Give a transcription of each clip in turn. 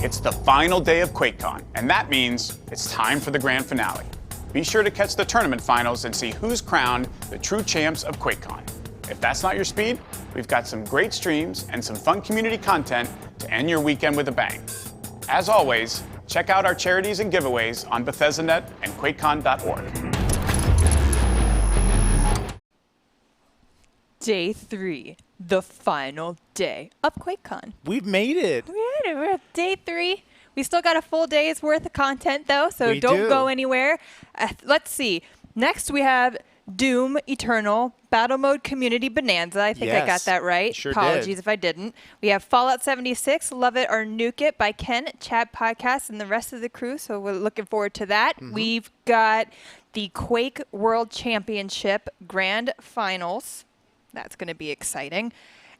It's the final day of QuakeCon, and that means it's time for the grand finale. Be sure to catch the tournament finals and see who's crowned the true champs of QuakeCon. If that's not your speed, we've got some great streams and some fun community content to end your weekend with a bang. As always, check out our charities and giveaways on Bethesda.net and QuakeCon.org. Day 3, the final day of QuakeCon. We've made it. We're at day 3. We still got a full day's worth of content, though, so We don't do. go anywhere. Let's see. Next, we have Doom Eternal Battle Mode Community Bonanza. I think I got Yes, that right. sure Apologies did. if I didn't. We have Fallout 76, Love It or Nuke It by Ken, Chad Podcast, and the rest of the crew, so we're looking forward to that. We've got the Quake World Championship Grand Finals. That's going to be exciting.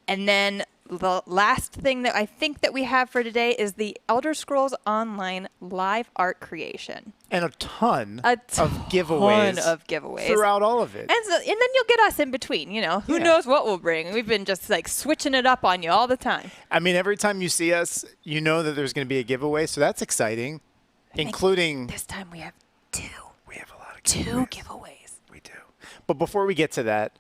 And then the last thing that I think that we have for today is the Elder Scrolls Online live art creation. And a ton A of giveaways throughout all of it. And then you'll get us in between, you know. Who Yeah. knows what we'll bring. We've been just like switching it up on you all the time. I mean, every time you see us, you know that there's going to be a giveaway, so that's exciting, including... This time we have two. We have a lot of Two giveaways. We do. But before we get to that,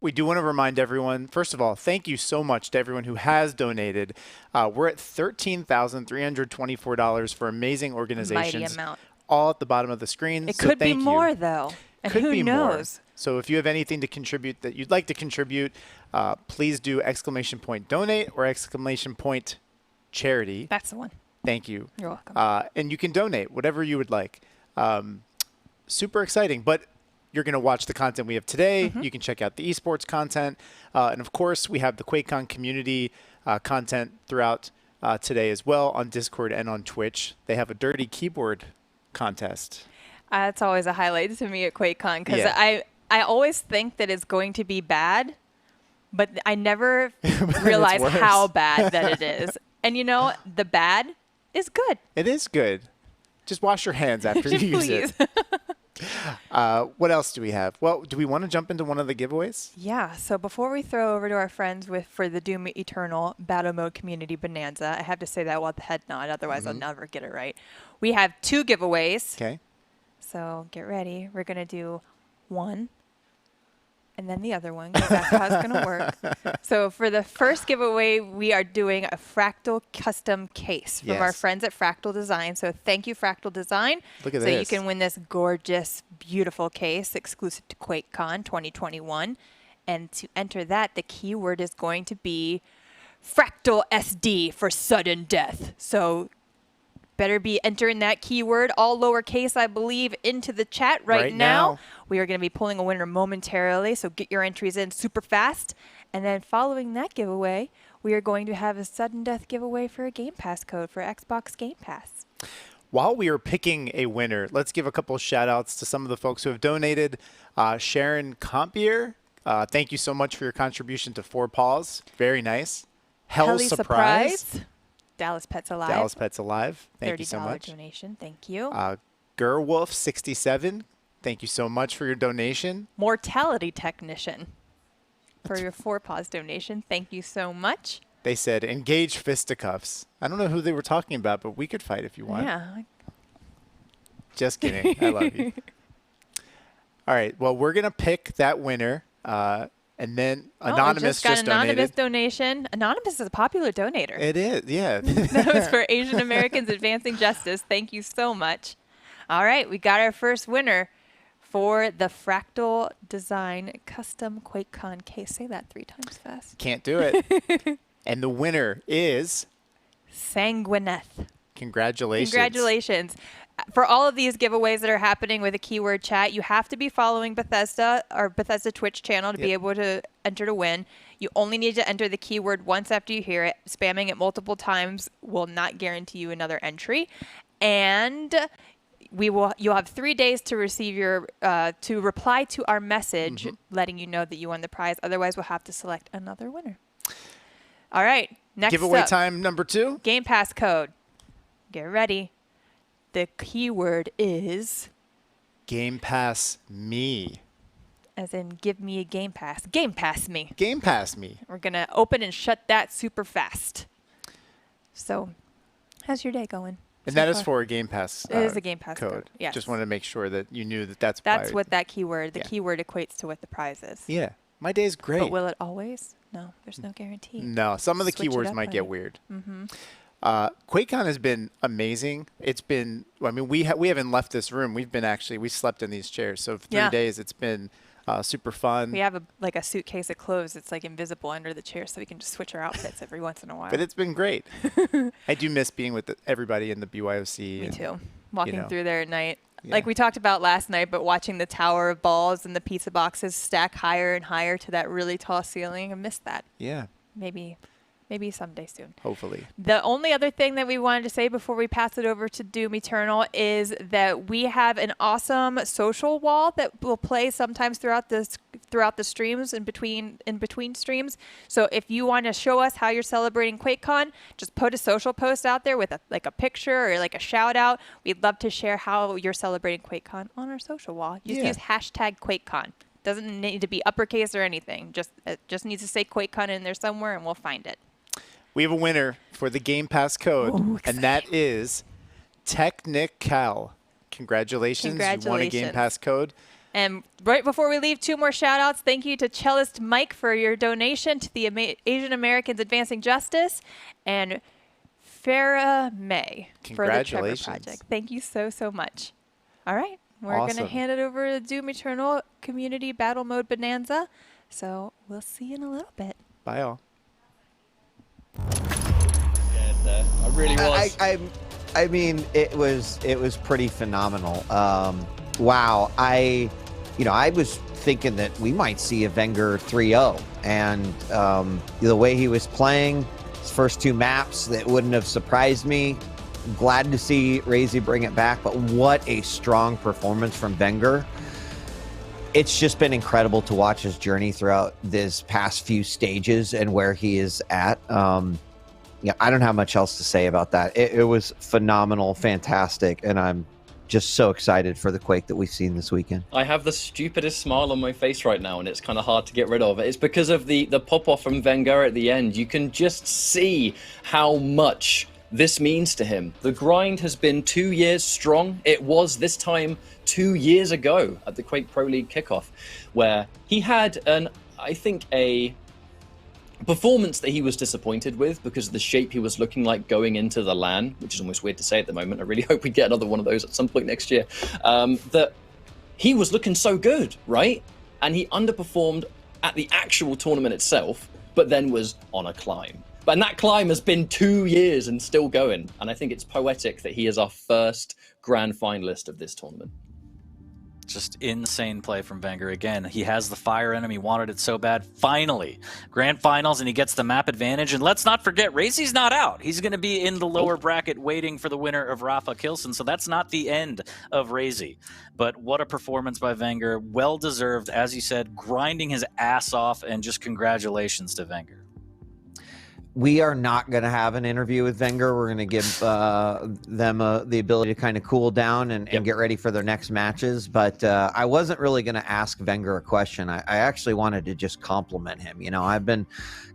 we do want to remind everyone, first of all, thank you so much to everyone who has donated. We're at $13,324 for amazing organizations. Mighty amount. All at the bottom of the screen. It so could be thank you. more, though. And Could who be knows? more. So if you have anything to contribute that you'd like to contribute, please do !donate or !charity. That's the one. Thank you. You're welcome. And you can donate whatever you would like. Super exciting. But you're going to watch the content we have today. You can check out the esports content. And, of course, we have the QuakeCon community content throughout today as well on Discord and on Twitch. They have a dirty keyboard contest. That's always a highlight to me at QuakeCon because Yeah. I always think that it's going to be bad, but I never realize worse. how bad that it is. And, you know, the bad is good. It is good. Just wash your hands after you use Please. it. What else do we have? Well, do we want to jump into one of the giveaways? Yeah, so before we throw over to our friends for the Doom Eternal Battle Mode Community Bonanza, I have to say that with the head nod, otherwise I'll never get it right. We have 2 giveaways. Okay. So get ready. We're going to do one and then the other one because that's how it's going to work. So for the first giveaway, we are doing a Fractal custom case from our Yes. friends at Fractal Design. So thank you, Fractal Design. Look at so this. you can win this gorgeous, beautiful case exclusive to QuakeCon 2021. And to enter that, the keyword is going to be Fractal SD for sudden death. So better be entering that keyword, all lowercase, I believe, into the chat right now. We are going to be pulling a winner momentarily, so get your entries in super fast. And then following that giveaway, we are going to have a sudden death giveaway for a Game Pass code for Xbox Game Pass. While we are picking a winner, let's give a couple shout outs to some of the folks who have donated. Sharon Compier, thank you so much for your contribution to 4 Paws. Very nice. Hell Surprise. Dallas Pets Alive. Dallas Pets Alive. Thank $30 you so much. donation. Thank you. Gerwolf67, thank you so much for your donation. Mortality Technician for your 4 Paws donation. Thank you so much. They said, engage fisticuffs. I don't know who they were talking about, but we could fight if you want. Yeah. Just kidding. I love you. All right. Well, we're going to pick that winner. And then Anonymous got just anonymous donated. donation. Anonymous is a popular donator. It is, yeah. That was for Asian Americans Advancing Justice. Thank you so much. All right, we got our first winner for the Fractal Design Custom QuakeCon case. Say that 3 times fast. Can't do it. And the winner is... Sanguineth. Congratulations. Congratulations. For all of these giveaways that are happening with a keyword chat, you have to be following Bethesda or Bethesda Twitch channel to be able to enter to win. You only need to enter the keyword once after you hear it. Spamming it multiple times will not guarantee you another entry. And you'll have 3 days to receive your to reply to our message letting you know that you won the prize. Otherwise, we'll have to select another winner. All right. Next Giveaway up, time number 2. Game Pass code. Get ready. The keyword is... Game Pass me. As in, give me a Game Pass. Game Pass me. Game Pass me. We're going to open and shut that super fast. So How's your day going? And so that is far? for a Game Pass. It is a Game Pass code. Yes. Just wanted to make sure that you knew that that's That's why. what that keyword, the Yeah. keyword equates to what the prize is. Yeah. My day's great. But will it always? No, there's no guarantee. No, some of the Switch it keywords up might on get you. weird. Mm-hmm. QuakeCon has been amazing. It's been, I mean, we haven't left this room. We slept in these chairs. So for 3 days, it's been super fun. We have a suitcase of clothes that's like invisible under the chair, so we can just switch our outfits every once in a while. But it's been great. I do miss being with everybody in the BYOC. Me too. Walking through there at night. Yeah. Like we talked about last night, but watching the tower of balls and the pizza boxes stack higher and higher to that really tall ceiling, I missed that. Yeah. Maybe someday soon. Hopefully. The only other thing that we wanted to say before we pass it over to Doom Eternal is that we have an awesome social wall that will play sometimes throughout the streams in between streams. So if you want to show us how you're celebrating QuakeCon, just put a social post out there with a picture or like a shout out. We'd love to share how you're celebrating QuakeCon on our social wall. Just use hashtag QuakeCon. Doesn't need to be uppercase or anything. It just needs to say QuakeCon in there somewhere and we'll find it. We have a winner for the Game Pass code, and that is Technical. Congratulations. You won a Game Pass code. And right before we leave, 2 more shout-outs. Thank you to cellist Mike for your donation to the Asian Americans Advancing Justice, and Farah May for the Trevor Project. Thank you so, so much. All right. We're going to hand it over to Doom Eternal Community Battle Mode Bonanza. So we'll see you in a little bit. Bye, all. I really was. I mean, it was pretty phenomenal. Wow. I was thinking that we might see a Wenger 3-0, and the way he was playing his first 2 maps, that wouldn't have surprised me. Glad to see Razy bring it back, but what a strong performance from Wenger. It's just been incredible to watch his journey throughout this past few stages and where he is at. I don't have much else to say about that. It was phenomenal, fantastic, and I'm just so excited for the Quake that we've seen this weekend. I have the stupidest smile on my face right now, and it's kind of hard to get rid of. It's because of the pop-off from Wenger at the end. You can just see how much this means to him. The grind has been 2 years strong. It was this time 2 years ago at the Quake Pro League kickoff, where he had a performance that he was disappointed with because of the shape he was looking like going into the LAN, which is almost weird to say at the moment. I really hope we get another one of those at some point next year. That he was looking so good, right? And he underperformed at the actual tournament itself, but then was on a climb. And that climb has been 2 years and still going. And I think it's poetic that he is our first grand finalist of this tournament. Just insane play from Wenger. Again, he has the fire in him. He wanted it so bad. Finally, grand finals, and he gets the map advantage. And let's not forget, Razy's not out. He's going to be in the lower bracket waiting for the winner of Rafa Kilson. So that's not the end of Razy. But what a performance by Wenger. Well-deserved, as you said, grinding his ass off. And just congratulations to Wenger. We are not going to have an interview with Wenger. We're going to give them the ability to kind of cool down and get ready for their next matches. But I wasn't really going to ask Wenger a question. I actually wanted to just compliment him. I've been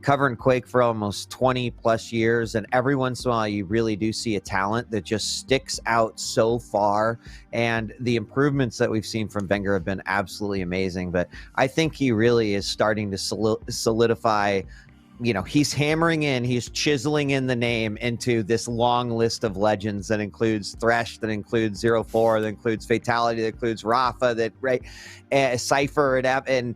covering Quake for almost 20 plus years, and every once in a while you really do see a talent that just sticks out so far. And the improvements that we've seen from Wenger have been absolutely amazing. But I think he really is starting to solidify. He's hammering in, he's chiseling in the name into this long list of legends that includes Thresh, that includes 04, that includes Fatality, that includes Rafa, Cypher, and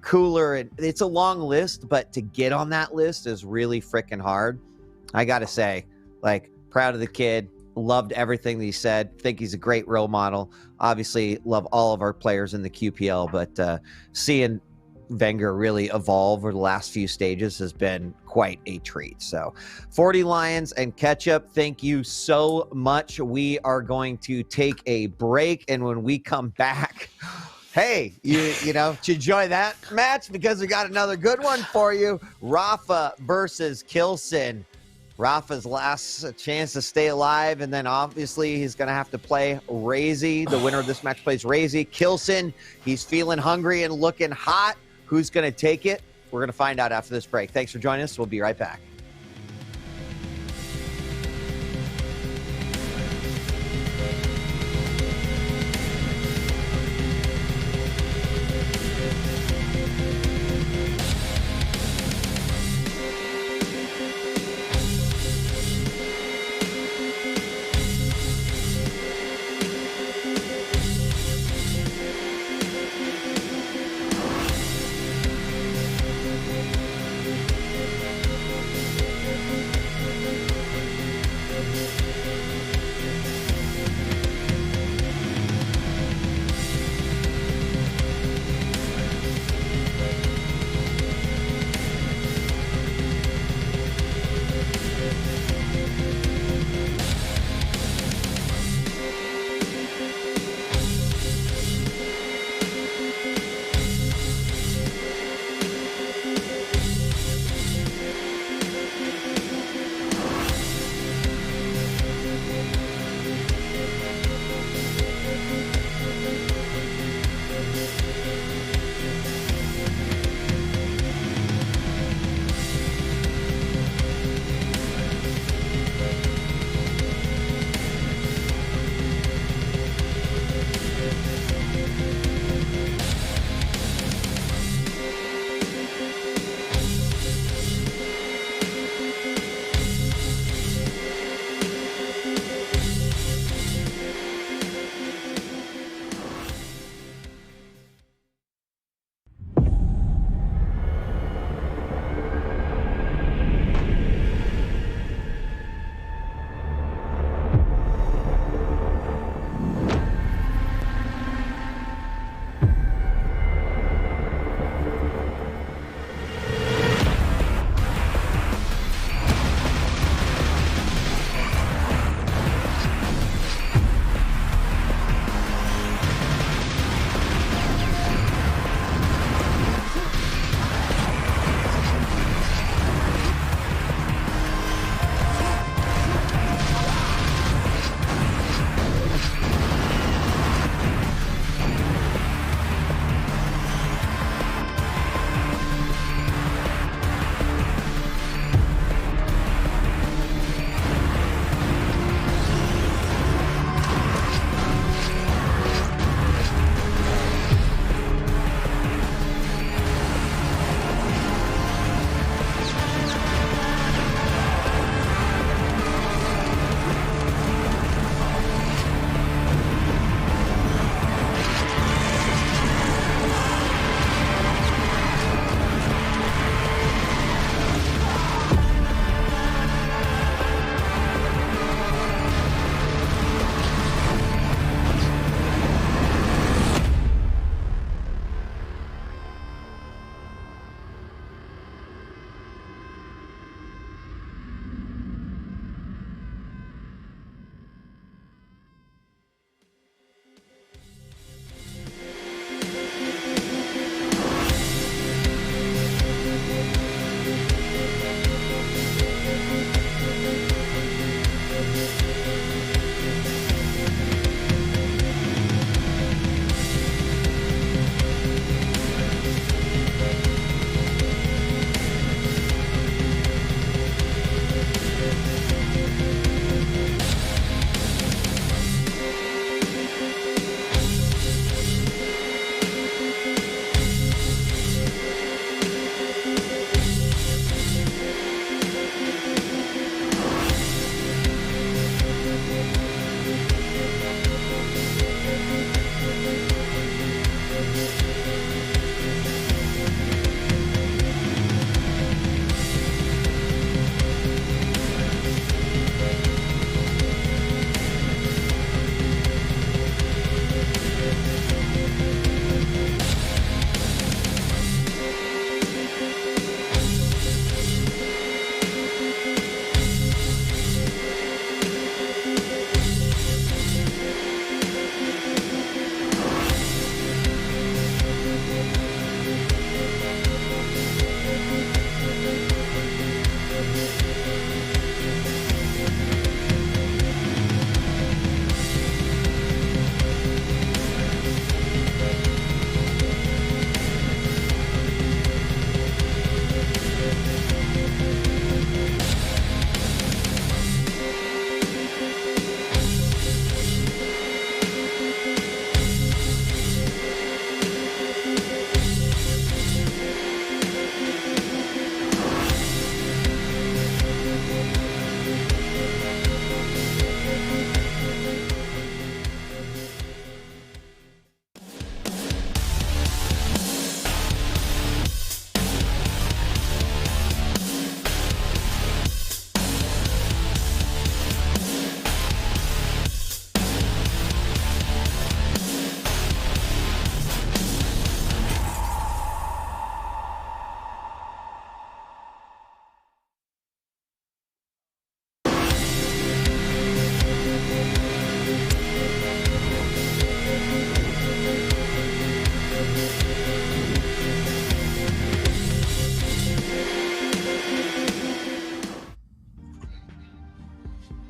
Cooler. And it's a long list, but to get on that list is really freaking hard. I got to say, proud of the kid. Loved everything that he said. Think he's a great role model. Obviously, love all of our players in the QPL, but seeing Wenger really evolve over the last few stages has been quite a treat. So 40 Lions and Ketchup, thank you so much. We are going to take a break, and when we come back, hey, you enjoy that match because we got another good one for you. Rafa versus Kilson. Rafa's last chance to stay alive, and then obviously he's going to have to play Razy. The winner of this match plays Razy. Kilson, he's feeling hungry and looking hot. Who's going to take it? We're going to find out after this break. Thanks for joining us. We'll be right back.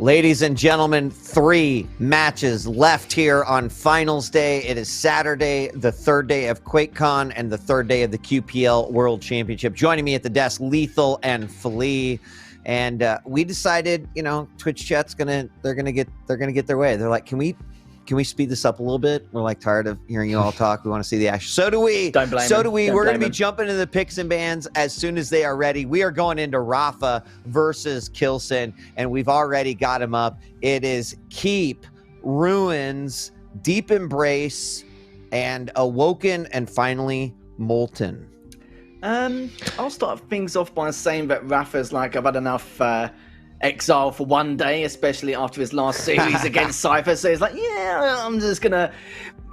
Ladies and gentlemen, 3 matches left here on finals day. It is Saturday, the 3rd day of QuakeCon and the 3rd day of the QPL World Championship. Joining me at the desk, Lethal and Flea. And we decided, Twitch chat's they're gonna get their way. They're like, can we speed this up a little bit? We're like tired of hearing you all talk. We want to see the action. So do we. Don't blame So him. do we. Don't We're going to blame be him. jumping into the picks and bans as soon as they are ready. We are going into Rafa versus Kilson, and we've already got him up. It is Keep, Ruins, Deep Embrace, and Awoken, and finally Molten. I'll start things off by saying that Rafa's like, I've had enough exile for one day, especially after his last series against Cypher. So he's like, yeah, I'm just gonna,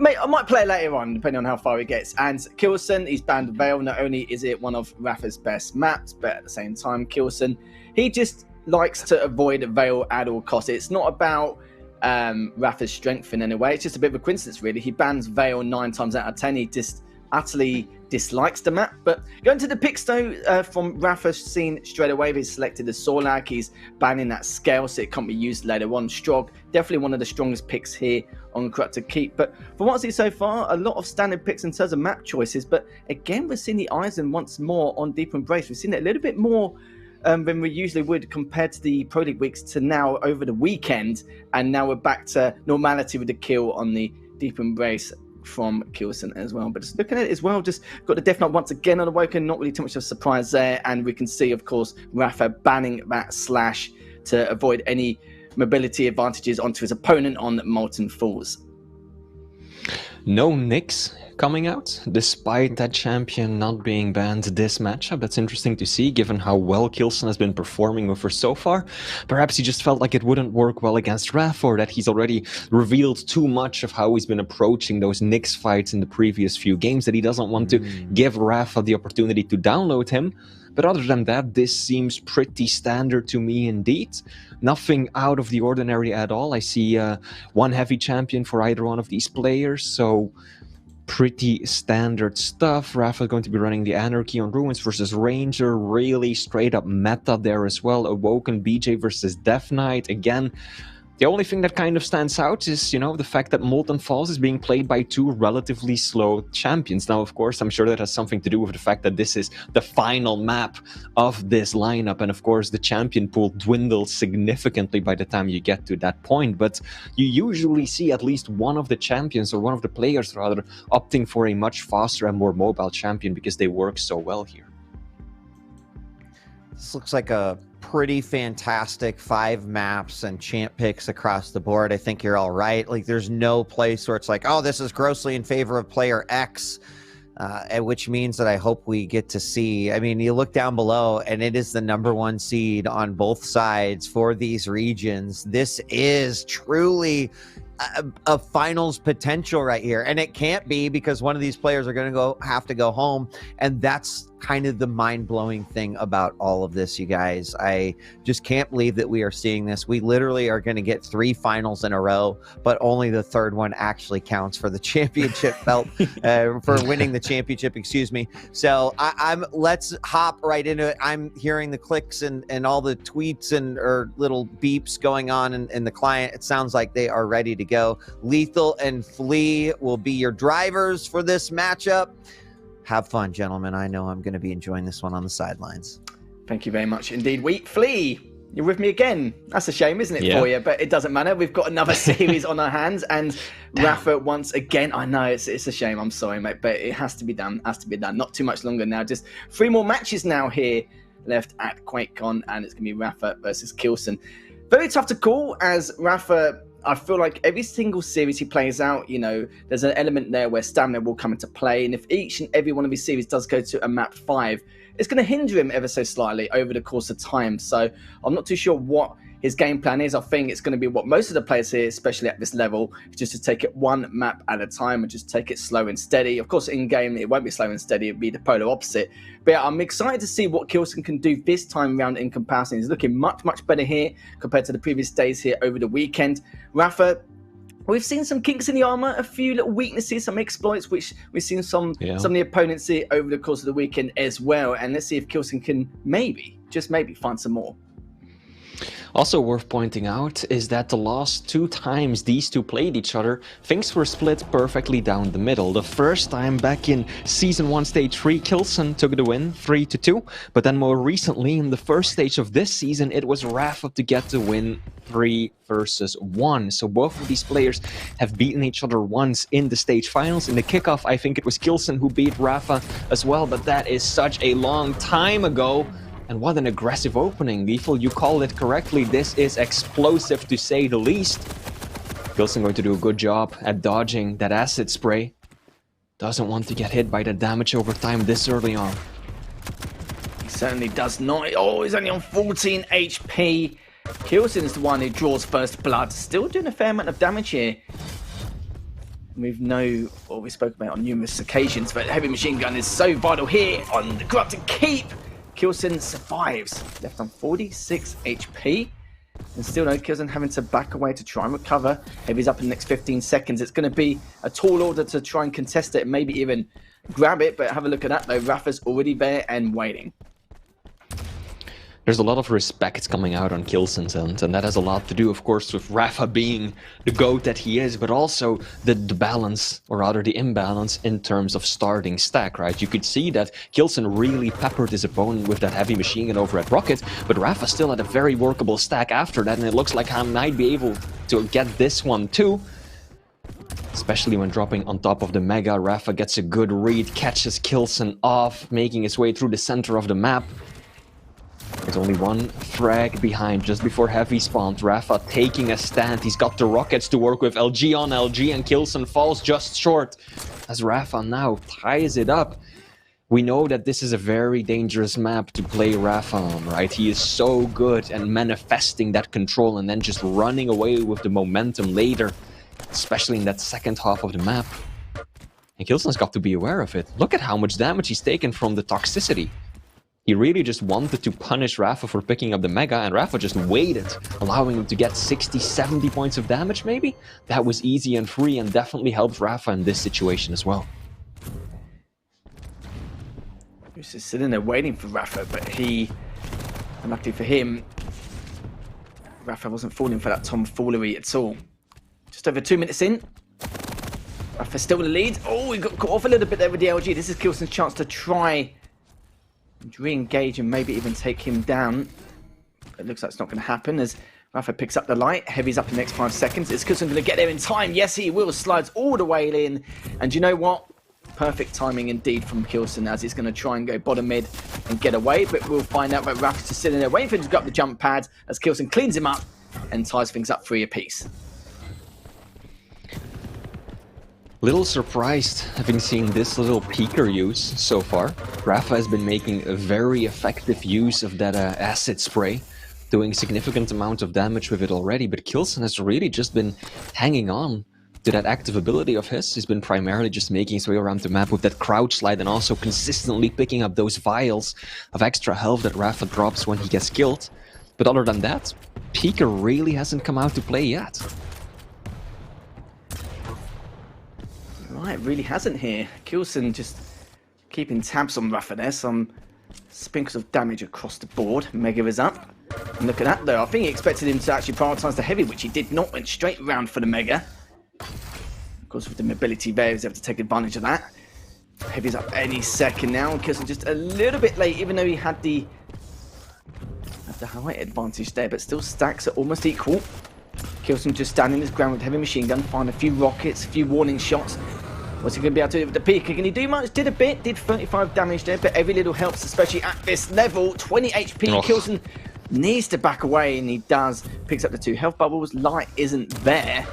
I might play later on, depending on how far he gets. And Kilson, he's banned Veil. Not only is it one of Rafa's best maps, but at the same time, Kilson, he just likes to avoid Veil at all costs. It's not about Rafa's strength in any way. It's just a bit of a coincidence, really. He bans Veil 9 times out of 10. He just utterly dislikes the map. But going to the picks though, from Rafa, seen straight away, he's selected the Sorlag. He's banning that scale, so it can't be used later on. Strog, definitely one of the strongest picks here on Corrupt to Keep. But from what I see so far, a lot of standard picks in terms of map choices. But again, we're seeing the Eisen once more on Deep Embrace. We've seen it a little bit more than we usually would compared to the Pro League weeks to now over the weekend. And now we're back to normality with the kill on the Deep Embrace from Kilson as well. But just looking at it as well, just got the Death Knight once again on Awoken, not really too much of a surprise there. And we can see, of course, Rafa banning that slash to avoid any mobility advantages onto his opponent on Molten Falls. No Nyx coming out, despite that champion not being banned this matchup. That's interesting to see, given how well Kilson has been performing with her so far. Perhaps he just felt like it wouldn't work well against Raph, or that he's already revealed too much of how he's been approaching those Nyx fights in the previous few games, that he doesn't want to give Rafa the opportunity to download him. But other than that, this seems pretty standard to me indeed. Nothing out of the ordinary at all. I see one heavy champion for either one of these players, so pretty standard stuff. Rafa going to be running the Anarchy on Ruins versus Ranger, really straight up meta there as well. Awoken BJ versus Death Knight. Again, the only thing that kind of stands out is, the fact that Molten Falls is being played by 2 relatively slow champions. Now, of course, I'm sure that has something to do with the fact that this is the final map of this lineup. And of course, the champion pool dwindles significantly by the time you get to that point. But you usually see at least one of the champions, or one of the players rather, opting for a much faster and more mobile champion because they work so well here. This looks like a pretty fantastic 5 maps and champ picks across the board. I think you're all right. Like, there's no place where it's like, oh, this is grossly in favor of player X, which means that I hope we get to see. I mean, you look down below, and it is the #1 seed on both sides for these regions. This is truly a finals potential right here, and it can't be, because one of these players are going to have to go home, and that's kind of the mind-blowing thing about all of this, you guys. I just can't believe that we are seeing this. We literally are going to get 3 finals in a row, but only the 3rd one actually counts for the championship belt, for winning the championship, excuse me. So let's hop right into it. I'm hearing the clicks and all the tweets or little beeps going on in the client. It sounds like they are ready to go. Lethal and Flea will be your drivers for this matchup. Have fun, gentlemen. I know I'm going to be enjoying this one on the sidelines. Thank you very much indeed. Flea, you're with me again. That's a shame, isn't it, for you? But it doesn't matter. We've got another series on our hands, and Rafa once again. I know it's a shame. I'm sorry, mate, but it has to be done. Not too much longer now. Just 3 more matches now here left at QuakeCon, and it's going to be Rafa versus Kilson. Very tough to call, as Rafa, I feel like every single series he plays out, there's an element there where stamina will come into play. And if each and every one of his series does go to a map 5, it's going to hinder him ever so slightly over the course of time. So I'm not too sure what his game plan is. I think it's going to be what most of the players here, especially at this level, just to take it 1 map at a time and just take it slow and steady. Of course, in game, it won't be slow and steady. It'll be the polar opposite. But yeah, I'm excited to see what Kilson can do this time around in comparison. He's looking much, much better here compared to the previous days here over the weekend. Rafa, we've seen some kinks in the armor, a few little weaknesses, some exploits, which we've seen some of the opponents here over the course of the weekend as well. And let's see if Kilson can maybe, just maybe, find some more. Also worth pointing out is that the last 2 times these two played each other, things were split perfectly down the middle. The first time back in Season 1 Stage 3, Kilson took the win 3-2, but then more recently in the first stage of this season, it was Rafa to get the win 3-1. So both of these players have beaten each other once in the stage finals. In the kickoff, I think it was Kilson who beat Rafa as well, but that is such a long time ago. And what an aggressive opening, Lethal. You called it correctly. This is explosive to say the least. Kilson going to do a good job at dodging that acid spray. Doesn't want to get hit by the damage over time this early on. He certainly does not. Oh, he's only on 14 HP. Kilson is the one who draws first blood. Still doing a fair amount of damage here. We spoke about on numerous occasions, but heavy machine gun is so vital here on the Corrupted Keep. Kilson survives, left on 46 HP. And still no, Kilson having to back away to try and recover. Heavy's up in the next 15 seconds. It's going to be a tall order to try and contest it, maybe even grab it. But have a look at that though, Rafa's already there and waiting. There's a lot of respect coming out on Kilson's end, and that has a lot to do, of course, with Rafa being the GOAT that he is, but also the balance, or rather the imbalance, in terms of starting stack, right? You could see that Kilson really peppered his opponent with that heavy machine gun over at Rocket, but Rafa still had a very workable stack after that, and it looks like he might be able to get this one too. Especially when dropping on top of the Mega, Rafa gets a good read, catches Kilson off, making his way through the center of the map. There's only one frag behind just before Heavy spawns. Rafa taking a stand. He's got the rockets to work with. LG on LG, and Kilson falls just short as Rafa now ties it up. We know that this is a very dangerous map to play Rafa on, right? He is so good at manifesting that control and then just running away with the momentum later, especially in that second half of the map. And Kilson's got to be aware of it. Look at how much damage he's taken from the toxicity. He really just wanted to punish Rafa for picking up the Mega, and Rafa just waited, allowing him to get 60-70 points of damage maybe? That was easy and free and definitely helped Rafa in this situation as well. He was just sitting there waiting for Rafa, but unluckily for him, Rafa wasn't falling for that tomfoolery at all. Just over 2 minutes in. Rafa still in the lead. Oh, he got caught off a little bit there with the LG. This is Kilson's chance to try and re-engage and maybe even take him down. It looks like it's not going to happen as Rafa picks up the light. Heavy's up in the next 5 seconds. Is Kilson going to get there in time? Yes, he will. Slides all the way in. And you know what? Perfect timing indeed from Kilson as he's going to try and go bottom mid and get away. But we'll find out that Rafa's just sitting there waiting for him to go up the jump pad as Kilson cleans him up and ties things up 3 apiece. Little surprised having seen this little peeker use so far. Rafa has been making a very effective use of that acid spray, doing significant amount of damage with it already, but Kilson has really just been hanging on to that active ability of his. He's been primarily just making his way around the map with that crouch slide and also consistently picking up those vials of extra health that Rafa drops when he gets killed. But other than that, peeker really hasn't come out to play yet. Right, it really hasn't here. Kilson just keeping tabs on Rafa there. Some sprinkles of damage across the board. Mega is up. And look at that though. I think he expected him to actually prioritise the heavy, which he did not. Went straight round for the Mega. Of course, with the mobility there, he's able to take advantage of that. Heavy's up any second now. And Kilson just a little bit late, even though he had the height advantage there, but still stacks are almost equal. Kilson just standing his ground with heavy machine gun, find a few rockets, a few warning shots. What's he going to be able to do with the peeker? Can he do much? Did a bit, did 35 damage there, but every little helps, especially at this level. 20 HP, Oh. Kilson needs to back away, and he does. Picks up the 2 health bubbles, light isn't there.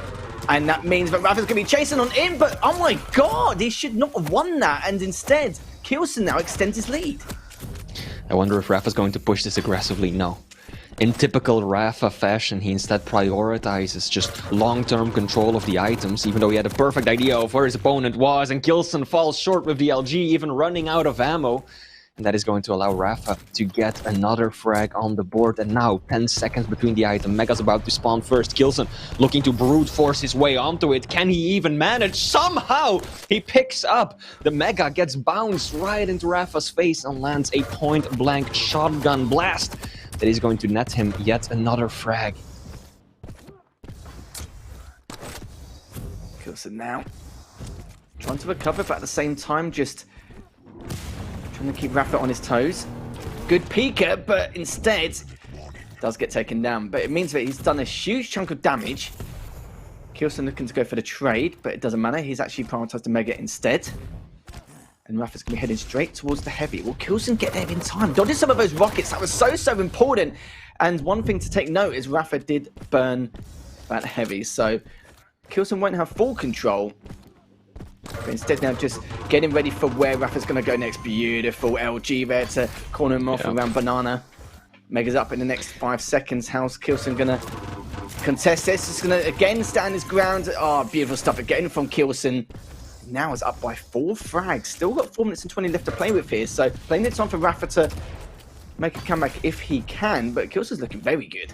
And that means that Rafa's going to be chasing on in, but oh my god, he should not have won that, and instead, Kilson now extends his lead. I wonder if Rafa's going to push this aggressively. No. In typical Rafa fashion, he instead prioritizes just long-term control of the items, even though he had a perfect idea of where his opponent was, and Kilson falls short with the LG, even running out of ammo. And that is going to allow Rafa to get another frag on the board. And now, 10 seconds between the item. Mega's about to spawn first. Kilson looking to brute force his way onto it. Can he even manage? Somehow, he picks up the Mega, gets bounced right into Rafa's face and lands a point-blank shotgun blast. that is going to net him yet another frag. Coulson now trying to recover, but at the same time just trying to keep Rafa on his toes. Good peeker, but instead does get taken down. But it means that he's done a huge chunk of damage. Coulson looking to go for the trade, but it doesn't matter. He's actually prioritized the Mega instead. And Rafa's going to be heading straight towards the Heavy. Will Coulson get there in time? Dodging some of those rockets, that was so important. And one thing to take note is Rafa did burn that Heavy. So Coulson won't have full control. But instead now just getting ready for where Rafa's going to go next. Beautiful LG there to corner him off around Banana. Mega's up in the next 5 seconds. How's Coulson going to contest this? He's going to again stand his ground. Oh, beautiful stuff again from Coulson. Now is up by 4 frags. Still got 4 minutes and 20 left to play with here. So plenty of time for Rafa to make a comeback if he can. But Coulson's looking very good.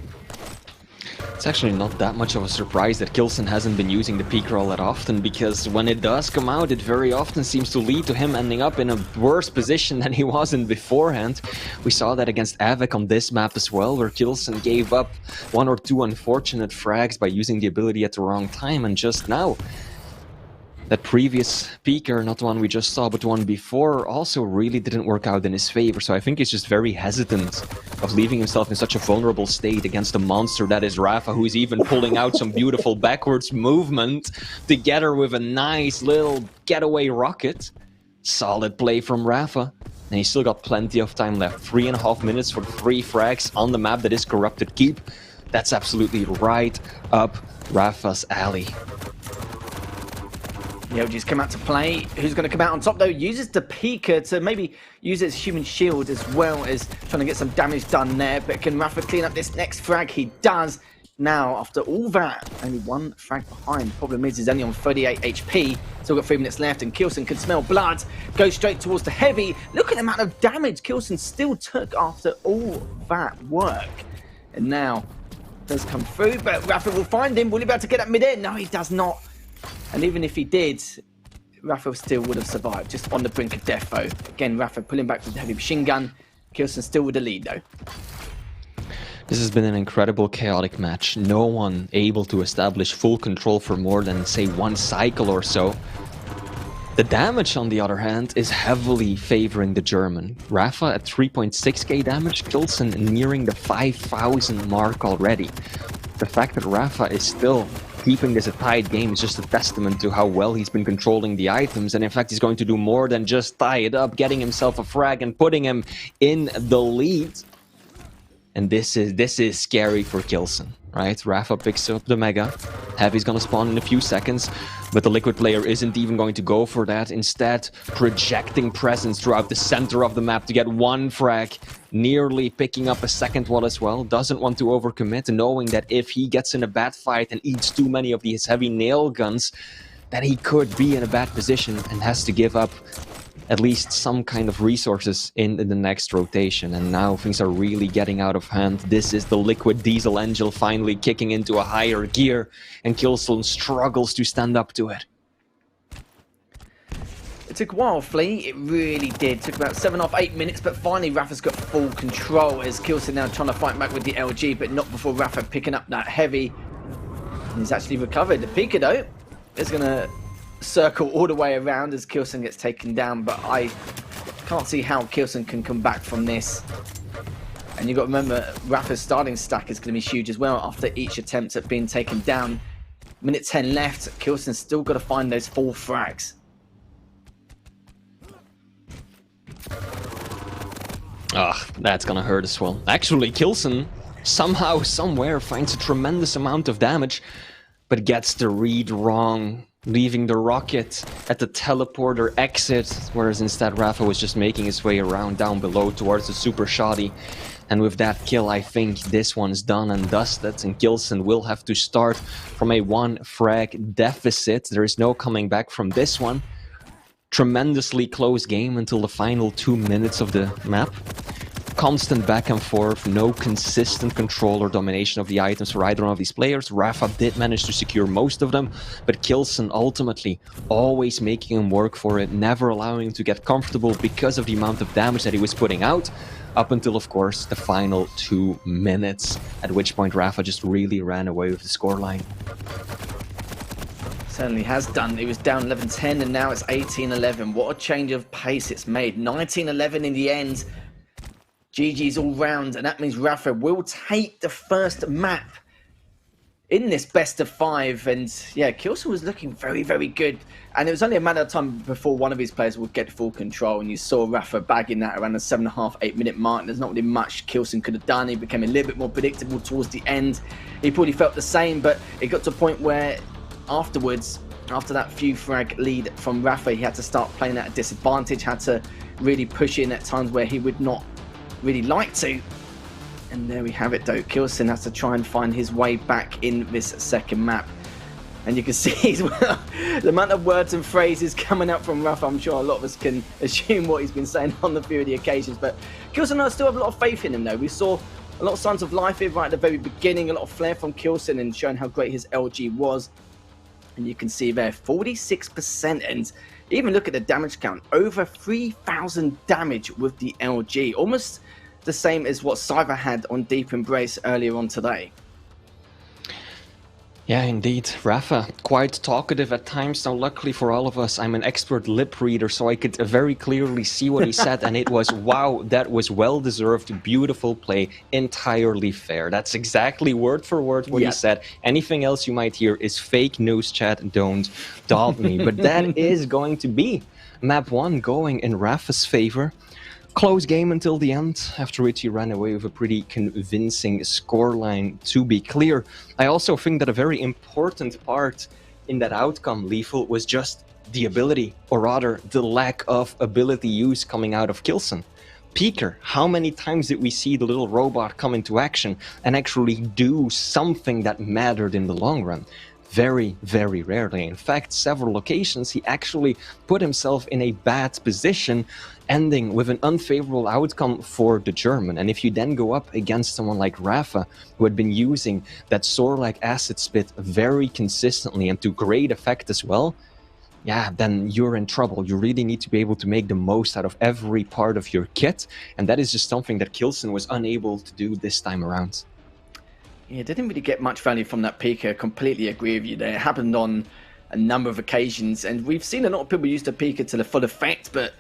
It's actually not that much of a surprise that Coulson hasn't been using the peak roll that often, because when it does come out, it very often seems to lead to him ending up in a worse position than he was in beforehand. We saw that against Avik on this map as well, where Coulson gave up 1 or 2 unfortunate frags by using the ability at the wrong time, and just now that previous peeker, not the one we just saw, but the one before, also really didn't work out in his favor. So I think he's just very hesitant of leaving himself in such a vulnerable state against a monster that is Rafa, who's even pulling out some beautiful backwards movement together with a nice little getaway rocket. Solid play from Rafa. And he's still got plenty of time left. 3.5 minutes for 3 frags on the map that is Corrupted Keep. That's absolutely right up Rafa's alley. The LG's come out to play. Who's going to come out on top though? Uses the peeker to maybe use its human shield as well as trying to get some damage done there. But can Rafa clean up this next frag? He does. Now, after all that, only 1 frag behind. Problem is, he's only on 38 HP. Still got 3 minutes left, and Coulson can smell blood. Goes straight towards the Heavy. Look at the amount of damage Coulson still took after all that work. And now, does come through, but Rafa will find him. Will he be able to get that mid-air? No, he does not. And even if he did, Rafa still would have survived, just on the brink of death though. Again, Rafa pulling back with the heavy machine gun. Coulson still with the lead though. This has been an incredible chaotic match. No one able to establish full control for more than, say, 1 cycle or so. The damage, on the other hand, is heavily favoring the German. Rafa at 3.6k damage, Coulson nearing the 5,000 mark already. The fact that Rafa is still keeping this a tight game is just a testament to how well he's been controlling the items, and in fact he's going to do more than just tie it up, getting himself a frag and putting him in the lead. And this is scary for Coulson, right? Rafa picks up the Mega. Heavy's gonna spawn in a few seconds, but the Liquid player isn't even going to go for that. Instead, projecting presence throughout the center of the map to get 1 frag, nearly picking up a second one as well. Doesn't want to overcommit, knowing that if he gets in a bad fight and eats too many of these heavy nail guns, then he could be in a bad position and has to give up at least some kind of resources in the next rotation. And now things are really getting out of hand. This is the Liquid Diesel Angel finally kicking into a higher gear, and Coulson struggles to stand up to it. It took a while, Flea. It really did. It took about 7.5-8 minutes, but finally Rafa's got full control as Coulson now trying to fight back with the LG, but not before Rafa picking up that heavy. And he's actually recovered. The Pika, though, is going to circle all the way around as Coulson gets taken down, but I can't see how Coulson can come back from this. And you've got to remember, Rafa's starting stack is going to be huge as well after each attempt at being taken down. Minute 10 left. Coulson's still got to find those 4 frags. That's gonna hurt as well. Actually, Coulson somehow, somewhere finds a tremendous amount of damage, but gets the read wrong, leaving the rocket at the teleporter exit, whereas instead Rafa was just making his way around down below towards the super shoddy. And with that kill, I think this one's done and dusted, and Coulson will have to start from a 1 frag deficit. There is no coming back from this one. Tremendously close game until the final 2 minutes of the map. Constant back and forth, no consistent control or domination of the items for either one of these players. Rafa did manage to secure most of them, but Coulson ultimately always making him work for it, never allowing him to get comfortable because of the amount of damage that he was putting out. up until, of course, the final 2 minutes, at which point Rafa just really ran away with the scoreline. Certainly has done. It was down 11-10 and now it's 18-11. What a change of pace it's made. 19-11 in the end. GG's all round, and that means Rafa will take the first map in this best of 5. And yeah, Kilson was looking very, very good. And it was only a matter of time before one of his players would get full control. And you saw Rafa bagging that around the 7.5, 8 minute mark. There's not really much Kilson could have done. He became a little bit more predictable towards the end. He probably felt the same, but it got to a point where afterwards, after that few frag lead from Rafa, he had to start playing at a disadvantage, had to really push in at times where he would not really like to. And there we have it though. Kilson has to try and find his way back in this second map. And you can see as well, the amount of words and phrases coming out from Rafa. I'm sure a lot of us can assume what he's been saying on the few of the occasions. But Kilson, I still have a lot of faith in him though. We saw a lot of signs of life here right at the very beginning, a lot of flair from Kilson and showing how great his LG was. And you can see there, 46%. And even look at the damage count, over 3,000 damage with the LG. Almost the same as what Cypher had on Deep Embrace earlier on today. Yeah, indeed. Rafa, quite talkative at times. Now, luckily for all of us, I'm an expert lip reader, so I could very clearly see what he said, and it was, wow, that was well-deserved, beautiful play, entirely fair. That's exactly word for word what he said. Anything else you might hear is fake news, chat. Don't doubt me. But that is going to be map 1 going in Rafa's favor. Close game until the end, after which he ran away with a pretty convincing scoreline, to be clear. I also think that a very important part in that outcome, Lethal, was just the ability, or rather the lack of ability use coming out of Kilson. Peeker, how many times did we see the little robot come into action and actually do something that mattered in the long run? Very, very rarely. In fact, several occasions he actually put himself in a bad position, ending with an unfavorable outcome for the German. And if you then go up against someone like Rafa, who had been using that Soar-like acid spit very consistently and to great effect as well, yeah, then you're in trouble. You really need to be able to make the most out of every part of your kit. And that is just something that Kilson was unable to do this time around. Yeah, didn't really get much value from that Pika. Completely agree with you there. It happened on a number of occasions, and we've seen a lot of people use the Pika to the full effect, but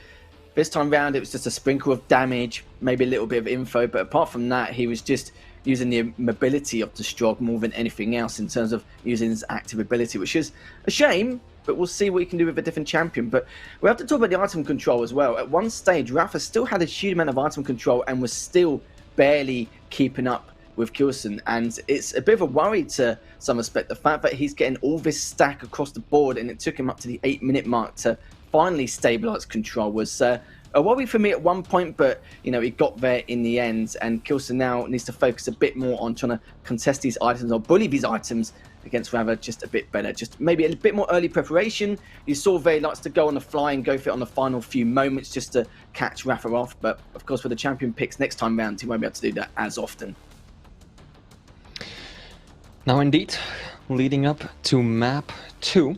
this time round it was just a sprinkle of damage, maybe a little bit of info, but apart from that, he was just using the mobility of the Strog more than anything else in terms of using his active ability, which is a shame, but we'll see what he can do with a different champion. But we have to talk about the item control as well. At one stage, Rafa still had a huge amount of item control and was still barely keeping up with Kilson, and it's a bit of a worry to some respect. The fact that he's getting all this stack across the board and it took him up to the 8-minute mark to finally stabilize control was a worry for me at one point, but you know, he got there in the end, and Kilson now needs to focus a bit more on trying to contest these items or bully these items against Rafa just a bit better. Just maybe a bit more early preparation. You saw Vey likes to go on the fly and go for it on the final few moments just to catch Rafa off, but of course with the champion picks next time round, he won't be able to do that as often. Now indeed, leading up to map 2,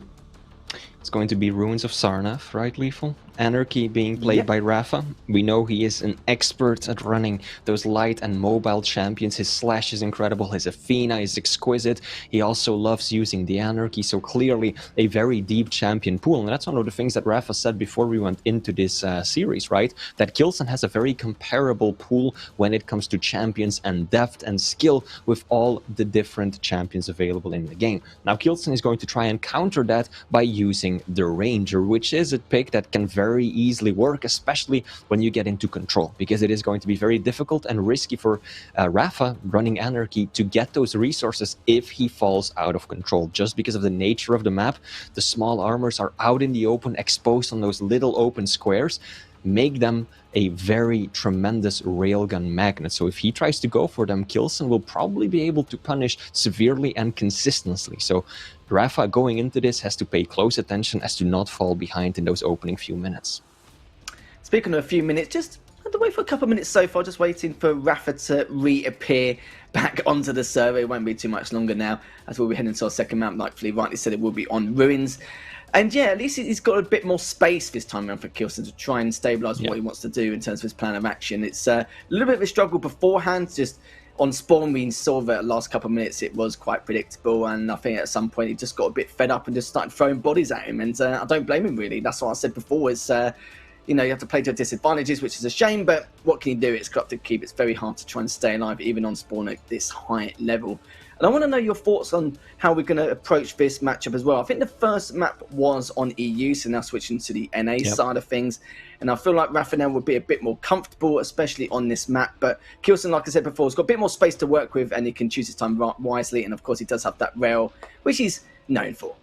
it's going to be Ruins of Sarnath, right, Lethal? Anarchy being played by Rafa. We know he is an expert at running those light and mobile champions. His Slash is incredible, his Athena is exquisite. He also loves using the Anarchy, so clearly a very deep champion pool. And that's one of the things that Rafa said before we went into this series, right? That Kilson has a very comparable pool when it comes to champions and depth and skill with all the different champions available in the game. Now Kilson is going to try and counter that by using the Ranger, which is a pick that can very easily work, especially when you get into control, because it is going to be very difficult and risky for Rafa running Anarchy to get those resources if he falls out of control. Just because of the nature of the map, the small armors are out in the open, exposed on those little open squares, make them a very tremendous railgun magnet. So if he tries to go for them, Kilson will probably be able to punish severely and consistently. So Rafa going into this has to pay close attention as to not fall behind in those opening few minutes. Speaking of a few minutes, just had to wait for a couple of minutes so far, just waiting for Rafa to reappear back onto the server. It won't be too much longer now, as we'll be heading to our second map. Like Flea rightly said, it will be on Ruins. And yeah, at least he's got a bit more space this time around for Kilson to try and stabilise what he wants to do in terms of his plan of action. It's a little bit of a struggle beforehand. Just on spawn, we saw that the last couple of minutes it was quite predictable, and I think at some point he just got a bit fed up and just started throwing bodies at him. And I don't blame him really. That's what I said before. Is you have to play to disadvantages, which is a shame. But what can you do? It's corrupted keep. It's very hard to try and stay alive even on spawn at this high level. And I want to know your thoughts on how we're going to approach this matchup as well. I think the first map was on EU, so now switching to the NA side of things. And I feel like Rafa would be a bit more comfortable, especially on this map. But Kilson, like I said before, has got a bit more space to work with, and he can choose his time wisely. And of course, he does have that rail, which he's known for.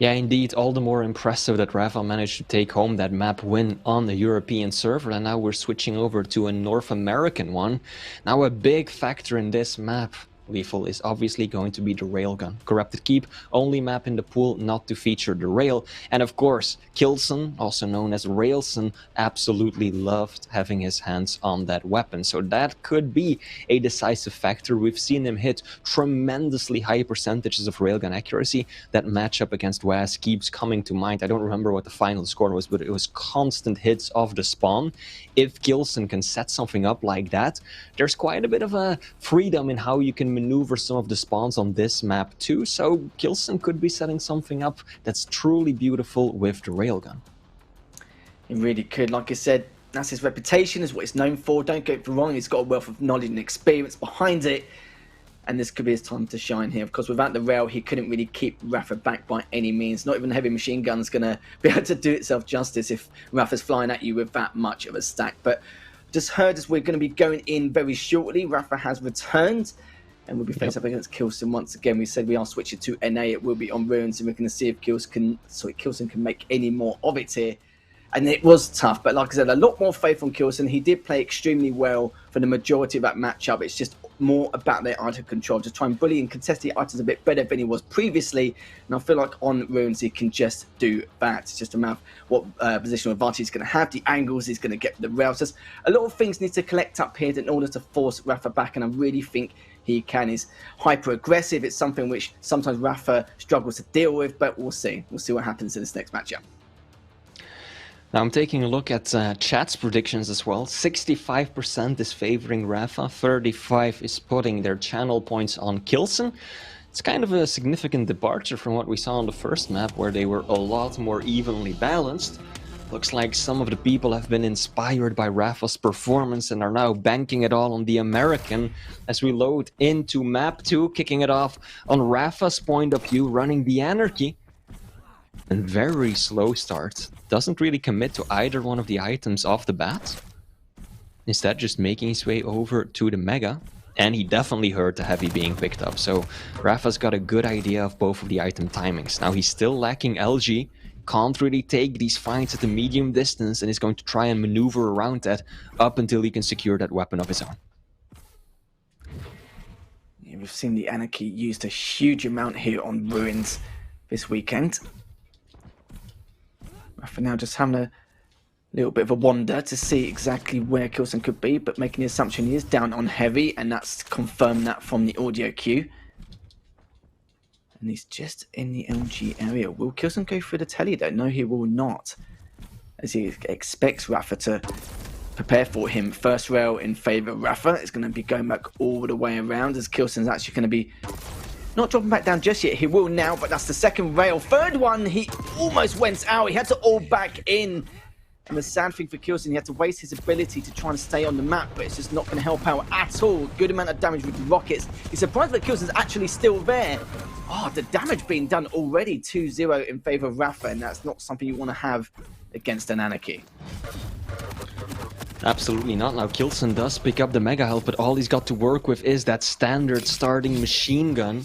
Yeah, indeed, all the more impressive that Rafa managed to take home that map win on the European server, and now we're switching over to a North American one. Now a big factor in this map, Lethal, is obviously going to be the railgun. Corrupted Keep, only map in the pool not to feature the rail. And of course, Kilson, also known as Railson, absolutely loved having his hands on that weapon. So that could be a decisive factor. We've seen him hit tremendously high percentages of railgun accuracy. That matchup against Waz keeps coming to mind. I don't remember what the final score was, but it was constant hits off the spawn. If Kilson can set something up like that, there's quite a bit of a freedom in how you can maneuver some of the spawns on this map too, so Kilson could be setting something up that's truly beautiful with the railgun. He really could. Like I said, that's his reputation, is what he's known for. Don't get me wrong, he's got a wealth of knowledge and experience behind it, and this could be his time to shine here. Of course, without the rail, he couldn't really keep Rafa back by any means. Not even a heavy machine gun's going to be able to do itself justice if Rafa's flying at you with that much of a stack. But just heard as we're going to be going in very shortly, Rafa has returned, and we'll be faced up against Kilson once again. We said we are switching to NA. It will be on Ruins, and we're going to see if Kilson can make any more of it here. And it was tough, but like I said, a lot more faith on Kilson. He did play extremely well for the majority of that matchup. It's just more about their item control. Just try and bully and contest the items a bit better than he was previously. And I feel like on Ruins, he can just do that. It's just a matter of what positional advantage he's going to have, the angles he's going to get the rails. Just a lot of things need to collect up here in order to force Rafa back, and I really think he can. He's hyper aggressive. It's something which sometimes Rafa struggles to deal with, but we'll see. We'll see what happens in this next matchup. Now I'm taking a look at chat's predictions as well. 65% is favoring Rafa, 35% is putting their channel points on Kilson. It's kind of a significant departure from what we saw on the first map, where they were a lot more evenly balanced. Looks like some of the people have been inspired by Rafa's performance and are now banking it all on the American as we load into map 2, kicking it off on Rafa's point of view, running the Anarchy. And very slow start. Doesn't really commit to either one of the items off the bat. Instead, just making his way over to the Mega. And he definitely heard the Heavy being picked up. So Rafa's got a good idea of both of the item timings. Now he's still lacking LG. Can't really take these fights at the medium distance, and is going to try and maneuver around that up until he can secure that weapon of his own. Yeah, we've seen the Anarchy used a huge amount here on Ruins this weekend. Rafa now just having a little bit of a wander to see exactly where Kilson could be, but making the assumption he is down on Heavy, and that's confirmed that from the audio cue. And he's just in the LG area. Will Kilson go through the telly though? No, he will not, as he expects Rafa to prepare for him. First rail in favour of Rafa. It's going to be going back all the way around, as Kilson's actually going to be not dropping back down just yet. He will now, but that's the second rail. Third one, he almost went out. He had to all back in. And the sad thing for Kilson, he had to waste his ability to try and stay on the map, but it's just not going to help out at all. Good amount of damage with the rockets. He's surprised that Kilson's actually still there. Oh, the damage being done already, 2-0 in favour of Rafa, and that's not something you want to have against an Anarchy. Absolutely not. Now Kilson does pick up the Mega Health, but all he's got to work with is that standard starting machine gun.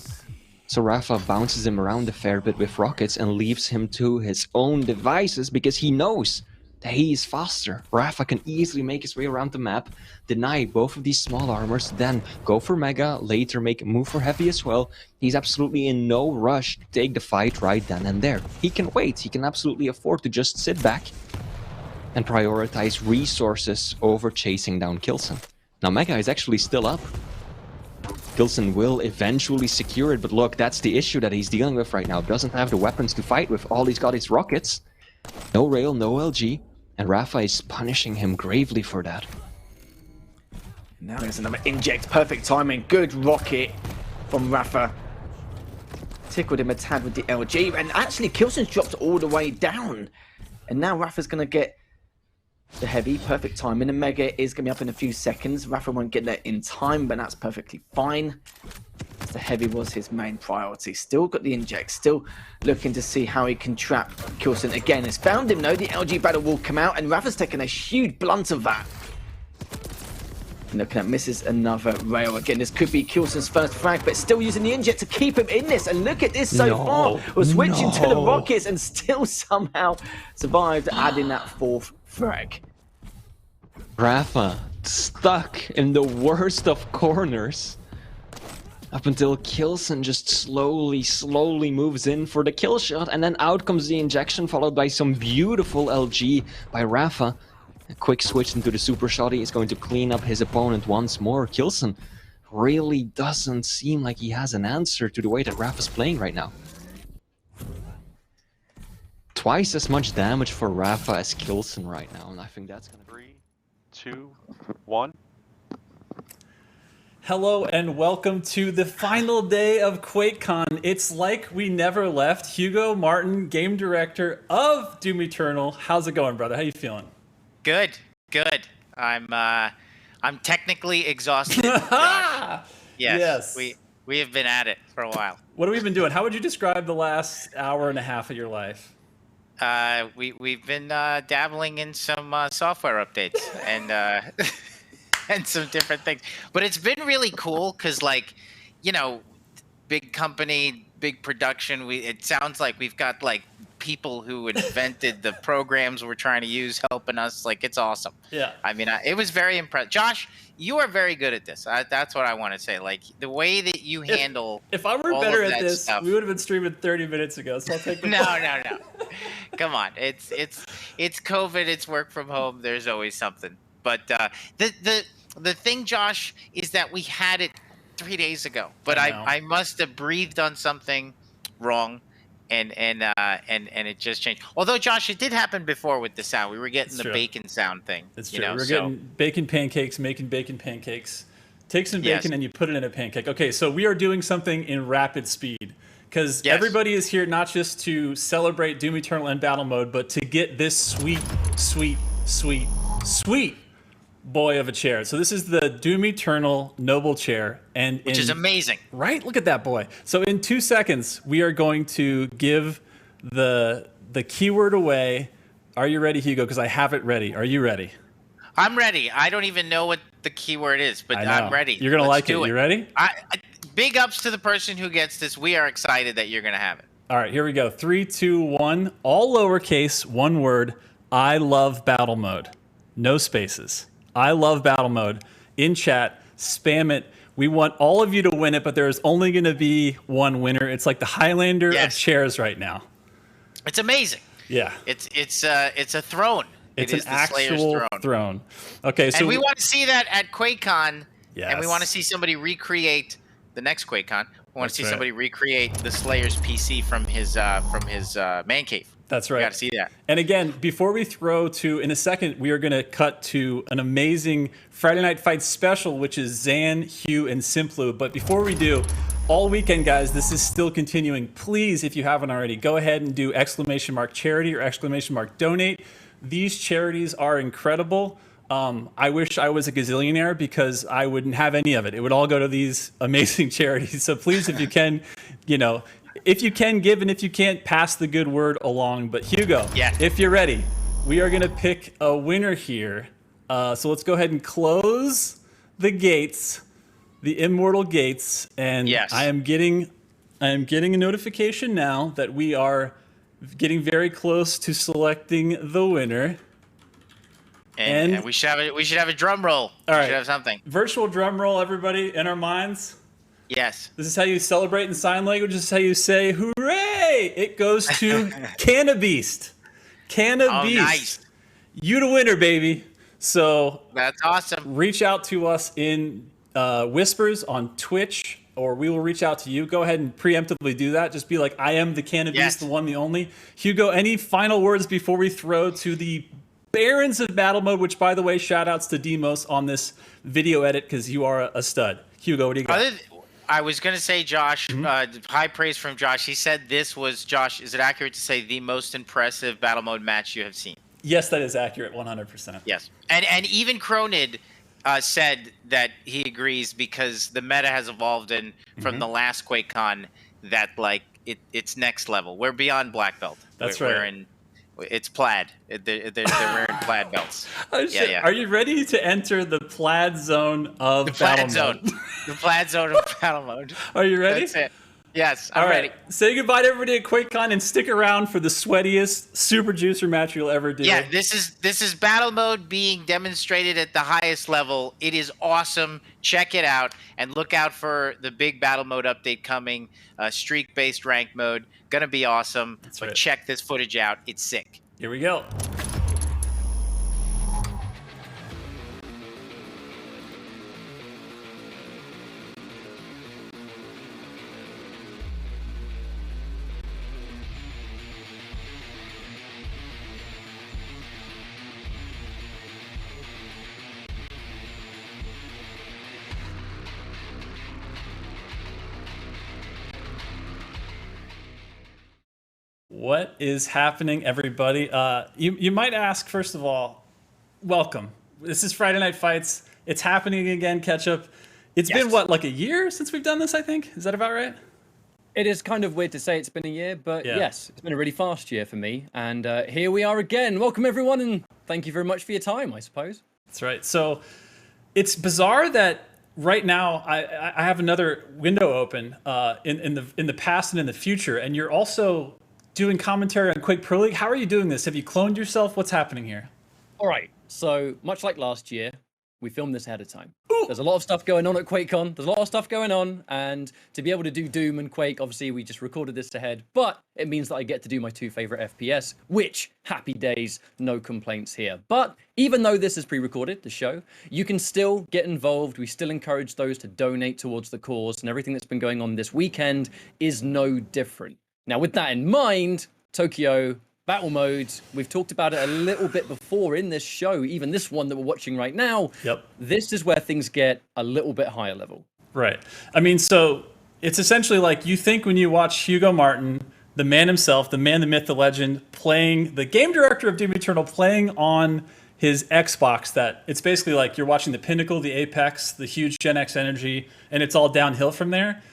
So Rafa bounces him around a fair bit with rockets and leaves him to his own devices, because he knows that he is faster. Rafa can easily make his way around the map, deny both of these small armors, then go for Mega, later make a move for Heavy as well. He's absolutely in no rush to take the fight right then and there. He can wait, he can absolutely afford to just sit back and prioritize resources over chasing down Kilson. Now Mega is actually still up. Kilson will eventually secure it, but look, that's the issue that he's dealing with right now. Doesn't have the weapons to fight with. All he's got is rockets. No rail, no LG, and Rafa is punishing him gravely for that. Now there's another inject. Perfect timing. Good rocket from Rafa. Tickled him a tad with the LG, and actually Kilson's dropped all the way down. And now Rafa's going to get the heavy. Perfect timing. The Mega is going to be up in a few seconds. Rafa won't get there in time, but that's perfectly fine. The heavy was his main priority. Still got the inject. Still looking to see how he can trap Kilson again. Has found him, though. The LG battle will come out, and Rafa's taken a huge blunt of that. Looking at misses another rail again. This could be Kilson's first frag, but still using the inject to keep him in this. And look at this so far. We're switching to the rockets and still somehow survived, adding that fourth frag. Rafa stuck in the worst of corners. Up until Kilson just slowly moves in for the kill shot, and then out comes the injection, followed by some beautiful LG by Rafa. A quick switch into the super shotty is going to clean up his opponent once more. Kilson really doesn't seem like he has an answer to the way that Rafa's playing right now. Twice as much damage for Rafa as Kilson right now, and I think that's gonna be 3, 2, 1. Hello and welcome to the final day of QuakeCon. It's like we never left. Hugo Martin, game director of Doom Eternal. How's it going, brother? How you feeling? Good. I'm technically exhausted. Yes. We have been at it for a while. What have we been doing? How would you describe the last hour and a half of your life? We've been dabbling in some software updates and and some different things. But it's been really cool because, like, you know, big company, big production. It sounds like we've got like people who invented the programs we're trying to use helping us. Like, it's awesome. Yeah. I mean, it was very impressive. Josh, you are very good at this. That's what I want to say. Like, the way that you handle. If I were all better of at that this, stuff. we would have been streaming 30 minutes ago. So I'll take the No. Come on. It's COVID. It's work from home. There's always something. But the thing, Josh, is that we had it 3 days ago, but I must have breathed on something wrong, and it just changed. Although, Josh, it did happen before with the sound. We were getting the bacon sound thing. It's true. We're getting bacon pancakes, making bacon pancakes. Take some bacon and you put it in a pancake. Okay, so we are doing something in rapid speed because everybody is here not just to celebrate Doom Eternal and Battle Mode, but to get this sweet boy of a chair. So this is the Doom Eternal Noble Chair, which is amazing, right? Look at that boy. So in 2 seconds, we are going to give the keyword away. Are you ready, Hugo? Because I have it ready. Are you ready? I'm ready. I don't even know what the keyword is, but I'm ready. You're gonna like it. You ready? Big ups to the person who gets this. We are excited that you're gonna have it. All right, here we go. 3, 2, 1. All lowercase, one word. I love battle mode. No spaces. I love battle mode. In chat, spam it. We want all of you to win it, but there's only going to be one winner. It's like the Highlander of chairs right now. It's amazing. Yeah. It's a throne. It's an actual throne. Okay, so and we want to see that at QuakeCon. Yes. And we want to see somebody recreate the next QuakeCon. We want to see somebody recreate the Slayer's PC from his man cave. That's right. You got to see that. And again, before we throw to, in a second, we are going to cut to an amazing Friday Night Fight special, which is Zan, Hugh, and Simplu. But before we do, all weekend, guys, this is still continuing. Please, if you haven't already, go ahead and do !charity or !donate. These charities are incredible. I wish I was a gazillionaire because I wouldn't have any of it. It would all go to these amazing charities. So please, if you can, if you can give, and if you can't, pass the good word along. But Hugo, if you're ready, we are going to pick a winner here. So let's go ahead and close the gates, the immortal gates. And I am getting a notification now that we are getting very close to selecting the winner. And we should have a drum roll. All right. We should have something. Virtual drum roll, everybody, in our minds. Yes. This is how you celebrate in sign language. This is how you say, hooray! It goes to Cannabeast. Cannabeast. Oh, nice. You the winner, baby. So that's awesome. Reach out to us in whispers on Twitch, or we will reach out to you. Go ahead and preemptively do that. Just be like, I am the Can of Beast, the one, the only. Hugo, any final words before we throw to the Barons of Battle Mode, which, by the way, shout outs to Demos on this video edit because you are a stud. Hugo, what do you got? I was going to say, Josh, high praise from Josh. He said this was, Josh, is it accurate to say the most impressive Battle Mode match you have seen? Yes, that is accurate, 100%. Yes. And even Cronid said that he agrees because the meta has evolved and from the last QuakeCon that, like, it's next level. We're beyond black belt. That's We're right. It's plaid. They're wearing plaid belts. Yeah. Are you ready to enter the plaid zone of Battle Mode? The plaid zone of Battle Mode. Are you ready? That's it. Yes, I'm ready. Say goodbye to everybody at QuakeCon and stick around for the sweatiest Super Juicer match you'll ever do. Yeah, this is Battle Mode being demonstrated at the highest level. It is awesome. Check it out and look out for the big Battle Mode update coming. Streak-based ranked mode. Gonna be awesome. That's but right. check this footage out. It's sick. Here we go. What is happening, everybody? You might ask, first of all, welcome. This is Friday Night Fights. It's happening again, Ketchup. It's been, what, like a year since we've done this, I think? Is that about right? It is kind of weird to say it's been a year, but yes, it's been a really fast year for me. And here we are again. Welcome, everyone, and thank you very much for your time, I suppose. That's right. So it's bizarre that right now I have another window open in the past and in the future, and you're also doing commentary on Quake Pro League. How are you doing this? Have you cloned yourself? What's happening here? All right. So much like last year, we filmed this ahead of time. There's a lot of stuff going on at QuakeCon. There's a lot of stuff going on. And to be able to do Doom and Quake, obviously, we just recorded this ahead. But it means that I get to do my two favorite FPS, which, happy days, no complaints here. But even though this is pre-recorded, the show, you can still get involved. We still encourage those to donate towards the cause. And everything that's been going on this weekend is no different. Now, with that in mind, Tokyo Battle Mode, we've talked about it a little bit before in this show, even this one that we're watching right now. Yep. This is where things get a little bit higher level. Right. I mean, so it's essentially like you think when you watch Hugo Martin, the man himself, the man, the myth, the legend, playing, the game director of Doom Eternal, playing on his Xbox, that it's basically like you're watching the pinnacle, the apex, the huge Gen X energy, and it's all downhill from there.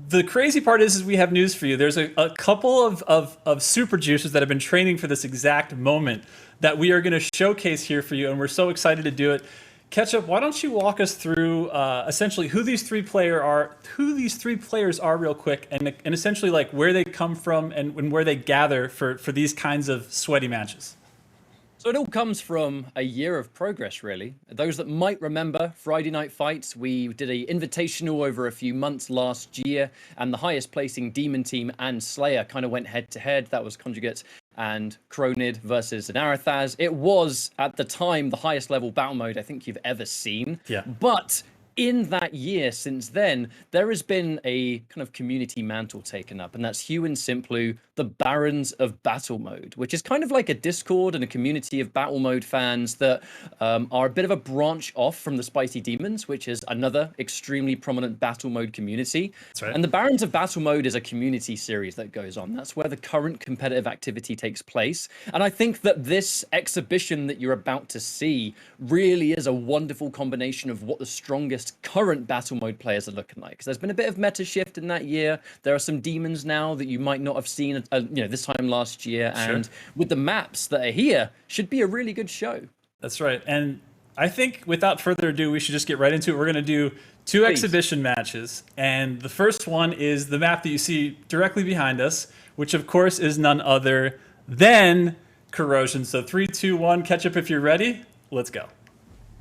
The crazy part is we have news for you. There's a couple of super juicers that have been training for this exact moment that we are going to showcase here for you, and we're so excited to do it. Ketchup, why don't you walk us through essentially who these three players are real quick, and essentially like where they come from and where they gather for these kinds of sweaty matches. So it all comes from a year of progress, really. Those that might remember Friday Night Fights, we did an invitational over a few months last year, and the highest placing Demon Team and Slayer kind of went head to head. That was Conjugate and Cronid versus Anarathaz. It was, at the time, the highest level battle mode I think you've ever seen. Yeah. But in that year since then, there has been a kind of community mantle taken up, and that's Hugh and Simplu, the Barons of Battle Mode, which is kind of like a Discord and a community of Battle Mode fans that are a bit of a branch off from the Spicy Demons, which is another extremely prominent Battle Mode community. That's right. And the Barons of Battle Mode is a community series that goes on. That's where the current competitive activity takes place. And I think that this exhibition that you're about to see really is a wonderful combination of what the strongest current Battle Mode players are looking like. Because there's been a bit of meta shift in that year. There are some demons now that you might not have seen this time last year. Sure. And with the maps that are here, should be a really good show. That's right. And I think without further ado, we should just get right into it. We're going to do two exhibition matches. And the first one is the map that you see directly behind us, which of course is none other than Corrosion. So 3, 2, 1, Ketchup if you're ready. Let's go.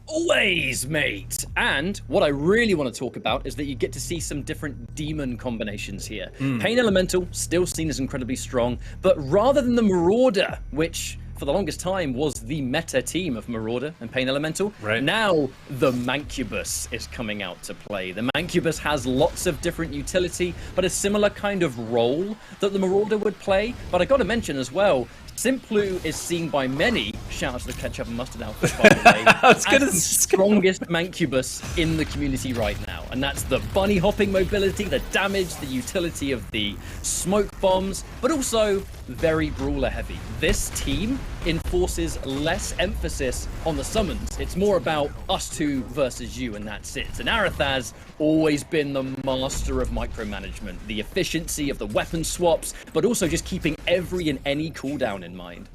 Always, mate. And what I really want to talk about is that you get to see some different demon combinations here. Pain Elemental, still seen as incredibly strong, but rather than the Marauder, which for the longest time was the meta team of Marauder and Pain Elemental. Right. Now the Mancubus is coming out to play. The Mancubus has lots of different utility, but a similar kind of role that the Marauder would play. But I got to mention as well, Simplu is seen by many, shout out to the Ketchup and Mustard outfit, by the way, as the strongest Mancubus in the community right now. And that's the bunny hopping mobility, the damage, the utility of the smoke bombs, but also very brawler heavy. This team enforces less emphasis on the summons. It's more about us two versus you, and that's it. And Arathaz always been the master of micromanagement, the efficiency of the weapon swaps, but also just keeping every and any cooldown in mind.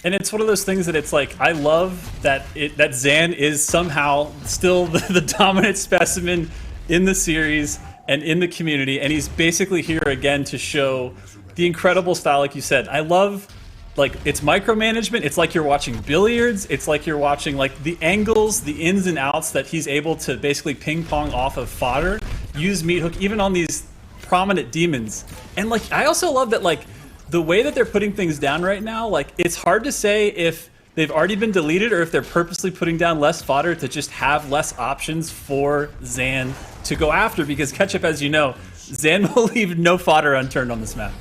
And it's one of those things that it's like, I love that that Zan is somehow still the dominant specimen in the series and in the community, and he's basically here again to show the incredible style, like you said. I love, like, it's micromanagement. It's like you're watching billiards. It's like you're watching, like, the angles, the ins and outs that he's able to basically ping pong off of fodder, use meat hook, even on these prominent demons. And, like, I also love that, like, the way that they're putting things down right now, like, it's hard to say if they've already been deleted or if they're purposely putting down less fodder to just have less options for Zan to go after, because Ketchup, as you know, Zan will leave no fodder unturned on this map.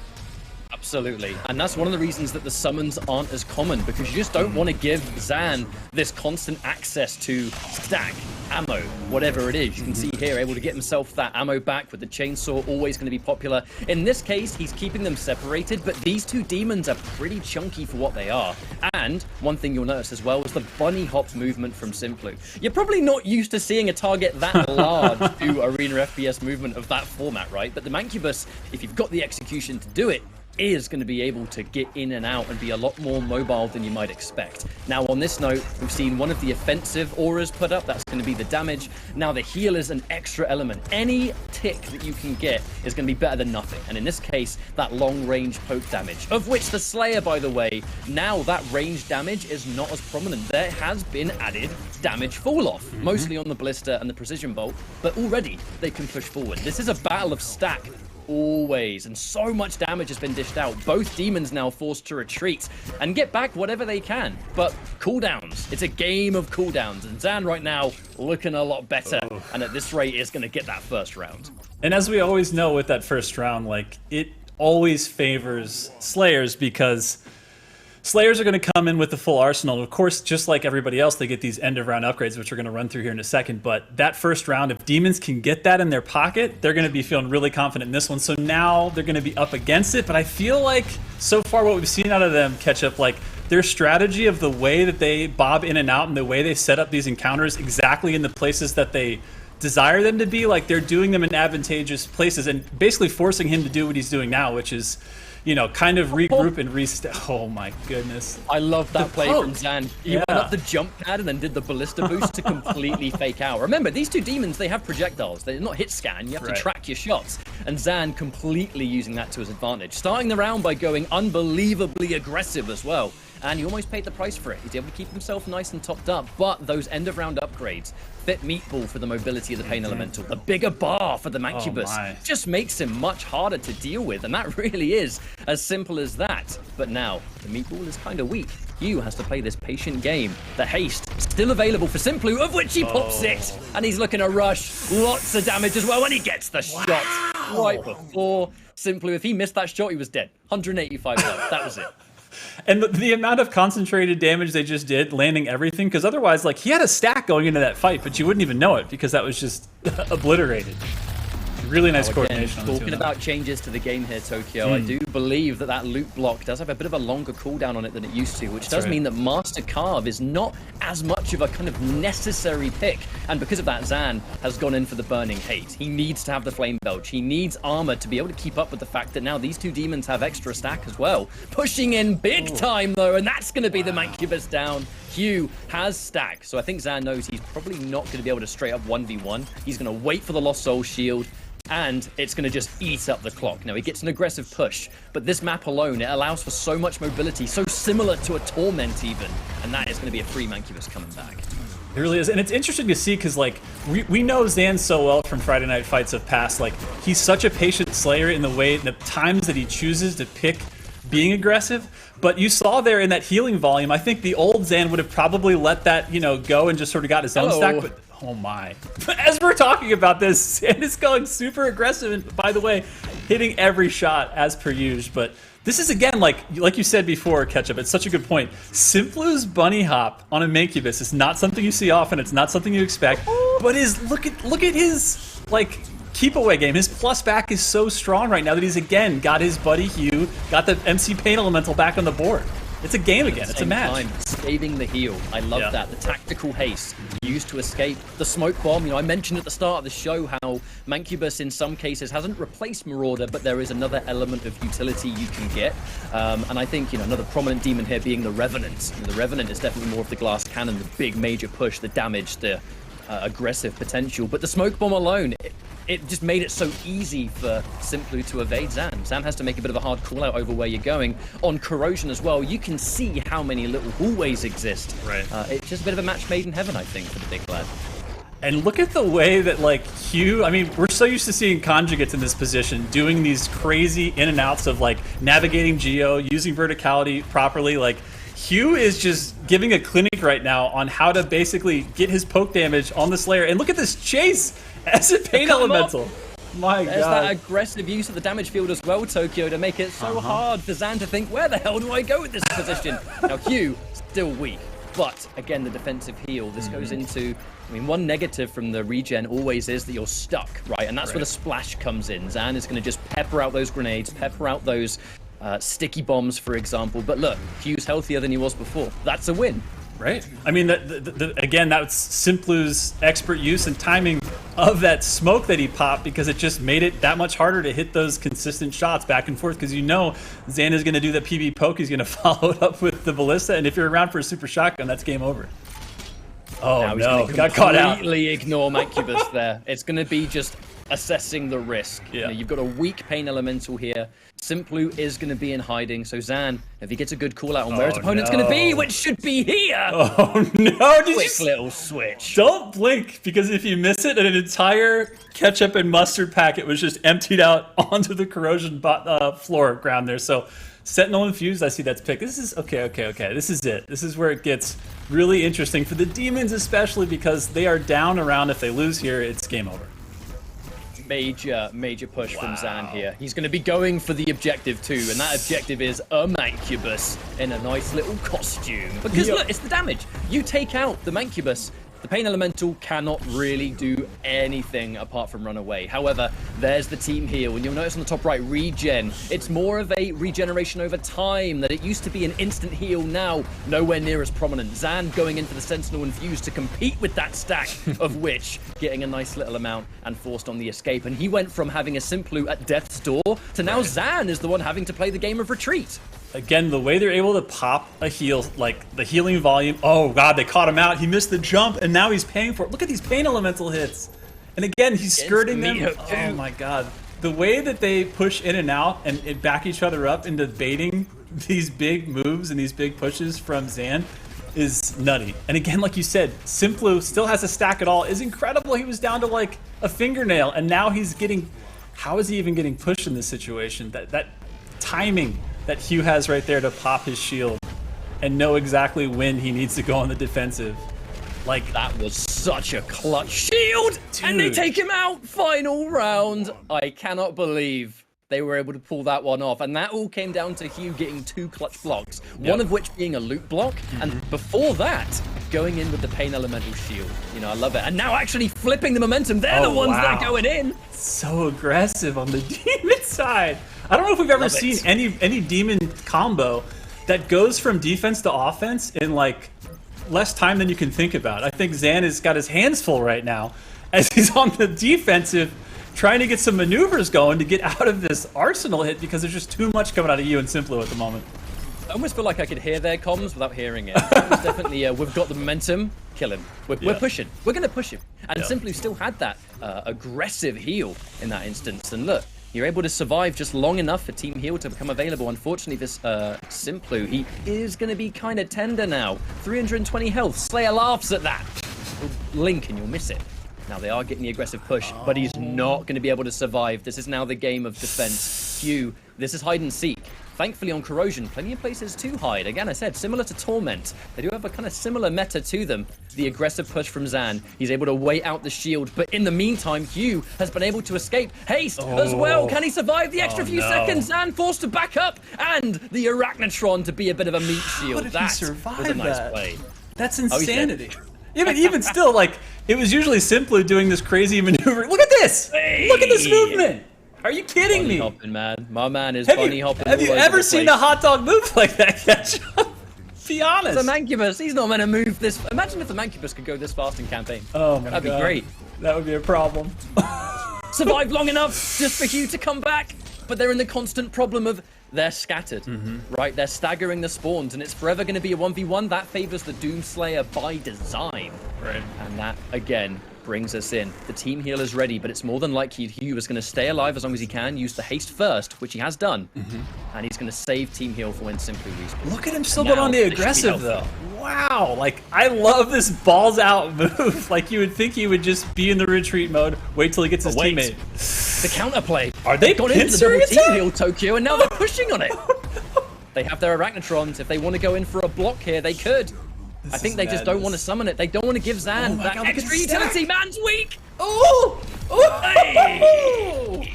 Absolutely, and that's one of the reasons that the summons aren't as common, because you just don't want to give Zan this constant access to stack, ammo, whatever it is. You can see here, able to get himself that ammo back with the chainsaw, always going to be popular. In this case, he's keeping them separated, but these two demons are pretty chunky for what they are. And one thing you'll notice as well is the bunny hop movement from Simplu. You're probably not used to seeing a target that large do arena FPS movement of that format, right? But the Mancubus, if you've got the execution to do it, is going to be able to get in and out and be a lot more mobile than you might expect. Now, on this note, we've seen one of the offensive auras put up. That's going to be the damage. Now, the heal is an extra element. Any tick that you can get is going to be better than nothing. And in this case, that long-range poke damage, of which the Slayer, by the way, now that range damage is not as prominent. There has been added damage fall-off, mostly on the Ballista and the Precision Bolt, but already they can push forward. This is a battle of stack. Always, and so much damage has been dished out. Both demons now forced to retreat and get back whatever they can, but cooldowns, it's a game of cooldowns, and Zan right now looking a lot better, and at this rate is going to get that first round. And as we always know with that first round, like, it always favors Slayers, because Slayers are going to come in with the full arsenal. Of course, just like everybody else, they get these end-of-round upgrades, which we're going to run through here in a second. But that first round, if Demons can get that in their pocket, they're going to be feeling really confident in this one. So now they're going to be up against it. But I feel like so far what we've seen out of them, Ketchup, like, their strategy of the way that they bob in and out and the way they set up these encounters exactly in the places that they desire them to be, like, they're doing them in advantageous places and basically forcing him to do what he's doing now, which is, you know, kind of regroup and restart. Oh my goodness. I love that play poke from Zan. He went up the jump pad and then did the ballista boost to completely fake out. Remember, these two demons, they have projectiles. They're not hit scan. You have to track your shots. And Zan completely using that to his advantage. Starting the round by going unbelievably aggressive as well. And he almost paid the price for it. He's able to keep himself nice and topped up. But those end-of-round upgrades, fit Meatball for the mobility of the Pain Elemental, the bigger bar for the Mancubus, just makes him much harder to deal with. And that really is as simple as that. But now, the Meatball is kind of weak. Hugh has to play this patient game. The haste, still available for Simplu, of which he pops it. And he's looking to rush. Lots of damage as well, and he gets the shot right before Simplu. If he missed that shot, he was dead. 185 life. That was it. And the amount of concentrated damage they just did, landing everything, because otherwise, like, he had a stack going into that fight, but you wouldn't even know it because that was just obliterated. Really nice coordination on the two of Talking them. about changes to the game here, Tokyo, I do believe that that loot block does have a bit of a longer cooldown on it than it used to, which does mean that Master Carve is not as much of a kind of necessary pick. And because of that, Zan has gone in for the Burning Hate. He needs to have the Flame Belch. He needs armor to be able to keep up with the fact that now these two demons have extra stack as well. Pushing in big time, though, and that's going to be the Mancubus down. Hugh has stack, so I think Zan knows he's probably not going to be able to straight up 1v1. He's going to wait for the Lost Soul Shield, and it's going to just eat up the clock. Now, he gets an aggressive push, but this map alone, it allows for so much mobility, so similar to a Torment even, and that is going to be a free Mancubus coming back. It really is, and it's interesting to see because, like, we know Zan so well from Friday Night Fights of past. Like, he's such a patient Slayer in the way, the times that he chooses to pick being aggressive. But you saw there in that healing volume, I think the old Zan would have probably let that, go and just sort of got his own stack. But oh my. As we're talking about this, Zan is going super aggressive. And by the way, hitting every shot as per usual. But this is, again, like you said before, Ketchup, it's such a good point. Simplu's bunny hop on a Mancubus is not something you see often. It's not something you expect. But look at his, keep away game. His plus back is so strong right now that he's, again, got his buddy Hugh, got the MC Pain Elemental back on the board. It's a game again. It's a match. Saving the heal. I love that. The tactical haste used to escape the smoke bomb. I mentioned at the start of the show how Mancubus in some cases hasn't replaced Marauder, but there is another element of utility you can get. And I think, another prominent demon here being the Revenant. The Revenant is definitely more of the glass cannon, the big major push, the damage, the aggressive potential. But the smoke bomb alone, it just made it so easy for Simplu to evade Zan. Zan has to make a bit of a hard call out over where you're going. On Corrosion as well, you can see how many little hallways exist. Right. It's just a bit of a match made in heaven, I think, for the big lad. And look at the way that, Hugh, we're so used to seeing conjugates in this position, doing these crazy in and outs of, navigating Geo, using verticality properly. Hugh is just giving a clinic right now on how to basically get his poke damage on the Slayer. And look at this chase as a Pain Elemental. My There's God. that aggressive use of the damage field as well, Tokyo, to make it so hard for Zan to think, where the hell do I go with this position? Now, Hugh, still weak. But, again, the defensive heal. This goes into... one negative from the regen always is that you're stuck, right? And that's where the splash comes in. Zan is going to just pepper out those grenades, pepper out those sticky bombs, for example. But look, Hugh's healthier than he was before. That's a win. Right. Again, that's Simplu's expert use and timing of that smoke that he popped, because it just made it that much harder to hit those consistent shots back and forth, because Zan is going to do the PB poke. He's going to follow it up with the Ballista, and if you're around for a super shotgun, that's game over. Oh, now no, got caught out. Completely ignore Mancubus there. It's going to be just assessing the risk. Yeah. You've got a weak Pain Elemental here. Simplu is going to be in hiding, so Zan, if he gets a good call out on where his opponent's going to be, which should be here. Oh no! Quick little switch. Don't blink, because if you miss it, an entire ketchup and mustard packet was just emptied out onto the Corrosion floor ground there. So Sentinel infused, I see that's picked. This is okay. This is it. This is where it gets really interesting for the demons, especially because they are down around. If they lose here, it's game over. Major push from Zan here. He's going to be going for the objective too, and that objective is a Mancubus in a nice little costume. Because look, it's the damage. You take out the Mancubus, the Pain Elemental cannot really do anything apart from run away. However, there's the team heal, and you'll notice on the top right, regen. It's more of a regeneration over time, that it used to be an instant heal, now nowhere near as prominent. Zan going in for the Sentinel Infuse to compete with that stack, of which getting a nice little amount and forced on the escape. And he went from having a Simplu at death's door to now Zan is the one having to play the game of retreat. Again, the way they're able to pop a heal, the healing volume. Oh God, they caught him out. He missed the jump, and now he's paying for it. Look at these Pain Elemental hits. And again, he's skirting them. Oh my God. The way that they push in and out and back each other up into baiting these big moves and these big pushes from Zan is nutty. And again, like you said, Simplu still has a stack at all. Is incredible. He was down to a fingernail, and now he's getting... How is he even getting pushed in this situation? That timing that Hugh has right there to pop his shield and know exactly when he needs to go on the defensive. That was such a clutch shield, Dude. And they take him out. Final round. I cannot believe they were able to pull that one off, and that all came down to Hugh getting 2 clutch blocks, one of which being a loot block, and before that, going in with the Pain Elemental shield. I love it. And now actually flipping the momentum. They're the ones that are going in. So aggressive on the demon side. I don't know if we've ever seen any demon combo that goes from defense to offense in less time than you can think about. I think Zan has got his hands full right now as he's on the defensive, trying to get some maneuvers going to get out of this arsenal hit, because there's just too much coming out of you and Simplu at the moment. I almost feel like I could hear their comms without hearing it. It was definitely, we've got the momentum, kill him. We're pushing. We're going to push him. And Simplu still had that aggressive heal in that instance. And look, you're able to survive just long enough for Team Heal to become available. Unfortunately, this Simplu, he is going to be kind of tender now. 320 health. Slayer laughs at that. You'll blink and you'll miss it. Now, they are getting the aggressive push, but he's not going to be able to survive. This is now the game of defense. Hugh, this is hide and seek. Thankfully on Corrosion, plenty of places to hide. Again, I said, similar to Torment, they do have a kind of similar meta to them. The aggressive push from Zan, he's able to wait out the shield, but in the meantime, Hugh has been able to escape. Haste as well, can he survive the extra few seconds? Zan forced to back up, and the Arachnotron to be a bit of a meat shield. That was a nice play. That's insanity. Even still, like, it was usually Simplu doing this crazy maneuver. Look at this! Hey. Look at this movement! Are you kidding me? Hopping, man. My man is bunny hopping. Have you ever seen a hot dog move like that, Ketchup? Be honest. It's a Mancubus. He's not meant to move this. Imagine if the Mancubus could go this fast in campaign. Oh my God. That'd be great. That would be a problem. Survived long enough just for Hugh to come back, but they're in the constant problem of they're scattered, right? They're staggering the spawns, and it's forever going to be a 1v1. That favors the Doomslayer by design. Right. And that, again, brings us in. The team heal is ready, but it's more than likely Hugh is going to stay alive as long as he can, use the haste first, which he has done, and he's going to save team heal for when Simply respawns. Look at him still going on the aggressive, though. Wow, like, I love this balls out move. Like, you would think he would just be in the retreat mode, wait till he gets his teammate. The counterplay. Are they got into the double team heal, Tokyo, and now they're pushing on it. They have their Arachnotrons. If they want to go in for a block here, they could. I think they just don't want to summon it. They don't want to give Zan that extra utility. Man's weak. Oh! Hey.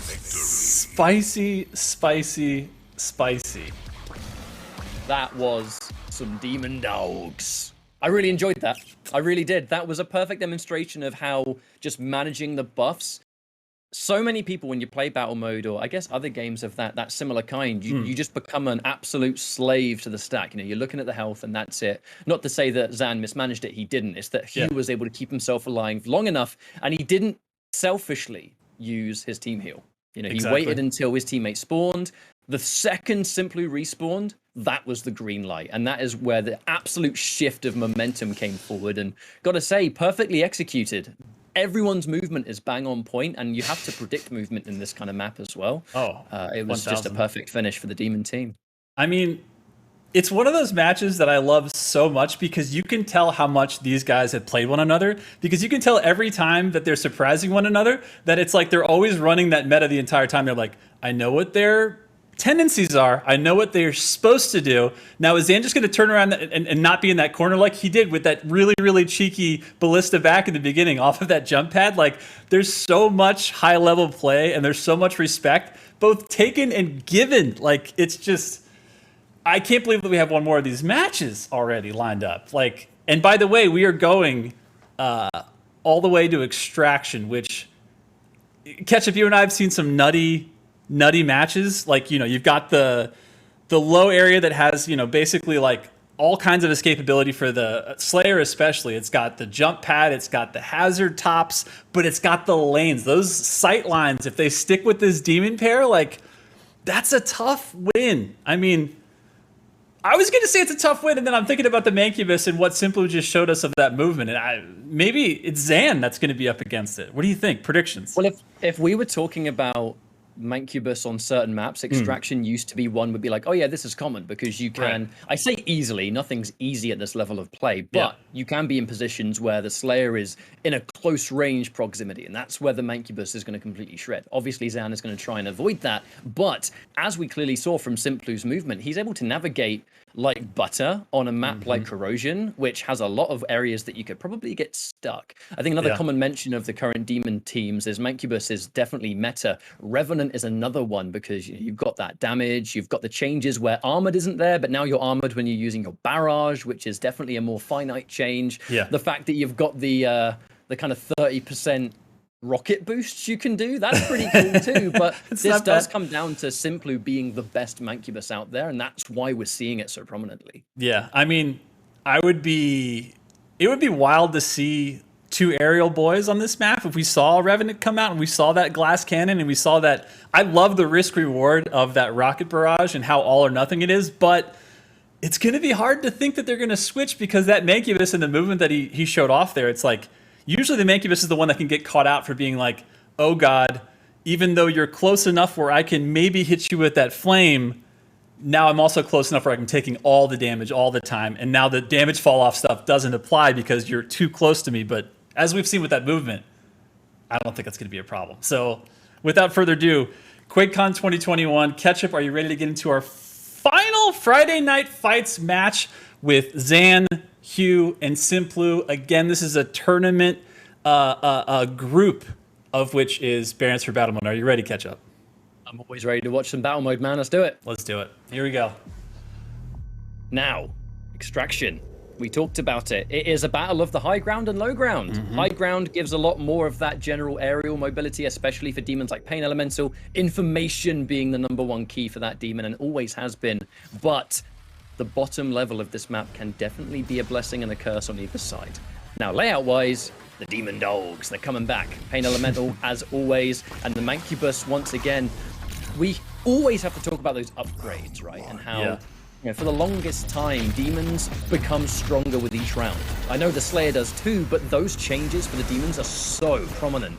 Spicy, spicy, spicy. That was some demon dogs. I really enjoyed that. I really did. That was a perfect demonstration of how just managing the buffs. So many people, when you play battle mode, or I guess other games of that similar kind, you just become an absolute slave to the stack. You know, you're looking at the health and that's it. Not to say that Zan mismanaged it, he didn't. It's that Hugh was able to keep himself alive long enough, and he didn't selfishly use his team heal. You know, he waited until his teammate spawned. The second Simply respawned, that was the green light. And that is where the absolute shift of momentum came forward. And gotta say, perfectly executed. Everyone's movement is bang on point, and you have to predict movement in this kind of map as well. It was 1,000. Just a perfect finish for the Demon team. I mean, it's one of those matches that I love so much because you can tell how much these guys have played one another, because you can tell every time that they're surprising one another that it's like they're always running that meta the entire time. They're like, I know what their tendencies are. I know what they're supposed to do. Now, is Zan just going to turn around and not be in that corner like he did with that really, really cheeky ballista back in the beginning off of that jump pad? Like, there's so much high-level play and there's so much respect, both taken and given. Like, it's just, I can't believe that we have one more of these matches already lined up. Like, and by the way, we are going all the way to Extraction, which, Ketchup, you and I have seen some nutty matches. Like, you know, you've got the low area that has, you know, basically like all kinds of escapability for the Slayer especially. It's got the jump pad, it's got the hazard tops, but it's got the lanes. Those sight lines, if they stick with this demon pair, like, that's a tough win. I mean, I was going to say it's a tough win, and then I'm thinking about the Mancubus and what Simplu just showed us of that movement, and maybe it's Zan that's going to be up against it. What do you think? Predictions? Well, if we were talking about Mancubus on certain maps, Extraction used to be one would be like, oh yeah, this is common because you can, I say easily, nothing's easy at this level of play, but you can be in positions where the Slayer is in a close range proximity, and that's where the Mancubus is going to completely shred. Obviously, Zan is going to try and avoid that, but as we clearly saw from Simplu's movement, he's able to navigate like butter on a map like Corrosion, which has a lot of areas that you could probably get stuck. I think another common mention of the current Demon teams is Mancubus is definitely meta. Revenant is another one because you've got that damage, you've got the changes where armored isn't there, but now you're armored when you're using your barrage, which is definitely a more finite change. The fact that you've got the kind of 30% rocket boosts you can do, that's pretty cool too. But this does come down to Simplu being the best Mancubus out there, and that's why we're seeing it so prominently. Yeah, I mean, it would be wild to see two aerial boys on this map if we saw Revenant come out and we saw that glass cannon and we saw that. I love the risk reward of that rocket barrage and how all or nothing it is, but it's going to be hard to think that they're going to switch because that Mancubus and the movement that he showed off there, it's like, usually the Mancubus is the one that can get caught out for being like, oh God, even though you're close enough where I can maybe hit you with that flame, now I'm also close enough where I'm taking all the damage all the time. And now the damage fall off stuff doesn't apply because you're too close to me. But as we've seen with that movement, I don't think that's going to be a problem. So without further ado, QuakeCon 2021. Ketchup, are you ready to get into our final Friday Night Fights match with Zan, Hugh, and Simplu? Again, this is a tournament group of which is Barons for Battle Mode. Are you ready, Ketchup? I'm always ready to watch some battle mode, man. Let's do it. Let's do it. Here we go. Now, Extraction. We talked about it. It is a battle of the high ground and low ground. High ground gives a lot more of that general aerial mobility, especially for demons like Pain Elemental. Information being the #1 key for that demon, and always has been. But the bottom level of this map can definitely be a blessing and a curse on either side. Now, layout-wise, the Demon Dogs, they're coming back. Pain Elemental, as always, and the Mancubus, once again. We always have to talk about those upgrades, right? And how... You know, for the longest time, demons become stronger with each round. I know the Slayer does too, but those changes for the demons are so prominent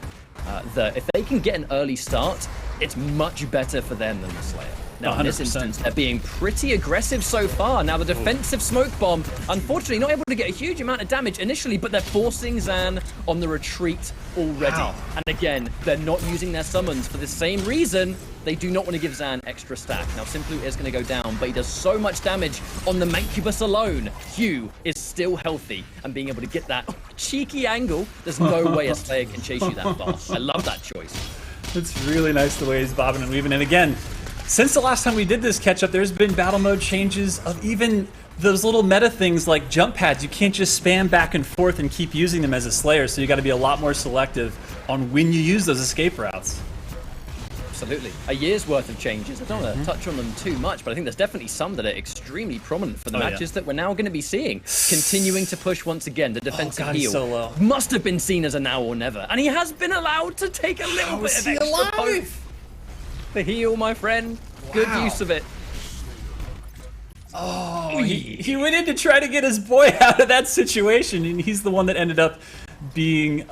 that if they can get an early start, it's much better for them than the Slayer. Now, 100%. In this instance, they're being pretty aggressive so far. Now, the defensive smoke bomb, unfortunately, not able to get a huge amount of damage initially, but they're forcing Zan on the retreat already. Wow. And again, they're not using their summons for the same reason. They do not want to give Zan extra stack. Now, Simplu is going to go down, but he does so much damage on the Mancubus alone. Hugh is still healthy and being able to get that cheeky angle. There's no way a Slayer can chase you that far. I love that choice. It's really nice the way he's bobbing and weaving. And again, since the last time we did this Ketchup, there's been battle mode changes of even those little meta things like jump pads. You can't just spam back and forth and keep using them as a Slayer, so you got to be a lot more selective on when you use those escape routes. Absolutely. A year's worth of changes. I don't want to touch on them too much, but I think there's definitely some that are extremely prominent for the matches that we're now going to be seeing. Continuing to push once again. The defensive heal so low. Must have been seen as a now or never. And he has been allowed to take a little bit of extra poke. The heal, my friend. Good use of it. Oh, he went in to try to get his boy out of that situation, and he's the one that ended up being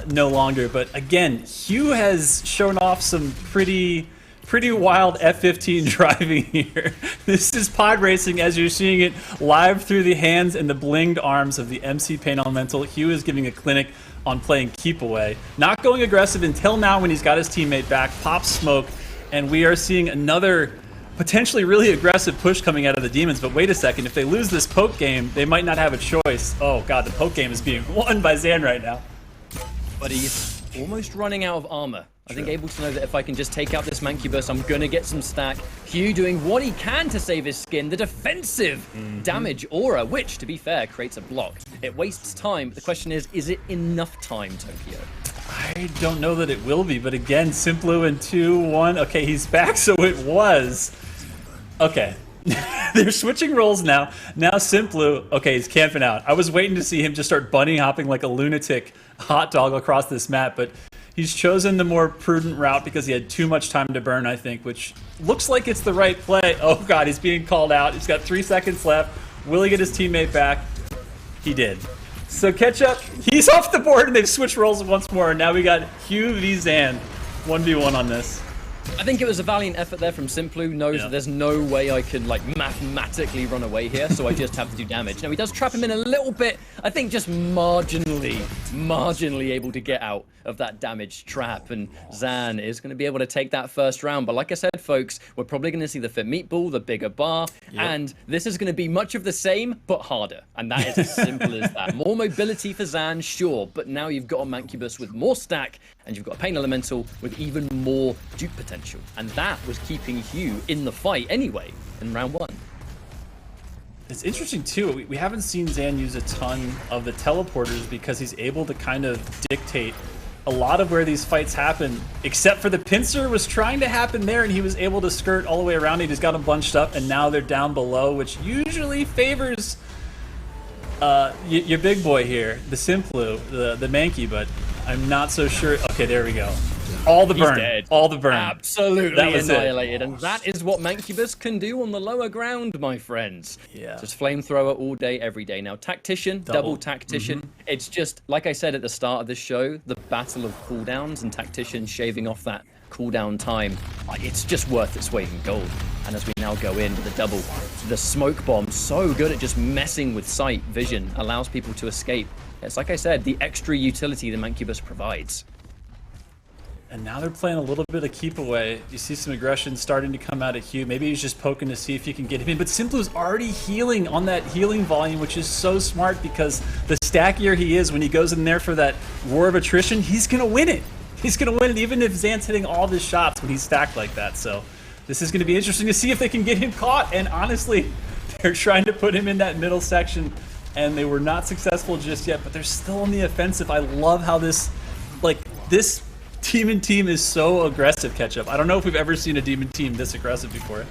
no longer. But again, Hugh has shown off some pretty wild F-15 driving here. This is pod racing as you're seeing it live through the hands and the blinged arms of the MC Pain Elemental. Hugh is giving a clinic on playing keep away. Not going aggressive until now when he's got his teammate back. Pops smoke, and we are seeing another potentially really aggressive push coming out of the demons. But wait a second, if they lose this poke game, they might not have a choice. Oh god, the poke game is being won by Zan right now. But he's almost running out of armor. I think able to know that if I can just take out this Mancubus, I'm going to get some stack. Hugh doing what he can to save his skin. The defensive damage aura, which, to be fair, creates a block. It wastes time, but the question is it enough time, Tokyo? I don't know that it will be, but again, Simplu in 2-1. Okay, he's back, so it was. Okay. They're switching roles now. Now Simplu, okay, he's camping out. I was waiting to see him just start bunny hopping like a lunatic hot dog across this map, but he's chosen the more prudent route because he had too much time to burn, I think, which looks like it's the right play. Oh god, he's being called out. He's got 3 seconds left. Will he get his teammate back? He did. So Ketchup, he's off the board and they've switched roles once more. And now we got Hugh v Zan, 1v1 on this. I think it was a valiant effort there from Simplu. Knows that there's no way I can like mathematically run away here, so I just have to do damage. Now he does trap him in a little bit. I think just marginally able to get out of that damage trap, and Zan is going to be able to take that first round. But like I said, folks, we're probably going to see the fit meatball, the bigger bar, and this is going to be much of the same but harder. And that is as simple as that. More mobility for Zan, sure, but now you've got a Mancubus with more stack, and you've got a Pain Elemental with even more dupe potential. And that was keeping Hugh in the fight anyway in round 1. It's interesting too, we haven't seen Zan use a ton of the teleporters because he's able to kind of dictate a lot of where these fights happen, except for the pincer was trying to happen there and he was able to skirt all the way around. He just got them bunched up and now they're down below, which usually favors your big boy here, the Simplu, the Mankey, but I'm not so sure. Okay, there we go. All the burn. Dead. All the burn. Absolutely annihilated. And that is what Mancubus can do on the lower ground, my friends. Yeah. Just flamethrower all day, every day. Now, Tactician, double Tactician. It's just, like I said at the start of this show, the battle of cooldowns and Tactician shaving off that cooldown time. It's just worth its weight in gold. And as we now go in with the double, the smoke bomb, so good at just messing with sight, vision, allows people to escape. It's like I said, the extra utility the Mancubus provides. And now they're playing a little bit of keep away. You see some aggression starting to come out of Hugh. Maybe he's just poking to see if he can get him in. But Simplu's already healing on that healing volume, which is so smart because the stackier he is when he goes in there for that war of attrition, he's going to win it. He's going to win it even if Zan's hitting all of his shots when he's stacked like that. So this is going to be interesting to see if they can get him caught. And honestly, they're trying to put him in that middle section, and they were not successful just yet. But they're still on the offensive. I love how this Demon team is so aggressive, Ketchup. I don't know if we've ever seen a Demon team this aggressive before.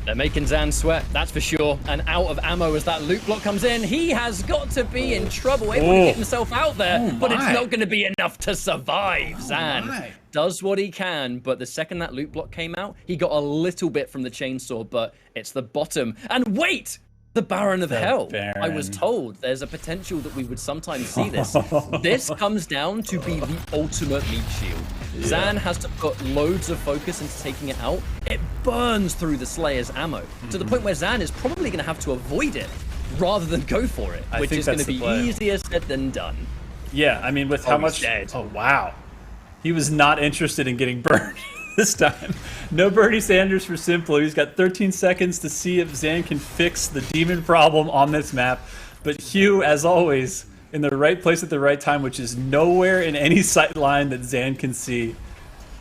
They're making Zan sweat, that's for sure. And out of ammo as that loot block comes in. He has got to be in trouble, able to get himself out there, but it's not going to be enough to survive. Zan does what he can, but the second that loot block came out, he got a little bit from the chainsaw, but it's the bottom. And wait! The Baron of Hell. I was told there's a potential that we would sometimes see this. This comes down to be the ultimate meat shield. Zan has to put loads of focus into taking it out. It burns through the Slayer's ammo to the point where Zan is probably going to have to avoid it rather than go for it, which is going to be easier said than done. Yeah, I mean, with how much... Dead. Oh, wow. He was not interested in getting burned this time. No Bernie Sanders for Simplo. He's got 13 seconds to see if Zan can fix the demon problem on this map. But Hugh, as always, in the right place at the right time, which is nowhere in any sight line that Zan can see.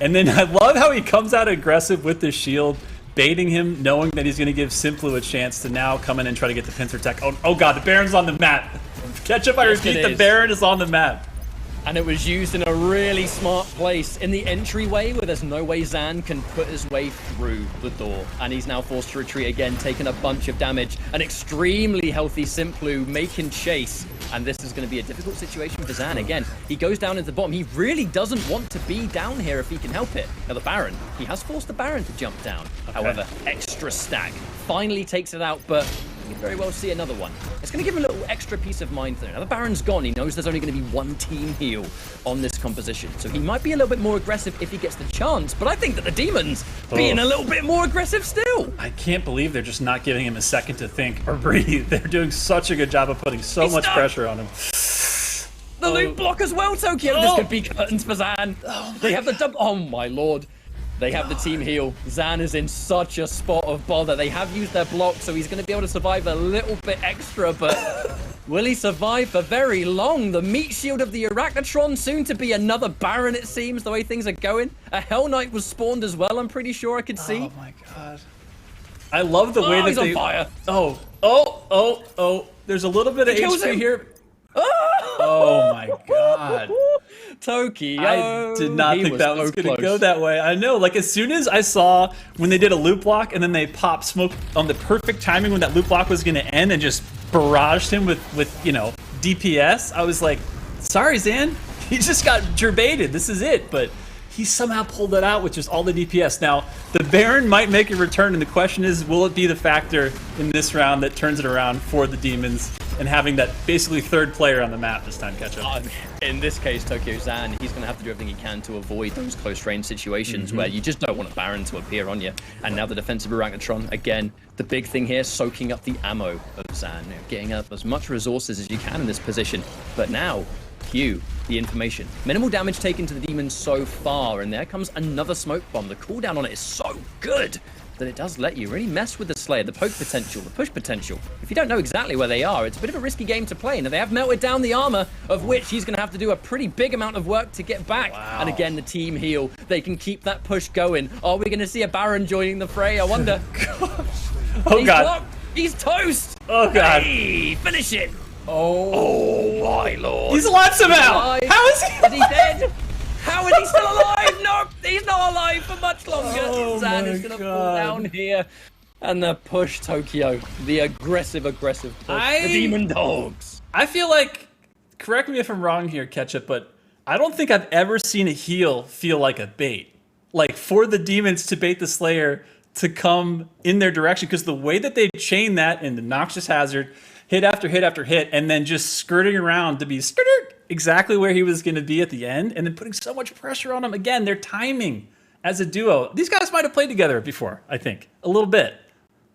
And then I love how he comes out aggressive with the shield, baiting him, knowing that he's going to give Simplo a chance to now come in and try to get the pincer attack. Oh God, the Baron's on the map. Ketchup, I repeat, the Baron is on the map. And it was used in a really smart place in the entryway where there's no way Zan can put his way through the door. And he's now forced to retreat again, taking a bunch of damage. An extremely healthy Simplu making chase. And this is going to be a difficult situation for Zan. Again, he goes down into the bottom. He really doesn't want to be down here if he can help it. Now the Baron, he has forced the Baron to jump down. However, extra stack finally takes it out, but you could very well see another one. It's going to give him a little extra peace of mind though. Now the Baron's gone. He knows there's only going to be one team heal on this composition. So he might be a little bit more aggressive if he gets the chance. But I think that the Demons being a little bit more aggressive still. I can't believe they're just not giving him a second to think or breathe. They're doing such a good job of putting so much pressure on him. The loot block as well, Tokyo. This could be curtains for Zan. They have the double. Oh my lord. They have the team heal. Zan is in such a spot of bother. They have used their block, so he's going to be able to survive a little bit extra, but will he survive for very long? The meat shield of the Arachnotron, soon to be another Baron, it seems, the way things are going. A Hell Knight was spawned as well, I'm pretty sure I could see. Oh my god. I love the way that he's on fire. Oh. There's a little bit of HP here. Oh my god. Tokyo. I did not think that was going to go that way. I know, like as soon as I saw when they did a loop block and then they popped smoke on the perfect timing when that loop block was going to end and just barraged him with you know, DPS, I was like, sorry, Zan, he just got gerbaited. This is it. But he somehow pulled it out with just all the DPS. Now, the Baron might make a return, and the question is, will it be the factor in this round that turns it around for the Demons and having that basically third player on the map this time catch up? In this case, Tokyo Zan, he's going to have to do everything he can to avoid those close range situations where you just don't want a Baron to appear on you. And now the defensive Arachnotron, again, the big thing here, soaking up the ammo of Zan, getting up as much resources as you can in this position. But now, Q, the information. Minimal damage taken to the Demons so far, and there comes another smoke bomb. The cooldown on it is so good that it does let you really mess with the Slayer, the poke potential, the push potential. If you don't know exactly where they are, it's a bit of a risky game to play. Now, they have melted down the armor, of which he's going to have to do a pretty big amount of work to get back. Wow. And again, the team heal. They can keep that push going. Are we going to see a Baron joining the fray? I wonder. Oh, God. Blocked. He's toast. Oh, God. Hey, finish it. Oh my lord. He's alive somehow. How is he alive? Is he dead? How is he still alive? No, he's not alive for much longer. Oh Zan is going to fall down here. And the push, Tokyo. The aggressive push. The Demon Dogs. I feel like, correct me if I'm wrong here, Ketchup, but I don't think I've ever seen a heal feel like a bait. Like, for the Demons to bait the Slayer to come in their direction, because the way that they chain that in the Noxious Hazard, hit after hit after hit, and then just skirting around to be exactly where he was going to be at the end, and then putting so much pressure on him. Again, their timing as a duo. These guys might have played together before, I think. A little bit.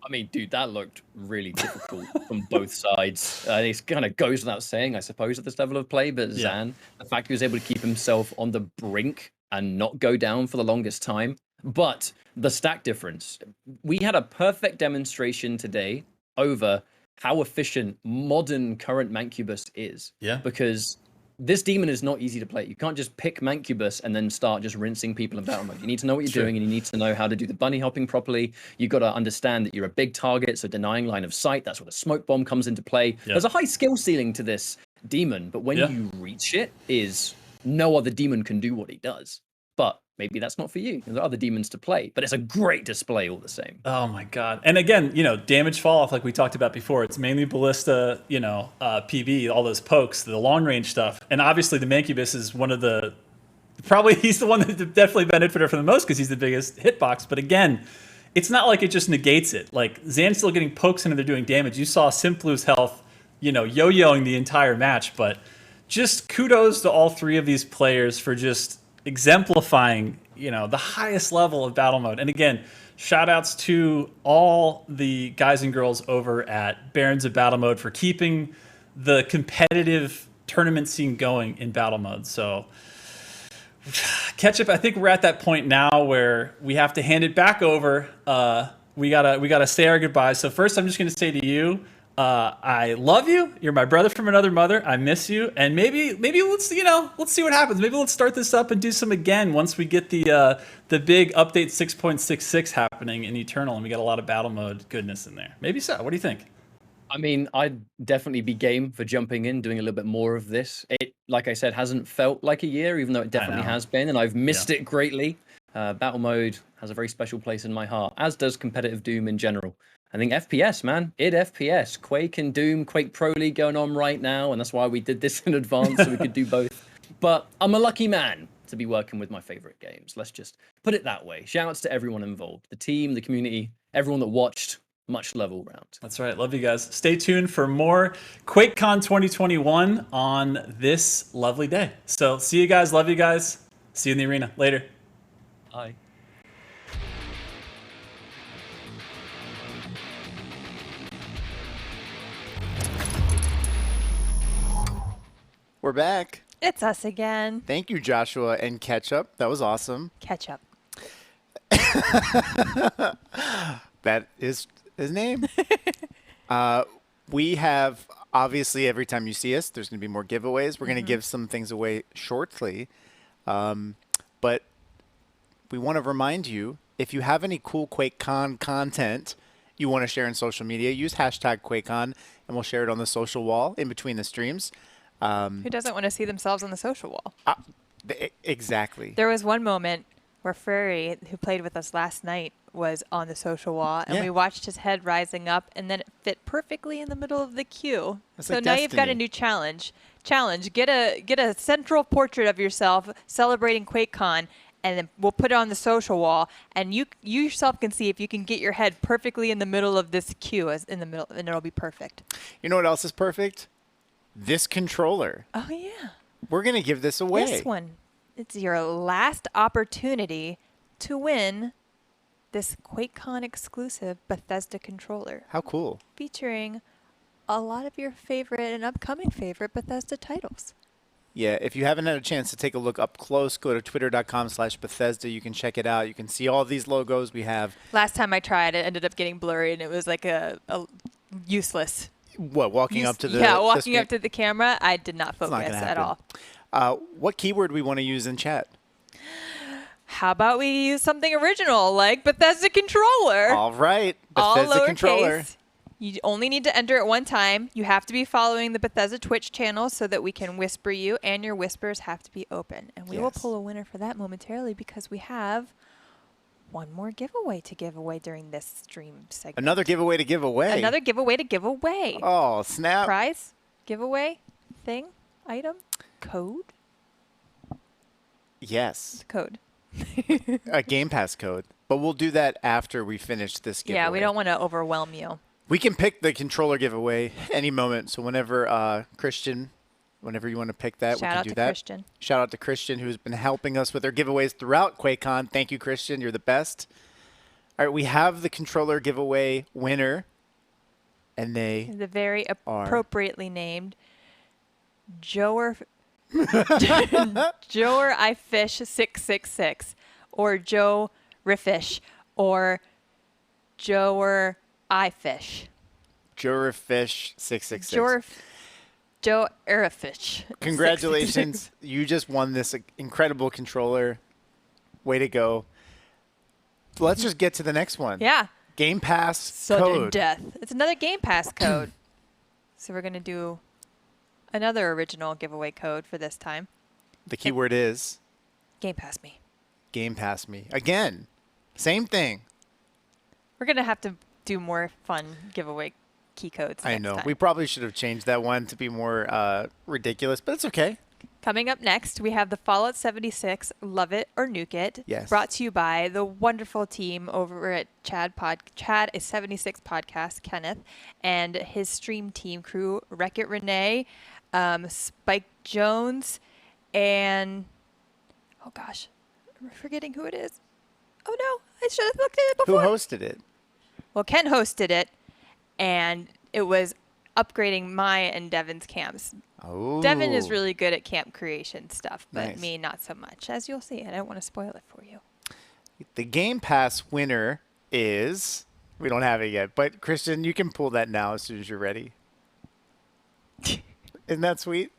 I mean, dude, that looked really difficult from both sides. It kind of goes without saying, I suppose, at this level of play, but Zan, the fact he was able to keep himself on the brink and not go down for the longest time. But the stack difference, we had a perfect demonstration today over how efficient modern current Mancubus is. Yeah. Because this demon is not easy to play. You can't just pick Mancubus and then start just rinsing people in battle mode. You need to know what you're doing, and you need to know how to do the bunny hopping properly. You've got to understand that you're a big target, so denying line of sight, that's where the smoke bomb comes into play. There's a high skill ceiling to this demon, but when you reach it, is no other demon can do what he does. But maybe that's not for you. There are other demons to play, but it's a great display all the same. Oh my god! And again, damage fall off like we talked about before. It's mainly ballista, PB, all those pokes, the long range stuff, and obviously the Mancubus is one of the he's the one that definitely benefited from the most because he's the biggest hitbox. But again, it's not like it just negates it. Like Zan's still getting pokes and they're doing damage. You saw Simplu's health, yo-yoing the entire match. But just kudos to all three of these players for just exemplifying, the highest level of battle mode. And again, shout outs to all the guys and girls over at Barons of Battle Mode for keeping the competitive tournament scene going in battle mode. So Ketchup, I think we're at that point now where we have to hand it back over. We gotta say our goodbyes. So first, I'm just gonna say to you, I love you. You're my brother from another mother. I miss you. And maybe let's see what happens. Maybe let's start this up and do some again once we get the big update 6.66 happening in Eternal and we got a lot of battle mode goodness in there. Maybe so. What do you think? I mean, I'd definitely be game for jumping in, doing a little bit more of this. It, like I said, hasn't felt like a year, even though it definitely has been, and I've missed it greatly. Battle mode has a very special place in my heart, as does competitive Doom in general. I think FPS, man. FPS. Quake and Doom, Quake Pro League going on right now, and that's why we did this in advance, so we could do both. But I'm a lucky man to be working with my favorite games. Let's just put it that way. Shout outs to everyone involved. The team, the community, everyone that watched. Much love all round. That's right. Love you guys. Stay tuned for more QuakeCon 2021 on this lovely day. So see you guys. Love you guys. See you in the arena. Later. Bye. We're back. It's us again. Thank you, Joshua and Ketchup. That was awesome. Ketchup. That is his name. We have, obviously, every time you see us, there's going to be more giveaways. We're going to give some things away shortly. But we want to remind you, if you have any cool QuakeCon content you want to share in social media, use hashtag QuakeCon, and we'll share it on the social wall in between the streams. Who doesn't want to see themselves on the social wall? Exactly. There was one moment where Furry, who played with us last night, was on the social wall, and we watched his head rising up, and then it fit perfectly in the middle of the queue. That's so like now you've got a new challenge. Get a central portrait of yourself celebrating QuakeCon, and then we'll put it on the social wall, and you yourself can see if you can get your head perfectly in the middle of this queue, as in the middle, and it'll be perfect. You know what else is perfect? This controller. Oh yeah. We're gonna give this away. This one. It's your last opportunity to win this QuakeCon exclusive Bethesda controller. How cool. Featuring a lot of your favorite and upcoming favorite Bethesda titles. Yeah, if you haven't had a chance to take a look up close, go to twitter.com/Bethesda. You can check it out. You can see all these logos we have. Last time I tried, it ended up getting blurry, and it was like a useless. What, walking up to the walking up to the camera, I did not focus at all. What keyword we want to use in chat? How about we use something original like Bethesda controller? All right, Bethesda all controller. You only need to enter at one time. You have to be following the Bethesda Twitch channel so that we can whisper you, and your whispers have to be open. And we will pull a winner for that momentarily because we have one more giveaway to give away during this stream segment. Another giveaway to give away. Another giveaway to give away. Oh, snap. Prize, giveaway, thing, item, code. Yes. Code. A Game Pass code. But we'll do that after we finish this giveaway. Yeah, we don't want to overwhelm you. We can pick the controller giveaway any moment. So whenever Christian, whenever you want to pick that, we can do that. Shout out to Christian. Shout out to Christian, who's been helping us with our giveaways throughout QuakeCon. Thank you, Christian. You're the best. All right, we have the controller giveaway winner, and they the very appropriately named Joer Joe or I Fish 666, or Joe Riffish, or Joe or I Fish. Joe Fish 666. Joe Erafish. Congratulations. You just won this incredible controller. Way to go. Let's just get to the next one. Yeah. Game Pass Sudden code. death. It's another Game Pass code. So we're going to do another original giveaway code for this time. The keyword is Game Pass me. Game Pass me. Again, same thing. We're going to have to do more fun giveaway key codes I next know. time. We probably should have changed that one to be more ridiculous, but it's okay. Coming up next, we have the Fallout 76 Love It or Nuke It. Yes. Brought to you by the wonderful team over at Chad is 76 Podcast, Kenneth, and his stream team crew, Wreck-It Renee, Spike Jones, and oh gosh, I'm forgetting who it is. Oh no, I should have looked at it Who before. hosted it? Well, Ken hosted it, and it was upgrading my and Devin's camps. Oh. Devin is really good at camp creation stuff, but Nice. me not so much, as you'll see. I don't want to spoil it for you. The Game Pass winner is, we don't have it yet, but Christian, you can pull that now as soon as you're ready. Isn't that sweet?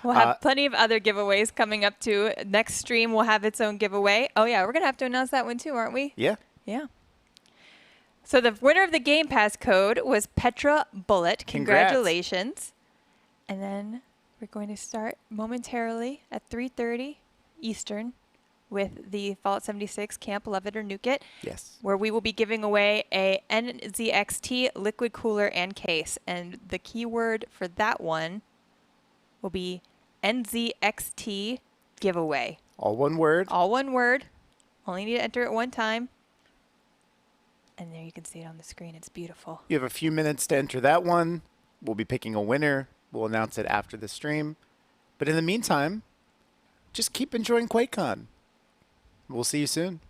We'll have plenty of other giveaways coming up too. Next stream will have its own giveaway. Oh yeah, we're going to have to announce that one too, aren't we? Yeah. Yeah. So the winner of the Game Pass code was Petra Bullet. Congrats. Congratulations. And then we're going to start momentarily at 3:30 Eastern with the Fallout 76 Camp Love It or Nuke It. Yes. Where we will be giving away a NZXT liquid cooler and case. And the keyword for that one will be NZXT giveaway. All one word. All one word. Only need to enter it one time. And there you can see it on the screen. It's beautiful. You have a few minutes to enter that one. We'll be picking a winner. We'll announce it after the stream. But in the meantime, just keep enjoying QuakeCon. We'll see you soon.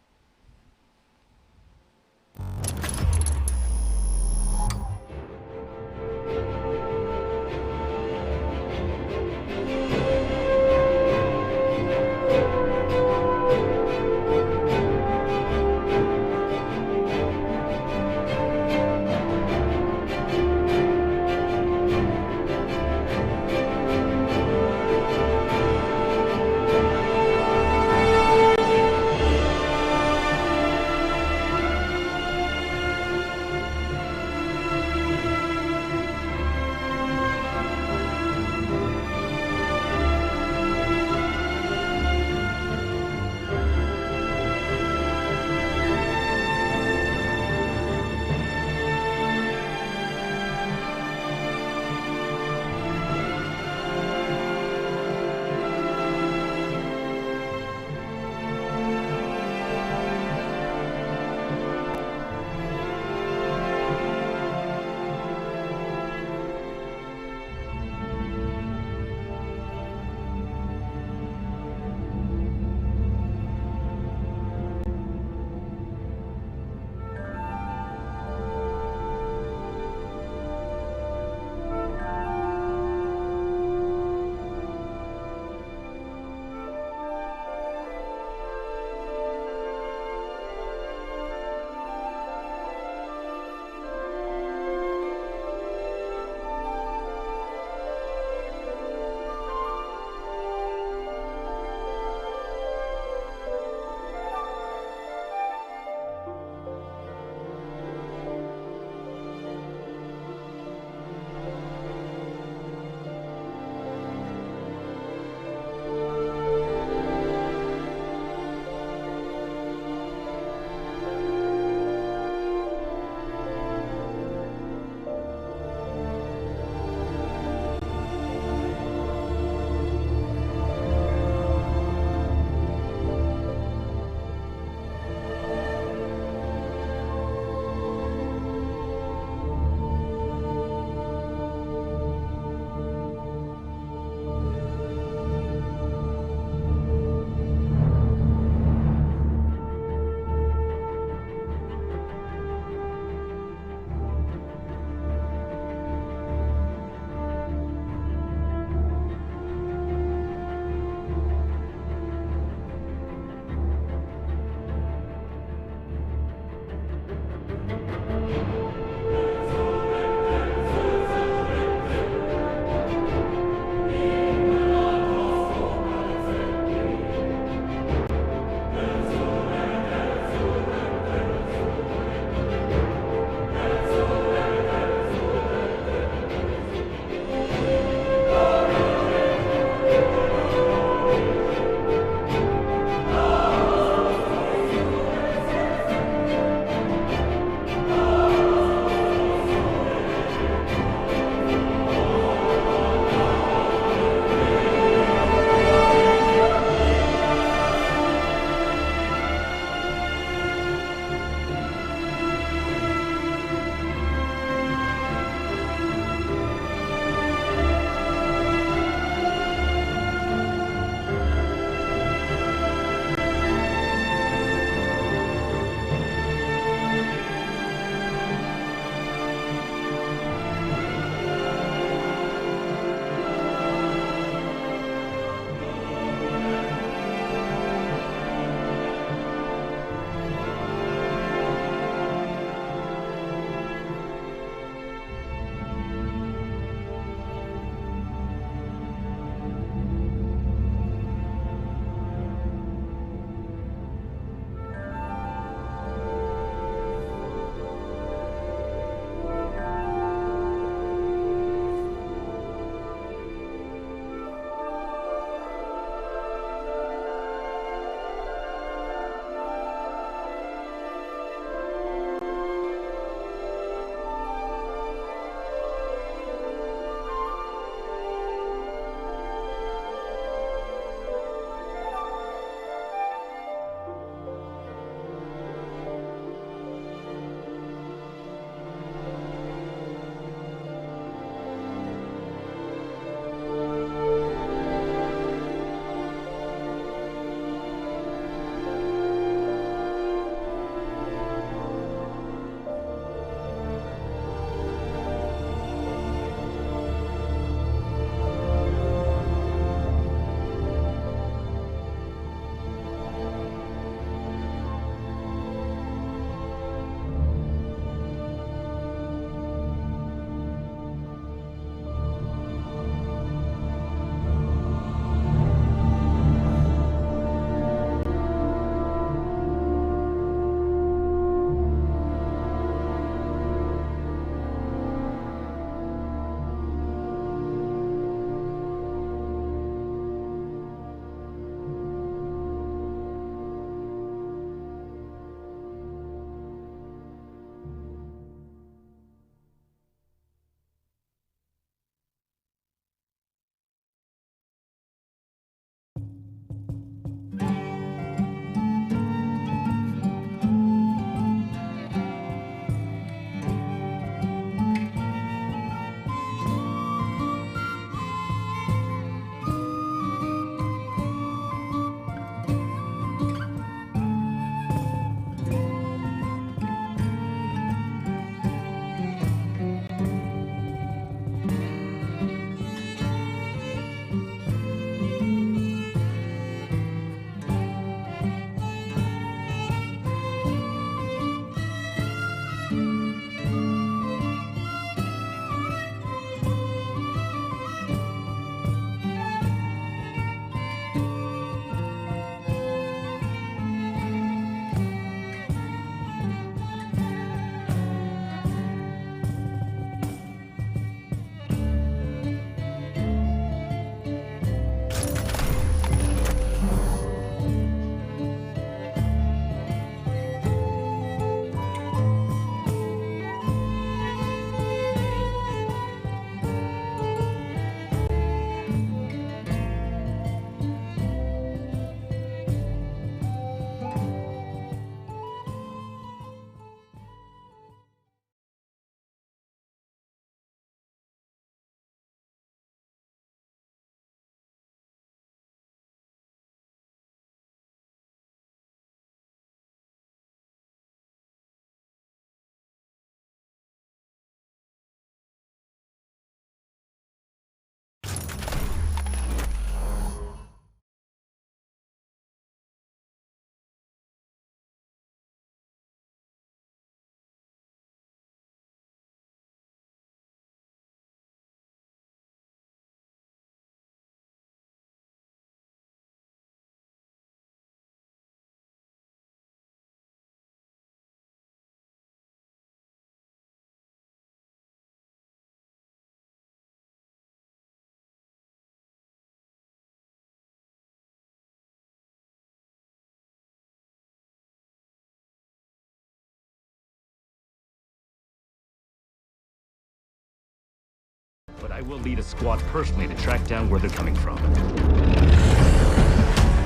I will lead a squad personally to track down where they're coming from.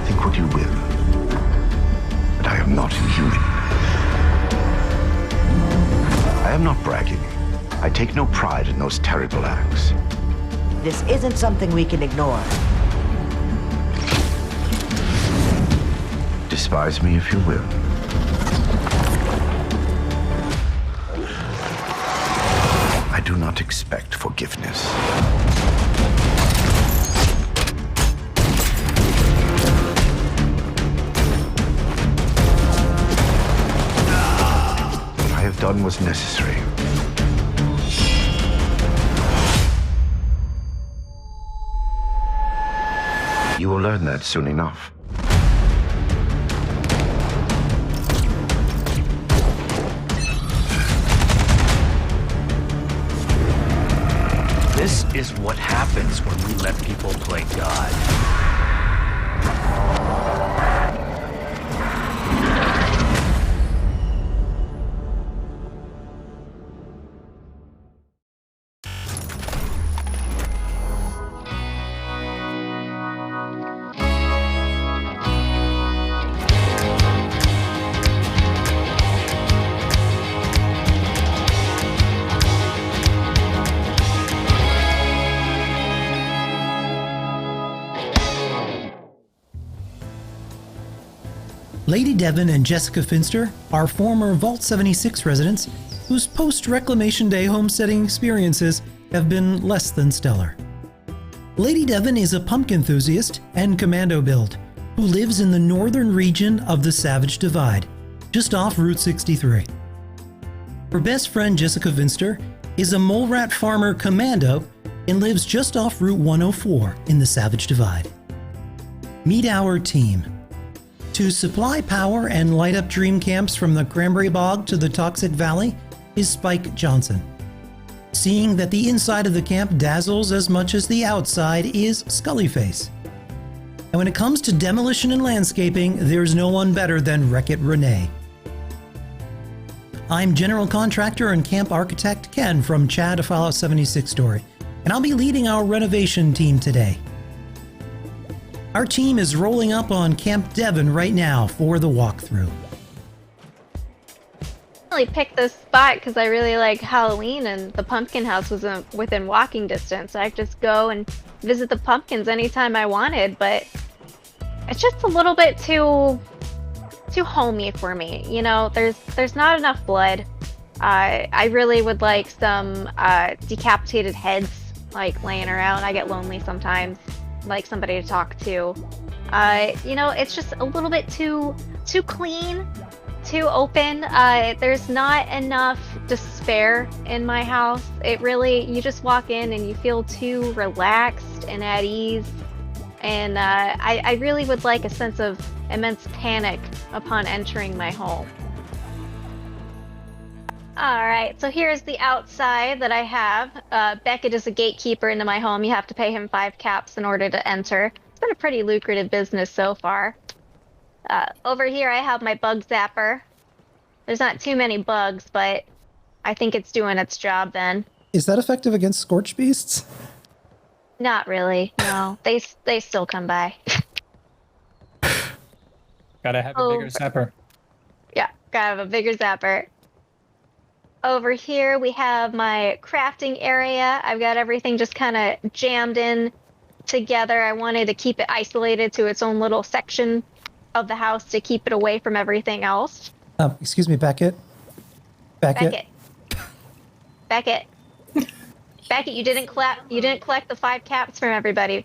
Think what you will, but I am not inhuman. I am not bragging. I take no pride in those terrible acts. This isn't something we can ignore. Despise me if you will. I do not expect forgiveness. What I have done was necessary. You will learn that soon enough. This is what happens when we let people play God. Lady Devon and Jessica Finster are former Vault 76 residents whose post-Reclamation Day homesteading experiences have been less than stellar. Lady Devon is a pump enthusiast and commando build who lives in the northern region of the Savage Divide, just off Route 63. Her best friend Jessica Finster is a mole rat farmer commando and lives just off Route 104 in the Savage Divide. Meet our team. To supply power and light up dream camps from the Cranberry Bog to the Toxic Valley is Spike Johnson. Seeing that the inside of the camp dazzles as much as the outside is Scullyface. And when it comes to demolition and landscaping, there's no one better than Wreck-It Renee. I'm General Contractor and Camp Architect Ken from Chad, a Fallout 76 story, and I'll be leading our renovation team today. Our team is rolling up on Camp Devon right now for the walkthrough. I really picked this spot because I really like Halloween and the pumpkin house was within walking distance. I could just go and visit the pumpkins anytime I wanted, but it's just a little bit too homey for me. You know, there's not enough blood. I really would like some decapitated heads like laying around. I get lonely sometimes. Like somebody to talk to. You know, it's just a little bit too clean, too open. There's not enough despair in my house. It really, you just walk in and you feel too relaxed and at ease. And I really would like a sense of immense panic upon entering my home. Alright, so here's the outside that I have. Beckett is a gatekeeper into my home. You have to pay him 5 caps in order to enter. It's been a pretty lucrative business so far. Over here I have my bug zapper. There's not too many bugs, but I think it's doing its job then. Is that effective against scorch beasts? Not really, no. They still come by. Gotta have a bigger zapper. Yeah, gotta have a bigger zapper. Over here we have my crafting area. I've got everything just kind of jammed in together. I wanted to keep it isolated to its own little section of the house to keep it away from everything else. Excuse me, Beckett. Beckett, you didn't collect the 5 caps from everybody.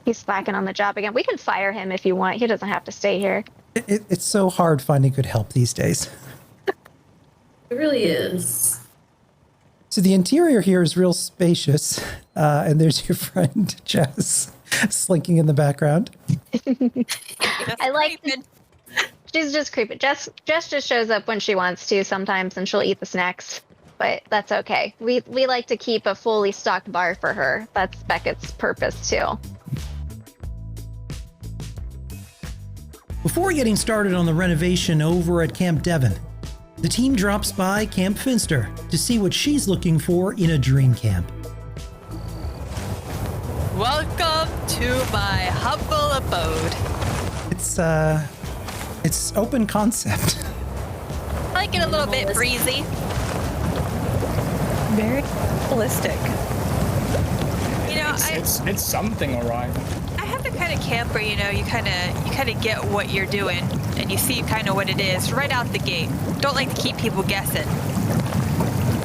He's slacking on the job again. We can fire him if you want. He doesn't have to stay here. It's so hard finding good help these days. It really is. So the interior here is real spacious, and there's your friend Jess slinking in the background. I like. She's just creepy. Jess just shows up when she wants to sometimes, and she'll eat the snacks. But that's okay. We like to keep a fully stocked bar for her. That's Beckett's purpose too. Before getting started on the renovation over at Camp Devon, the team drops by Camp Finster to see what she's looking for in a dream camp. Welcome to my humble abode. It's open concept. I like it a little bit breezy. Very holistic. You know, It's something, alright. I have the kind of camp where, you know, you kind of get what you're doing and you see kind of what it is right out the gate. Don't like to keep people guessing.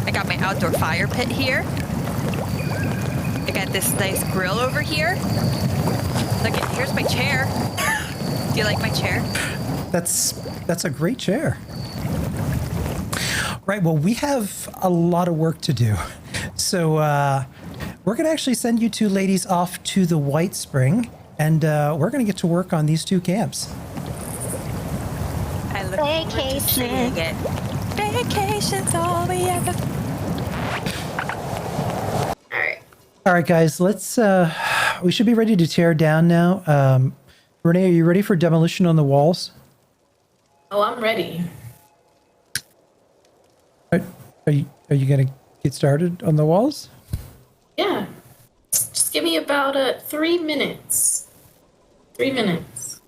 I got my outdoor fire pit here. I got this nice grill over here. Look, here's my chair. Do you like my chair? That's a great chair. Right, well, we have a lot of work to do. So we're going to actually send you two ladies off to the White Spring, and we're going to get to work on these two camps. I look forward to seeing it. Vacation's all we ever... All right, guys, let's, we should be ready to tear down now. Renee, are you ready for demolition on the walls? Oh, I'm ready. Are you going to get started on the walls? Yeah. Just give me about 3 minutes. 3 minutes.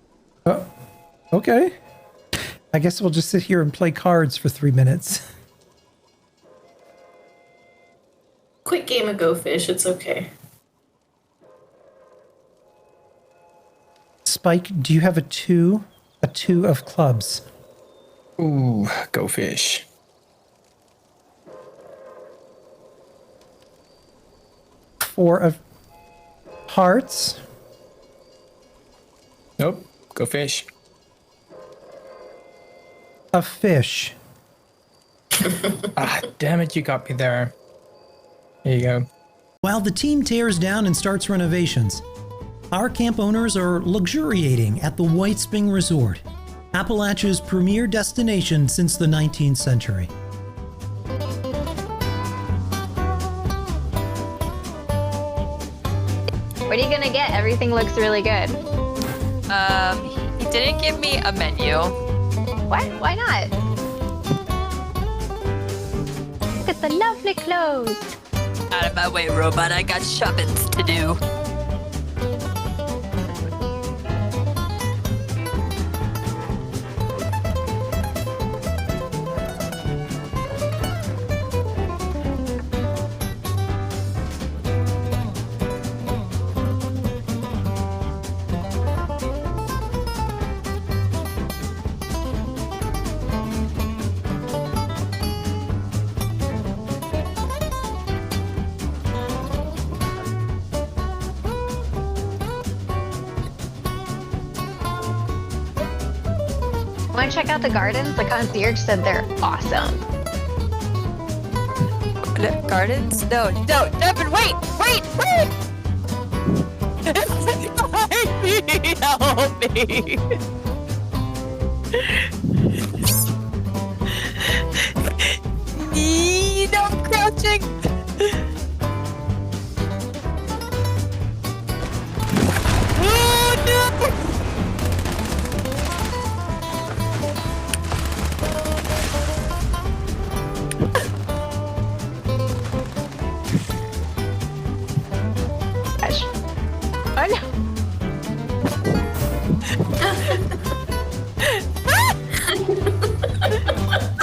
Oh, okay. I guess we'll just sit here and play cards for 3 minutes. Quick game of Go Fish, it's okay. Spike, do you have a two of clubs? Ooh, Go Fish. Four of hearts? Nope, Go Fish. A fish. Ah, damn it, you got me there. Here you go. While the team tears down and starts renovations, our camp owners are luxuriating at the White Spring Resort, Appalachia's premier destination since the 19th century. What are you gonna get? Everything looks really good. He didn't give me a menu. What? Why not? Look at the lovely clothes. Out of my way, robot. I got shoppings to do. Want to check out the gardens? The concierge said they're awesome. Gardens? No, Devin, wait! Help me! No, I'm crouching! Oh, no!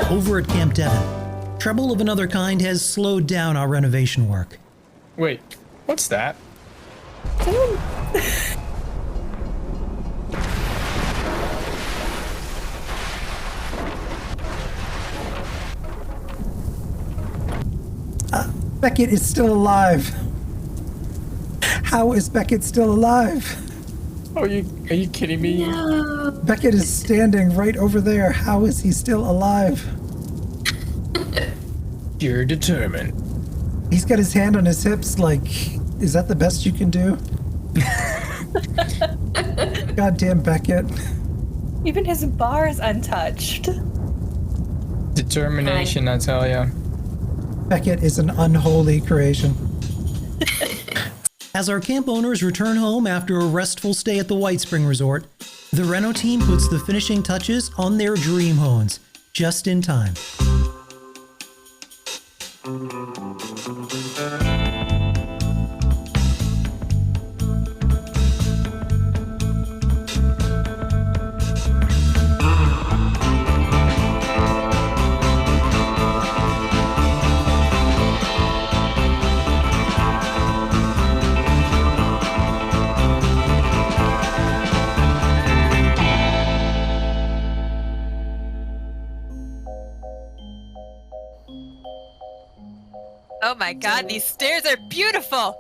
Over at Camp Devon, trouble of another kind has slowed down our renovation work. Wait, what's that? Beckett is still alive. How is Beckett still alive? Are you kidding me? No. Beckett is standing right over there. How is he still alive? You're determined. He's got his hand on his hips like, is that the best you can do? Goddamn Beckett. Even his bar is untouched. Determination, I tell ya. Beckett is an unholy creation. As our camp owners return home after a restful stay at the White Spring Resort, the Reno team puts the finishing touches on their dream homes, just in time. my god, these stairs are beautiful!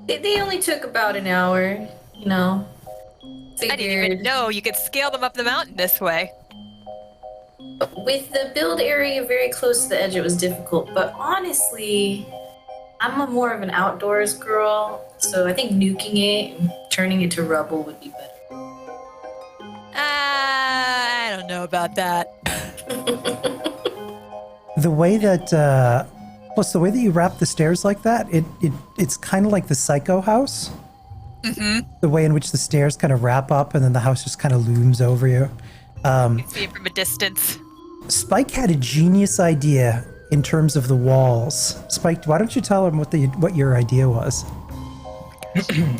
They only took about an hour, you know. I didn't even know you could scale them up the mountain this way. With the build area very close to the edge, it was difficult. But honestly, I'm more of an outdoors girl, so I think nuking it and turning it to rubble would be better. I don't know about that. The way that, plus the way that you wrap the stairs like that, it's kind of like the Psycho house. Mm-hmm. The way in which the stairs kind of wrap up and then the house just kind of looms over you. See it from a distance. Spike had a genius idea in terms of the walls. Spike, why don't you tell him what your idea was?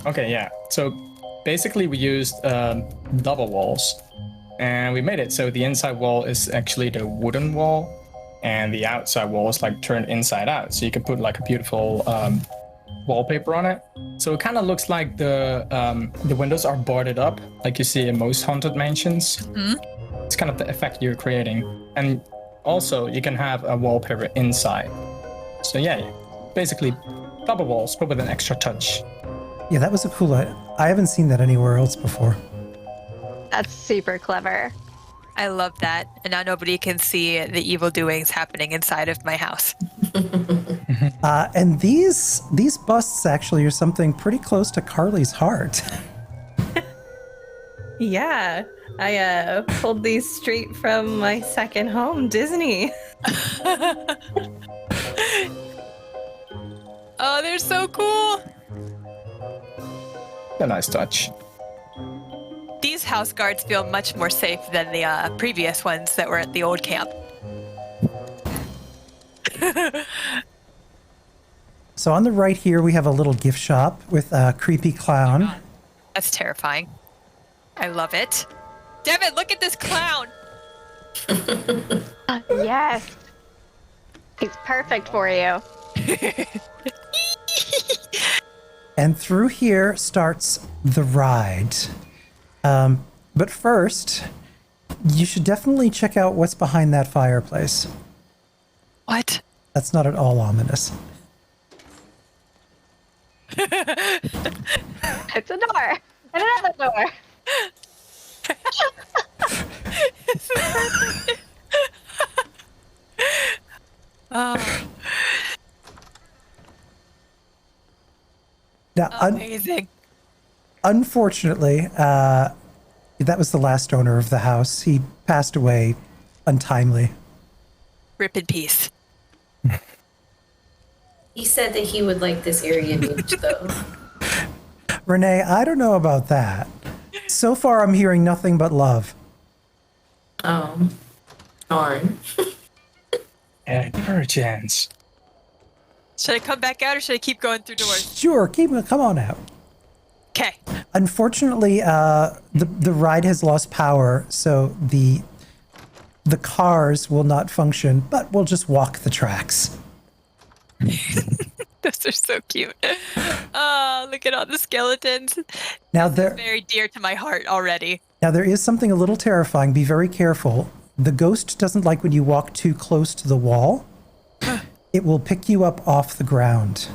Okay, yeah. So basically we used double walls, and we made it so the inside wall is actually the wooden wall, and the outside wall is like turned inside out. So you can put like a beautiful wallpaper on it. So it kind of looks like the windows are boarded up, like you see in most haunted mansions. Mm-hmm. It's kind of the effect you're creating. And also you can have a wallpaper inside. So yeah, basically double walls, but with an extra touch. Yeah, that was a cool idea. I haven't seen that anywhere else before. That's super clever. I love that. And now nobody can see the evil doings happening inside of my house. And these busts actually are something pretty close to Carly's heart. Yeah, I pulled these straight from my second home, Disney. Oh, they're so cool. A nice touch. These house guards feel much more safe than the previous ones that were at the old camp. So on the right here, we have a little gift shop with a creepy clown. That's terrifying. I love it. Devin, look at this clown. Yes. He's perfect for you. And through here starts the ride. But first, you should definitely check out what's behind that fireplace. What? That's not at all ominous. It's a door. And another door. Oh. Now, amazing. Unfortunately, that was the last owner of the house. He passed away untimely. Rip in peace. He said that he would like this area moved, though. Renee, I don't know about that. So far, I'm hearing nothing but love. Oh, darn. Yeah, give her a chance. Should I come back out or should I keep going through doors? Sure, come on out. Okay. Unfortunately, the ride has lost power, so the cars will not function, but we'll just walk the tracks. Those are so cute. Oh, look at all the skeletons. Now This is very dear to my heart already. Now there is something a little terrifying. Be very careful. The ghost doesn't like when you walk too close to the wall. It will pick you up off the ground.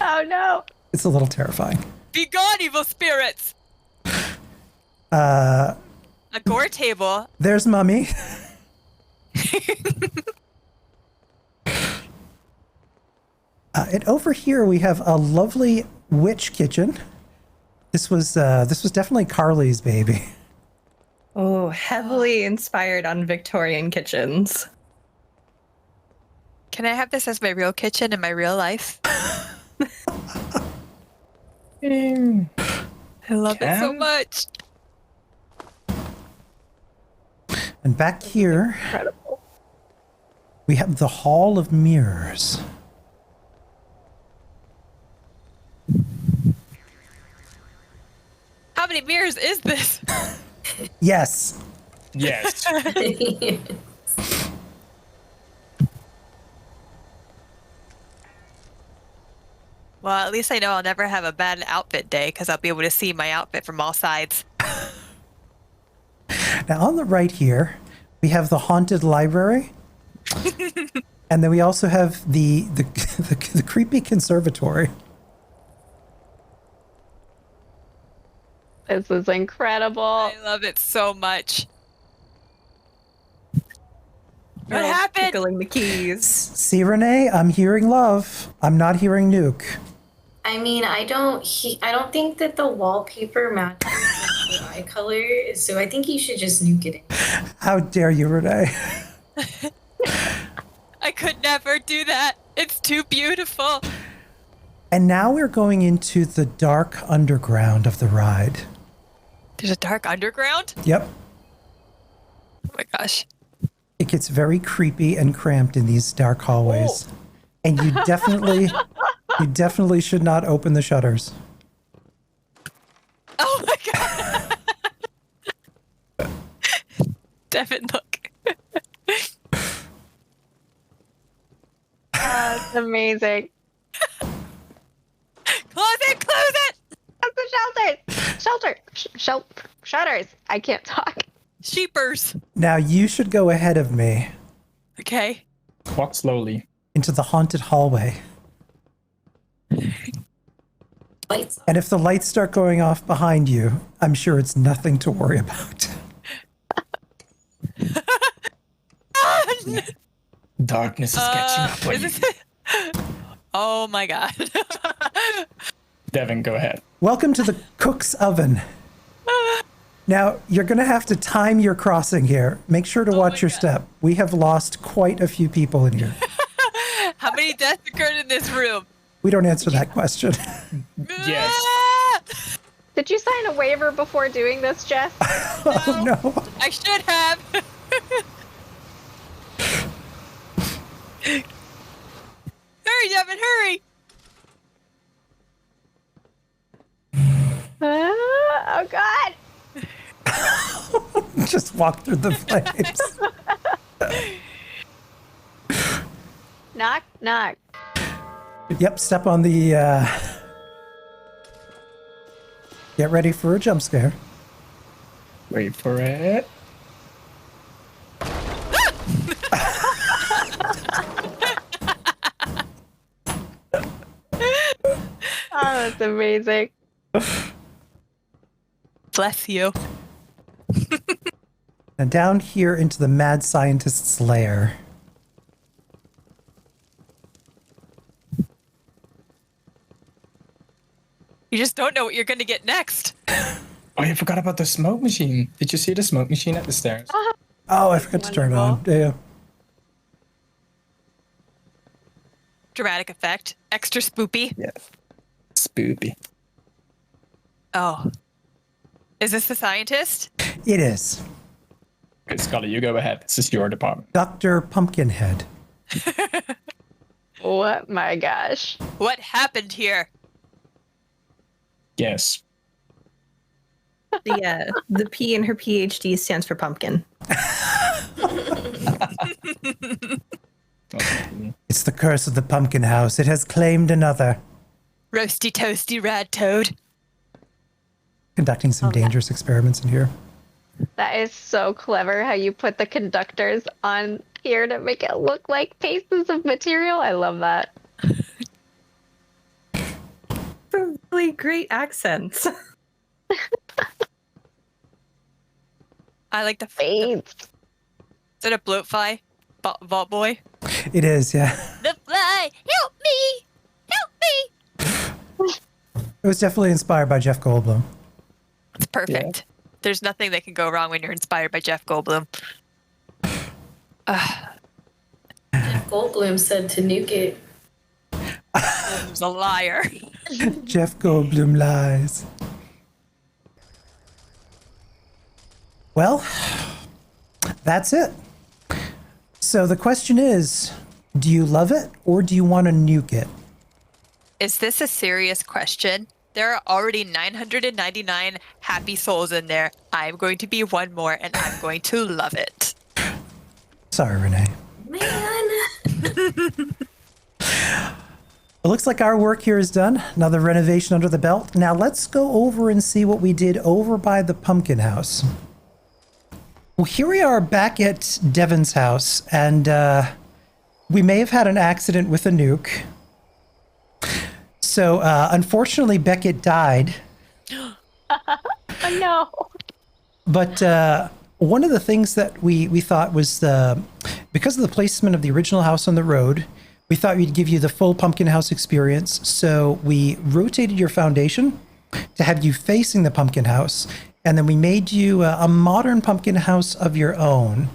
Oh no. It's a little terrifying. Be gone, evil spirits! Uh, A gore table. there's Mummy. And over here we have a lovely witch kitchen. This was definitely Carly's baby. Oh, heavily inspired on Victorian kitchens. Can I have this as my real kitchen in my real life? I love it so much. And back here, we have the Hall of Mirrors. How many mirrors is this? Yes. Yes. Well, at least I know I'll never have a bad outfit day because I'll be able to see my outfit from all sides. Now on the right here, We have the haunted library. And then we also have the creepy conservatory. This is incredible. I love it so much. What Oh, happened? Tickling the keys. See, Renee, I'm hearing love. I'm not hearing nuke. I mean, I don't think that the wallpaper matches the eye color, so I think you should just nuke it in. How dare you, Renee? I could never do that. It's too beautiful. And now we're going into the dark underground of the ride. There's a dark underground? Yep. Oh my gosh. It gets very creepy and cramped in these dark hallways. Oh. And you definitely should not open the shutters. Oh my god. Devin, look. That's amazing. Close it! That's the shutters. I can't talk. Sheepers. Now you should go ahead of me. Okay. Walk slowly. Into the haunted hallway. Lights. And if the lights start going off behind you, I'm sure it's nothing to worry about. Darkness is catching up on you. Oh my god. Devin, go ahead. Welcome to the cook's oven. Now, you're going to have to time your crossing here. Make sure to watch your step. We have lost quite a few people in here. How many deaths occurred in this room? We don't answer that question. Yes. Did you sign a waiver before doing this, Jess? Oh, no. I should have. Hurry, Devin, hurry. Oh, God. Just walk through the flames. Knock, knock. Yep, step on the... Get ready for a jump scare. Wait for it. Oh, that's amazing. Bless you. And down here into the mad scientist's lair. You just don't know what you're going to get next. Oh, I forgot about the smoke machine. Did you see the smoke machine at the stairs? Oh, I forgot to turn it on. Yeah. Dramatic effect. Extra spoopy. Yes. Spoopy. Oh. Is this the scientist? It is. Okay, Scully, you go ahead. This is your department. Dr. Pumpkinhead. Oh my gosh. What happened here? Yes. The P in her PhD stands for pumpkin. It's the curse of the pumpkin house. It has claimed another. Roasty toasty rad toad. Conducting some dangerous experiments in here. That is so clever how you put the conductors on here to make it look like pieces of material. I love that. Really great accents. I like the fades. Is it a bloatfly? Vault boy? It is, yeah. The fly! Help me! Help me! It was definitely inspired by Jeff Goldblum. It's perfect. Yeah. There's nothing that can go wrong when you're inspired by Jeff Goldblum. Jeff Goldblum said to nuke it. He's a liar. Jeff Goldblum lies. Well, that's it. So the question is, do you love it or do you want to nuke it? Is this a serious question? There are already 999 happy souls in there. I'm going to be one more and I'm going to love it. Sorry, Renee. Man. It looks like our work here is done. Another renovation under the belt. Now let's go over and see what we did over by the pumpkin house. Well, here we are back at Devin's house, and we may have had an accident with a nuke. So, unfortunately, Beckett died. Oh no. But one of the things that we thought was because of the placement of the original house on the road, we thought we'd give you the full pumpkin house experience. So we rotated your foundation to have you facing the pumpkin house. And then we made you a modern pumpkin house of your own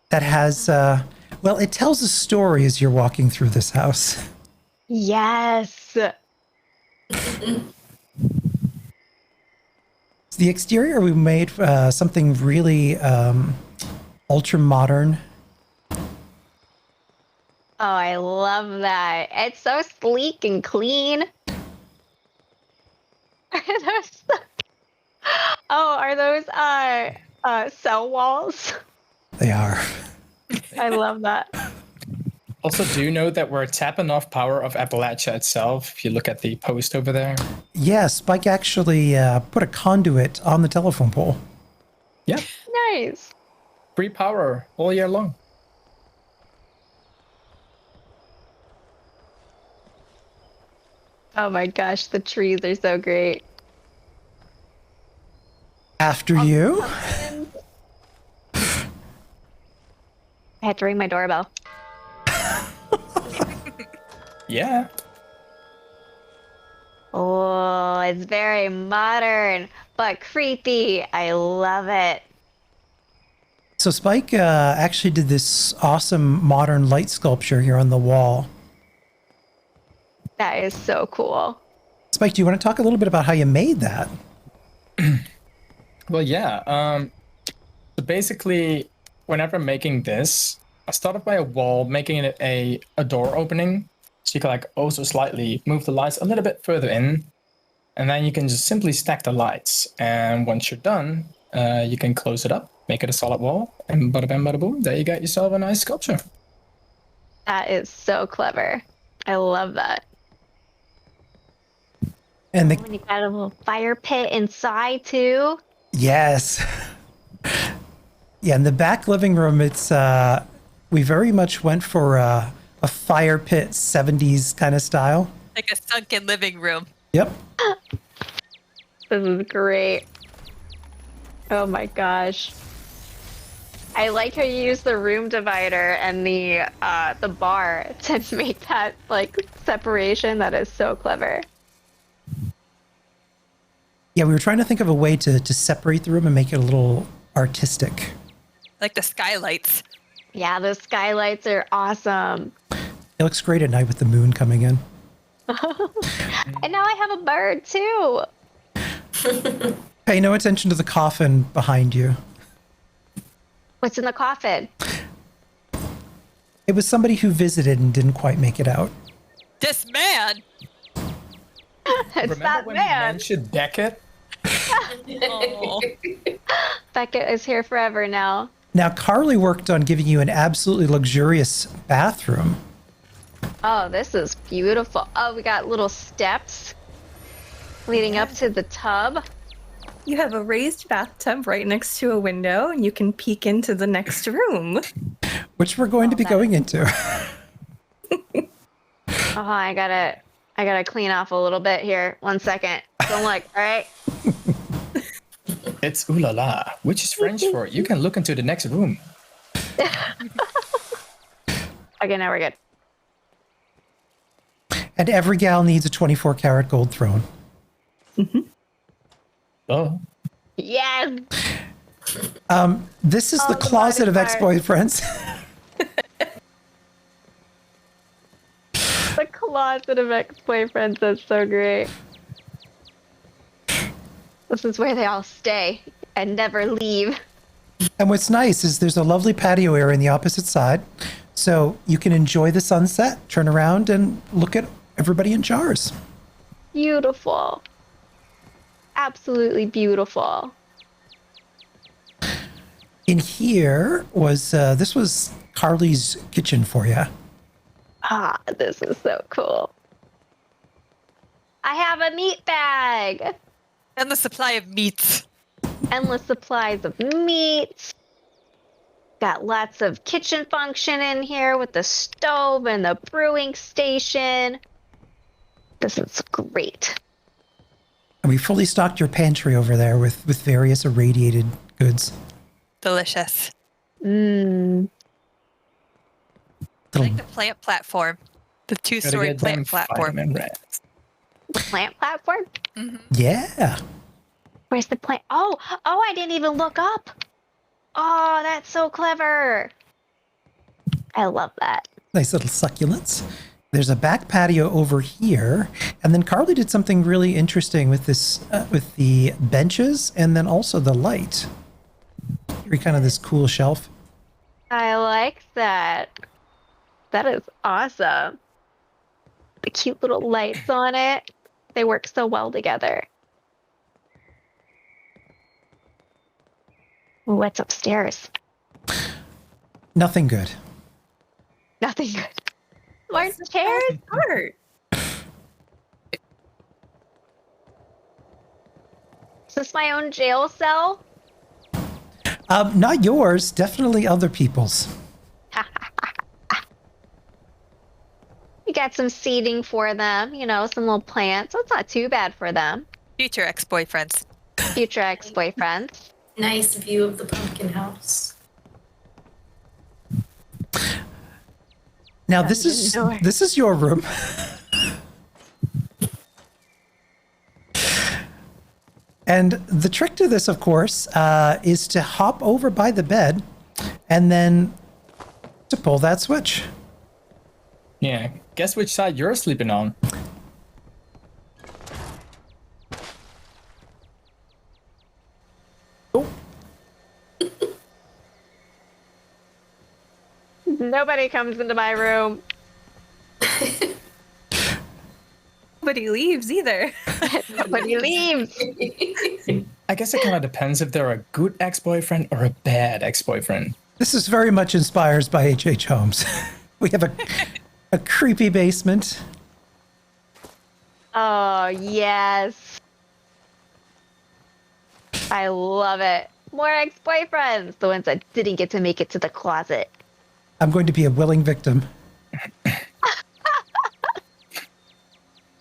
that has, well, it tells a story as you're walking through this house. Yes. The exterior, we made something really ultra modern. Oh, I love that. It's so sleek and clean. Are those cell walls? They are. I love that. Also, do you know that we're tapping off power of Appalachia itself? If you look at the post over there. Yeah, Spike actually put a conduit on the telephone pole. Yeah. Nice. Free power all year long. Oh my gosh, the trees are so great. After you. I had to ring my doorbell. Yeah. Oh, it's very modern, but creepy. I love it. So Spike actually did this awesome modern light sculpture here on the wall. That is so cool. Spike, do you want to talk a little bit about how you made that? Well, yeah. So basically, whenever making this, I started by a wall, making it a door opening. So you can like also slightly move the lights a little bit further in. And then you can just simply stack the lights. And once you're done, you can close it up, make it a solid wall, and bada bam, bada boom, there you got yourself a nice sculpture. That is so clever. I love that. And And you got a little fire pit inside too. yes. Yeah, in the back living room, it's we very much went for a fire pit 70s kind of style. Like a sunken living room. Yep. This is great. Oh my gosh. I like how you use the room divider and the bar to make that like separation. That is so clever. Yeah, we were trying to think of a way to separate the room and make it a little artistic. Like the skylights. Yeah, those skylights are awesome. It looks great at night with the moon coming in. And now I have a bird too. Pay no attention to the coffin behind you. What's in the coffin? It was somebody who visited and didn't quite make it out. This man. It's Remember that when man. you mentioned Beckett? Oh. Beckett is here forever now. Now, Carly worked on giving you an absolutely luxurious bathroom. Oh, this is beautiful. Oh, we got little steps leading up to the tub. You have a raised bathtub right next to a window, and you can peek into the next room. Which we're going to be going into. Oh, I gotta clean off a little bit here. 1 second. Don't look, all right? It's ooh la la, which is French for you can look into the next room. Okay, now we're good. And every gal needs a 24 karat gold throne. Oh. Yes. This is the closet of body part. ex-boyfriends. The closet of ex-boyfriends. That's so great. This is where they all stay and never leave. And what's nice is there's a lovely patio area on the opposite side. So you can enjoy the sunset, turn around and look at everybody in jars. Beautiful. Absolutely beautiful. In here was, this was Carly's kitchen for you. Ah, this is so cool. I have a meat bag. And the supply of meats. Endless supplies of meat. Got lots of kitchen function in here with the stove and the brewing station. This is great. And we fully stocked your pantry over there with various irradiated goods. Delicious. Mmm. I like the plant platform. The two-story plant platform. The plant platform? Yeah. Where's the plant? Oh, I didn't even look up. Oh, that's so clever. I love that. Nice little succulents. There's a back patio over here, and then Carly did something really interesting with this, with the benches, and then also the light. Kind of this cool shelf. I like that. That is awesome. The cute little lights on it. They work so well together. What's upstairs? Nothing good. Nothing good. More chairs? Art. Is this my own jail cell? Not yours, definitely other people's. You got some seating for them, you know, some little plants. That's not too bad for them. Future ex-boyfriends. Future ex-boyfriends. Nice view of the pumpkin house. Now this is your room. And the trick to this, of course, is to hop over by the bed and then to pull that switch. Yeah, guess which side you're sleeping on. Nobody comes into my room. Nobody leaves either. Nobody leaves. I guess it kind of depends if they're a good ex-boyfriend or a bad ex-boyfriend. This is very much inspired by H.H. Holmes. We have a creepy basement. Oh, yes. I love it. More ex-boyfriends. The ones that didn't get to make it to the closet. I'm going to be a willing victim.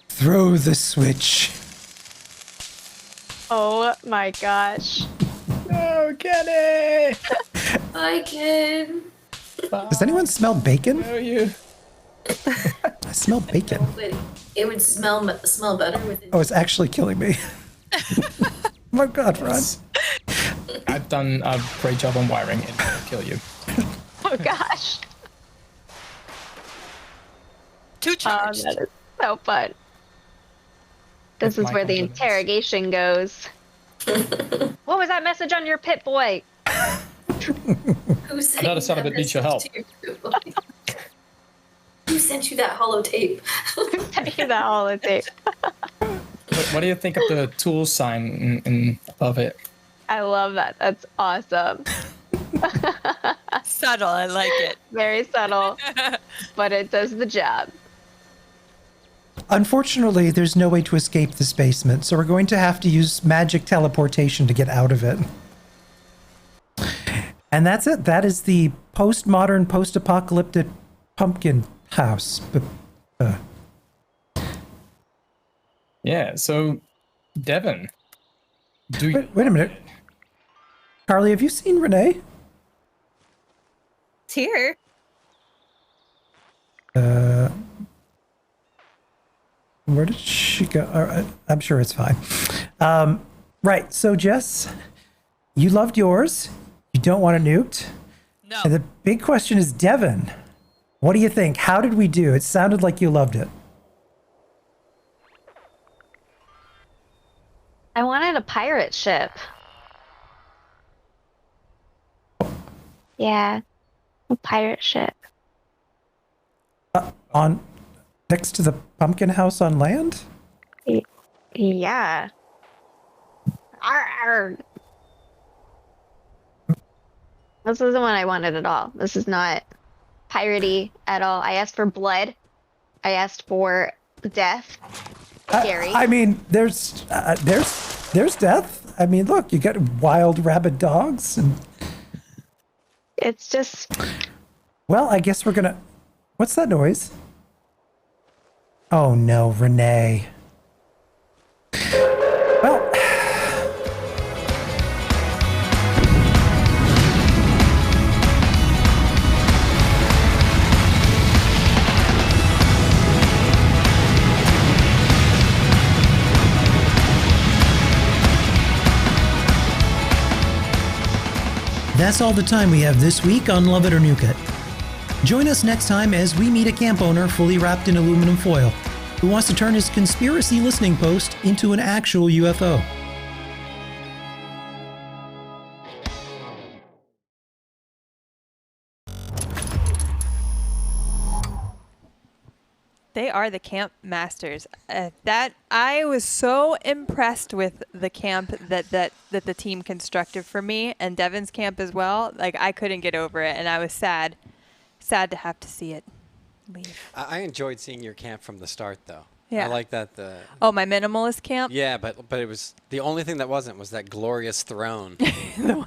Throw the switch. Oh my gosh. Oh, Kenny! I can. Does anyone smell bacon? Where are you? I smell bacon. It would smell better with it. Oh, it's actually killing me. Oh my God, Ron. I've done a great job on wiring it will kill you. Oh gosh. Too charged. That is so fun. This is where the interrogation goes. What was that message on your Pit Boy? Who sent Another you son of that a needs your help. message to your phone? Who sent you that holotape? Sent you that holotape. What do you think of the tool sign above it? I love that. That's awesome. Subtle, I like it. Very subtle, but it does the job. Unfortunately, there's no way to escape this basement, so we're going to have to use magic teleportation to get out of it. And that's it. That is the postmodern, post-apocalyptic pumpkin house. Yeah, so, Devin, Wait a minute. Carly, have you seen Renee? It's here. Where did she go? All right, I'm sure it's fine. Right, so Jess, you loved yours. You don't want it nuked. No. And the big question is, Devin, what do you think? How did we do? It sounded like you loved it. I wanted a pirate ship. Yeah, a pirate ship. On next to the pumpkin house on land? Yeah. Arr, arr. This isn't what I wanted at all. This is not piratey at all. I asked for blood. I asked for death. Scary. I mean, there's death. I mean, look, you got wild rabid dogs and It's just Well, I guess we're gonna... What's that noise? Oh no, Renee. Well... That's all the time we have this week on Love It or Nuke It. Join us next time as we meet a camp owner fully wrapped in aluminum foil who wants to turn his conspiracy listening post into an actual UFO. They are the camp masters. That I was so impressed with the camp that the team constructed for me, and Devin's camp as well. Like, I couldn't get over it, and I was sad to have to see it leave. I enjoyed seeing your camp from the start, though. Yeah. I like that. Oh, my minimalist camp? Yeah, but it was the only thing that wasn't was that glorious throne,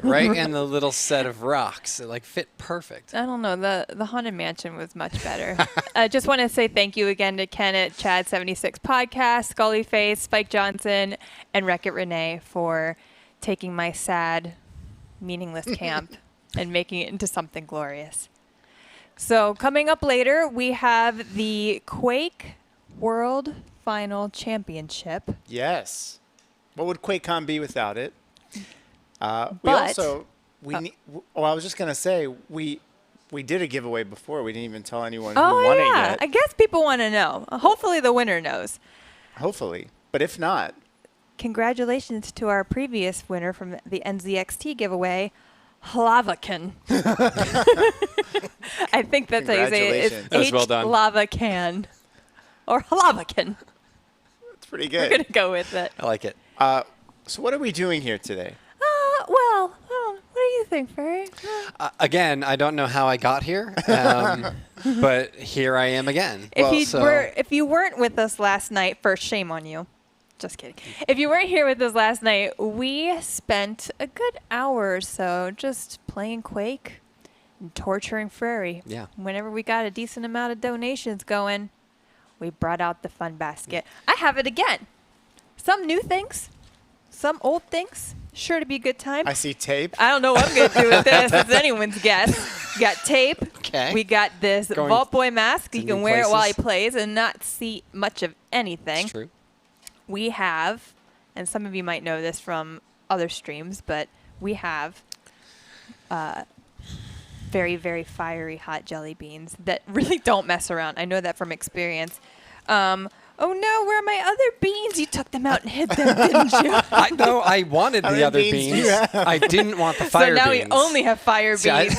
right? And the little set of rocks. It like fit perfect. I don't know. The Haunted Mansion was much better. I just want to say thank you again to Ken at Chad76 Podcast, Scully Face, Spike Johnson, and Wreck-It Renee for taking my sad, meaningless camp and making it into something glorious. So coming up later, we have the Quake World Final Championship. Yes. What would QuakeCon be without it? I was just gonna say we did a giveaway before. We didn't even tell anyone who won it yet. I guess people want to know. Hopefully the winner knows. Hopefully, but if not, congratulations to our previous winner from the NZXT giveaway, Hlavacan. I think that's how you say it. It's well done. Hlavacan. Or Hlavacan. It's pretty good. We're going to go with it. I like it. So what are we doing here today? What do you think, Furry? Again, I don't know how I got here, but here I am again. If you weren't with us last night, first, shame on you. Just kidding. If you weren't here with us last night, we spent a good hour or so just playing Quake and torturing Furry. Yeah. Whenever we got a decent amount of donations going, we brought out the fun basket. I have it again. Some new things, some old things. Sure to be a good time. I see tape. I don't know what I'm going to do with this. It's anyone's guess. We got tape. Okay. We got this Vault Boy mask. You can wear it while he places. plays and not see much of anything. It's true. We have, and some of you might know this from other streams, but we have very, very fiery hot jelly beans that really don't mess around. I know that from experience. Oh no, where are my other beans? You took them out and hid them, didn't you? I know. I wanted the other beans. I didn't want the fire beans. So now we only have fire beans.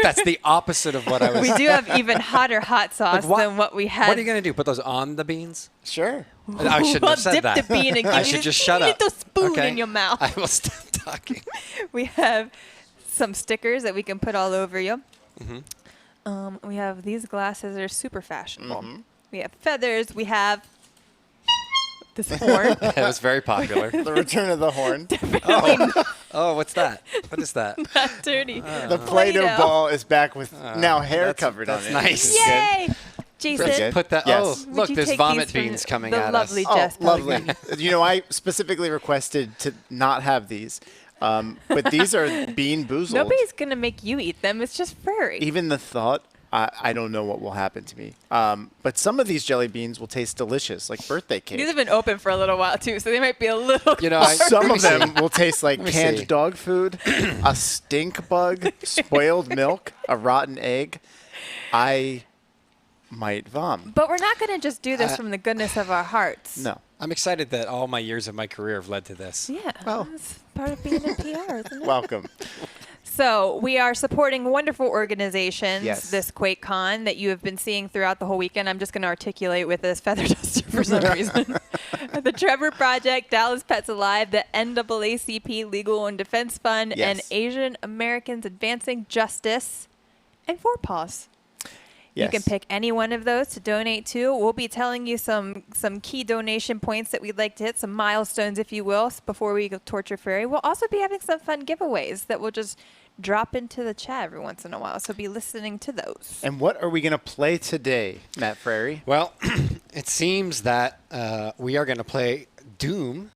That's the opposite of what I was. We do have even hotter hot sauce than what we had. What are you going to do? Put those on the beans? Sure. I shouldn't have said dip that. the bean and I give should you just this shut up. little spoon Okay? in your mouth. I will stop talking. We have some stickers that we can put all over you. Mm-hmm. We have these glasses that are super fashionable. Mm-hmm. We have feathers. We have this horn. That was very popular. The return of the horn. Oh, what's that? What is that? Not dirty. The Play-Doh ball is back with now hair covered on it. That's nice. Yay! Jason, Pretty Put that. Yes. Oh, look, you there's take vomit these from beans coming the at lovely us. Jess lovely. Pellegrin. You know, I specifically requested to not have these, but these are Bean Boozled. Nobody's going to make you eat them. It's just furry. Even the thought, I don't know what will happen to me. But some of these jelly beans will taste delicious, like birthday cake. These have been open for a little while, too, so they might be a little Some of them will taste like Let me canned see. dog food, a stink bug, spoiled milk, a rotten egg. I might vom. But we're not going to just do this from the goodness of our hearts. No. I'm excited that all my years of my career have led to this. Yeah. Well, that's part of being in PR, isn't it? Welcome. So we are supporting wonderful organizations Yes. this QuakeCon that you have been seeing throughout the whole weekend. I'm just going to articulate with this feather duster for some reason. The Trevor Project, Dallas Pets Alive, the NAACP Legal and Defense Fund, Yes. and Asian Americans Advancing Justice, and Four Paws. You can Yes. pick any one of those to donate to. We'll be telling you some key donation points that we'd like to hit, some milestones, if you will, before we go torture fairy. We'll also be having some fun giveaways that will just drop into the chat every once in a while. So be listening to those. And what are we going to play today, Matt Frary? Well, it seems that we are going to play Doom.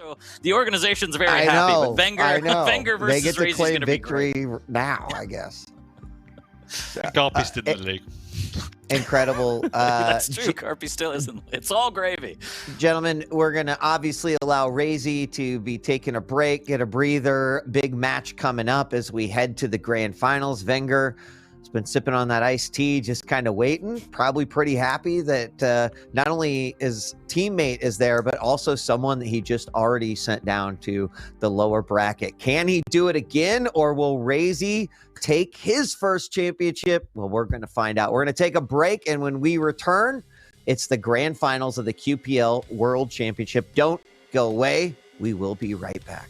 So the organization's very I happy, know, but Wenger, I know. Wenger They versus get to Race is claim going to be great. victory now, I guess. Carpy's still in the league. Incredible. That's true. Carpy still isn't. It's all gravy. Gentlemen, we're going to obviously allow Razy to be taking a break, get a breather. Big match coming up as we head to the grand finals. Wenger has been sipping on that iced tea, just kind of waiting. Probably pretty happy that not only his teammate is there, but also someone that he just already sent down to the lower bracket. Can he do it again, or will Razy take his first championship? Well, we're going to find out. We're going to take a break, and when we return, it's the grand finals of the QPL World Championship. Don't go away. We will be right back.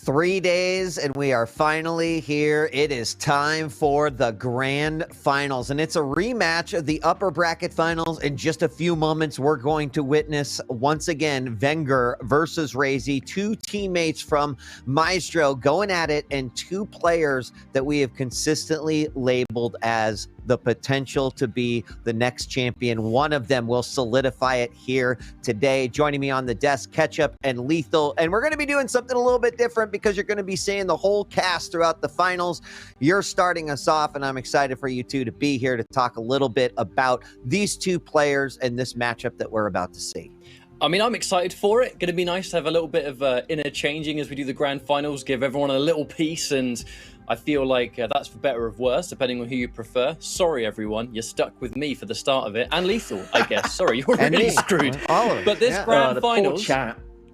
3 days and we are finally here. It is time for the grand finals, and it's a rematch of the upper bracket finals. In just a few moments, we're going to witness once again Wenger versus Razy, two teammates from Maestro going at it, and two players that we have consistently labeled as the potential to be the next champion. One of them will solidify it here today. Joining me on the desk, Ketchup and Lethal. And we're going to be doing something a little bit different because you're going to be seeing the whole cast throughout the finals. You're starting us off, and I'm excited for you two to be here to talk a little bit about these two players and this matchup that we're about to see. I mean, I'm excited for it. Going to be nice to have a little bit of inner changing as we do the grand finals, give everyone a little piece, and I feel like that's for better or worse, depending on who you prefer. Sorry, everyone, you're stuck with me for the start of it, and Lethal, I guess. Sorry, you're really screwed. But this grand finals,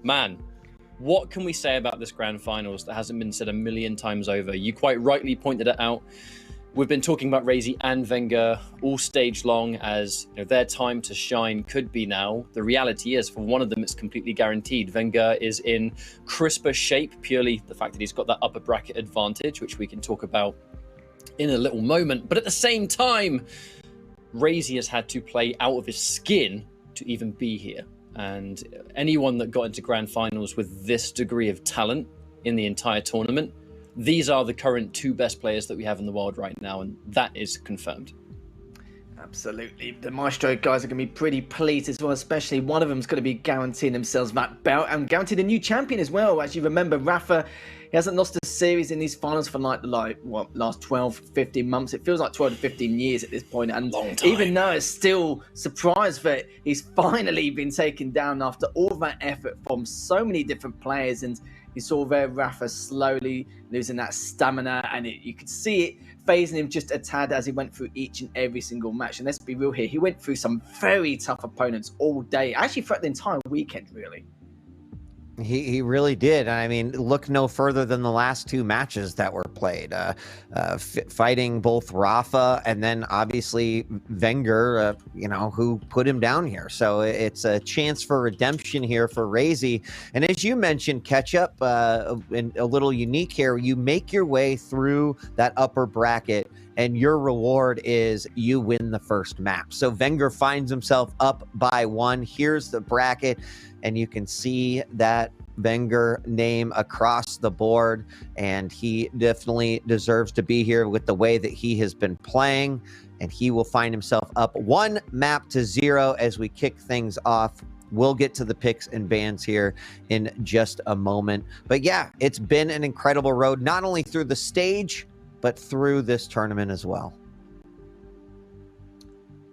man, what can we say about this grand finals that hasn't been said a million times over? You quite rightly pointed it out. We've been talking about Razy and Wenger all stage long as their time to shine could be now. The reality is, for one of them, it's completely guaranteed. Wenger is in crisper shape, purely the fact that he's got that upper bracket advantage, which we can talk about in a little moment. But at the same time, Razy has had to play out of his skin to even be here. And anyone that got into grand finals with this degree of talent in the entire tournament, these are the current two best players that we have in the world right now, and that is confirmed. Absolutely. The Maestro guys are going to be pretty pleased as well, especially one of them is going to be guaranteeing themselves that belt and guaranteed a new champion as well. As you remember, Rafa, he hasn't lost a series in these finals for last 12, 15 months. It feels like 12 to 15 years at this point. And even though it's still surprised that he's finally been taken down after all that effort from so many different players, and you saw there Rafa slowly losing that stamina, and you could see it phasing him just a tad as he went through each and every single match. And let's be real here, he went through some very tough opponents all day, actually throughout the entire weekend, really. He really did. I mean, look no further than the last two matches that were played, fighting both Rafa and then obviously Wenger, who put him down here. So it's a chance for redemption here for Razy. And as you mentioned, Ketchup, and a little unique here, you make your way through that upper bracket, and your reward is you win the first map. So Wenger finds himself up by one. Here's the bracket, and you can see that Wenger name across the board, and he definitely deserves to be here with the way that he has been playing, and he will find himself up 1-0 as we kick things off. We'll get to the picks and bans here in just a moment. But yeah, it's been an incredible road, not only through the stage, but through this tournament as well.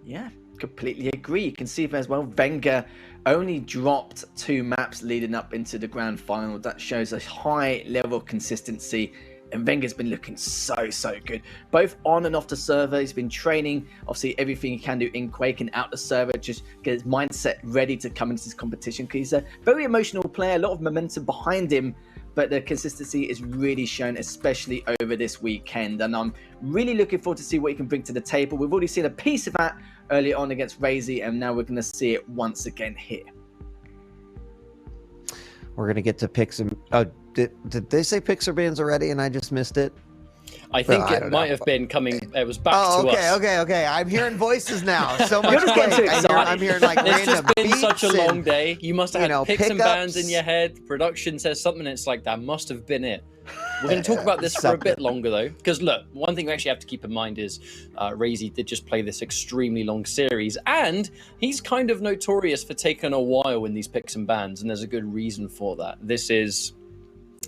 Yeah, completely agree. You can see there as well, Wenger only dropped 2 maps leading up into the grand final. That shows a high level of consistency, and Wenger's been looking so good, both on and off the server. He's been training, obviously, everything he can do in Quake and out the server, just get his mindset ready to come into this competition, because he's a very emotional player, a lot of momentum behind him, but the consistency is really shown, especially over this weekend. And I'm really looking forward to see what he can bring to the table. We've already seen a piece of that early on against Razy, and now we're going to see it once again here. We're going to get to picks and... Oh, did they say picks or bans already and I just missed it? I think it might have been coming. It was back to us. Okay. I'm hearing voices now. So much. You're just getting too excited. I'm hearing like it's random just been beats such a long day. You must have had picks and pickups. bans in your head. Production says something, and it's like, that must have been it. We're going to talk about this for a bit longer, though, because look, one thing we actually have to keep in mind is Razy did just play this extremely long series, and he's kind of notorious for taking a while in these picks and bans, and there's a good reason for that. This is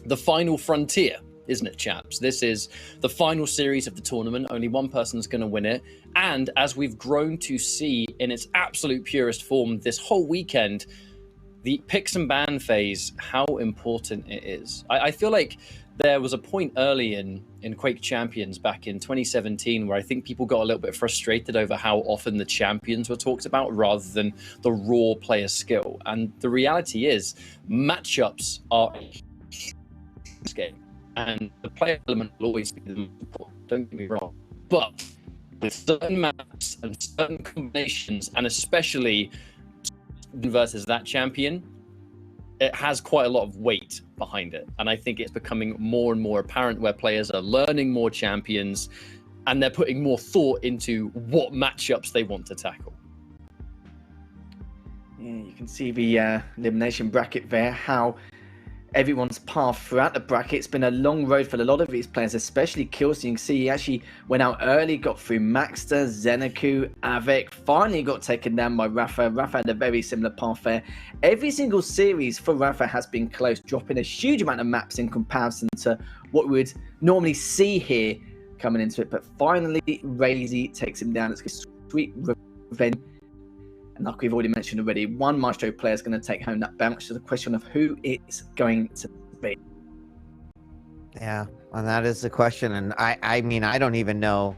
the final frontier, isn't it, chaps? This is the final series of the tournament. Only one person's going to win it. And as we've grown to see in its absolute purest form this whole weekend, the picks and ban phase, how important it is. I feel like there was a point early in Quake Champions back in 2017 where I think people got a little bit frustrated over how often the champions were talked about rather than the raw player skill. And the reality is, matchups are this game, and the player element will always be the most important, don't get me wrong, but with certain maps and certain combinations, and especially versus that champion, it has quite a lot of weight behind it. And I think it's becoming more and more apparent where players are learning more champions and they're putting more thought into what matchups they want to tackle. Yeah, you can see the elimination bracket there, how everyone's path throughout the bracket. It's been a long road for a lot of these players, especially Kills. You can see he actually went out early, got through Maxter, Zeneku, Avik, finally got taken down by Rafa. Rafa had a very similar path there. Every single series for Rafa has been close, dropping a huge amount of maps in comparison to what we would normally see here coming into it. But finally, Razy takes him down. It's a sweet revenge. And like we've already mentioned already, one Maestro player is going to take home that bounce. So the question of who it's going to be. Yeah, and that is the question. And I mean, I don't even know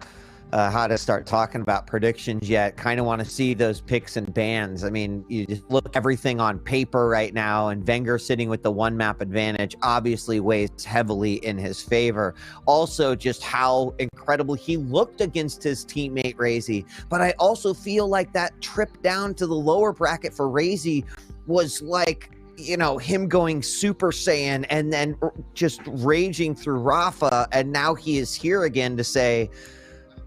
how to start talking about predictions yet. Kind of want to see those picks and bans. I mean, you just look everything on paper right now, and Wenger sitting with the one map advantage obviously weighs heavily in his favor. Also, just how incredible he looked against his teammate Razy. But I also feel like that trip down to the lower bracket for Razy was like, you know, him going Super Saiyan and then just raging through Rafa. And now he is here again to say,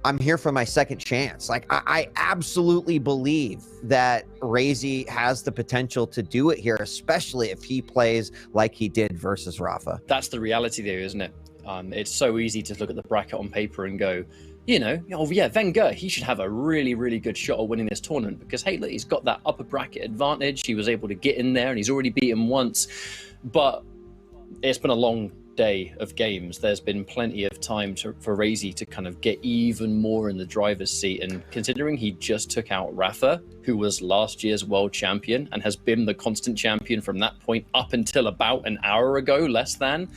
I'm here for my second chance. Like, I absolutely believe that Razy has the potential to do it here, especially if he plays like he did versus Rafa. That's the reality there, isn't it? It's so easy to look at the bracket on paper and go, you know, oh yeah, Wenger, he should have a really, really good shot at winning this tournament because, hey, look, he's got that upper bracket advantage. He was able to get in there and he's already beaten once. But it's been a long day of games. There's been plenty of time for Razy to kind of get even more in the driver's seat. And considering he just took out Rafa, who was last year's world champion and has been the constant champion from that point up until about an hour ago, less than,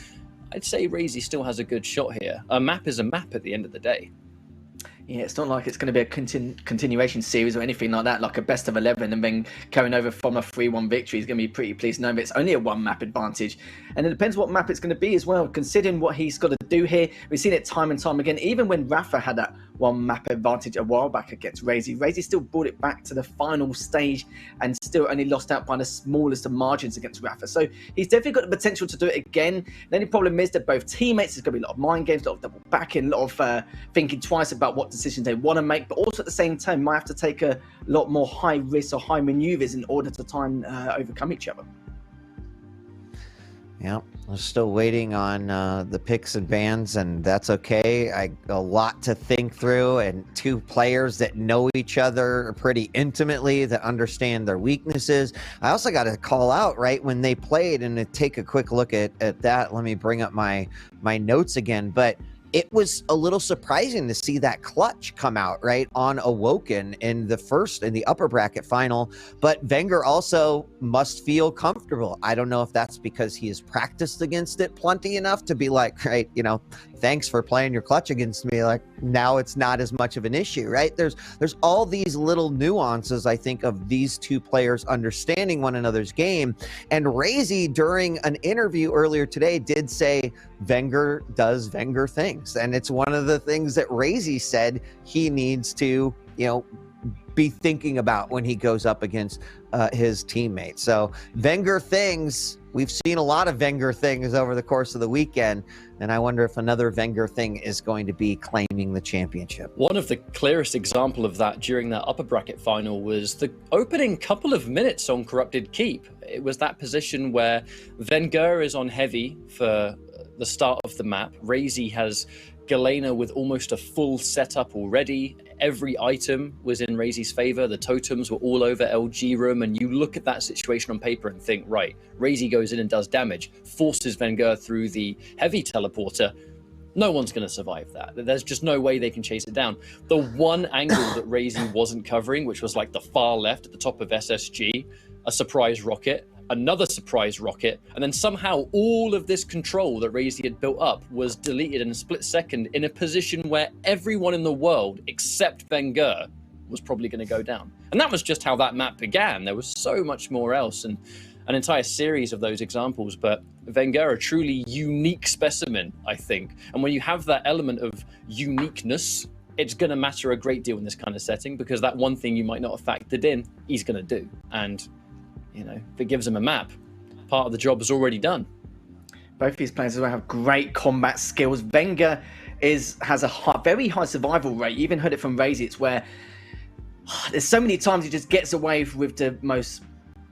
I'd say Razy still has a good shot here. A map is a map at the end of the day. Yeah, it's not like it's going to be a continuation series or anything like that, like a best of 11 and then carrying over from a 3-1 victory is going to be pretty pleased. No, but it's only a one map advantage. And it depends what map it's going to be as well, considering what he's got to do here. We've seen it time and time again. Even when Rafa had that one map advantage a while back against Razy, Razy still brought it back to the final stage and still only lost out by the smallest of margins against Rafa. So he's definitely got the potential to do it again. The only problem is that both teammates, there's going to be a lot of mind games, a lot of double backing, a lot of thinking twice about what decisions they want to make, but also at the same time might have to take a lot more high risks or high maneuvers in order to try and overcome each other. Yeah, we're still waiting on the picks and bans, and that's okay. A lot to think through, and two players that know each other pretty intimately, that understand their weaknesses. I also got to call out, right, when they played, and to take a quick look at that. Let me bring up my notes again, but it was a little surprising to see that clutch come out, right, on Awoken in the upper bracket final. But Wenger also must feel comfortable. I don't know if that's because he has practiced against it plenty enough to be like, right, you know, thanks for playing your clutch against me. Like, now it's not as much of an issue, right? There's all these little nuances, I think, of these two players understanding one another's game. And Razy, during an interview earlier today, did say Wenger does Wenger things. And it's one of the things that Razy said he needs to, you know, be thinking about when he goes up against his teammates. So Wenger things, we've seen a lot of Wenger things over the course of the weekend, and I wonder if another Wenger thing is going to be claiming the championship. One of the clearest example of that during that upper bracket final was the opening couple of minutes on Corrupted Keep. It was that position where Wenger is on heavy for the start of the map. Razy has Galena with almost a full setup already. Every item was in Razy's favor. The totems were all over LG room, and you look at that situation on paper and think, right, Razy goes in and does damage, forces Wenger through the heavy teleporter. No one's going to survive that. There's just no way they can chase it down. The one angle that Razy wasn't covering, which was like the far left at the top of SSG, a surprise rocket, another surprise rocket, and then somehow all of this control that Razy had built up was deleted in a split second in a position where everyone in the world except Wenger was probably going to go down. And that was just how that map began. There was so much more else, and an entire series of those examples, but Wenger, a truly unique specimen, I think. And when you have that element of uniqueness, it's going to matter a great deal in this kind of setting, because that one thing you might not have factored in, he's going to do. And you know, if it gives him a map, part of the job is already done. Both these players as well have great combat skills. Wenger has a very high survival rate. You even heard it from Razy. It's where there's so many times he just gets away with the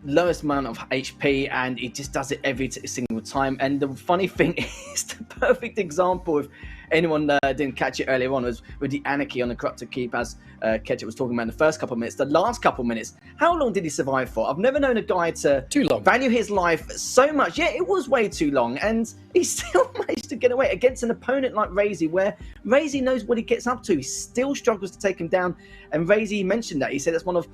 lowest amount of HP, and he just does it every single time. And the funny thing is, the perfect example, if anyone didn't catch it earlier on, was with the anarchy on the corrupted keep, as Ketchup was talking about in the first couple of minutes. The last couple of minutes, how long did he survive for? I've never known a guy to value his life so much. Yeah, it was way too long, and he still managed to get away against an opponent like Razy, where Razy knows what he gets up to. He still struggles to take him down, and Razy mentioned that. He said that's one of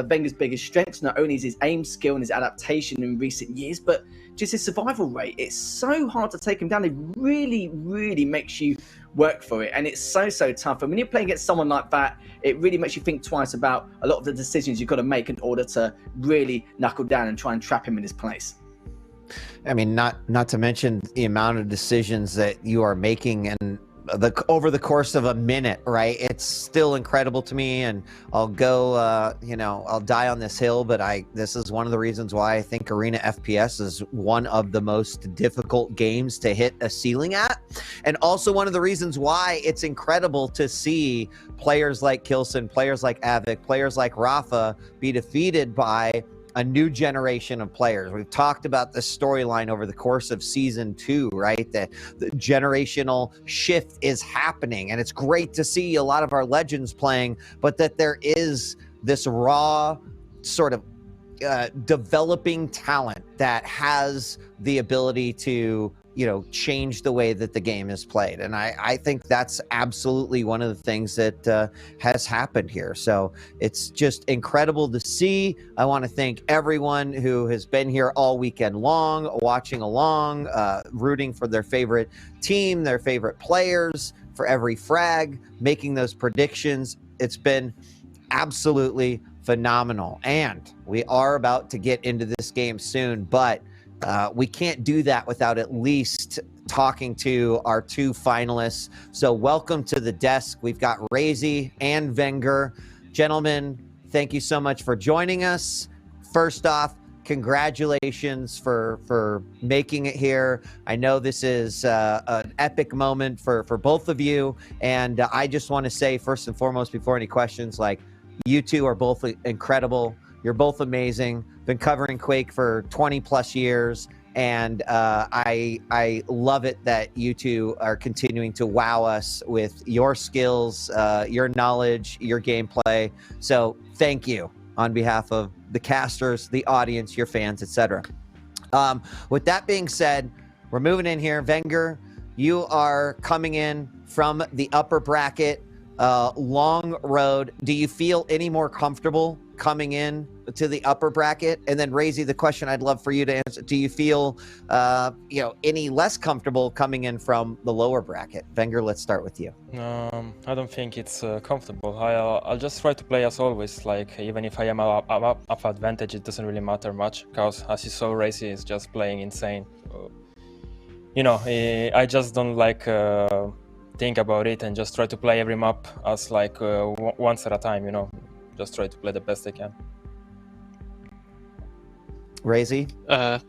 Wenger's biggest strengths. Not only is his aim skill and his adaptation in recent years, but just his survival rate. It's so hard to take him down. It really, really makes you work for it, and it's so tough. And when you're playing against someone like that, it really makes you think twice about a lot of the decisions you've got to make in order to really knuckle down and try and trap him in his place. I mean, not to mention the amount of decisions that you are making and over the course of a minute, right? It's still incredible to me, and I'll go, I'll die on this hill, but this is one of the reasons why I think Arena FPS is one of the most difficult games to hit a ceiling at, and also one of the reasons why it's incredible to see players like Kilson, players like Avik, players like Rafa be defeated by a new generation of players. We've talked about this storyline over the course of season 2, right? The generational shift is happening, and it's great to see a lot of our legends playing, but that there is this raw sort of developing talent that has the ability to change the way that the game is played. And I think that's absolutely one of the things that has happened here. So it's just incredible to see. I want to thank everyone who has been here all weekend long, watching along, rooting for their favorite team, their favorite players, for every frag, making those predictions. It's been absolutely phenomenal. And we are about to get into this game soon, but we can't do that without at least talking to our 2 finalists. So welcome to the desk. We've got Razy and Wenger. Gentlemen, thank you so much for joining us. First off, congratulations for making it here. I know this is an epic moment for both of you. And I just want to say, first and foremost, before any questions, you two are both incredible. You're both amazing. Been covering Quake for 20 plus years, and I love it that you two are continuing to wow us with your skills, your knowledge, your gameplay. So thank you on behalf of the casters, the audience, your fans, etc. With that being said, we're moving in here. Wenger, you are coming in from the upper bracket, long road. Do you feel any more comfortable coming in to the upper bracket? And then Razy, the question I'd love for you to answer, do you feel any less comfortable coming in from the lower bracket? Wenger, let's start with you. I don't think it's comfortable. I'll just try to play as always. Even if I am up advantage, it doesn't really matter much, because as you saw, Razy is just playing insane. So, I just don't think about it and just try to play every map as once at a time, just try to play the best I can. Razy?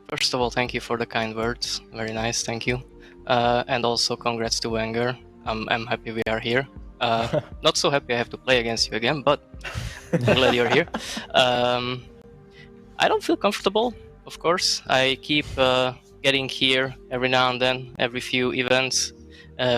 First of all, thank you for the kind words. Very nice, thank you. And also congrats to Wenger. I'm happy we are here. Not so happy I have to play against you again, but I'm glad you're here. I don't feel comfortable, of course. I keep getting here every now and then, every few events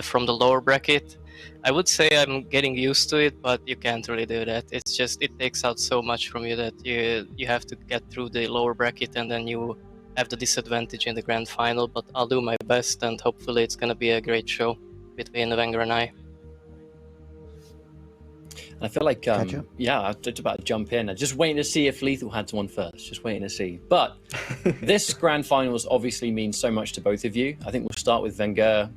from the lower bracket. I would say I'm getting used to it, but you can't really do that. It's just, it takes out so much from you that you have to get through the lower bracket, and then you have the disadvantage in the grand final. But I'll do my best, and hopefully it's going to be a great show between Wenger and I. I feel like, I'm just about to jump in. I'm just waiting to see if Lethal had one first. Just waiting to see. But this grand finals obviously means so much to both of you. I think we'll start with Wenger.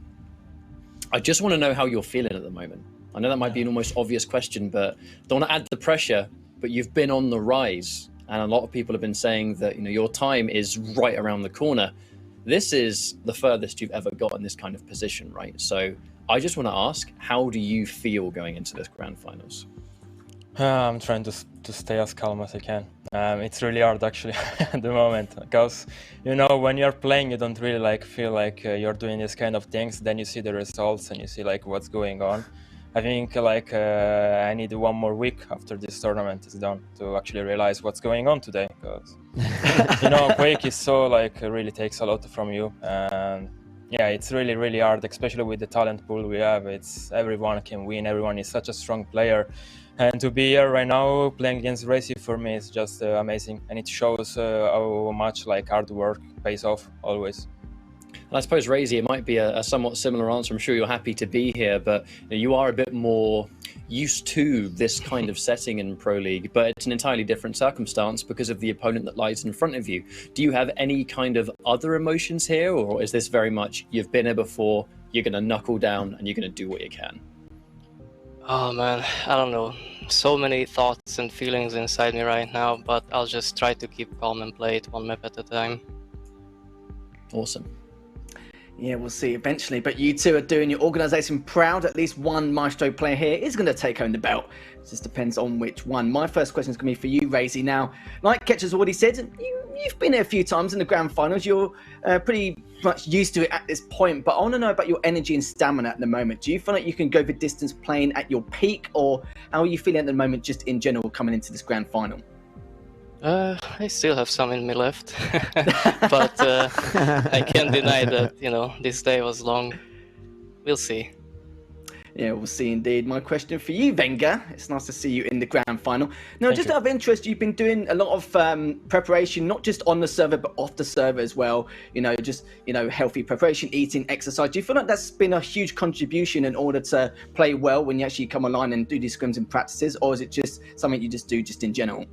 I just want to know how you're feeling at the moment. I know that might be an almost obvious question, but don't want to add the pressure, but you've been on the rise, and a lot of people have been saying that your time is right around the corner. This is the furthest you've ever got in this kind of position, right? So I just want to ask, how do you feel going into this grand finals? I'm trying to stay as calm as I can. It's really hard actually at the moment because when you're playing, you don't really feel like you're doing this kind of things. Then you see the results and you see what's going on. I think I need 1 more week after this tournament is done to actually realize what's going on today. Because Quake is so really takes a lot from you, and yeah, it's really really hard, especially with the talent pool we have. It's everyone can win. Everyone is such a strong player. And to be here right now playing against Racy for me is just amazing, and it shows how much hard work pays off always. And I suppose, Razy, it might be a somewhat similar answer. I'm sure you're happy to be here, but you are a bit more used to this kind of setting in Pro League, but it's an entirely different circumstance because of the opponent that lies in front of you. Do you have any kind of other emotions here, or is this very much you've been here before, you're going to knuckle down and you're going to do what you can? Oh man, I don't know. So many thoughts and feelings inside me right now, but I'll just try to keep calm and play it 1 map at a time. Awesome. Yeah, we'll see eventually. But you two are doing your organisation proud. At least one Maestro player here is going to take home the belt. It just depends on which one. My first question is going to be for you, Razy. Now, like Ketcher's already said, you've been here a few times in the grand finals. You're pretty much used to it at this point. But I want to know about your energy and stamina at the moment. Do you feel like you can go the distance playing at your peak? Or how are you feeling at the moment just in general coming into this grand final? I still have some in me left, but I can't deny that, this day was long. We'll see. Yeah, we'll see indeed. My question for you, Wenger. It's nice to see you in the grand final. Now, just out of interest, you've been doing a lot of preparation, not just on the server, but off the server as well. Healthy preparation, eating, exercise. Do you feel like that's been a huge contribution in order to play well when you actually come online and do these scrims and practices, or is it just something you just do just in general?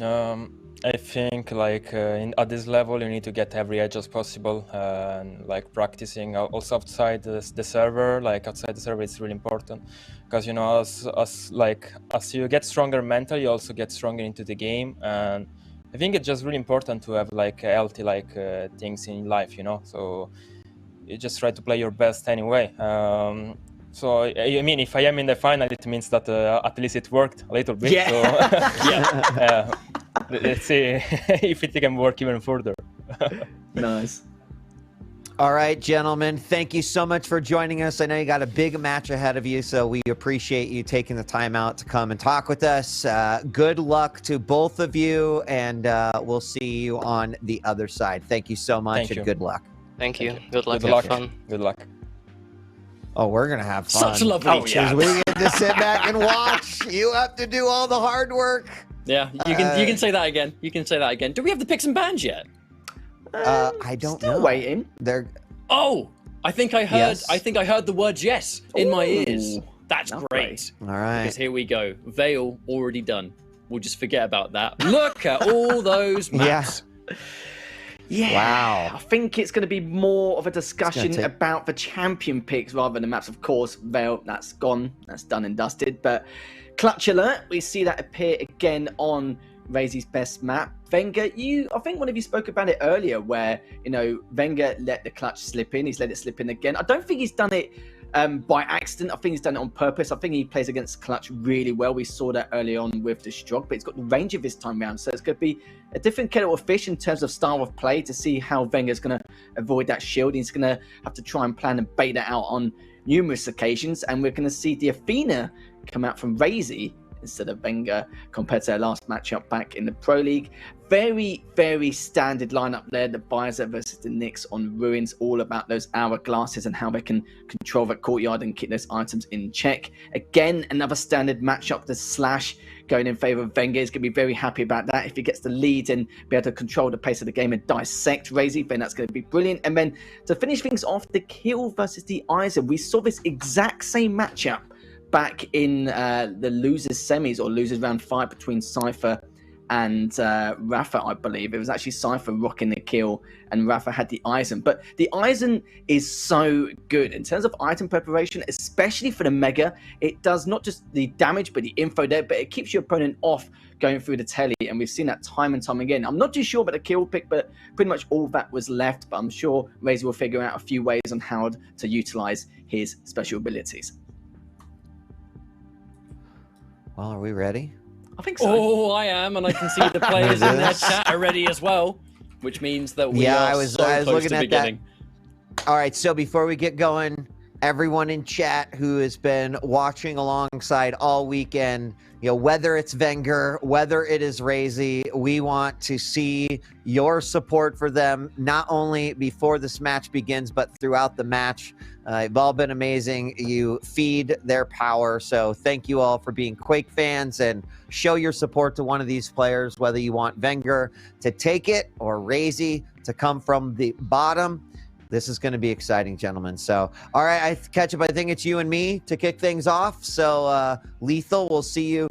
I think at this level you need to get every edge as possible, and practicing also outside the server. Outside the server, it's really important because as you get stronger mentally, you also get stronger into the game. And I think it's just really important to have healthy things in life, So you just try to play your best anyway. So, I mean, if I am in the final, it means that at least it worked a little bit. Yeah. So, yeah. Let's see if it can work even further. Nice. All right, gentlemen, thank you so much for joining us. I know you got a big match ahead of you, so we appreciate you taking the time out to come and talk with us. Good luck to both of you, and we'll see you on the other side. Thank you so much, and good luck. Thank you. Good luck. Good luck. Have fun. Good luck. Oh, we're going to have fun. Such lovely chat. We get to sit back and watch. You have to do all the hard work. Yeah, you can say that again. You can say that again. Do we have the picks and bans yet? I don't know. Still waiting. They're... Oh, I think I heard. Yes. I think I heard the word yes in my ears. That's great. All right. Because here we go. Veil already done. We'll just forget about that. Look at all those maps. Yeah. Wow. I think it's going to be more of a discussion about the champion picks rather than the maps. Of course, Veil, that's gone. That's done and dusted. But Clutch Alert, we see that appear again on Razy's best map. Wenger, I think one of you spoke about it earlier where, Wenger let the clutch slip in. He's let it slip in again. I don't think he's done it by accident. I think he's done it on purpose. I think he plays against clutch really well. We saw that early on with the Strog, but he's got the range of this time round. So it's going to be a different kettle of fish in terms of style of play to see how Wenger's going to avoid that shield. He's going to have to try and plan and bait that out on numerous occasions. And we're going to see the Athena come out from Razy instead of Wenger compared to their last matchup back in the Pro League. Very, very standard lineup there. The Bizer versus the Knicks on Ruins, all about those hourglasses and how they can control that courtyard and keep those items in check. Again, another standard matchup. The Slash going in favor of Wenger. He's going to be very happy about that. If he gets the lead and be able to control the pace of the game and dissect Razy, then that's going to be brilliant. And then to finish things off, the Kill versus the Eisen. We saw this exact same matchup back in the losers semis or losers round 5 between Cypher and Rafa, I believe. It was actually Cypher rocking the kill and Rafa had the Eisen. But the Eisen is so good in terms of item preparation, especially for the Mega. It does not just the damage, but the info there, but it keeps your opponent off going through the telly. And we've seen that time and time again. I'm not too sure about the kill pick, but pretty much all that was left. But I'm sure Razy will figure out a few ways on how to utilize his special abilities. Well, are we ready? I think so. Oh, I am, and I can see the players in their chat are ready as well, which means that we are I was so close looking to at beginning. that. All right, so before we get going, everyone in chat who has been watching alongside all weekend, whether it's Wenger, whether it is Razy, we want to see your support for them, not only before this match begins, but throughout the match. You've all been amazing. You feed their power. So thank you all for being Quake fans, and show your support to one of these players, whether you want Wenger to take it or Razy to come from the bottom. This is going to be exciting, gentlemen. So, all right, Ketchup, I think it's you and me to kick things off. So, Lethal, we'll see you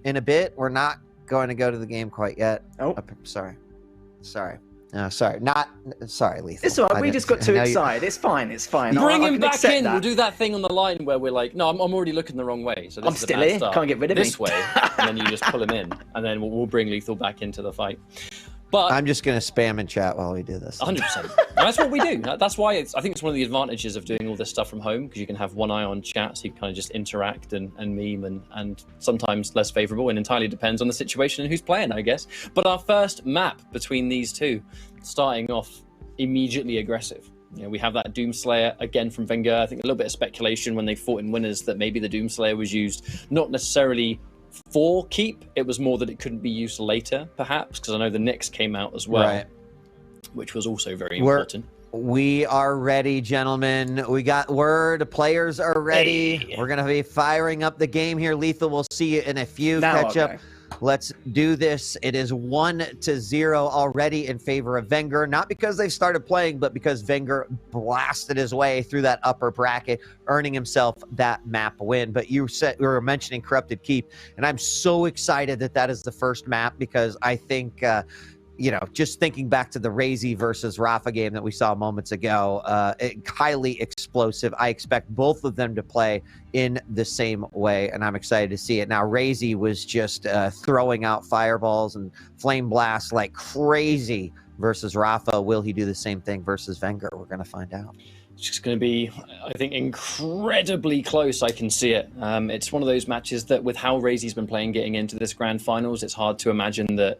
in a bit. We're not going to go to the game quite yet. Oh, sorry, Lethal. It's all right. We just got too excited. It's fine. It's fine. Bring I him can back accept in. that. We'll do that thing on the line where we're like, no, I'm already looking the wrong way. So this I'm is a still bad here. start. Can't get rid of me. This way, and then you just pull him in, and then we'll bring Lethal back into the fight. But I'm just going to spam in chat while we do this. 100%. That's what we do. That's why I think it's one of the advantages of doing all this stuff from home, because you can have one eye on chat, so you can kind of just interact and meme, and sometimes less favorable, and entirely depends on the situation and who's playing, I guess. But our first map between these two, starting off immediately aggressive. We have that Doomslayer again from Wenger. I think a little bit of speculation when they fought in winners that maybe the Doomslayer was used not necessarily for keep, it was more that it couldn't be used later, perhaps, because I know the Nyx came out as well, Right. which was also very important. We are ready, gentlemen. We got word. Players are ready. Hey. We're going to be firing up the game here. Lethal, we'll see you in a few. Now Catch I'll up. go. Let's do this. It is 1-0 already in favor of Wenger. Not because they've started playing, but because Wenger blasted his way through that upper bracket, earning himself that map win. But you were mentioning Corrupted Keep, and I'm so excited that is the first map, because I think just thinking back to the Razy versus Rafa game that we saw moments ago, highly explosive. I expect both of them to play in the same way, and I'm excited to see it. Now, Razy was just throwing out fireballs and flame blasts like crazy versus Rafa. Will he do the same thing versus Wenger? We're going to find out. It's just going to be, I think, incredibly close. I can see it. It's one of those matches that, with how Razy's been playing getting into this grand finals, it's hard to imagine that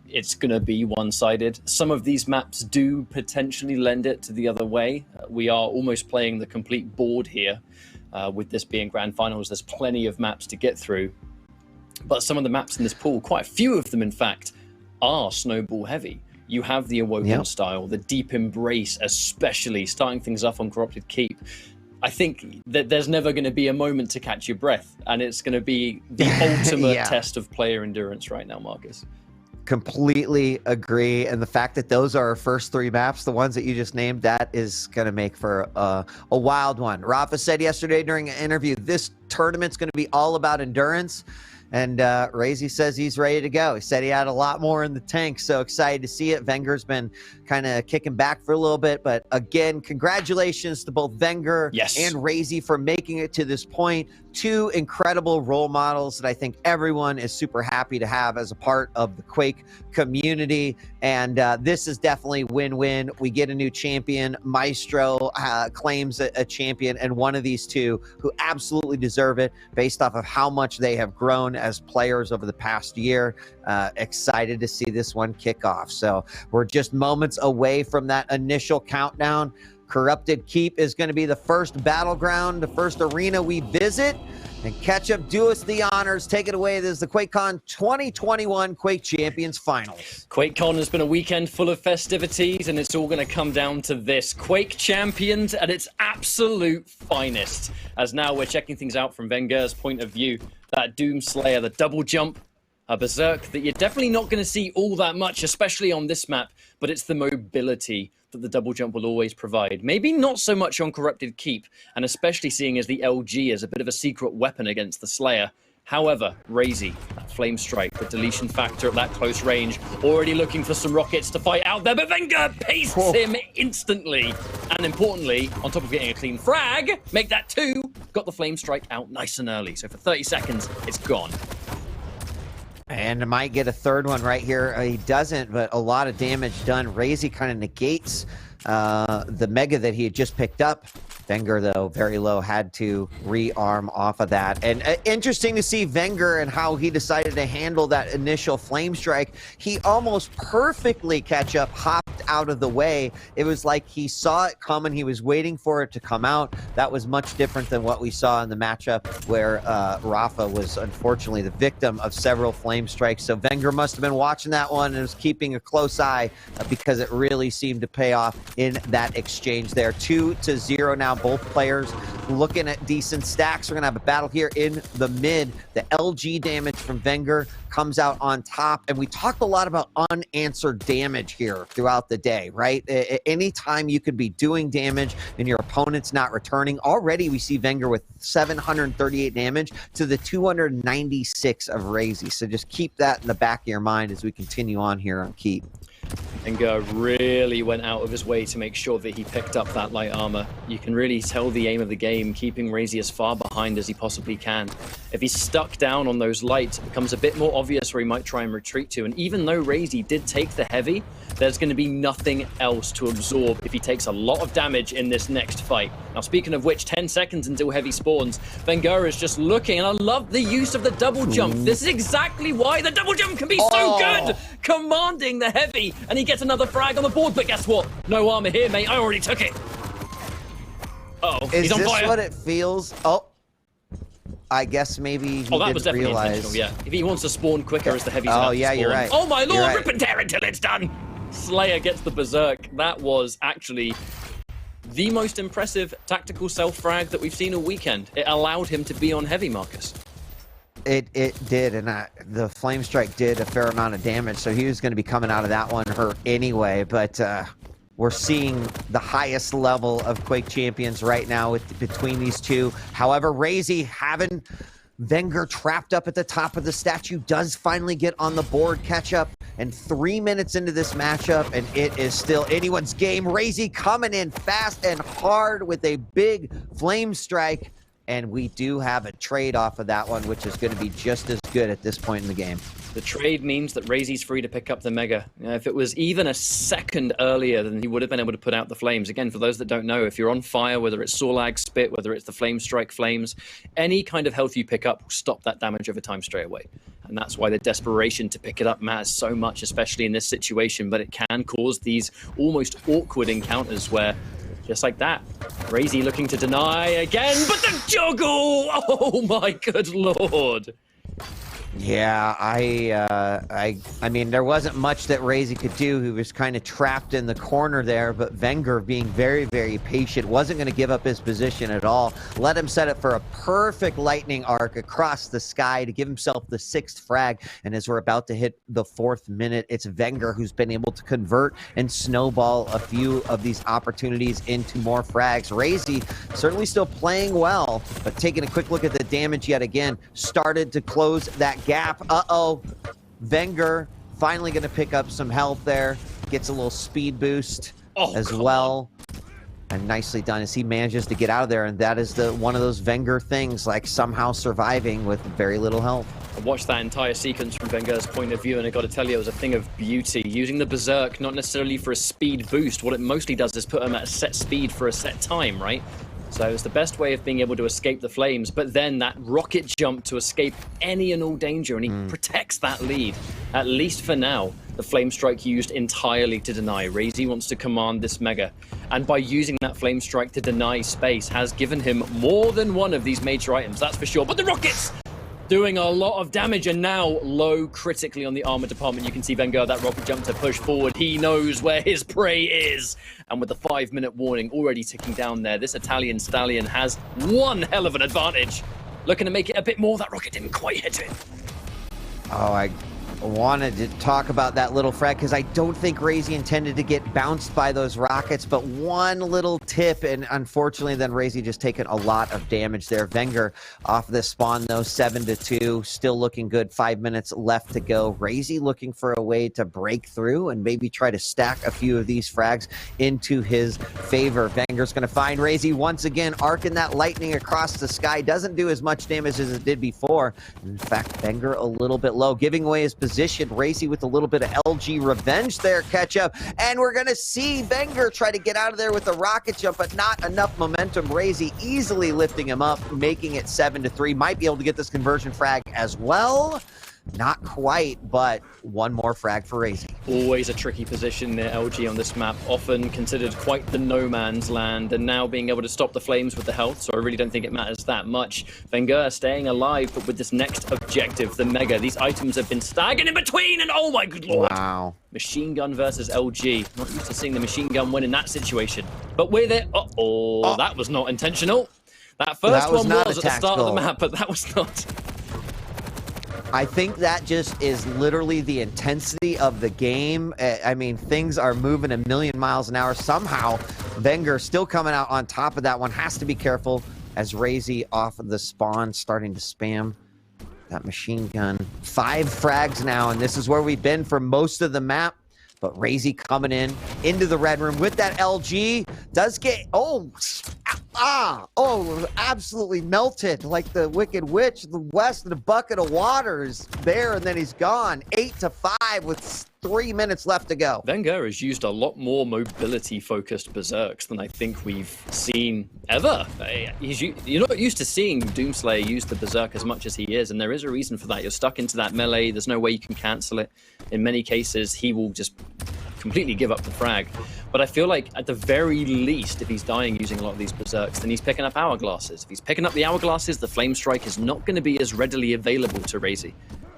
it's going to be one-sided. Some of these maps do potentially lend it to the other way. We are almost playing the complete board here. With this being grand finals, there's plenty of maps to get through. But some of the maps in this pool, quite a few of them, in fact, are snowball heavy. You have the Awoken style, the Deep Embrace, especially starting things off on Corrupted Keep. I think that there's never going to be a moment to catch your breath, and it's going to be the ultimate test of player endurance right now, Marcus. Completely agree. And the fact that those are our first three maps, the ones that you just named, that is going to make for a wild one. Rafa said yesterday during an interview, this tournament's going to be all about endurance. And Razy says he's ready to go. He said he had a lot more in the tank, so excited to see it. Wenger's been kind of kicking back for a little bit. But again, congratulations to both Wenger and Razy for making it to this point. Two incredible role models that I think everyone is super happy to have as a part of the Quake community. And this is definitely win-win. We get a new champion. Maestro claims a champion, and one of these two who absolutely deserve it based off of how much they have grown as players over the past year. Excited to see this one kick off. So we're just moments away from that initial countdown. Corrupted Keep is going to be the first battleground, the first arena we visit. And Ketchup, do us the honors. Take it away. This is the QuakeCon 2021 Quake Champions Finals. QuakeCon has been a weekend full of festivities, and it's all going to come down to this. Quake Champions at its absolute finest. As now we're checking things out from Wenger's point of view. That Doomslayer, the double jump, a berserk that you're definitely not going to see all that much, especially on this map, but it's the mobility that the double jump will always provide. Maybe not so much on Corrupted Keep, and especially seeing as the LG is a bit of a secret weapon against the Slayer. However, Razy, that flame strike, the deletion factor at that close range, already looking for some rockets to fight out there, but Wenger pastes him instantly. And importantly, on top of getting a clean frag, make that two, got the flame strike out nice and early. So for 30 seconds, it's gone. And might get a third one right here. He doesn't, but a lot of damage done. Razy kind of negates the mega that he had just picked up. Wenger, though, very low, had to rearm off of that. And interesting to see Wenger and how he decided to handle that initial flame strike. He almost perfectly catch up, hopped out of the way. It was like he saw it coming. He was waiting for it to come out. That was much different than what we saw in the matchup where Rafa was unfortunately the victim of several flame strikes. So Wenger must have been watching that one and was keeping a close eye because it really seemed to pay off in that exchange there. 2-0 now. Both players looking at decent stacks. We're going to have a battle here in the mid. The LG damage from Wenger comes out on top. And we talked a lot about unanswered damage here throughout the day, right? Anytime you could be doing damage and your opponent's not returning. Already we see Wenger with 738 damage to the 296 of Razy. So just keep that in the back of your mind as we continue on here on Keep. Wenger really went out of his way to make sure that he picked up that light armor. You can really tell the aim of the game, keeping Razy as far behind as he possibly can. If he's stuck down on those lights, it becomes a bit more obvious where he might try and retreat to. And even though Razy did take the heavy, there's going to be nothing else to absorb if he takes a lot of damage in this next fight. Now, speaking of which, 10 seconds until heavy spawns. Wenger is just looking, and I love the use of the double jump. This is exactly why the double jump can be so good! Commanding the heavy, and he gets another frag on the board, but guess what? No armor here, mate. I already took it. Uh-oh, he's on fire. Is this what it feels? Oh, I guess maybe he that was didn't definitely realize. intentional, yeah. If he wants to spawn quicker as the heavy's about to yeah, spawn. you're right. Oh my lord, You're rip and tear until it's done! Slayer gets the berserk. That was actually the most impressive tactical self-frag that we've seen all weekend. It allowed him to be on heavy, Marcus. It did, and the flame strike did a fair amount of damage, so he was going to be coming out of that one hurt anyway, but we're seeing the highest level of Quake champions right now between these two. However, Razy having Wenger trapped up at the top of the statue does finally get on the board catch up, and 3 minutes into this matchup, and it is still anyone's game. Razy coming in fast and hard with a big flame strike. And we do have a trade off of that one, which is going to be just as good at this point in the game. The trade means that Razy's free to pick up the Mega. If it was even a second earlier, then he would have been able to put out the flames. Again, for those that don't know, if you're on fire, whether it's Sorlag Spit, whether it's the Flame Strike Flames, any kind of health you pick up will stop that damage over time straight away. And that's why the desperation to pick it up matters so much, especially in this situation. But it can cause these almost awkward encounters where, just like that, Razy looking to deny again, but the juggle! Oh my good lord! Yeah, I mean, there wasn't much that Razy could do. He was kind of trapped in the corner there, but Wenger, being very, very patient, wasn't going to give up his position at all. Let him set it for a perfect lightning arc across the sky to give himself the 6th frag. And as we're about to hit the 4th minute, it's Wenger who's been able to convert and snowball a few of these opportunities into more frags. Razy certainly still playing well, but taking a quick look at the damage yet again, started to close that gap. Uh-oh. Wenger finally going to pick up some health there. Gets a little speed boost as well. And nicely done as he manages to get out of there. And that is one of those Wenger things, like somehow surviving with very little health. I watched that entire sequence from Wenger's point of view, and I got to tell you, it was a thing of beauty. Using the Berserk, not necessarily for a speed boost. What it mostly does is put him at a set speed for a set time, right? So it's the best way of being able to escape the flames, but then that rocket jump to escape any and all danger, and he protects that lead, at least for now. The flame strike used entirely to deny. Razy wants to command this Mega, and by using that flame strike to deny space has given him more than one of these major items, that's for sure. But the rockets doing a lot of damage, and now low critically on the armor department. You can see Wenger, that rocket jump to push forward. He knows where his prey is. And with the 5-minute warning already ticking down there, this Italian stallion has one hell of an advantage. Looking to make it a bit more. That rocket didn't quite hit it. Oh, I wanted to talk about that little frag because I don't think Razy intended to get bounced by those rockets, but one little tip, and unfortunately then Razy just taken a lot of damage there. Wenger off the spawn though, 7-2, still looking good. 5 minutes left to go. Razy looking for a way to break through and maybe try to stack a few of these frags into his favor. Wenger's going to find Razy once again, arcing that lightning across the sky. Doesn't do as much damage as it did before. In fact, Wenger a little bit low, giving away his position. Razy with a little bit of LG revenge there, Ketchup. And we're going to see Wenger try to get out of there with a rocket jump, but not enough momentum. Razy easily lifting him up, making it 7-3. Might be able to get this conversion frag as well. Not quite, but one more frag for Razy. Always a tricky position near LG on this map, often considered quite the no man's land, and now being able to stop the flames with the health, so I really don't think it matters that much. Wenger staying alive, but with this next objective, the Mega. These items have been staggered in between, and oh my good lord! Wow. Machine gun versus LG. Not used to seeing the machine gun win in that situation, but with it, that was not intentional. That first one was at the start of the map, but that was not. I think that just is literally the intensity of the game. I mean, things are moving a million miles an hour. Somehow, Wenger still coming out on top of that one. Has to be careful as Razy off of the spawn starting to spam that machine gun. 5 frags now, and this is where we've been for most of the map. But Razy coming in into the red room with that LG. Does get, absolutely melted like the Wicked Witch. The West in a bucket of water is there, and then he's gone. 8-5 with 3 minutes left to go. Wenger has used a lot more mobility-focused berserks than I think we've seen ever. You're not used to seeing Doomslayer use the berserk as much as he is, and there is a reason for that. You're stuck into that melee. There's no way you can cancel it. In many cases, he will just completely give up the frag. But I feel like at the very least, if he's dying using a lot of these berserks, then he's picking up hourglasses. If he's picking up the hourglasses, the flame strike is not going to be as readily available to Razy.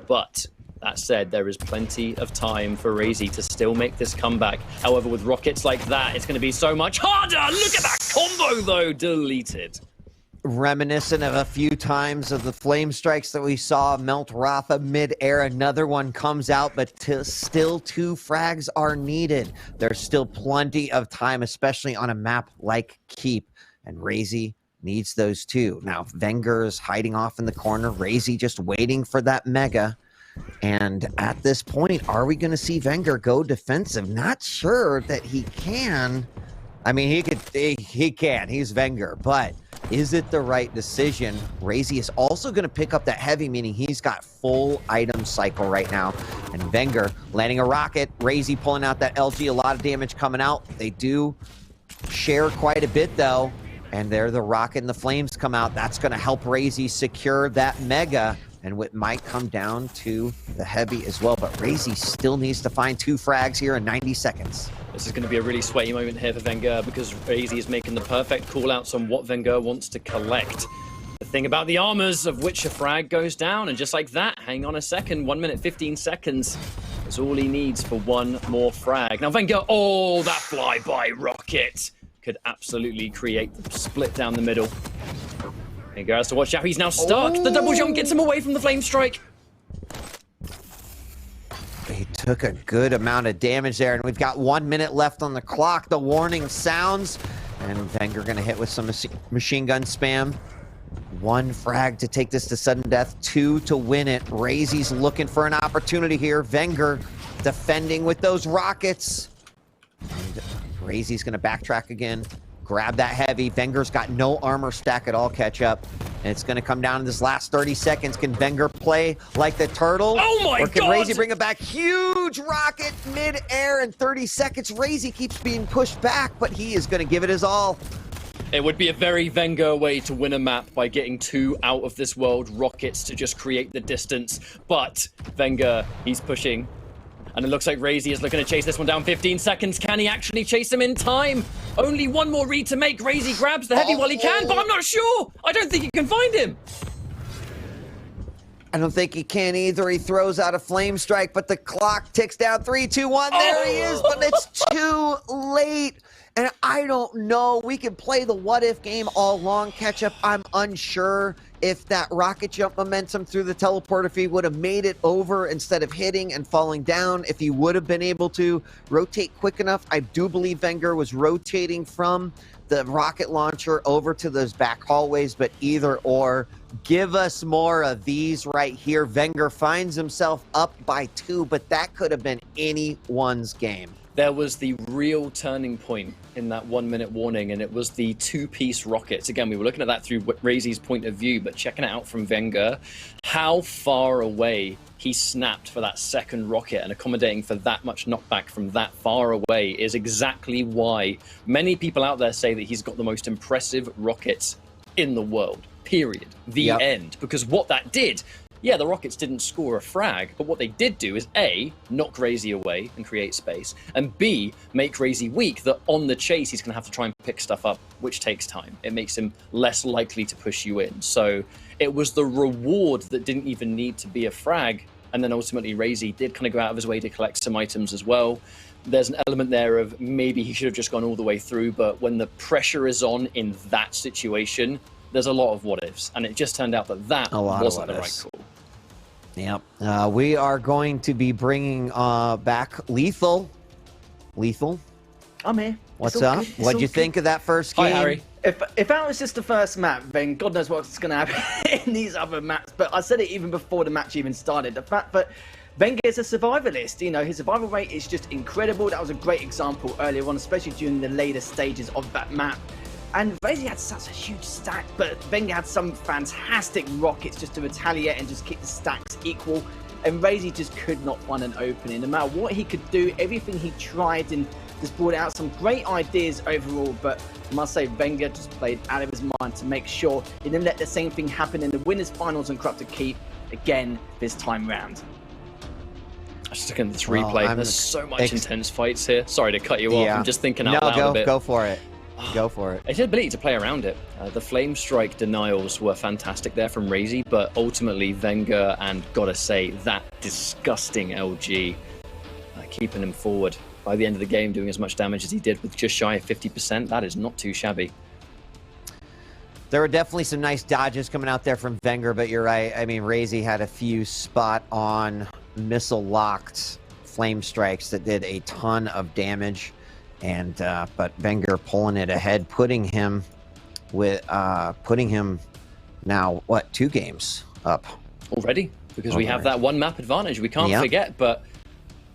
But that said, there is plenty of time for Razy to still make this comeback. However, with rockets like that, it's going to be so much harder. Look at that combo, though, deleted. Reminiscent of a few times of the flame strikes that we saw melt Rafa mid-air. Another one comes out, but still 2 frags are needed. There's still plenty of time, especially on a map like Keep, and Razy needs those 2. Now, Wenger's hiding off in the corner. Razy just waiting for that Mega. And at this point, are we going to see Wenger go defensive? Not sure that he can. I mean, he can. He's Wenger, but is it the right decision? Razy is also going to pick up that heavy, meaning he's got full item cycle right now. And Wenger landing a rocket. Razy pulling out that LG. A lot of damage coming out. They do share quite a bit, though. And there the rocket and the flames come out. That's going to help Razy secure that Mega. And what might come down to the heavy as well. But Razy still needs to find 2 frags here in 90 seconds. This is going to be a really sweaty moment here for Wenger because Razy is making the perfect call-outs on what Wenger wants to collect. The thing about the armors of which a frag goes down, and just like that, hang on a second, 1 minute, 15 seconds is all he needs for one more frag. Now Wenger, that flyby rocket could absolutely create the split down the middle. Wenger has to watch out, he's now stuck. The double jump gets him away from the flame strike. He took a good amount of damage there, and we've got 1 minute left on the clock. The warning sounds, and Wenger gonna hit with some machine gun spam. 1 frag to take this to sudden death, 2 to win it. Razy's looking for an opportunity here. Wenger defending with those rockets. And Razy's gonna backtrack again. Grab that heavy. Wenger's got no armor stack at all, Ketchup. And it's going to come down to this last 30 seconds. Can Wenger play like the turtle? Oh my Or can God! Razy bring it back? Huge rocket mid-air in 30 seconds. Razy keeps being pushed back, but he is going to give it his all. It would be a very Wenger way to win a map by getting 2 out-of-this-world rockets to just create the distance. But Wenger, he's pushing. And it looks like Razy is looking to chase this one down. 15 seconds. Can he actually chase him in time? Only 1 more read to make. Razy grabs the heavy while he can, but I'm not sure. I don't think he can find him. I don't think he can either. He throws out a flame strike, but the clock ticks down. 3, 2, 1. There he is, but it's too late. And I don't know. We can play the what-if game all along, Ketchup. I'm unsure if that rocket jump momentum through the teleport, if he would have made it over instead of hitting and falling down, if he would have been able to rotate quick enough. I do believe Wenger was rotating from the rocket launcher over to those back hallways, but either or. Give us more of these right here. Wenger finds himself up by 2, but that could have been anyone's game. there was the real turning point in that 1 minute warning, and it was the 2-piece rockets. Again, we were looking at that through Razy's point of view, but checking it out from Wenger, how far away he snapped for that second rocket and accommodating for that much knockback from that far away is exactly why many people out there say that he's got the most impressive rockets in the world, period. The end. Because what that did, yeah, the Rockets didn't score a frag, but what they did do is A, knock Razy away and create space, and B, make Razy weak that on the chase he's going to have to try and pick stuff up, which takes time. It makes him less likely to push you in. So it was the reward that didn't even need to be a frag, and then ultimately Razy did kind of go out of his way to collect some items as well. There's an element there of maybe he should have just gone all the way through, but when the pressure is on in that situation, there's a lot of what-ifs, and it just turned out that that wasn't the right call. Yep. We are going to be bringing back Lethal. Lethal? I'm here. What's up? What'd you think of that first game? Hi, Harry. If that was just the first map, then God knows what's going to happen in these other maps. But I said it even before the match even started. The fact that Wenger is a survivalist, you know, his survival rate is just incredible. That was a great example earlier on, especially during the later stages of that map. And Razy had such a huge stack, but Wenger had some fantastic rockets just to retaliate and just keep the stacks equal. And Razy just could not find an opening. No matter what he could do, everything he tried and just brought out some great ideas overall. But I must say, Wenger just played out of his mind to make sure he didn't let the same thing happen in the winners' finals and Corrupted Keep again this time round. Just looking at this replay, there's so much intense fights here. Sorry to cut you off. I'm just thinking out loud a bit. Go for it. Go for it. His ability to play around it. The Flame Strike denials were fantastic there from Razy, but ultimately Wenger and, gotta say, that disgusting LG keeping him forward. By the end of the game, doing as much damage as he did with just shy of 50%, that is not too shabby. There were definitely some nice dodges coming out there from Wenger, but you're right. I mean, Razy had a few spot-on missile-locked Flame Strikes that did a ton of damage. And but Wenger pulling it ahead, putting him now 2 games up already, because we have that one map advantage we can't forget. But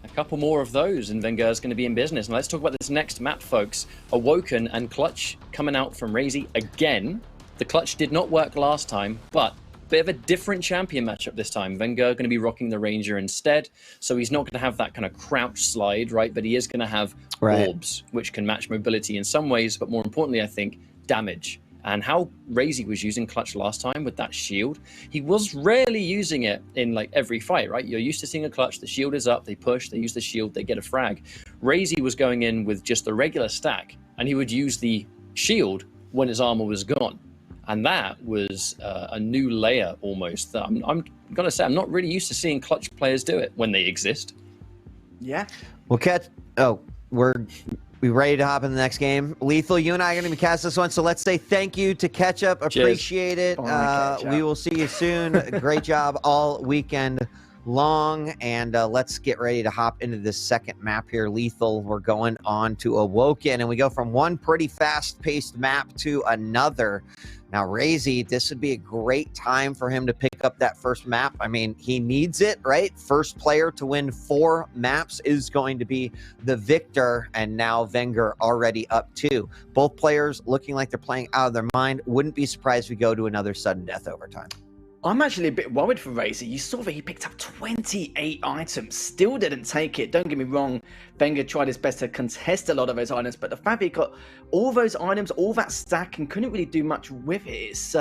a couple more of those and Wenger's going to be in business. And let's talk about this next map, folks. Awoken and Clutch coming out from Razy again. The Clutch did not work last time, but bit of a different champion matchup this time. Wenger going to be rocking the Ranger instead, so he's not going to have that kind of crouch slide, right? But he is going to have orbs, which can match mobility in some ways, but more importantly, I think, damage. And how Razy was using Clutch last time with that shield, he was rarely using it in like every fight, right? You're used to seeing a Clutch, the shield is up, they push, they use the shield, they get a frag. Razy was going in with just the regular stack, and he would use the shield when his armor was gone. And that was a new layer almost. That I'm gonna say I'm not really used to seeing Clutch players do it when they exist. Yeah. We'll catch. Oh, we ready to hop in the next game? Lethal, you and I are going to be cast this one, so let's say thank you to Ketchup. Appreciate it. We will see you soon. Great job all weekend long, and let's get ready to hop into this second map here. Lethal, we're going on to Awoken, and we go from one pretty fast-paced map to another. Now, Razy, this would be a great time for him to pick up that first map. I mean, he needs it, right? First player to win 4 maps is going to be the victor, and now Wenger already up 2. Both players looking like they're playing out of their mind. Wouldn't be surprised if we go to another sudden death overtime. I'm actually a bit worried for Razy. You saw that he picked up 28 items, still didn't take it. Don't get me wrong, Wenger tried his best to contest a lot of those items, but the fact that he got all those items, all that stack, and couldn't really do much with it, it's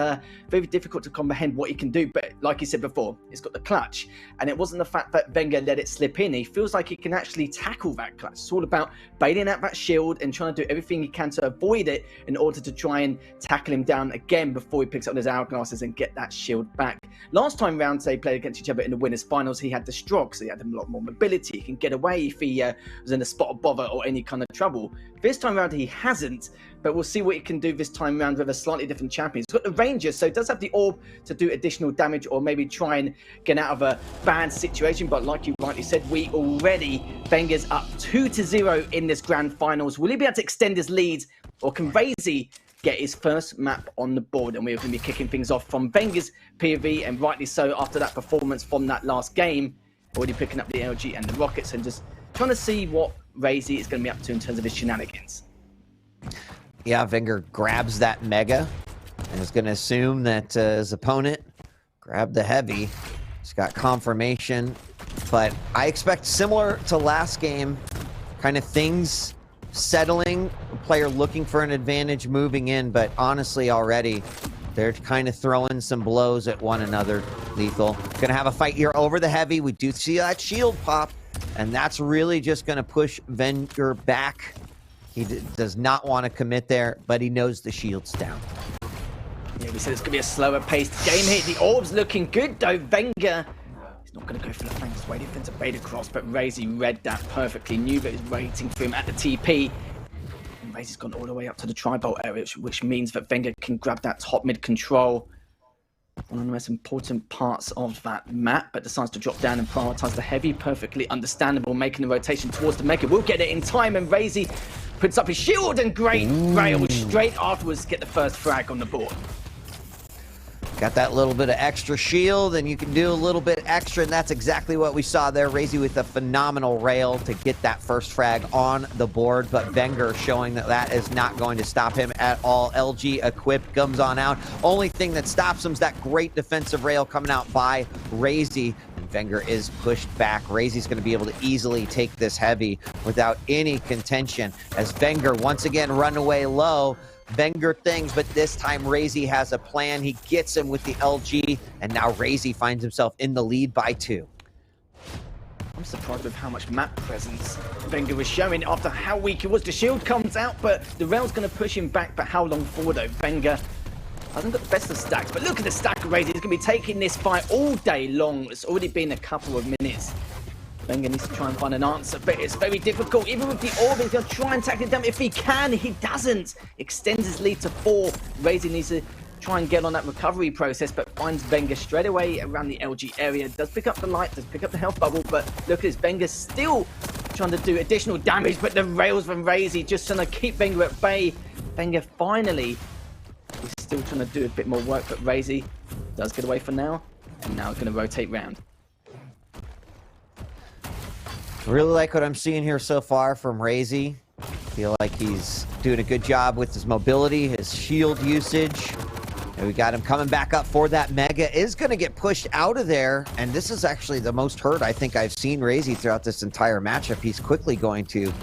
very difficult to comprehend what he can do. But like you said before, he's got the Clutch, and it wasn't the fact that Wenger let it slip in. He feels like he can actually tackle that Clutch. It's all about bailing out that shield and trying to do everything he can to avoid it in order to try and tackle him down again before he picks up his hourglasses and get that shield back. Last time round, they played against each other in the winners' finals. He had the Strog, so he had a lot more mobility. He can get away if he was in a spot of bother or any kind of trouble. This time round, he hasn't, but we'll see what he can do this time round with a slightly different champion. He's got the Ranger, so he does have the orb to do additional damage or maybe try and get out of a bad situation. But like you rightly said, Wenger's up 2-0 in this grand finals. Will he be able to extend his lead, or can Razy get his first map on the board? And we're going to be kicking things off from Wenger's POV, and rightly so after that performance from that last game, already picking up the LG and the Rockets and just trying to see what Razy is going to be up to in terms of his shenanigans. Yeah, Wenger grabs that Mega and is going to assume that his opponent grabbed the Heavy. He's got confirmation, but I expect similar to last game, kind of things settling, a player looking for an advantage moving in, but honestly already they're kind of throwing some blows at one another. Lethal. Gonna have a fight here over the Heavy. We do see that shield pop, and that's really just gonna push Wenger back. He does not want to commit there, but he knows the shield's down. Yeah, we said it's gonna be a slower paced game here. The orb's looking good though. Wenger, he's not gonna go for the flanks. Waiting for him to bait across, but Razy read that perfectly. Knew that he was waiting for him at the TP. And Razy's gone all the way up to the tri-bolt area, which means that Wenger can grab that top mid control. One of the most important parts of that map, but decides to drop down and prioritize the Heavy. Perfectly understandable, making the rotation towards the Mega. We'll get it in time, and Razy puts up his shield, and great rail straight afterwards to get the first frag on the board. Got that little bit of extra shield, and you can do a little bit extra, and that's exactly what we saw there. Razy with a phenomenal rail to get that first frag on the board, but Wenger showing that that is not going to stop him at all. LG equipped, comes on out. Only thing that stops him is that great defensive rail coming out by Razy. Wenger is pushed back. Razy's going to be able to easily take this Heavy without any contention as Wenger once again run away low. Wenger things, but this time Razy has a plan. He gets him with the LG, and now Razy finds himself in the lead by 2. I'm surprised with how much map presence Wenger was showing after how weak he was. The shield comes out, but the rail's going to push him back. But how long for, though? Wenger hasn't got the best of stacks, but look at the stack of Razy. He's going to be taking this fight all day long. It's already been a couple of minutes. Wenger needs to try and find an answer, but it's very difficult. Even with the orb, he's going to try and tackle it down. If he can, he doesn't. Extends his lead to 4. Razy needs to try and get on that recovery process, but finds Wenger straight away around the LG area. Does pick up the light, does pick up the health bubble, but look at this. Wenger still trying to do additional damage, but the rails from Razy just trying to keep Wenger at bay. Wenger finally is still trying to do a bit more work, but Razy does get away for now, and now going to rotate round. Really like what I'm seeing here so far from Razy. Feel like he's doing a good job with his mobility, his shield usage. And we got him coming back up for that Mega. Is going to get pushed out of there. And this is actually the most hurt I think I've seen Razy throughout this entire matchup. He's quickly going to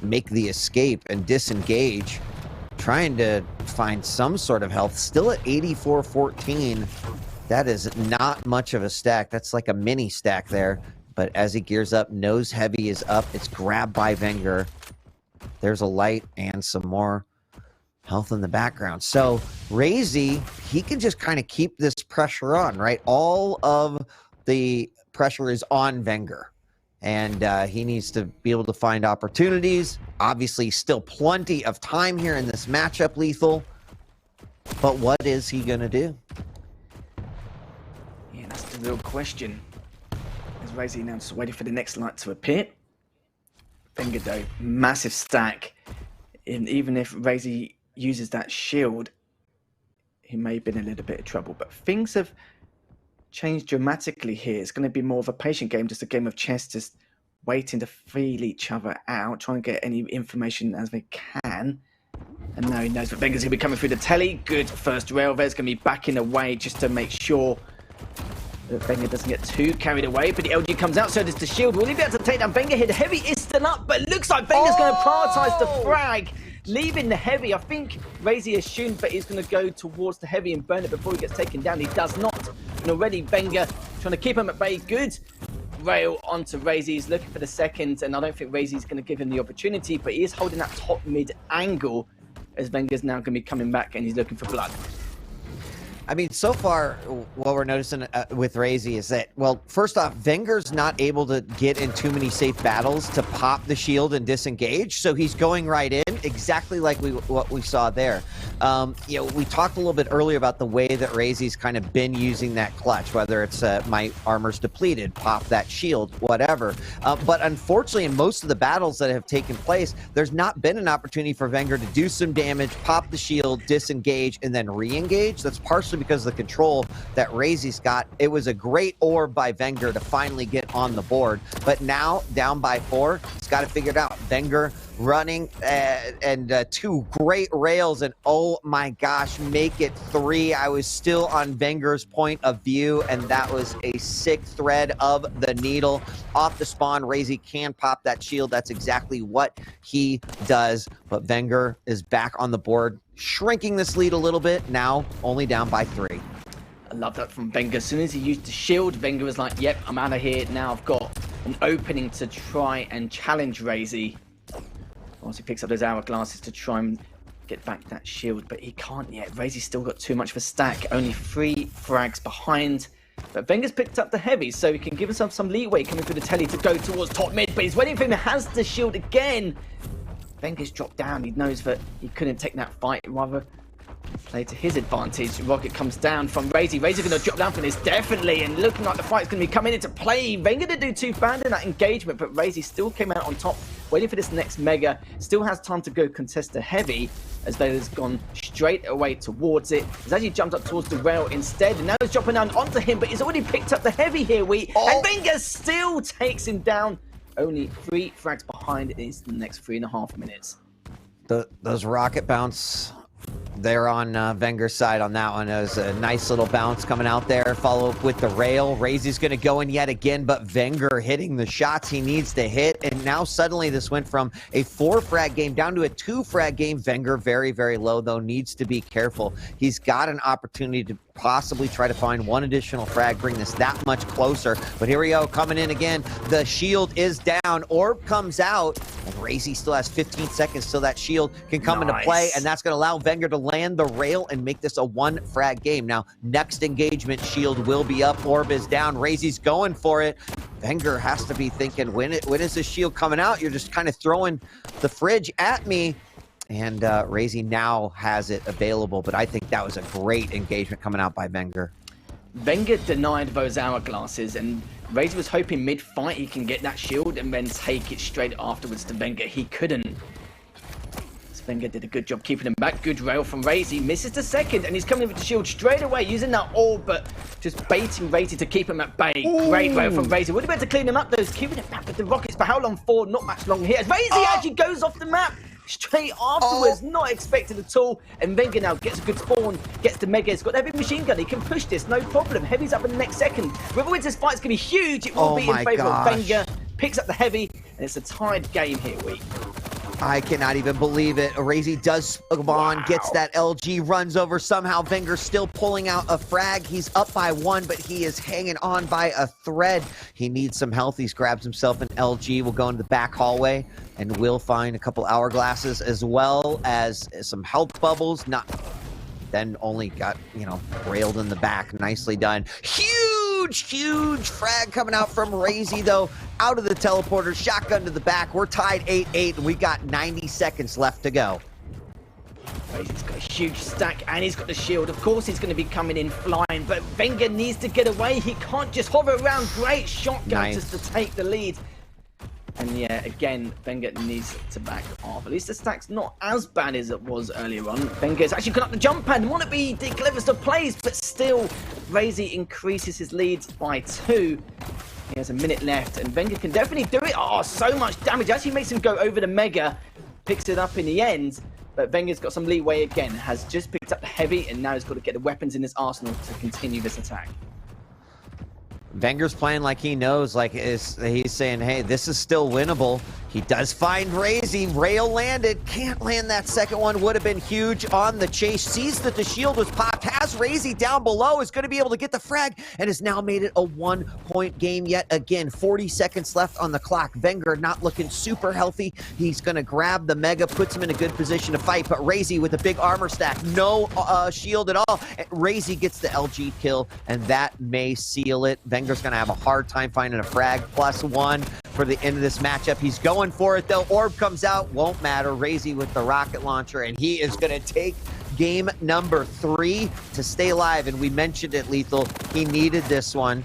make the escape and disengage. Trying to find some sort of health. Still at 84-14. That is not much of a stack. That's like a mini stack there. But as he gears up, knows Heavy is up. It's grabbed by Wenger. There's a light and some more health in the background. So Razy, he can just kind of keep this pressure on, right? All of the pressure is on Wenger. And he needs to be able to find opportunities. Obviously, still plenty of time here in this matchup, Lethal. But what is he going to do? Yeah, that's the real question. Razy now just waiting for the next light to appear. Wenger though, massive stack. And even if Razy uses that shield, he may have been in a little bit of trouble. But things have changed dramatically here. It's going to be more of a patient game, just a game of chess, just waiting to feel each other out, trying to get any information as they can. And now he knows that Wenger's going to be coming through the telly. Good first rail there. It's going to be backing away just to make sure that Wenger doesn't get too carried away, but the LG comes out, so does the shield. Will he be able to take down Wenger here? The Heavy is still up, but it looks like Wenger's going to prioritize the frag, leaving the Heavy. I think Razy assumed that he's going to go towards the Heavy and burn it before he gets taken down. He does not. And already Wenger trying to keep him at bay. Good rail onto Razy. He's looking for the second, and I don't think Razy's going to give him the opportunity, but he is holding that top mid angle as Wenger's now going to be coming back, and he's looking for blood. I mean, so far, what we're noticing with Razy is that, well, first off, Wenger's not able to get in too many safe battles to pop the shield and disengage, so he's going right in. exactly like what we saw there. You know, we talked a little bit earlier about the way that Razy's kind of been using that clutch, whether it's my armor's depleted, pop that shield, whatever. But unfortunately, in most of the battles that have taken place, there's not been an opportunity for Wenger to do some damage, pop the shield, disengage, and then re-engage. That's partially because of the control that Razy's got. It was a great orb by Wenger to finally get on the board, but now down by 4, he's got to figure it out. Wenger running and 2 great rails, and oh my gosh, make it 3. I was still on Wenger's point of view, and that was a sick thread of the needle off the spawn. Razy can pop that shield. That's exactly what he does, but Wenger is back on the board, shrinking this lead a little bit, now only down by 3. I love that from Wenger. As soon as he used the shield, Wenger was like, yep, I'm out of here. Now I've got an opening to try and challenge Razy. Once he picks up those hourglasses to try and get back that shield, but he can't yet. Razy's still got too much of a stack, only 3 frags behind. But Wenger's picked up the heavy, so he can give himself some leeway coming through the telly to go towards top mid, but he's waiting for him. He has the shield again. Wenger's dropped down. He knows that he couldn't take that fight, rather play to his advantage. Rocket comes down from Razy. Razy's going to drop down from this, definitely, and looking like the fight's going to be coming into play. Wenger didn't do too bad in that engagement, but Razy still came out on top, waiting for this next Mega. Still has time to go contest the heavy, as Vader's gone straight away towards it. He's actually jumped up towards the rail instead, and now he's dropping down onto him, but he's already picked up the heavy here, and Wenger still takes him down. Only 3 frags behind is the next 3.5 minutes. Those rocket bounce, they're on Wenger's side on that one. It was a nice little bounce coming out there. Follow up with the rail. Razy's going to go in yet again, but Wenger hitting the shots he needs to hit. And now suddenly this went from a 4-frag game down to a 2-frag game. Wenger very, very low, though, needs to be careful. He's got an opportunity to possibly try to find 1 additional frag, bring this that much closer. But here we go, coming in again. The shield is down. Orb comes out, and Razy still has 15 seconds till that shield can come into play, and that's going to allow Wenger to land the rail and make this a 1-frag game. Now, next engagement, shield will be up. Orb is down. Razy's going for it. Wenger has to be thinking, when is this shield coming out? You're just kind of throwing the fridge at me. And Razy now has it available, but I think that was a great engagement coming out by Wenger. Wenger denied those hourglasses, and Razy was hoping mid-fight he can get that shield and then take it straight afterwards to Wenger. He couldn't. Wenger did a good job keeping him back. Good rail from Razy. Misses the second, and he's coming in with the shield straight away, using that orb, but just baiting Razy to keep him at bay. Ooh. Great rail from Razy. Would have been able to clean him up, though. He's keeping it back with the rockets for how long for? Not much longer here. Razy actually goes off the map straight afterwards, not expected at all. And Wenger now gets a good spawn, gets the Mega. He's got the heavy machine gun. He can push this, no problem. Heavy's up in the next second. Whoever wins this fight's going to be huge. It will be in favor of Wenger. Picks up the heavy, and it's a tied game here, I cannot even believe it. Razy does spawn, gets that LG, runs over. Somehow Wenger's still pulling out a frag. He's up by 1, but he is hanging on by a thread. He needs some health. He grabs himself an LG. Will go into the back hallway, and will find a couple hourglasses as well as some health bubbles. Then only got, railed in the back. Nicely done. Huge frag coming out from Razy, though. Out of the teleporter, shotgun to the back. We're tied 8-8, and we got 90 seconds left to go. Razy's got a huge stack, and he's got the shield. Of course, he's going to be coming in flying, but Wenger needs to get away. He can't just hover around. Great shotgun just to take the lead. And yeah, again, Wenger needs to back off. At least the stack's not as bad as it was earlier on. Wenger's actually got up the jump pad. Want to be the cleverest of plays, but still, Razy increases his lead by 2. He has a minute left, and Wenger can definitely do it. Oh, so much damage. Actually makes him go over the Mega. Picks it up in the end, but Wenger's got some leeway again. Has just picked up the heavy, and now he's got to get the weapons in his arsenal to continue this attack. Wenger's playing like he knows, he's saying, hey, this is still winnable. He does find Razy. Rail landed. Can't land that second one. Would have been huge on the chase. Sees that the shield was popped. Has Razy down below. Is going to be able to get the frag. And has now made it a 1-point game yet again. 40 seconds left on the clock. Wenger not looking super healthy. He's going to grab the Mega. Puts him in a good position to fight. But Razy with a big armor stack. No shield at all. Razy gets the LG kill. And that may seal it. Wenger's going to have a hard time finding a frag. +1. for the end of this matchup. He's going for it, though. Orb comes out. Won't matter. Razy with the rocket launcher, and he is going to take game number 3 to stay alive. And we mentioned it, Lethal. He needed this one,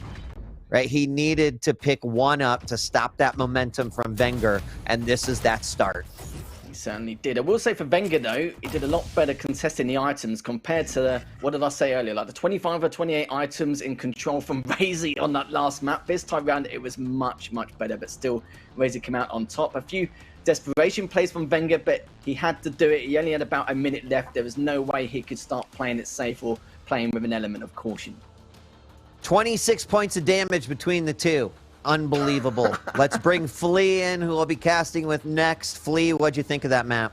right? He needed to pick one up to stop that momentum from Wenger, and this is that start. He certainly did. I will say for Wenger, though, he did a lot better contesting the items compared to the, what did I say earlier, like the 25 or 28 items in control from Razy on that last map. This time round, it was much, much better, but still, Razy came out on top. A few desperation plays from Wenger, but he had to do it. He only had about a minute left. There was no way he could start playing it safe or playing with an element of caution. 26 points of damage between the two. Unbelievable. Let's bring Flea in, who will be casting with next. Flea, what'd you think of that map?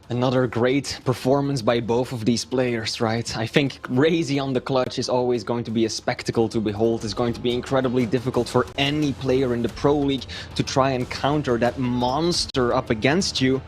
Another great performance by both of these players, right? I think Razy on the clutch is always going to be a spectacle to behold. It's going to be incredibly difficult for any player in the Pro League to try and counter that monster up against you.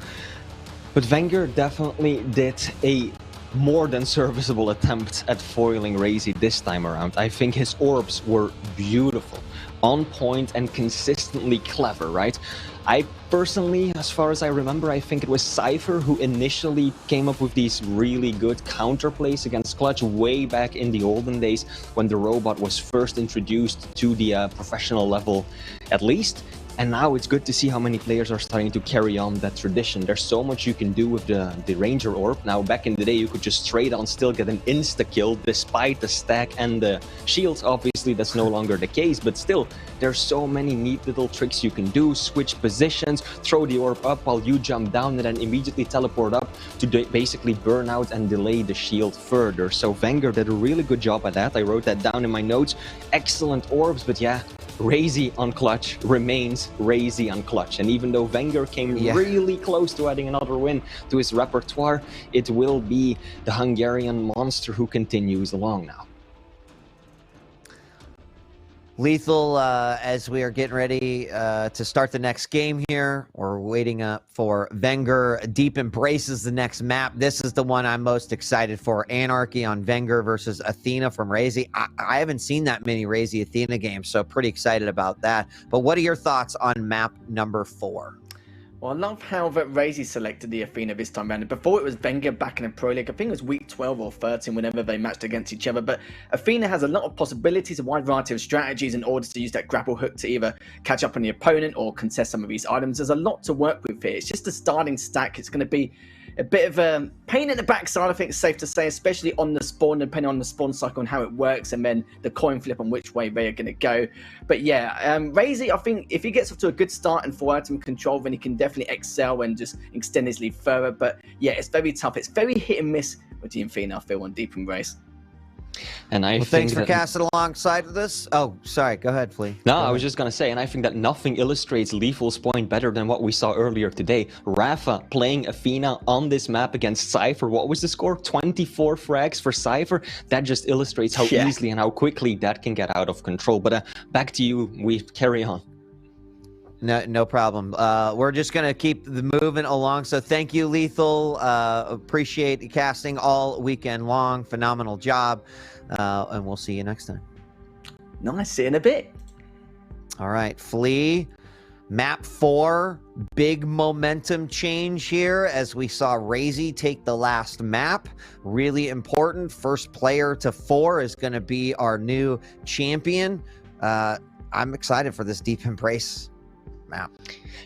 But Wenger definitely did a more than serviceable attempt at foiling Razy this time around. I think his orbs were beautiful, on point and consistently clever, right? I personally, as far as I remember, I think it was Cypher who initially came up with these really good counterplays against Clutch way back in the olden days when the robot was first introduced to the professional level, at least. And now it's good to see how many players are starting to carry on that tradition. There's so much you can do with the Ranger Orb. Now, back in the day, you could just straight on still get an insta-kill despite the stack and the shields. Obviously, that's no longer the case, but still, there's so many neat little tricks you can do. Switch positions, throw the orb up while you jump down, and then immediately teleport up to basically burn out and delay the shield further. So Wenger did a really good job at that. I wrote that down in my notes. Excellent orbs, but yeah, Razy on clutch remains Razy on clutch. And even though Wenger came really close to adding another win to his repertoire, it will be the Hungarian monster who continues along now. Lethal, as we are getting ready to start the next game here, we're waiting up for Wenger. Deep embraces the next map. This is the one I'm most excited for. Anarchy on Wenger versus Athena from Razy. I haven't seen that many Razy Athena games, so pretty excited about that. But what are your thoughts on map number 4? Well, I love how that Razy selected the Athena this time around. Before it was Wenger back in the Pro League. I think it was week 12 or 13 whenever they matched against each other. But Athena has a lot of possibilities, a wide variety of strategies in order to use that grapple hook to either catch up on the opponent or contest some of these items. There's a lot to work with here. It's just a starting stack. It's going to be a bit of a pain in the backside, I think it's safe to say, especially on the spawn, depending on the spawn cycle and how it works, and then the coin flip on which way they are going to go. But yeah, Razy, I think if he gets off to a good start in 4-item control, then he can definitely excel and just extend his lead further. But yeah, it's very tough. It's very hit and miss with the Athena, I feel, on Deep Embrace. And I think thanks for casting alongside of this. Oh, sorry. Go ahead, Flea. No, I was just going to say, and I think that nothing illustrates Lethal's point better than what we saw earlier today. Rafa playing Athena on this map against Cypher. What was the score? 24 frags for Cypher. That just illustrates how easily and how quickly that can get out of control. But back to you. We carry on. No problem. We're just going to keep the moving along. So thank you, Lethal. Appreciate the casting all weekend long. Phenomenal job. And we'll see you next time. Nice. See you in a bit. All right. Flea, map 4. Big momentum change here as we saw Razy take the last map. Really important. First player to 4 is going to be our new champion. I'm excited for this Deep Embrace map.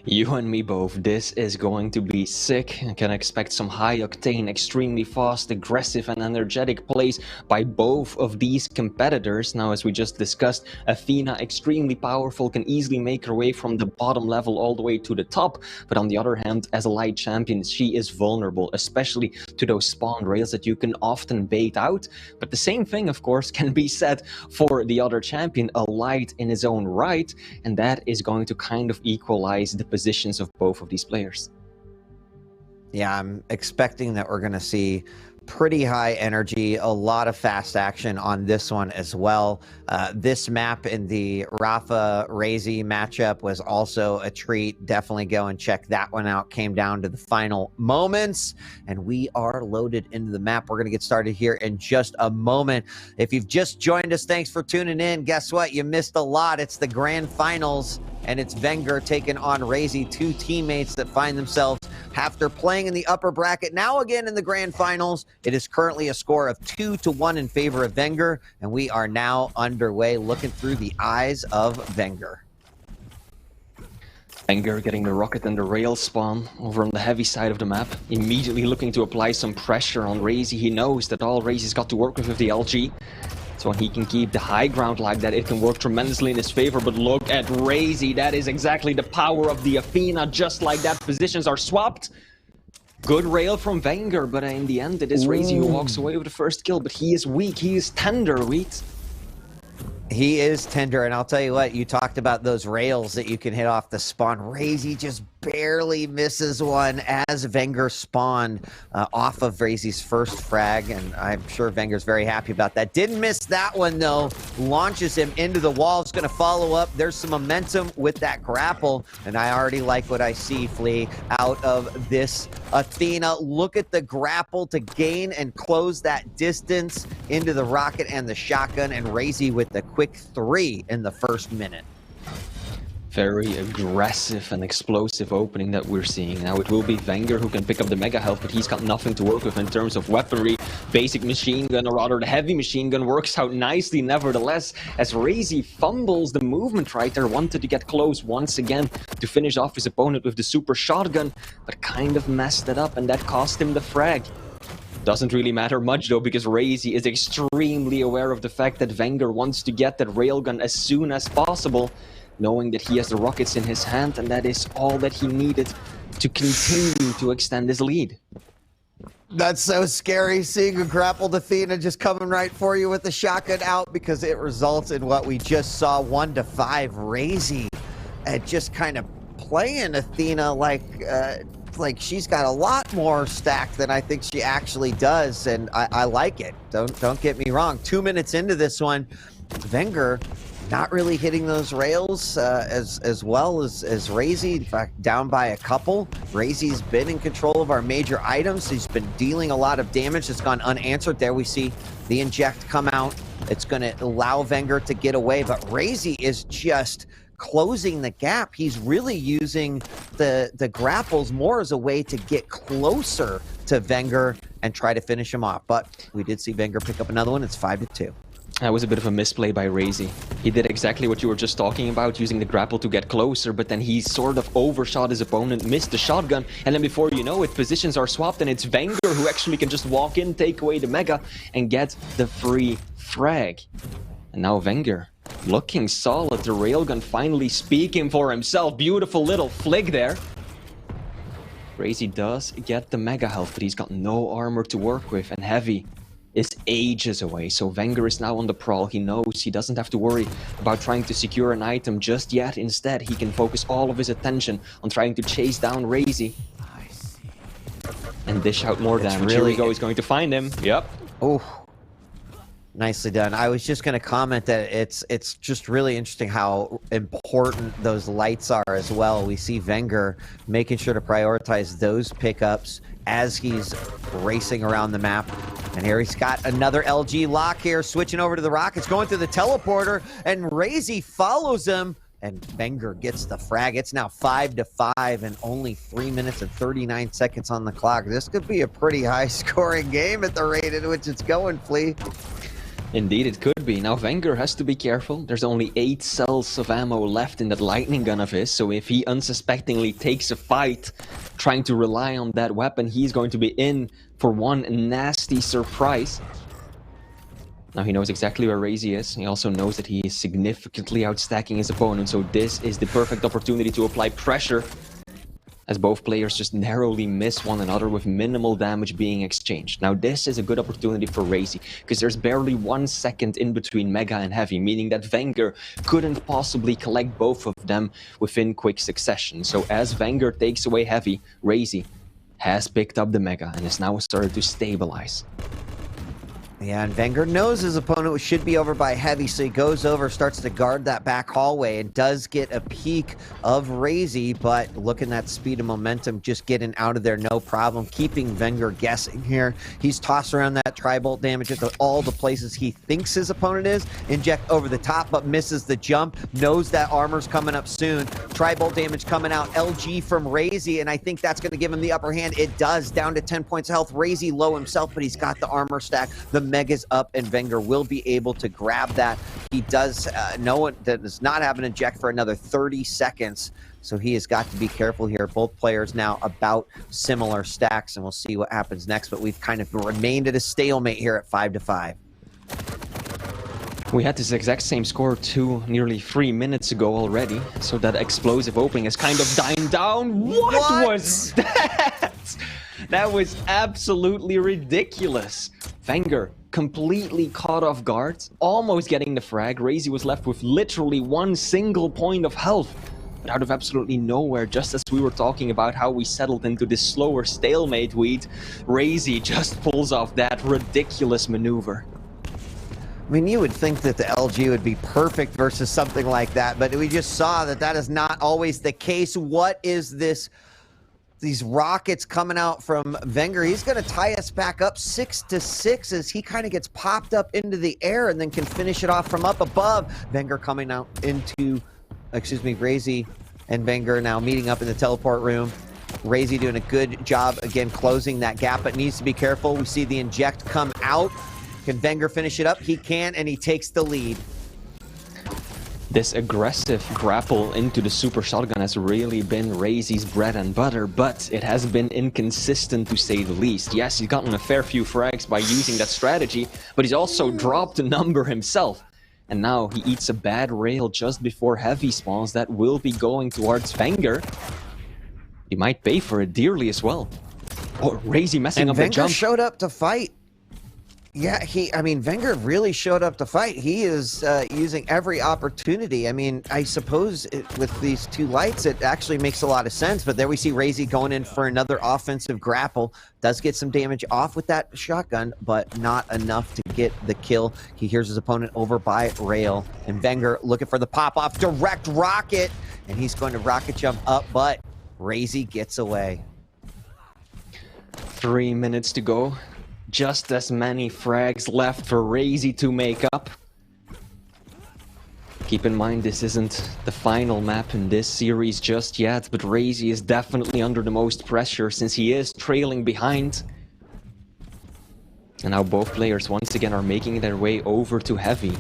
You and me both. This is going to be sick. I can expect some high octane, extremely fast, aggressive and energetic plays by both of these competitors. Now, as we just discussed, Athena, extremely powerful, can easily make her way from the bottom level all the way to the top. But on the other hand, as a light champion, she is vulnerable, especially to those spawn rails that you can often bait out. But the same thing, of course, can be said for the other champion, a light in his own right, and that is going to kind of equalize the positions of both of these players. Yeah, I'm expecting that we're going to see pretty high energy, a lot of fast action on this one as well. This map in the Rafa Razy matchup was also a treat. Definitely go and check that one out. Came down to the final moments, and we are loaded into the map. We're going to get started here in just a moment. If you've just joined us, thanks for tuning in. Guess what? You missed a lot. It's the grand finals, and it's Wenger taking on Razy, two teammates that find themselves after playing in the upper bracket. Now again in the grand finals, it is currently a score of 2-1 in favor of Wenger, and we are now underway looking through the eyes of Wenger. Wenger getting the rocket and the rail spawn over on the heavy side of the map, immediately looking to apply some pressure on Razy. He knows that all Razy's got to work with the LG. So when he can keep the high ground like that, it can work tremendously in his favor. But look at Razy. That is exactly the power of the Athena. Just like that, positions are swapped. Good rail from Wenger, but in the end, it is Razy who walks away with the first kill. But he is weak. He is tender, Wheat. He is tender, and I'll tell you what, you talked about those rails that you can hit off the spawn. Razy just barely misses one as Wenger spawned off of Razy's first frag, and I'm sure Wenger's very happy about that. Didn't miss that one, though. Launches him into the wall. It's going to follow up. There's some momentum with that grapple, and I already like what I see, Flea, out of this Athena. Look at the grapple to gain and close that distance into the rocket and the shotgun, and Razy with the quick 3 in the first minute. Very aggressive and explosive opening that we're seeing. Now it will be Wenger who can pick up the mega health, but he's got nothing to work with in terms of weaponry. Basic machine gun, or rather the heavy machine gun, works out nicely nevertheless, as Razy fumbles the movement right there. Wanted to get close once again to finish off his opponent with the super shotgun, but kind of messed it up, and that cost him the frag. Doesn't really matter much though, because Razy is extremely aware of the fact that Wenger wants to get that railgun as soon as possible, knowing that he has the rockets in his hand, and that is all that he needed to continue to extend his lead. That's so scary, seeing a grappled Athena just coming right for you with the shotgun out, because it results in what we just saw, 1-5. Razy just kind of playing Athena like she's got a lot more stacked than I think she actually does, and I like it. Don't get me wrong. 2 minutes into this one, Wenger not really hitting those rails as well as Razy. In fact, down by a couple. Razy's been in control of our major items. He's been dealing a lot of damage that's gone unanswered. There we see the inject come out. It's going to allow Wenger to get away, but Razy is just closing the gap. He's really using the grapples more as a way to get closer to Wenger and try to finish him off. But we did see Wenger pick up another one. It's 5-2. That was a bit of a misplay by Razy. He did exactly what you were just talking about, using the grapple to get closer, but then he sort of overshot his opponent, missed the shotgun, and then before you know it, positions are swapped, and it's Wenger who actually can just walk in, take away the mega, and get the free frag. And now Wenger looking solid, the railgun finally speaking for himself. Beautiful little flick there. Razy does get the mega health, but he's got no armor to work with, and Heavy is ages away, so Wenger is now on the prowl. He knows he doesn't have to worry about trying to secure an item just yet. Instead, he can focus all of his attention on trying to chase down Razy and dish out more damage. Here we go, he's going to find him. Yep. Oh, nicely done. I was just going to comment that it's just really interesting how important those lights are as well. We see Wenger making sure to prioritize those pickups as he's racing around the map. And here he's got another LG lock here, switching over to the rockets, going through the teleporter, and Razy follows him, and Wenger gets the frag. It's now 5-5 and only 3 minutes and 39 seconds on the clock. This could be a pretty high-scoring game at the rate at which it's going, Flea. Indeed, it could be. Now, Wenger has to be careful. There's only 8 cells of ammo left in that lightning gun of his, so if he unsuspectingly takes a fight trying to rely on that weapon, he's going to be in for one nasty surprise. Now, he knows exactly where Razy is. He also knows that he is significantly outstacking his opponent, so this is the perfect opportunity to apply pressure, as both players just narrowly miss one another with minimal damage being exchanged. Now this is a good opportunity for Razy, because there's barely 1 second in between Mega and Heavy, meaning that Wenger couldn't possibly collect both of them within quick succession. So as Wenger takes away Heavy, Razy has picked up the Mega and is now started to stabilize. Yeah, and Wenger knows his opponent should be over by heavy, so he goes over, starts to guard that back hallway, and does get a peek of Razy, but look at that speed and momentum, just getting out of there, no problem, keeping Wenger guessing here. He's tossed around that tri-bolt damage into all the places he thinks his opponent is, inject over the top, but misses the jump, knows that armor's coming up soon, tri-bolt damage coming out, LG from Razy, and I think that's going to give him the upper hand. It does, down to 10 points of health. Razy low himself, but he's got the armor stack. The Mega's up, and Wenger will be able to grab that. He does does not have an eject for another 30 seconds, so he has got to be careful here. Both players now about similar stacks, and we'll see what happens next, but we've kind of remained at a stalemate here at 5-5. We had this exact same score nearly 3 minutes ago already, so that explosive opening is kind of dying down. What was that? That was absolutely ridiculous. Wenger completely caught off guard, almost getting the frag. Razy was left with literally one single point of health. But out of absolutely nowhere, just as we were talking about how we settled into this slower stalemate, Razy just pulls off that ridiculous maneuver. I mean, you would think that the LG would be perfect versus something like that, but we just saw that that is not always the case. What is this? These rockets coming out from Wenger. He's going to tie us back up 6-6 as he kind of gets popped up into the air and then can finish it off from up above. Wenger coming out into, Razy and Wenger now meeting up in the teleport room. Razy doing a good job, again, closing that gap, but needs to be careful. We see the inject come out. Can Wenger finish it up? He can, and he takes the lead. This aggressive grapple into the super shotgun has really been Razy's bread and butter, but it has been inconsistent to say the least. Yes, he's gotten a fair few frags by using that strategy, but he's also dropped a number himself. And now he eats a bad rail just before heavy spawns that will be going towards Wenger. He might pay for it dearly as well. Oh, Razy messing up the jump. Wenger showed up to fight. Yeah, Wenger really showed up to fight. He is using every opportunity. I mean, I suppose with these two lights, it actually makes a lot of sense. But there we see Razy going in for another offensive grapple. Does get some damage off with that shotgun, but not enough to get the kill. He hears his opponent over by rail. And Wenger looking for the pop-off direct rocket. And he's going to rocket jump up, but Razy gets away. 3 minutes to go. Just as many frags left for Razy to make up. Keep in mind, this isn't the final map in this series just yet, but Razy is definitely under the most pressure since he is trailing behind. And now both players once again are making their way over to heavy.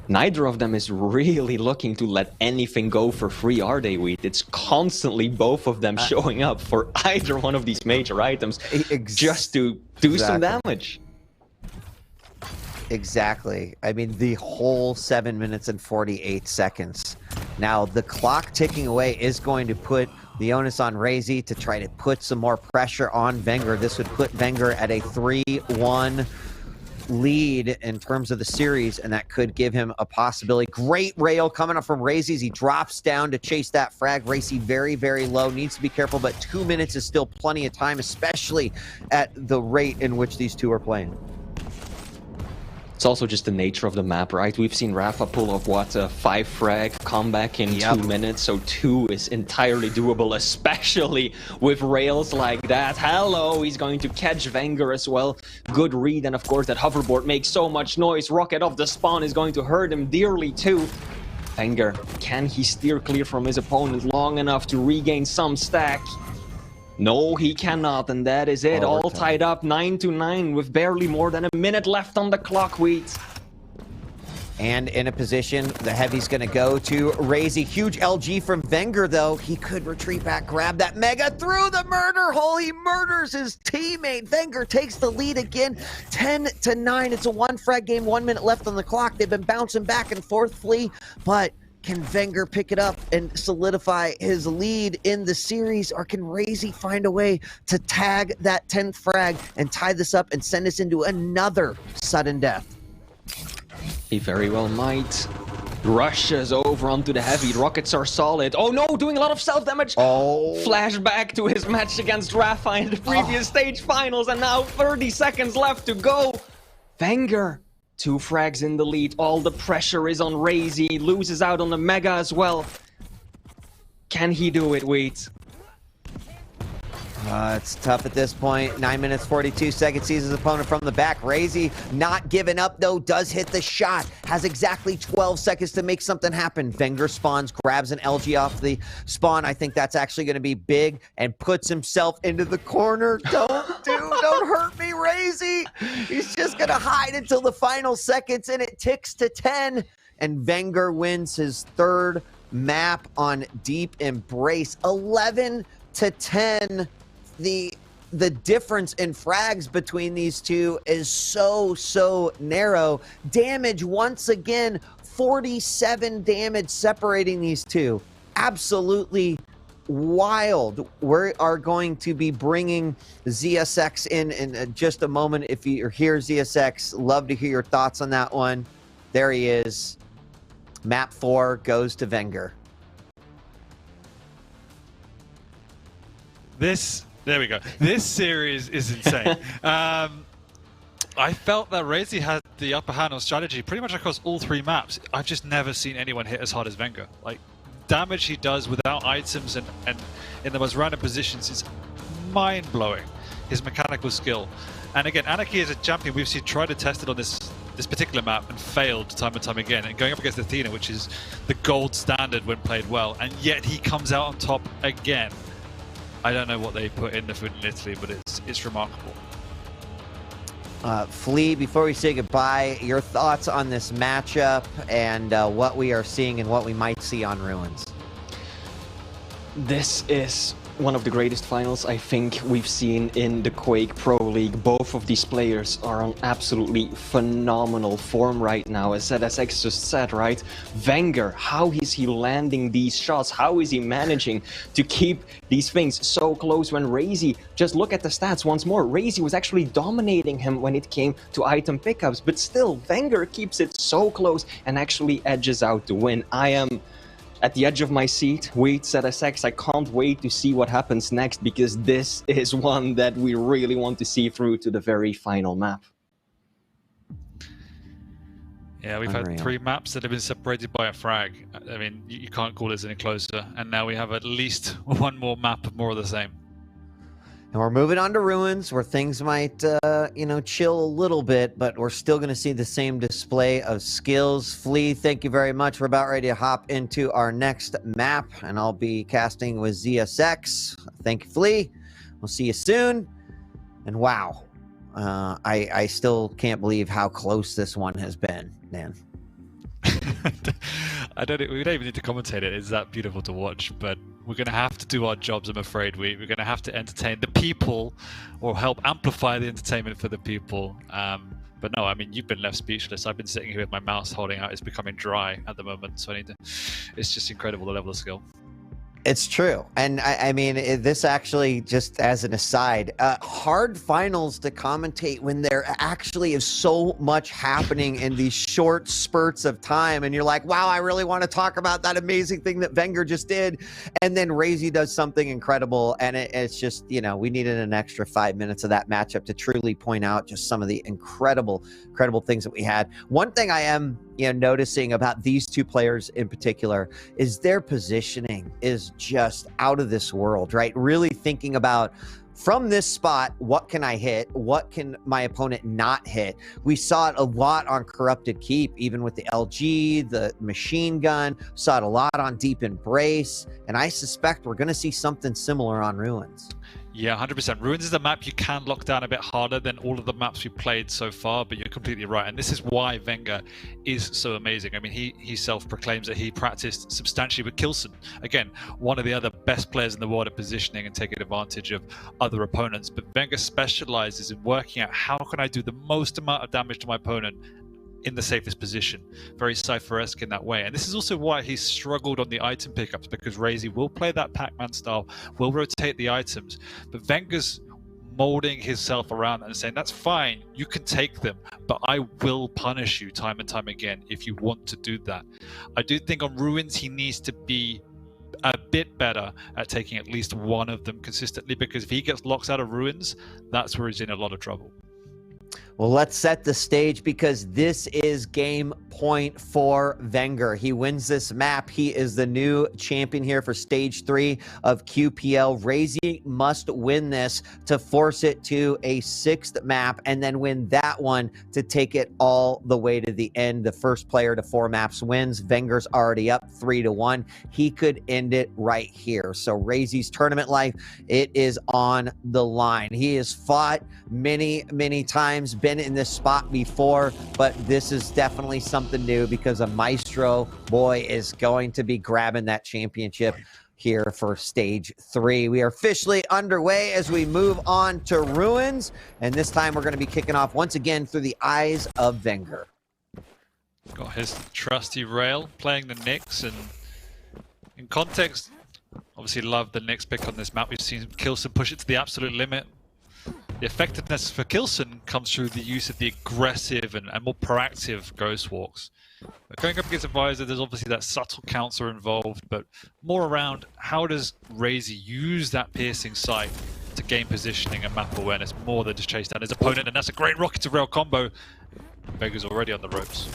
Neither of them is really looking to let anything go for free, are they, Wheat? It's constantly both of them showing up for either one of these major items just to do some damage. Exactly. I mean, the whole 7 minutes and 48 seconds. Now, the clock ticking away is going to put the onus on Razy to try to put some more pressure on Wenger. This would put Wenger at a 3-1 lead in terms of the series, and that could give him a possibility. Great rail coming up from Razy as he drops down to chase that frag. Razy very, very low. Needs to be careful, but 2 minutes is still plenty of time, especially at the rate in which these two are playing. It's also just the nature of the map, right? We've seen Rafa pull off, what, a 5 frag comeback in 2 minutes, so 2 is entirely doable, especially with rails like that. Hello, he's going to catch Wenger as well. Good read, and of course that hoverboard makes so much noise. Rocket off the spawn is going to hurt him dearly too. Wenger, can he steer clear from his opponent long enough to regain some stack? No, he cannot, and that is it. All tied up 9-9 with barely more than a minute left on the clock, Wheat. And in a position, the heavy's going to go to Razy. Huge LG from Wenger, though. He could retreat back, grab that Mega through the murder hole. He murders his teammate. Wenger takes the lead again, 10-9. It's a 1 frag game, 1 minute left on the clock. They've been bouncing back and forth, Flea, but can Wenger pick it up and solidify his lead in the series, or can Razy find a way to tag that 10th frag and tie this up and send us into another sudden death? He very well might. Rushes over onto the heavy. Rockets are solid. Oh no, doing a lot of self-damage. Oh. Flashback to his match against Rafa in the previous stage finals, and now 30 seconds left to go. Wenger, 2 frags in the lead. All the pressure is on Razy. He loses out on the Mega as well. Can he do it, Wheat? It's tough at this point. 9 minutes, 42 seconds, sees his opponent from the back. Razy not giving up, though, does hit the shot. Has exactly 12 seconds to make something happen. Wenger spawns, grabs an LG off the spawn. I think that's actually going to be big, and puts himself into the corner. Don't hurt me, Razy. He's just going to hide until the final seconds, and it ticks to 10. And Wenger wins his 3rd map on Deep Embrace. 11 to 10. The difference in frags between these two is so narrow. Damage, once again, 47 damage separating these two. Absolutely wild. We are going to be bringing ZSX in just a moment. If you're here, ZSX, love to hear your thoughts on that one. There he is. Map 4 goes to Wenger. There we go. This series is insane. I felt that Razy had the upper hand on strategy pretty much across all 3 maps. I've just never seen anyone hit as hard as Wenger. Like, damage he does without items and in the most random positions is mind-blowing. His mechanical skill. And again, Anarchy is a champion we've seen try to test it on this particular map and failed time and time again. And going up against Athena, which is the gold standard when played well, and yet he comes out on top again. I don't know what they put in the food in Italy, but it's remarkable. Flea, before we say goodbye, your thoughts on this matchup and what we are seeing and what we might see on Ruins. This is one of the greatest finals I think we've seen in the Quake Pro League. Both of these players are on absolutely phenomenal form right now. As ZSX just said, right? Wenger, how is he landing these shots? How is he managing to keep these things so close when Razy, just look at the stats once more, Razy was actually dominating him when it came to item pickups, but still, Wenger keeps it so close and actually edges out the win. I am at the edge of my seat. Wait, ZSX, I can't wait to see what happens next, because this is one that we really want to see through to the very final map. Yeah, we've had 3 maps that have been separated by a frag. I mean, you can't call this any closer. And now we have at least 1 more map of more of the same. And we're moving on to Ruins, where things might, chill a little bit, but we're still going to see the same display of skills. Flea, thank you very much. We're about ready to hop into our next map, and I'll be casting with ZSX. Thank you, Flea. We'll see you soon. And wow, I still can't believe how close this one has been, man. We don't even need to commentate it. It's that beautiful to watch, but we're going to have to do our jobs, I'm afraid. We're going to have to entertain the people, or help amplify the entertainment for the people. But no, I mean, you've been left speechless. I've been sitting here with my mouth holding out. It's becoming dry at the moment, so it's just incredible, the level of skill. It's true. And I mean, this actually, just as an aside, hard finals to commentate when there actually is so much happening in these short spurts of time. And you're like, wow, I really want to talk about that amazing thing that Wenger just did. And then Razy does something incredible. And it's just, we needed an extra 5 minutes of that matchup to truly point out just some of the incredible things that we had. One thing I am noticing about these 2 players in particular is their positioning is just out of this world, right? Really thinking about, from this spot, what can I hit? What can my opponent not hit? We saw it a lot on Corrupted Keep, even with the LG, the machine gun, saw it a lot on Deep Embrace, and I suspect we're going to see something similar on Ruins. Yeah, 100%. Ruins is a map you can lock down a bit harder than all of the maps we played so far, but you're completely right. And this is why Wenger is so amazing. I mean, he self-proclaims that he practiced substantially with Kilson. Again, one of the other best players in the world at positioning and taking advantage of other opponents. But Wenger specializes in working out, how can I do the most amount of damage to my opponent in the safest position. Very Cypher-esque in that way. And this is also why he struggled on the item pickups, because Razy will play that Pac-Man style, will rotate the items, but Wenger's molding himself around and saying, that's fine, you can take them, but I will punish you time and time again if you want to do that. I do think on Ruins he needs to be a bit better at taking at least one of them consistently, because if he gets locked out of Ruins, that's where he's in a lot of trouble. Well, let's set the stage because this is game point for Wenger. He wins this map. He is the new champion here for stage 3 of QPL. Razy must win this to force it to a 6th map and then win that one to take it all the way to the end. The first player to 4 maps wins. Wenger's already up 3-1. He could end it right here. So Razy's tournament life, it is on the line. He has fought many times, been in this spot before, but this is definitely something new because a Maestro boy is going to be grabbing that championship here for stage 3. We are officially underway as we move on to Ruins, and this time we're going to be kicking off once again through the eyes of Wenger. Got his trusty rail playing the Knicks, and in context, obviously love the Knicks pick on this map. We've seen Kilson push it to the absolute limit. The effectiveness for Kilson comes through the use of the aggressive and more proactive ghost walks. But going up against Advisor, there's obviously that subtle counter involved, but more around how does Razy use that piercing sight to gain positioning and map awareness more than just chase down his opponent, and that's a great rocket to rail combo. Vega's already on the ropes.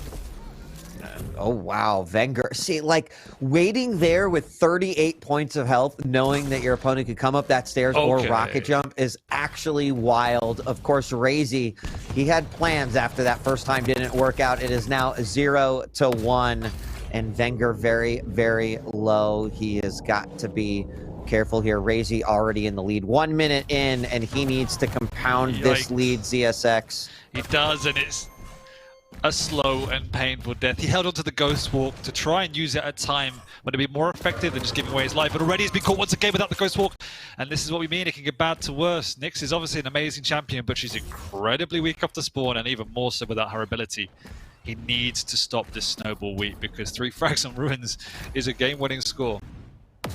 Oh, wow. Wenger. See, like, waiting there with 38 points of health, knowing that your opponent could come up that stairs or rocket jump is actually wild. Of course, Razy, he had plans after that first time didn't work out. It is now 0-1, and Wenger very low. He has got to be careful here. Razy already in the lead. 1 minute in, and he needs to compound this lead, ZSX. He does, and it's a slow and painful death. He held onto the Ghost Walk to try and use it at a time when it'd be more effective than just giving away his life, but already he's been caught once again without the Ghost Walk, and this is what we mean. It can get bad to worse. Nyx is obviously an amazing champion, but she's incredibly weak off the spawn, and even more so without her ability. He needs to stop this snowball week, because 3 frags on Ruins is a game-winning score.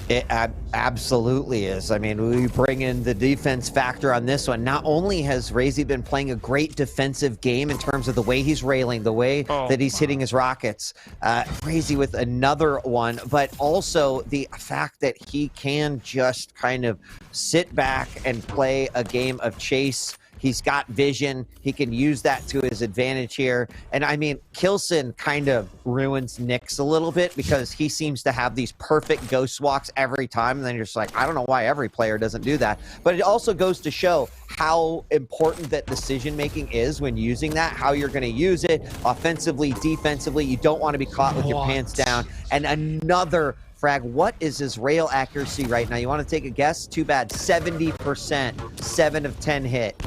It absolutely is. I mean, we bring in the defense factor on this one. Not only has Razy been playing a great defensive game in terms of the way he's railing, the way that he's hitting his rockets, Razy with another one, but also the fact that he can just kind of sit back and play a game of chase. He's got vision. He can use that to his advantage here. And I mean, Kilson kind of ruins Nyx a little bit because he seems to have these perfect ghost walks every time. And then you're just like, I don't know why every player doesn't do that. But it also goes to show how important that decision-making is when using that, how you're going to use it offensively, defensively. You don't want to be caught with your pants down. And another frag. What is his rail accuracy right now? You want to take a guess? Too bad. 70%, 7 of 10 hit.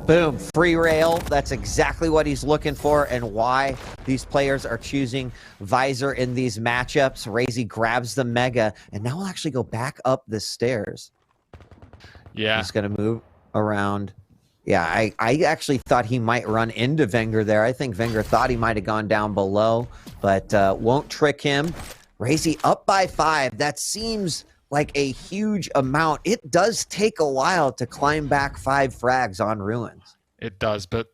Boom, free rail. That's exactly what he's looking for and why these players are choosing Visor in these matchups. Razy grabs the Mega, and now we'll actually go back up the stairs. Yeah. He's going to move around. Yeah, I actually thought he might run into Wenger there. I think Wenger thought he might have gone down below, but won't trick him. Razy up by 5. That seems like a huge amount. It does take a while to climb back 5 frags on Ruins. It does, but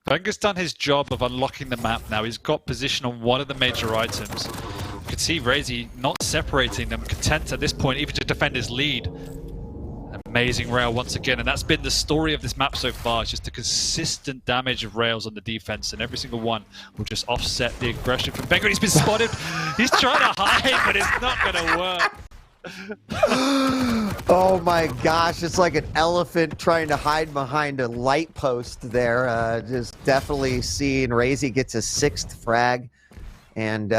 Wenger's done his job of unlocking the map now. He's got position on one of the major items. You can see Razy not separating them, content at this point even to defend his lead. Amazing rail once again, and that's been the story of this map so far. It's just the consistent damage of rails on the defense, and every single one will just offset the aggression from Wenger. He's been spotted. He's trying to hide, but it's not going to work. Oh my gosh, it's like an elephant trying to hide behind a light post there. Just definitely seeing Razy gets a 6th frag, and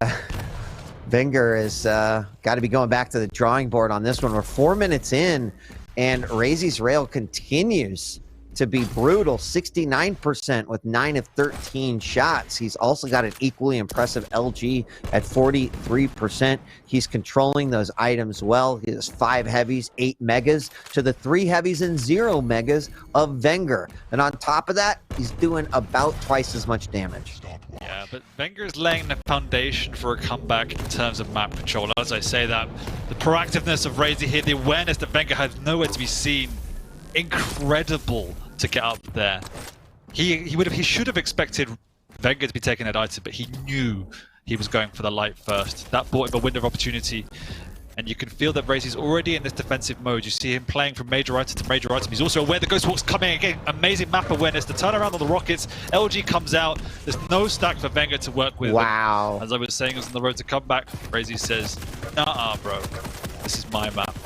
Wenger has got to be going back to the drawing board on this one. We're 4 minutes in, And Razy's rail continues to be brutal, 69% with 9 of 13 shots. He's also got an equally impressive LG at 43%. He's controlling those items well. He has 5 heavies, 8 megas to the 3 heavies and 0 megas of Wenger. And on top of that, he's doing about twice as much damage. Yeah, but Wenger's laying the foundation for a comeback in terms of map control. As I say that, the proactiveness of Razy here, the awareness that Wenger has nowhere to be seen, incredible to get up there. He should have expected Wenger to be taking that item, but he knew he was going for the light first. That brought him a window of opportunity, and you can feel that Razy's already in this defensive mode. You see him playing from major item to major item. He's also aware the Ghost Walk's coming again. Amazing map awareness. The turnaround on the rockets. LG comes out. There's no stack for Wenger to work with. Wow. And as I was saying, it was on the road to comeback. Razy says, "Nah, bro. This is my map."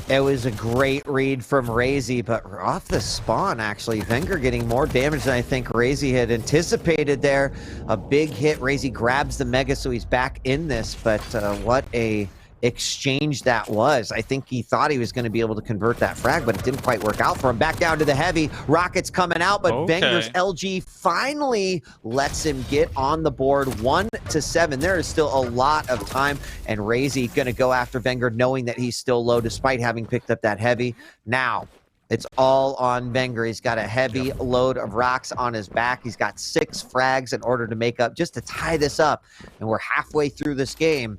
It was a great read from Razy, but off the spawn, actually, Wenger getting more damage than I think Razy had anticipated there. A big hit. Razy grabs the Mega, so he's back in this, but what a exchange that was. I think he thought he was going to be able to convert that frag, but it didn't quite work out for him. Back down to the heavy. Rockets coming out, but Wenger's LG finally lets him get on the board 1-7. There is still a lot of time, and Razy going to go after Wenger knowing that he's still low despite having picked up that heavy. Now, it's all on Wenger. He's got a heavy load of rocks on his back. He's got 6 frags in order to make up, just to tie this up. And we're halfway through this game.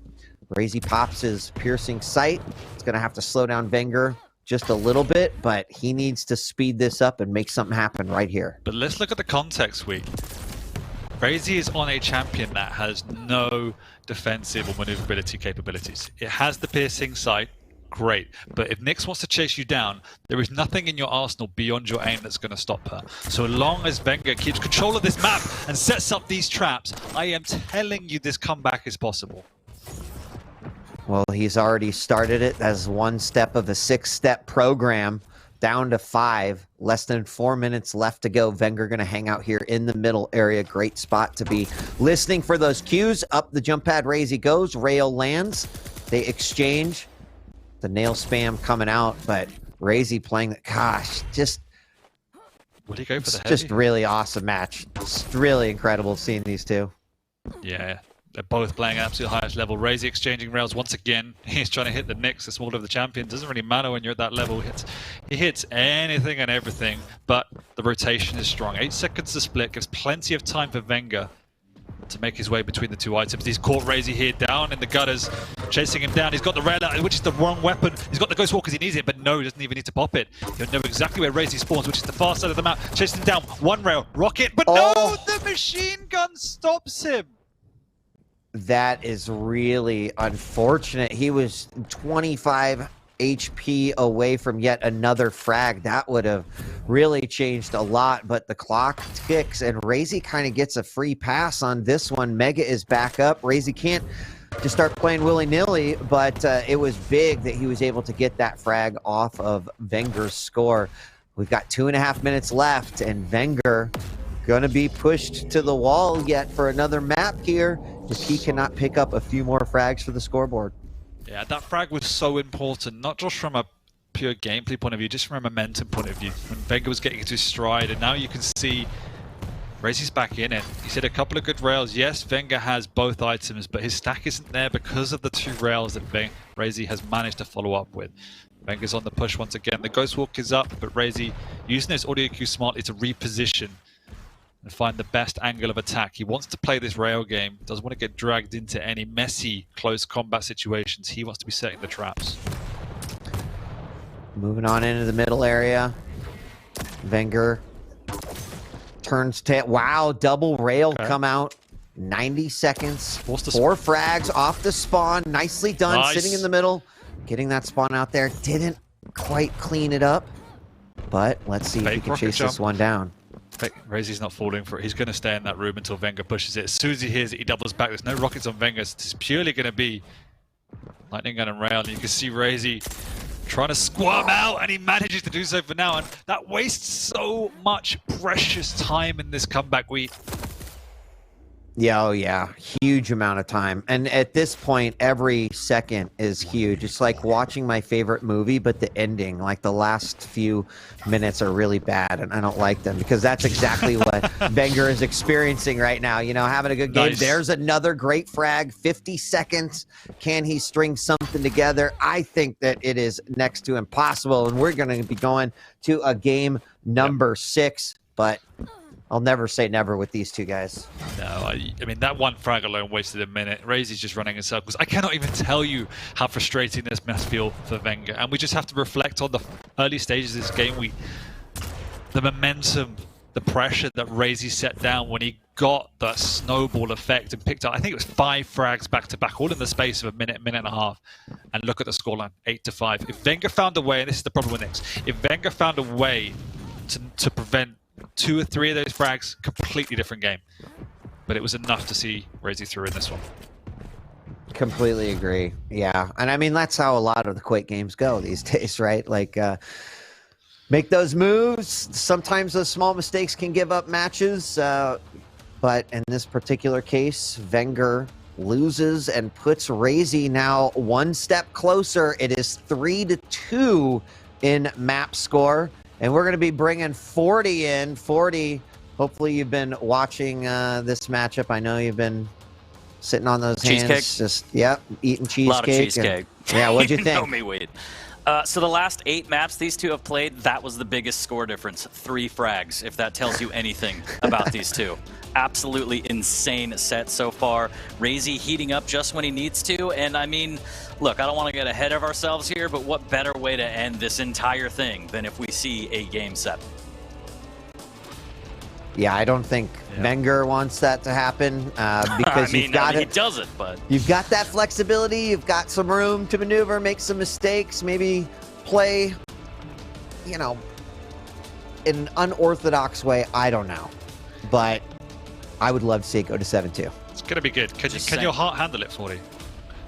Razy pops his piercing sight. It's going to have to slow down Wenger just a little bit, but he needs to speed this up and make something happen right here. But let's look at the context, Razy is on a champion that has no defensive or maneuverability capabilities. It has the piercing sight, great. But if Nyx wants to chase you down, there is nothing in your arsenal beyond your aim that's going to stop her. So long as Wenger keeps control of this map and sets up these traps, I am telling you this comeback is possible. Well, he's already started it as one step of a 6-step program, down to 5. Less than 4 minutes left to go. Wenger going to hang out here in the middle area. Great spot to be listening for those cues. Up the jump pad, Razy goes. Rail lands. They exchange. The nail spam coming out, but Razy playing the... Gosh, just... Would he go for the heavy? Just really awesome match. Just really incredible seeing these two. Yeah. They're both playing at absolute highest level. Razy exchanging rails once again. He's trying to hit the Nyx, the smaller of the champion. Doesn't really matter when you're at that level. He hits anything and everything, but the rotation is strong. 8 seconds to split, gives plenty of time for Wenger to make his way between the 2 items. He's caught Razy here down in the gutters, chasing him down. He's got the rail out, which is the wrong weapon. He's got the Ghost Walkers, he needs it, but no, he doesn't even need to pop it. He'll know exactly where Razy spawns, which is the far side of the map. Chasing him down, 1 rail, rocket, but no, the machine gun stops him. That is really unfortunate. He was 25 HP away from yet another frag. That would have really changed a lot, but the clock ticks and Razy kind of gets a free pass on this one. Mega is back up. Razy can't just start playing willy-nilly, but it was big that he was able to get that frag off of Wenger's score. We've got 2.5 minutes left, and Wenger going to be pushed to the wall yet for another map here if he cannot pick up a few more frags for the scoreboard. Yeah, that frag was so important, not just from a pure gameplay point of view, just from a momentum point of view. When Wenger was getting into his stride, and now you can see Razy's back in it. He's hit a couple of good rails. Yes, Wenger has both items, but his stack isn't there because of the 2 rails that Razy has managed to follow up with. Wenger's on the push once again. The Ghost Walk is up, but Razy using his audio cue smartly to reposition and find the best angle of attack. He wants to play this rail game, doesn't want to get dragged into any messy close combat situations. He wants to be setting the traps. Moving on into the middle area. Wenger turns tail. Wow, double rail come out. 90 seconds. 4 frags off the spawn. Nicely done. Nice. Sitting in the middle. Getting that spawn out there. Didn't quite clean it up. But let's see if he can chase this one down. Razy's not falling for it. He's going to stay in that room until Wenger pushes it. As soon as he hears it, he doubles back. There's no rockets on Wenger. It's purely going to be lightning gun and rail. And you can see Razy trying to squirm out, and he manages to do so for now. And that wastes so much precious time in this comeback. Yeah, oh yeah, huge amount of time. And at this point, every second is huge. It's like watching my favorite movie, but the ending, like the last few minutes are really bad, and I don't like them because that's exactly what Wenger is experiencing right now. You know, having a good game. Nice. There's another great frag, 50 seconds. Can he string something together? I think that it is next to impossible, and we're going to be going to a game number 6, but I'll never say never with these two guys. No, I mean, that one frag alone wasted a minute. Razy's just running in circles. I cannot even tell you how frustrating this must feel for Wenger. And we just have to reflect on the early stages of this game. The momentum, the pressure that Razy set down when he got that snowball effect and picked up, I think it was 5 frags back-to-back, all in the space of a minute and a half. And look at the scoreline, 8-5. If Wenger found a way, and this is the problem with Knicks, if Wenger found a way to prevent 2 or 3 of those frags, completely different game. But it was enough to see Razy through in this one. Completely agree. Yeah. And I mean, that's how a lot of the Quake games go these days, right? Like, make those moves. Sometimes those small mistakes can give up matches. But in this particular case, Wenger loses and puts Razy now one step closer. It is 3-2 in map score. And we're going to be bringing 40 in. 40, hopefully you've been watching this matchup. I know you've been sitting on those Cheesecake. hands. Just, yep, eating cheesecake. A lot of cheesecake. Yeah, what'd you You think? know me, Wade. So the last 8 maps these two have played, that was the biggest score difference. 3 frags, if that tells you anything about these two. Absolutely insane set so far. Razy heating up just when he needs to. And I mean, look, I don't want to get ahead of ourselves here, but what better way to end this entire thing than if we see a game 7? Yeah, I don't think Wenger wants that to happen because he doesn't, but you've got that flexibility. You've got some room to maneuver, make some mistakes, maybe play, you know, in an unorthodox way. I don't know, but I would love to see it go to 7-2. It's going to be good. Can your heart handle it, 40?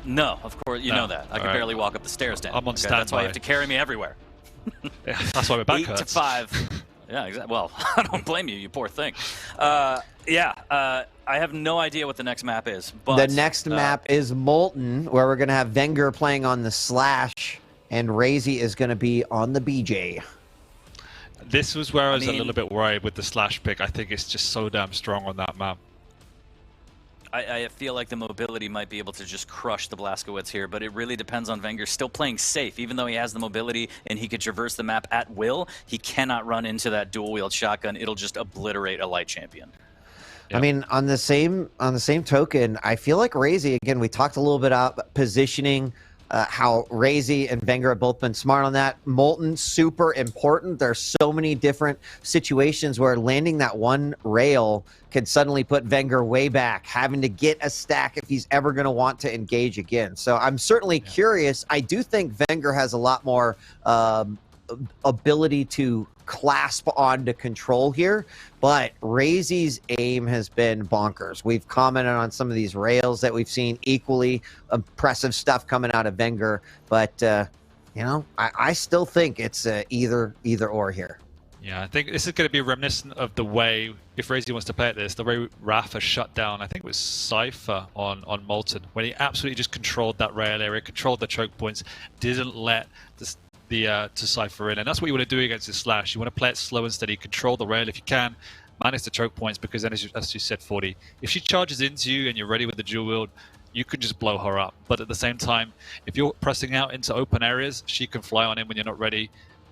No, of course, you know that. I can barely walk up the stairs down. I'm on standby. That's why you have to carry me everywhere. Yeah, that's why my back hurts. 8-5. Yeah, exactly. Well, I don't blame you, you poor thing. I have no idea what the next map is. But the next map is Molten, where we're going to have Wenger playing on the Slash, and Razy is going to be on the BJ. This was where I was a little bit worried with the Slash pick. I think it's just so damn strong on that map. I feel like the mobility might be able to just crush the Blazkowicz here, but it really depends on Wenger still playing safe. Even though he has the mobility and he could traverse the map at will, he cannot run into that dual-wield shotgun. It'll just obliterate a light champion. I mean, on the same token, I feel like Razy, again, we talked a little bit about positioning, how Razy and Wenger have both been smart on that. Molten, super important. There's so many different situations where landing that one rail can suddenly put Wenger way back, having to get a stack if he's ever going to want to engage again. So I'm certainly curious. I do think Wenger has a lot more ability to clasp onto control here, but Razy's aim has been bonkers. We've commented on some of these rails that we've seen, equally impressive stuff coming out of Wenger, but you know, I still think it's either or here. Yeah, I think this is going to be reminiscent of the way, if Razy wants to play at this, the way Rafa shut down, I think it was Cypher on Molten, when he absolutely just controlled that rail area, controlled the choke points, didn't let to Cypher in. And that's what you want to do against this Slash. You want to play it slow and steady, control the rail if you can, manage the choke points, because then, as you said, 40, if she charges into you and you're ready with the dual wield, you could just blow her up. But at the same time, if you're pressing out into open areas, she can fly on in when you're not ready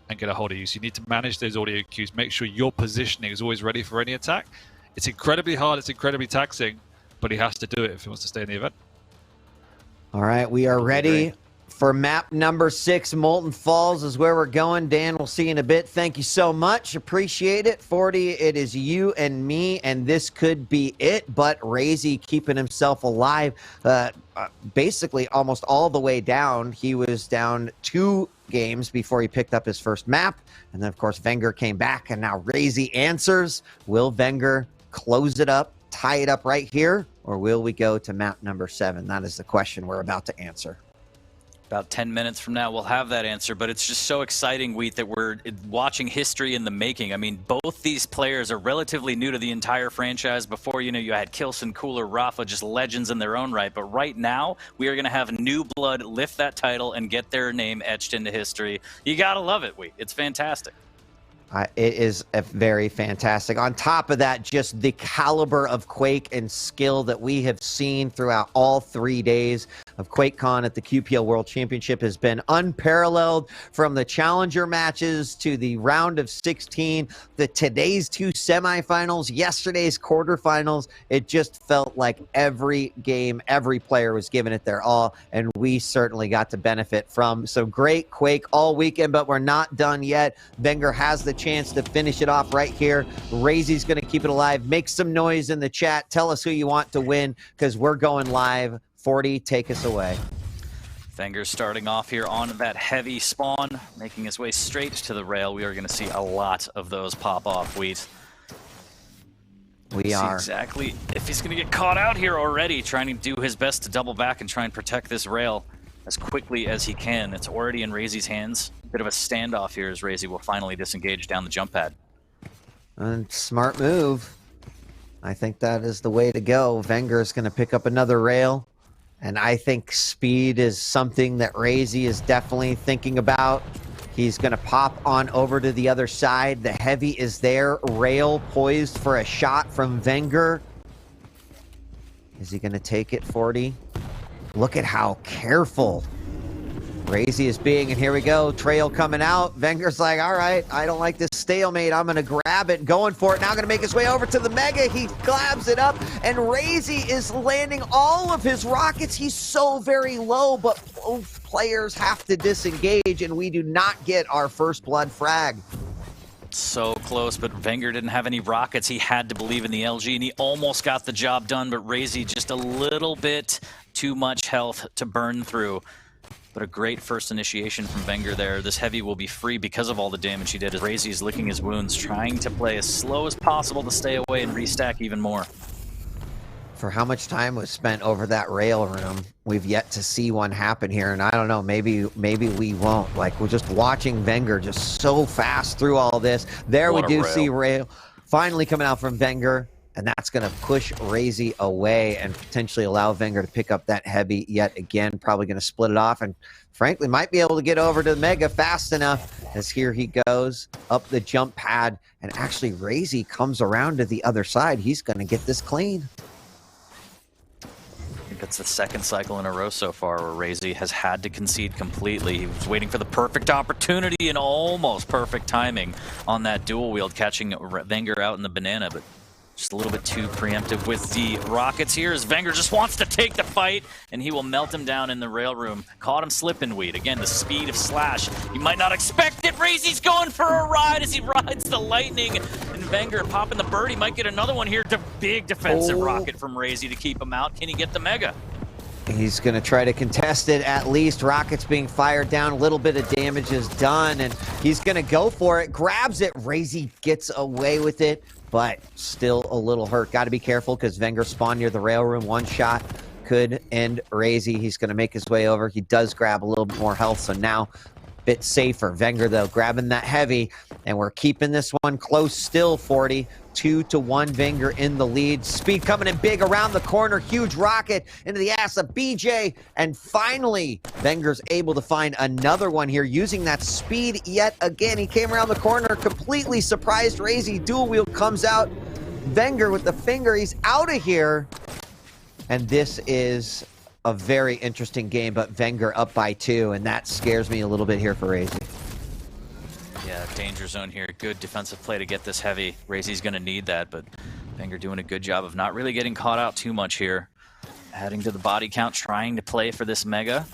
and get a hold of you. So you need to manage those audio cues, make sure your positioning is always ready for any attack. It's incredibly hard, it's incredibly taxing, but he has to do it if he wants to stay in the event. All right, we are ready for map number 6. Molten Falls is where we're going. Dan, we'll see you in a bit. Thank you so much. Appreciate it. 40, it is you and me, and this could be it. But Razy keeping himself alive basically almost all the way down. He was down 2 games before he picked up his first map. And then, of course, Wenger came back, and now Razy answers. Will Wenger close it up, tie it up right here, or will we go to map number 7? That is the question we're about to answer. About 10 minutes from now, we'll have that answer, but it's just so exciting, Wheat, that we're watching history in the making. I mean, both these players are relatively new to the entire franchise. Before, you know, you had Kilson, Cooler, Rafa, just legends in their own right. But right now, we are going to have new blood lift that title and get their name etched into history. You got to love it, Wheat. It's fantastic. It is a very fantastic. On top of that, just the caliber of Quake and skill that we have seen throughout all 3 days of QuakeCon at the QPL World Championship has been unparalleled, from the challenger matches to the round of 16, today's 2 semifinals, yesterday's quarterfinals. It just felt like every game, every player was giving it their all, and we certainly got to benefit from some great Quake all weekend, but we're not done yet. Wenger has the chance to finish it off right here. Razy's going to keep it alive. Make some noise in the chat. Tell us who you want to win, because we're going live. 40, take us away. Wenger starting off here on that heavy spawn, making his way straight to the rail. We are going to see a lot of those pop off, Wheat. We are. Exactly if he's going to get caught out here already, trying to do his best to double back and try and protect this rail as quickly as he can. It's already in Razy's hands. Bit of a standoff here as Razy will finally disengage down the jump pad. And smart move. I think that is the way to go. Wenger is going to pick up another rail. And I think speed is something that Razy is definitely thinking about. He's going to pop on over to the other side. The heavy is there. Rail poised for a shot from Wenger. Is he going to take it, 40? Look at how careful Razy is being, and here we go. Trail coming out. Wenger's like, all right, I don't like this stalemate. I'm going to grab it, going for it. Now going to make his way over to the Mega. He grabs it up, and Razy is landing all of his rockets. He's so very low, but both players have to disengage, and we do not get our first blood frag. So close, but Wenger didn't have any rockets. He had to believe in the LG, and he almost got the job done, but Razy just a little bit too much health to burn through. But a great first initiation from Wenger there. This heavy will be free because of all the damage he did. As Razy is licking his wounds, trying to play as slow as possible to stay away and restack even more. For how much time was spent over that rail room, we've yet to see one happen here. And I don't know, maybe we won't. Like, we're just watching Wenger just so fast through all this. There we do see rail finally coming out from Wenger. And that's going to push Razy away and potentially allow Wenger to pick up that heavy yet again. Probably going to split it off and, frankly, might be able to get over to the Mega fast enough, as here he goes up the jump pad. And actually, Razy comes around to the other side. He's going to get this clean. I think it's the second cycle in a row so far where Razy has had to concede completely. He was waiting for the perfect opportunity and almost perfect timing on that dual wield, catching Wenger out in the banana, but just a little bit too preemptive with the rockets here, as Wenger just wants to take the fight, and he will melt him down in the rail room. Caught him slipping, Weed. Again, the speed of Slash. You might not expect it. Razy's going for a ride as he rides the lightning, and Wenger popping the bird. He might get another one here. Big defensive rocket from Razy to keep him out. Can he get the Mega? He's going to try to contest it at least. Rockets being fired down. A little bit of damage is done, and he's going to go for it. Grabs it. Razy gets away with it, but still a little hurt. Got to be careful because Wenger spawned near the rail room. One shot could end Razy. He's going to make his way over. He does grab a little bit more health, so now a bit safer. Wenger, though, grabbing that heavy, and we're keeping this one close still, 40. 2-1 Wenger in the lead. Speed coming in big around the corner. Huge rocket into the ass of BJ. And finally, Wenger's able to find another one here using that speed yet again. He came around the corner, completely surprised Razy. Dual wheel comes out. Wenger with the finger. He's out of here. And this is a very interesting game, but Wenger up by 2, and that scares me a little bit here for Razy. Yeah, danger zone here. Good defensive play to get this heavy. Razy's going to need that, but Wenger doing a good job of not really getting caught out too much here. Adding to the body count, trying to play for this Mega.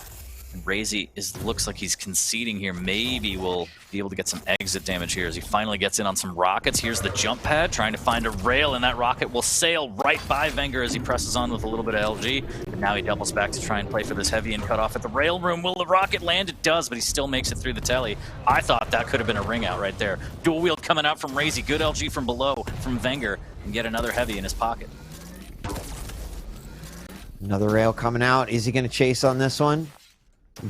And Razy looks like he's conceding here. Maybe we'll be able to get some exit damage here as he finally gets in on some rockets. Here's the jump pad, trying to find a rail, and that rocket will sail right by Wenger as he presses on with a little bit of LG. But now he doubles back to try and play for this heavy and cut off at the rail room. Will the rocket land? It does, but he still makes it through the telly. I thought that could have been a ring out right there. Dual wheel coming out from Razy. Good LG from below from Wenger, and get another heavy in his pocket. Another rail coming out. Is he going to chase on this one?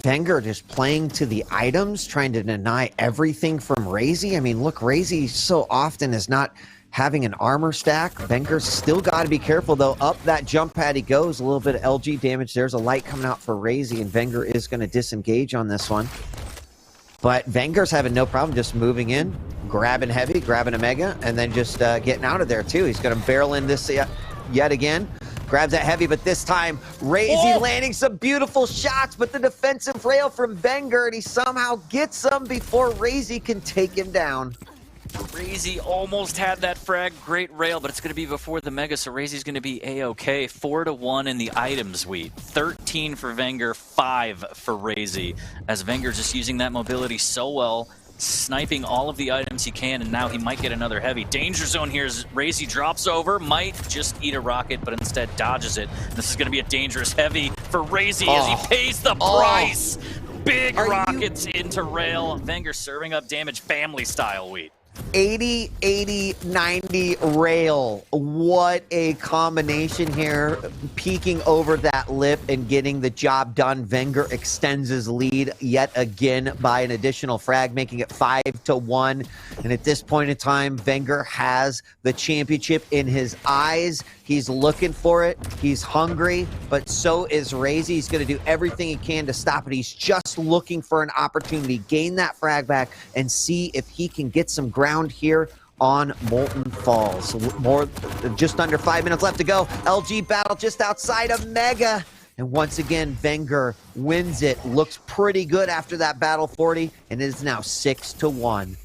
Wenger just playing to the items, trying to deny everything from Razy. I mean, look, Razy so often is not having an armor stack. Wenger's still got to be careful, though. Up that jump pad he goes. A little bit of LG damage. There's a light coming out for Razy, and Wenger is going to disengage on this one. But Wenger's having no problem just moving in, grabbing heavy, grabbing a mega, and then just getting out of there, too. He's going to barrel in this yet again. Grabs that heavy, but this time, Razy landing some beautiful shots, but the defensive rail from Wenger, and he somehow gets them before Razy can take him down. Razy almost had that frag. Great rail, but it's going to be before the mega, so Razy's going to be A-okay. 4-1 in the items weed. 13 for Wenger, 5 for Razy. As Wenger just using that mobility so well, sniping all of the items he can, and now he might get another heavy. Danger zone here as Razy drops over, might just eat a rocket, but instead dodges it. This is going to be a dangerous heavy for Razy as he pays the price. Big rockets into rail. Wenger serving up damage family style, Wheat. 80, 80, 90 rail. What a combination here. Peeking over that lip and getting the job done. Wenger extends his lead yet again by an additional frag, making it 5-1. And at this point in time, Wenger has the championship in his eyes. He's looking for it. He's hungry, but so is Razy. He's going to do everything he can to stop it. He's just looking for an opportunity, gain that frag back, and see if he can get some ground here on Molten Falls. Just under 5 minutes left to go. LG battle just outside of Mega. And once again, Wenger wins it. Looks pretty good after that battle 40, and it is now 6-1.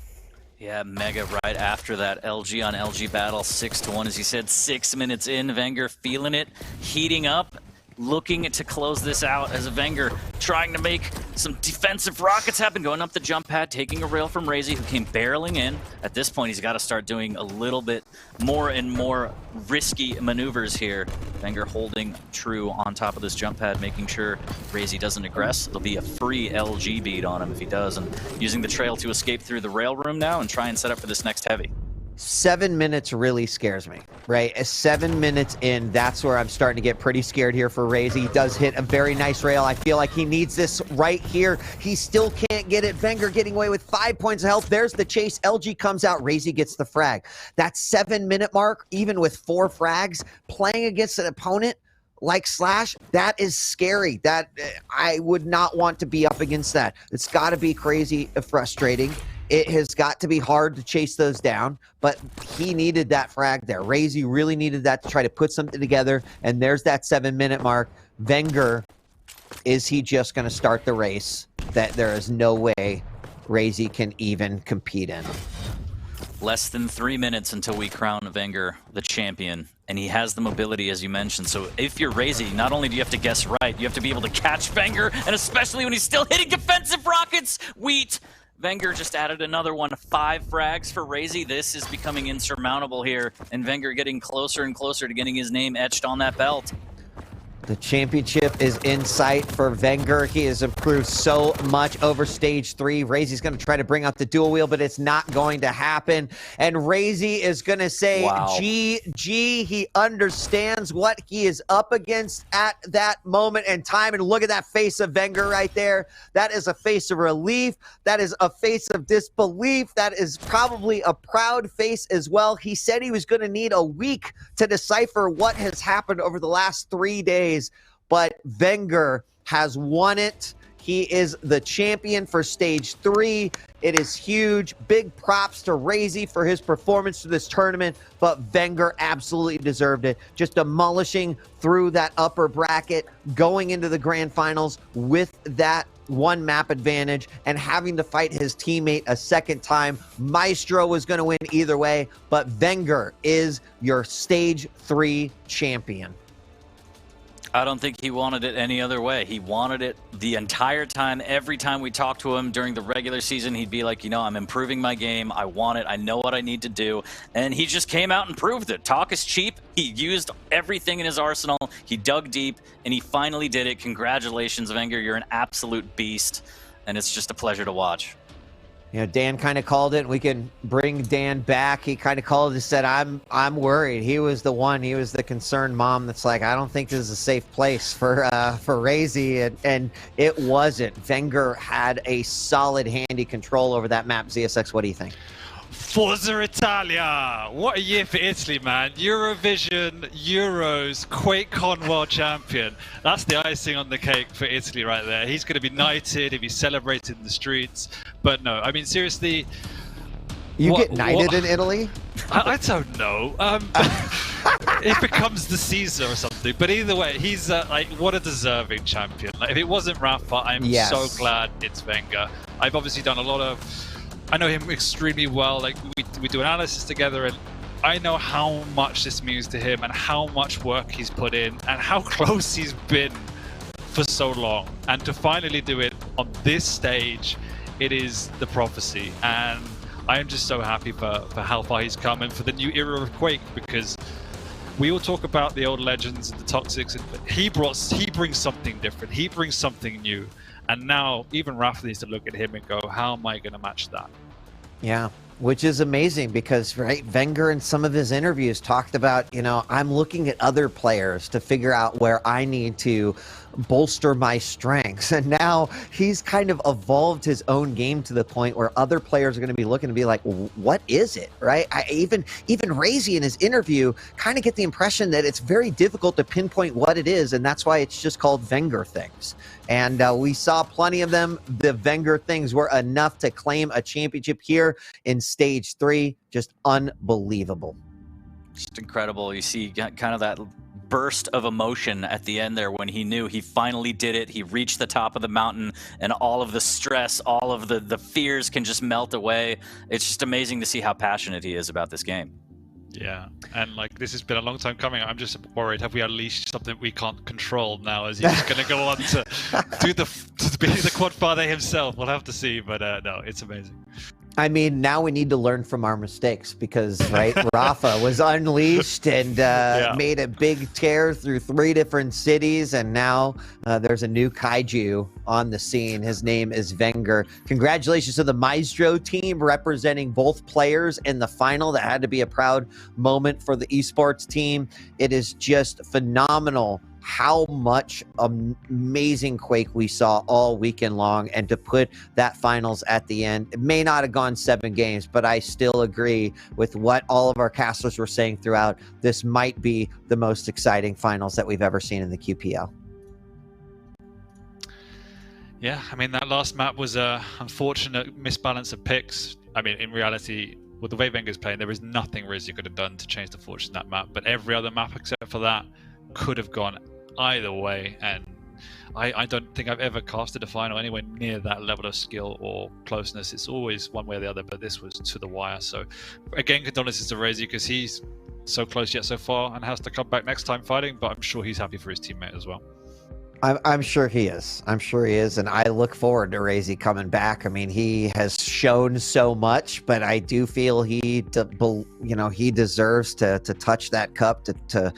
Yeah, Mega right after that LG on LG battle, 6-1. As you said, 6 minutes in, Wenger feeling it, heating up, looking to close this out as Wenger trying to make some defensive rockets happen, going up the jump pad, taking a rail from Razy, who came barreling in. At this point, he's got to start doing a little bit more and more risky maneuvers here. Wenger holding true on top of this jump pad, making sure Razy doesn't aggress. It'll be a free LG beat on him if he does, and using the trail to escape through the rail room now and try and set up for this next heavy. 7 minutes really scares me, right? 7 minutes in, that's where I'm starting to get pretty scared here for Razy. He does hit a very nice rail. I feel like he needs this right here. He still can't get it. Wenger getting away with 5 points of health. There's the chase. LG comes out. Razy gets the frag. That 7 minute mark, even with 4 frags, playing against an opponent like Slash, that is scary. That I would not want to be up against that. It's got to be crazy frustrating. It has got to be hard to chase those down, but he needed that frag there. Razy really needed that to try to put something together, and there's that 7 minute mark. Wenger, is he just going to start the race that there is no way Razy can even compete in? Less than 3 minutes until we crown Wenger the champion, and he has the mobility, as you mentioned. So if you're Razy, not only do you have to guess right, you have to be able to catch Wenger, and especially when he's still hitting defensive rockets. Wheat. Wenger just added another one, 5 frags for Razy. This is becoming insurmountable here, and Wenger getting closer and closer to getting his name etched on that belt. The championship is in sight for Wenger. He has improved so much over stage 3. Razy's going to try to bring out the dual wheel, but it's not going to happen. And Razy is going to say, GG. He understands what he is up against at that moment in time. And look at that face of Wenger right there. That is a face of relief. That is a face of disbelief. That is probably a proud face as well. He said he was going to need a week to decipher what has happened over the last 3 days. But Wenger has won it. He is the champion for stage 3. It is huge. Big props to Razy for his performance to this tournament, but Wenger absolutely deserved it. Just demolishing through that upper bracket, going into the grand finals with that 1 map advantage and having to fight his teammate a second time. Maestro was going to win either way, but Wenger is your stage 3 champion. I don't think he wanted it any other way. He wanted it the entire time. Every time we talked to him during the regular season, he'd be like, you know, I'm improving my game. I want it. I know what I need to do. And he just came out and proved it. Talk is cheap. He used everything in his arsenal. He dug deep, and he finally did it. Congratulations, Wenger. You're an absolute beast, and it's just a pleasure to watch. Dan kind of called it, and we can bring Dan back. He kind of called it and said, I'm worried. He was the concerned mom that's like, I don't think this is a safe place for Razy, and it wasn't. Wenger had a solid handy control over that map. ZSX, what do you think? Forza Italia! What a year for Italy, man. Eurovision, Euros, QuakeCon World Champion. That's the icing on the cake for Italy right there. He's going to be knighted, he'll be celebrated in the streets. But no, I mean, seriously... You get knighted in Italy? I don't know. It becomes the Caesar or something. But either way, he's like, what a deserving champion. Like, if it wasn't Rafa, I'm so glad it's Wenger. I've obviously done a lot of... I know him extremely well. Like we do analysis together, and I know how much this means to him and how much work he's put in and how close he's been for so long. And to finally do it on this stage, it is the prophecy. And I am just so happy for how far he's come and for the new era of Quake, because we all talk about the old legends and the toxics, but he brings something different. He brings something new. And now even Rafa needs to look at him and go, how am I going to match that? Yeah, which is amazing because, right, Wenger in some of his interviews talked about, I'm looking at other players to figure out where I need to bolster my strengths. And now he's kind of evolved his own game to the point where other players are going to be looking to be like, what is it, right? Even Razy in his interview kind of get the impression that it's very difficult to pinpoint what it is, and that's why it's just called Wenger things. And we saw plenty of them. The Wenger things were enough to claim a championship here in Stage 3. Just unbelievable. Just incredible. You see kind of that burst of emotion at the end there when he knew he finally did it. He reached the top of the mountain, and all of the stress, all of the fears can just melt away. It's just amazing to see how passionate he is about this game. Yeah, and like this has been a long time coming. I'm just worried, have we unleashed something we can't control now? Is he just going to go on to be the quad father himself? We'll have to see, but no, it's amazing. I mean, now we need to learn from our mistakes because, right, Rafa was unleashed and made a big tear through 3 different cities, and now there's a new kaiju on the scene. His name is Wenger. Congratulations to the Maestro team representing both players in the final. That had to be a proud moment for the esports team. It is just phenomenal how much amazing Quake we saw all weekend long, and to put that finals at the end. It may not have gone 7 games, but I still agree with what all of our casters were saying throughout. This might be the most exciting finals that we've ever seen in the QPL. Yeah, I mean, that last map was a unfortunate misbalance of picks. I mean, in reality, with the way Wenger's playing, there is nothing Rizzy could have done to change the fortune of that map, but every other map except for that could have gone either way, and I don't think I've ever casted a final anywhere near that level of skill or closeness. It's always one way or the other, but this was to the wire. So again, condolences to Razy because he's so close yet so far and has to come back next time fighting, but I'm sure he's happy for his teammate as well. I'm sure he is. I'm sure he is, and I look forward to Razy coming back. I mean, he has shown so much, but I do feel he deserves to touch that cup, to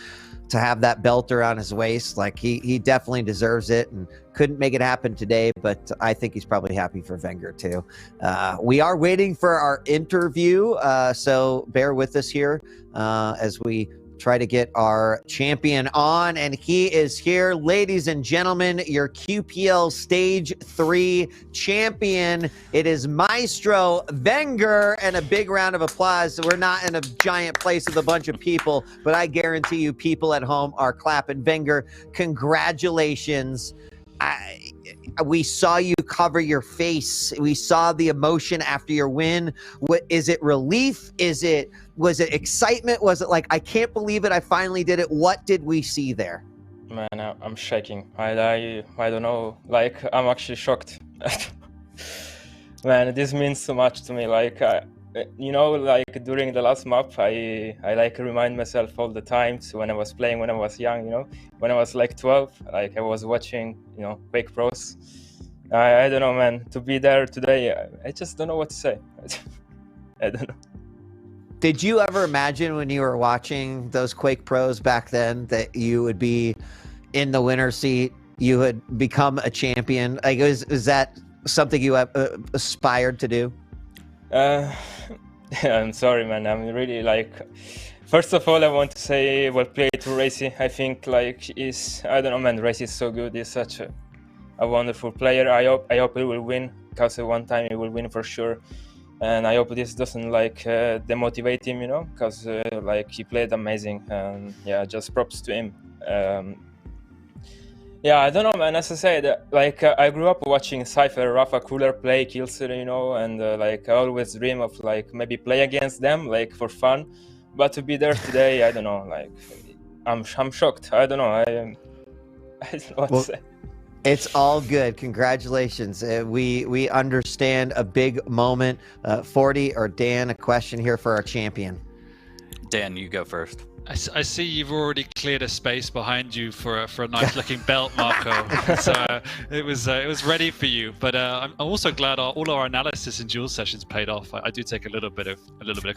have that belt around his waist. Like he definitely deserves it, and couldn't make it happen today, but I think he's probably happy for Wenger too. We are waiting for our interview, so bear with us here as we try to get our champion on, and he is here, ladies and gentlemen, your QPL Stage 3 champion. It is Maestro Wenger, and a big round of applause. We're not in a giant place with a bunch of people, but I guarantee you people at home are clapping. Wenger, congratulations. We saw you cover your face. We saw the emotion after your win. What is it? Relief? Was it excitement? Was it like, I can't believe it, I finally did it? What did we see there? Man, I'm shaking. I don't know. Like, I'm actually shocked. Man, this means so much to me. Like, like during the last map, I like remind myself all the times when I was playing when I was young. When I was like 12, like I was watching, Quake Pros. I don't know, man. To be there today, I just don't know what to say. I don't know. Did you ever imagine when you were watching those Quake Pros back then that you would be in the winner's seat, you would become a champion? Like, is that something you aspired to do? I'm sorry, man. I'm really like. First of all, I want to say well played to Racy. I think like I don't know, man. Racy is so good. He's such a wonderful player. I hope he will win, because one time he will win for sure. And I hope this doesn't like demotivate him, because like he played amazing. And yeah, just props to him. Yeah, I don't know, man. As I said, like I grew up watching Cypher, Rafa, Cooler play Killser, and like I always dream of like maybe play against them, like for fun. But to be there today, I don't know. Like I'm shocked. I don't know. I don't know what to say. It's all good. Congratulations. We understand a big moment. 40 or Dan, a question here for our champion. Dan, you go first. I see you've already cleared a space behind you for a nice looking belt, Marco. So it was ready for you. But I'm also glad all our analysis and duel sessions paid off. I do take a little bit of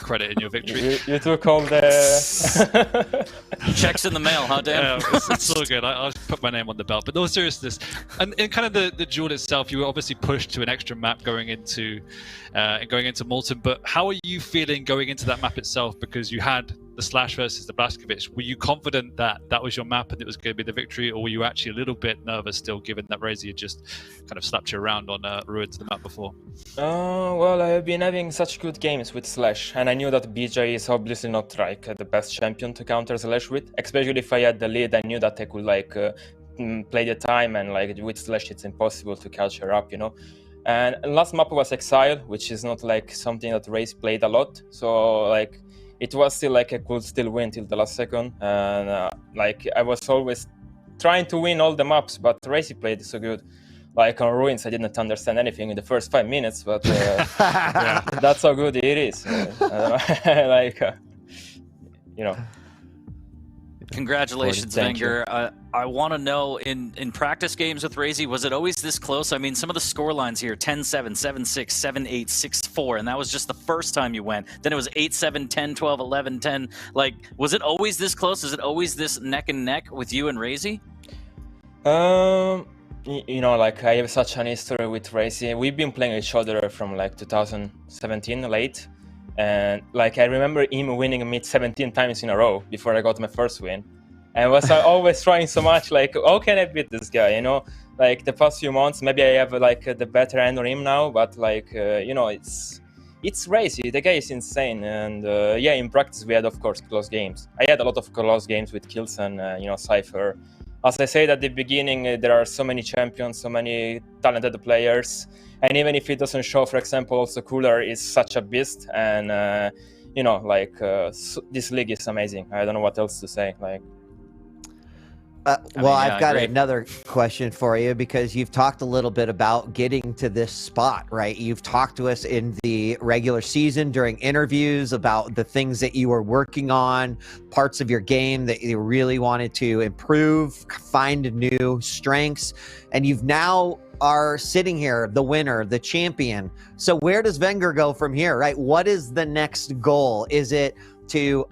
credit in your victory. You took all the checks in the mail, huh, Dan? It's all good. I'll put my name on the belt. But no seriousness, and in kind of the duel itself, you were obviously pushed to an extra map going into Molten. But how are you feeling going into that map itself? Because you had the Slash versus the Blazkowicz. Were you confident that that was your map and it was going to be the victory, or were you actually a little bit nervous still, given that Razy had just kind of slapped you around on Ruins of the map before? Well, I have been having such good games with Slash, and I knew that BJ is obviously not like the best champion to counter Slash with. Especially if I had the lead, I knew that I could like play the time, and like with Slash it's impossible to catch her up, And last map was Exile, which is not like something that Raze played a lot, so like it was still like I could still win till the last second, and like I was always trying to win all the maps, but Racy played so good. Like on Ruins, I didn't understand anything in the first 5 minutes, but yeah, that's how good it is. Like, Congratulations, Thank Wenger. I want to know, in practice games with Razy, was it always this close? I mean, some of the score lines here, 10-7, 7-6, 7-8, 6-4, and that was just the first time you went. Then it was 8-7, 10-12, 11-10. Like, was it always this close? Is it always this neck and neck with you and Razy? Like I have such an history with Racy. We've been playing each other from like 2017 late. And like I remember him winning me 17 times in a row before I got my first win. And was always trying so much, like, how can I beat this guy? Like the past few months, maybe I have like the better hand on him now, but like, it's Racy. The guy is insane. And yeah, in practice we had, of course, close games. I had a lot of close games with Kills and, Cypher. As I said at the beginning, there are so many champions, so many talented players. And even if it doesn't show, for example, also Cooler is such a beast. And, this league is amazing. I don't know what else to say. Like, I've got another question for you, because you've talked a little bit about getting to this spot, right? You've talked to us in the regular season during interviews about the things that you were working on, parts of your game that you really wanted to improve, find new strengths, and you've now are sitting here, the winner, the champion. So where does Wenger go from here, right? What is the next goal? Is it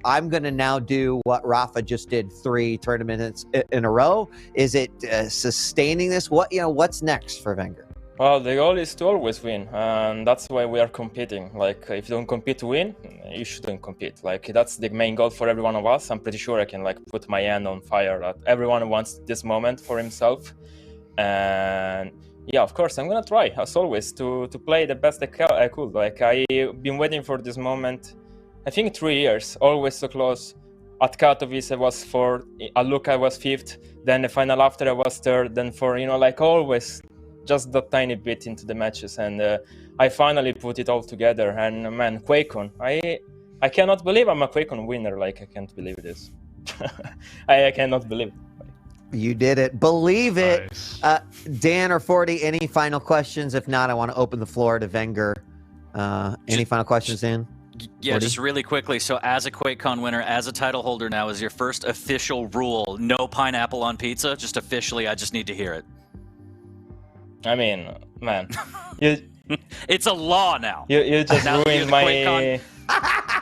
I'm going to now do what Rafa just did 3 tournaments in a row? Is it sustaining this? What's next for Wenger? Well, the goal is to always win, and that's why we are competing. Like, if you don't compete to win, you shouldn't compete. Like, that's the main goal for every one of us. I'm pretty sure I can like put my hand on fire that everyone wants this moment for himself. And yeah, of course, I'm gonna try, as always, to play the best I could. Like, I've been waiting for this moment, I think 3 years, always so close. At Katowice I was 4th, at Luka I was 5th, then the final after I was 3rd, then like always just that tiny bit into the matches, and I finally put it all together. And man, QuakeCon, I cannot believe I'm a QuakeCon winner. Like, I can't believe this. I cannot believe it. You did it. Believe it. Nice. Dan or 40, any final questions? If not, I want to open the floor to Wenger. Any final questions, Dan? Yeah, 40? just really quickly. So as a QuakeCon winner, as a title holder now, is your first official rule no pineapple on pizza? Just officially, I just need to hear it. I mean, man. It's a law now. You just ruined my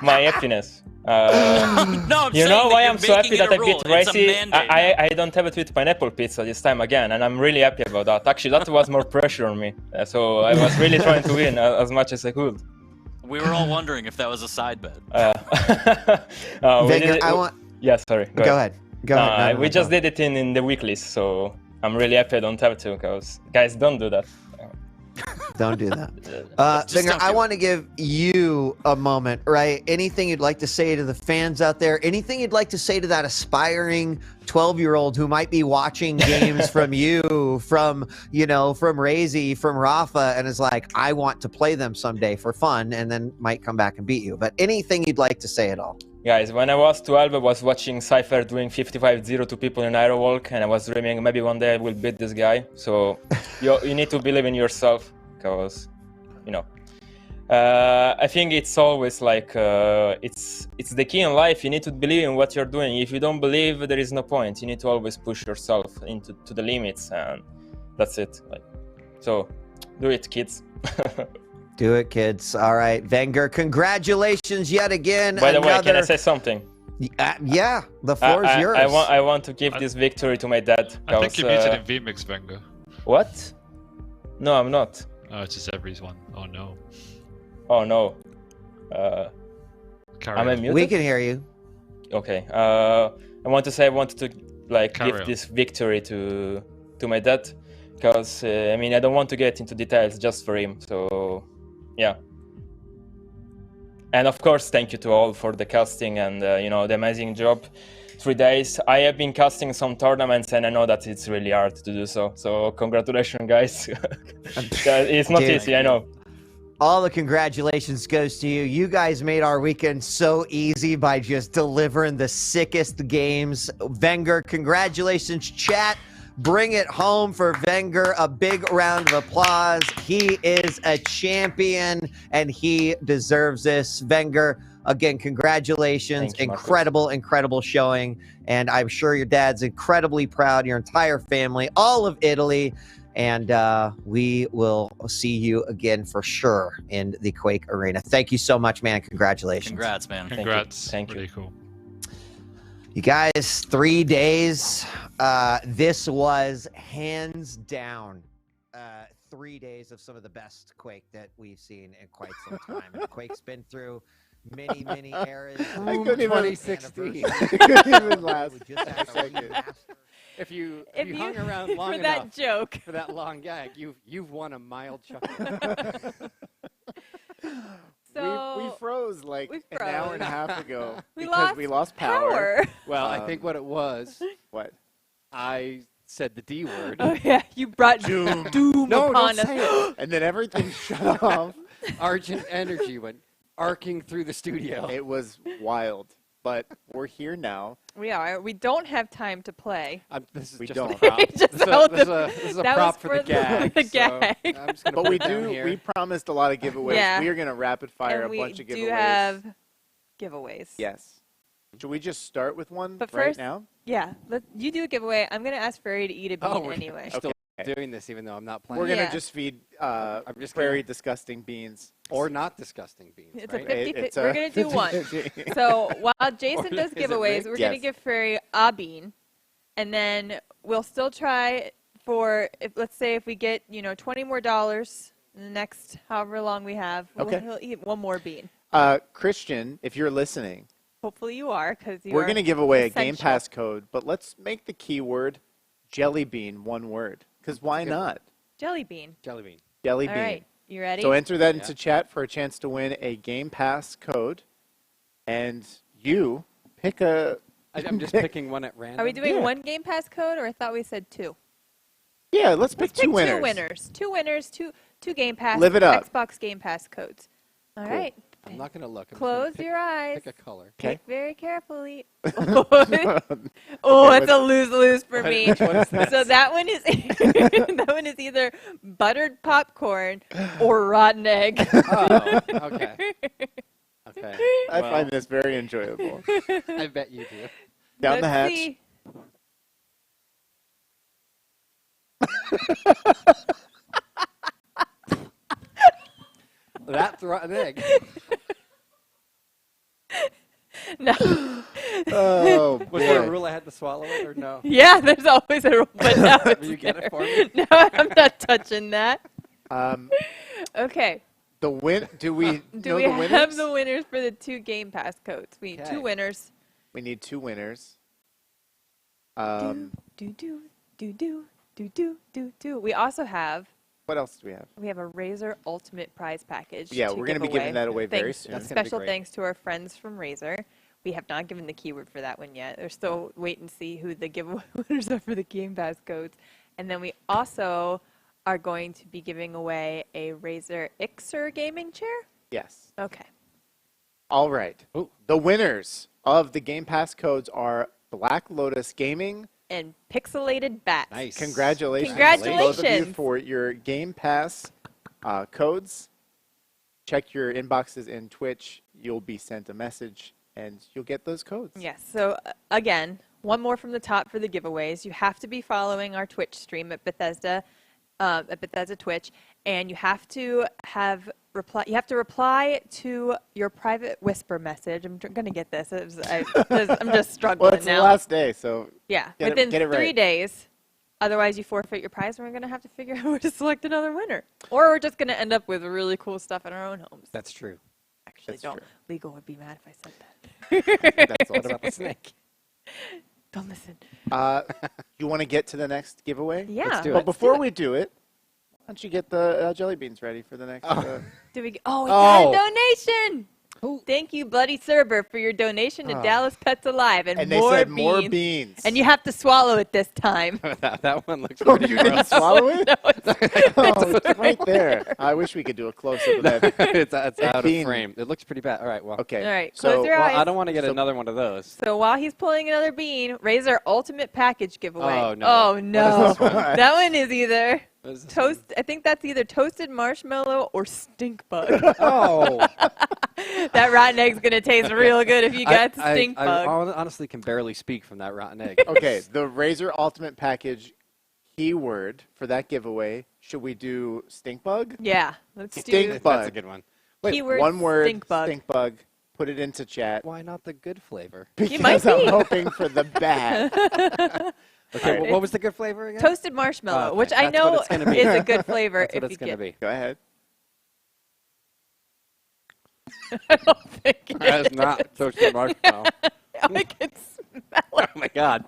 happiness. No, you know why I'm so happy that I beat Racy? I don't have it with pineapple pizza this time again, and I'm really happy about that. Actually, that was more pressure on me. So I was really trying to win as much as I could. We were all wondering if that was a side bet. Venger, I want. Yeah, sorry. Go ahead. Go ahead. We just did it in the weeklies, so I'm really happy I don't have to, because guys, don't do that. Don't do that. Venger, I want to give you a moment, right? Anything you'd like to say to the fans out there? Anything you'd like to say to that aspiring 12-year-old who might be watching games from you, from Razy, from Rafa, and is like, I want to play them someday for fun, and then might come back and beat you. But anything you'd like to say at all? Guys, when I was 12, I was watching Cypher doing 55-0 to people in Aerowalk, and I was dreaming maybe one day I will beat this guy. So you need to believe in yourself, because, I think it's always like, it's the key in life. You need to believe in what you're doing. If you don't believe, there is no point. You need to always push yourself to the limits, and that's it. So do it, kids. Do it, kids. All right, Venger, congratulations yet again. By the way, can I say something? Yeah, the floor is yours. I want to give this victory to my dad. I think you muted in VMix, Venger. What? No, I'm not. Oh, it's just everybody's one. Oh no. Oh no. Am I muted? We can hear you. Okay. I wanted to give this victory to my dad, because I don't want to get into details just for him. So yeah. And of course, thank you to all for the casting and the amazing job. 3 days. I have been casting some tournaments, and I know that it's really hard to do so. So congratulations, guys. It's not easy, I know. All the congratulations goes to you. You guys made our weekend so easy by just delivering the sickest games. Venger, congratulations, chat. Bring it home for Venger. A big round of applause. He is a champion, and he deserves this. Venger, again, congratulations. Incredible showing. And I'm sure your dad's incredibly proud, your entire family, all of Italy. And we will see you again for sure in the Quake Arena. Thank you so much, man. Congratulations. Congrats, man. Congrats. Thank you. Really cool. You guys, 3 days. This was hands down 3 days of some of the best Quake that we've seen in quite some time. And Quake's been through many eras. I couldn't even 2016. I couldn't even last a second. If you hung around long for that enough joke, for that long gag, you've won a mild chuckle. So we froze like an hour and a half ago we lost power. Well, I think what it was. What? I said the D word. Oh yeah, you brought doom upon us. Say it. And then everything shut off. Argent energy went arcing through the studio. It was wild, but we're here now. We are. We don't have time to play. This is We just don't. a prop. Just This is a that prop was for the gag. The so gag. I'm just gonna But put we it down do. here. We promised a lot of giveaways. Yeah. We are going to rapid fire And a bunch of giveaways. we do have giveaways. Yes. Should we just start with one But right first, now? yeah, you do a giveaway. I'm gonna ask Fairy to eat a bean Oh, we're anyway. still doing this, even though I'm not playing. We're going to Yeah. just feed I'm just very gonna- disgusting beans. or not disgusting beans. It's right? a 50. It's We're a gonna do one. 50-50. So while Jason Or does is it giveaways, rigged? we're gonna Yes. give Fairy a bean, and then we'll still try for let's say if we get 20 more dollars in the next however long we have, Okay. he'll eat one more bean. Christian, if you're listening, Hopefully you are, because we're going to give away a Game essential. Pass code, but let's make the keyword jelly bean one word. Because why not? Jelly bean. Jelly bean. Jelly All bean. right, you ready? So enter that into chat for a chance to win a Game Pass code. And you pick a... I'm just picking one at random. Are we doing Yeah. one Game Pass code, or I thought we said two? Yeah, let's pick two winners. Two winners, two Game Pass. Live it up. Xbox Game Pass codes. All Cool. right. I'm not going to look. I'm just Close gonna pick, your eyes. Pick a color. Okay. Pick very carefully. Okay, It's a lose-lose for me. What is this? So that one is that one is either buttered popcorn or rotten egg. Oh, okay. Okay. I Well, find this very enjoyable. I bet you do. Down the hatch. See. That's rotten egg. No. Oh, Was there a boy. rule I had to swallow it or no? Yeah, there's always a rule, but now it's Will you get it there. for me? No, I'm not touching that. Um, Okay. Do we Do know we the have winners? the winners for the 2 Game Pass codes? We need 2 winners. We need 2 winners. Do. We also have. What else do we have? We have a Razer Ultimate Prize Package. Yeah, to we're going to be give giving that away very Thanks- soon. Special thanks to our friends from Razer. We have not given the keyword for that one yet. They're still wait and see who the giveaway winners are for the Game Pass codes. And then we also are going to be giving away a Razer Ixer gaming chair. Yes. Okay. All right. The winners of the Game Pass codes are Black Lotus Gaming and Pixelated Bat. Nice. Congratulations. Congratulations. Both of you for your Game Pass codes. Check your inboxes in Twitch. You'll be sent a message and you'll get those codes. Yes. So again, one more from the top for the giveaways. You have to be following our Twitch stream at Bethesda Twitch, and you have to have reply to your private whisper message. I'm going to get this. I'm just struggling Well, it's now. the last day, so yeah, get within it 3 right. days. Otherwise, you forfeit your prize, and we're going to have to figure out where to select another winner. Or we're just going to end up with really cool stuff in our own homes. That's true. Actually, don't. Legal would be mad if I said that. That's what about the snake? Don't listen. You want to get to the next giveaway? Yeah. Let's do it. But before we do it, why don't you get the jelly beans ready for the next? Do we? Oh, we got a donation. Thank you, Bloody Cerber, for your donation to Oh. Dallas Pets Alive and they more said beans. more beans. And you have to swallow it this time. that one looks Oh, pretty you didn't gross. swallow it? No, it's Oh, it's right there. I wish we could do a close-up of that. it's out of bean. frame. It looks pretty bad. All right, well. Okay. All right, So, close your eyes. I don't want to get another one of those. So while he's pulling another bean, Razer Ultimate Package giveaway. Oh, no. Oh, no. What is this one? That one is either What is this toast. I think that's either toasted marshmallow or stink bug. Oh. That rotten egg's gonna taste real good if you got stink I bug. honestly can barely speak from that rotten egg. Okay, the Razer Ultimate Package keyword for that giveaway. Should we do stink bug? Yeah, let's do Stink bug. That's a good one. Wait, Keyword one word. stink bug. Stink bug. Put it into chat. Why not the good flavor? You might Because I'm be. hoping for the bad. Okay, All right. what was the good flavor again? Toasted marshmallow, Okay, which I that's what know it's gonna be. is a good flavor That's what if it's you gonna get. be. Go ahead. I don't think it That is not toasted marshmallow. I can smell Oh it. my god.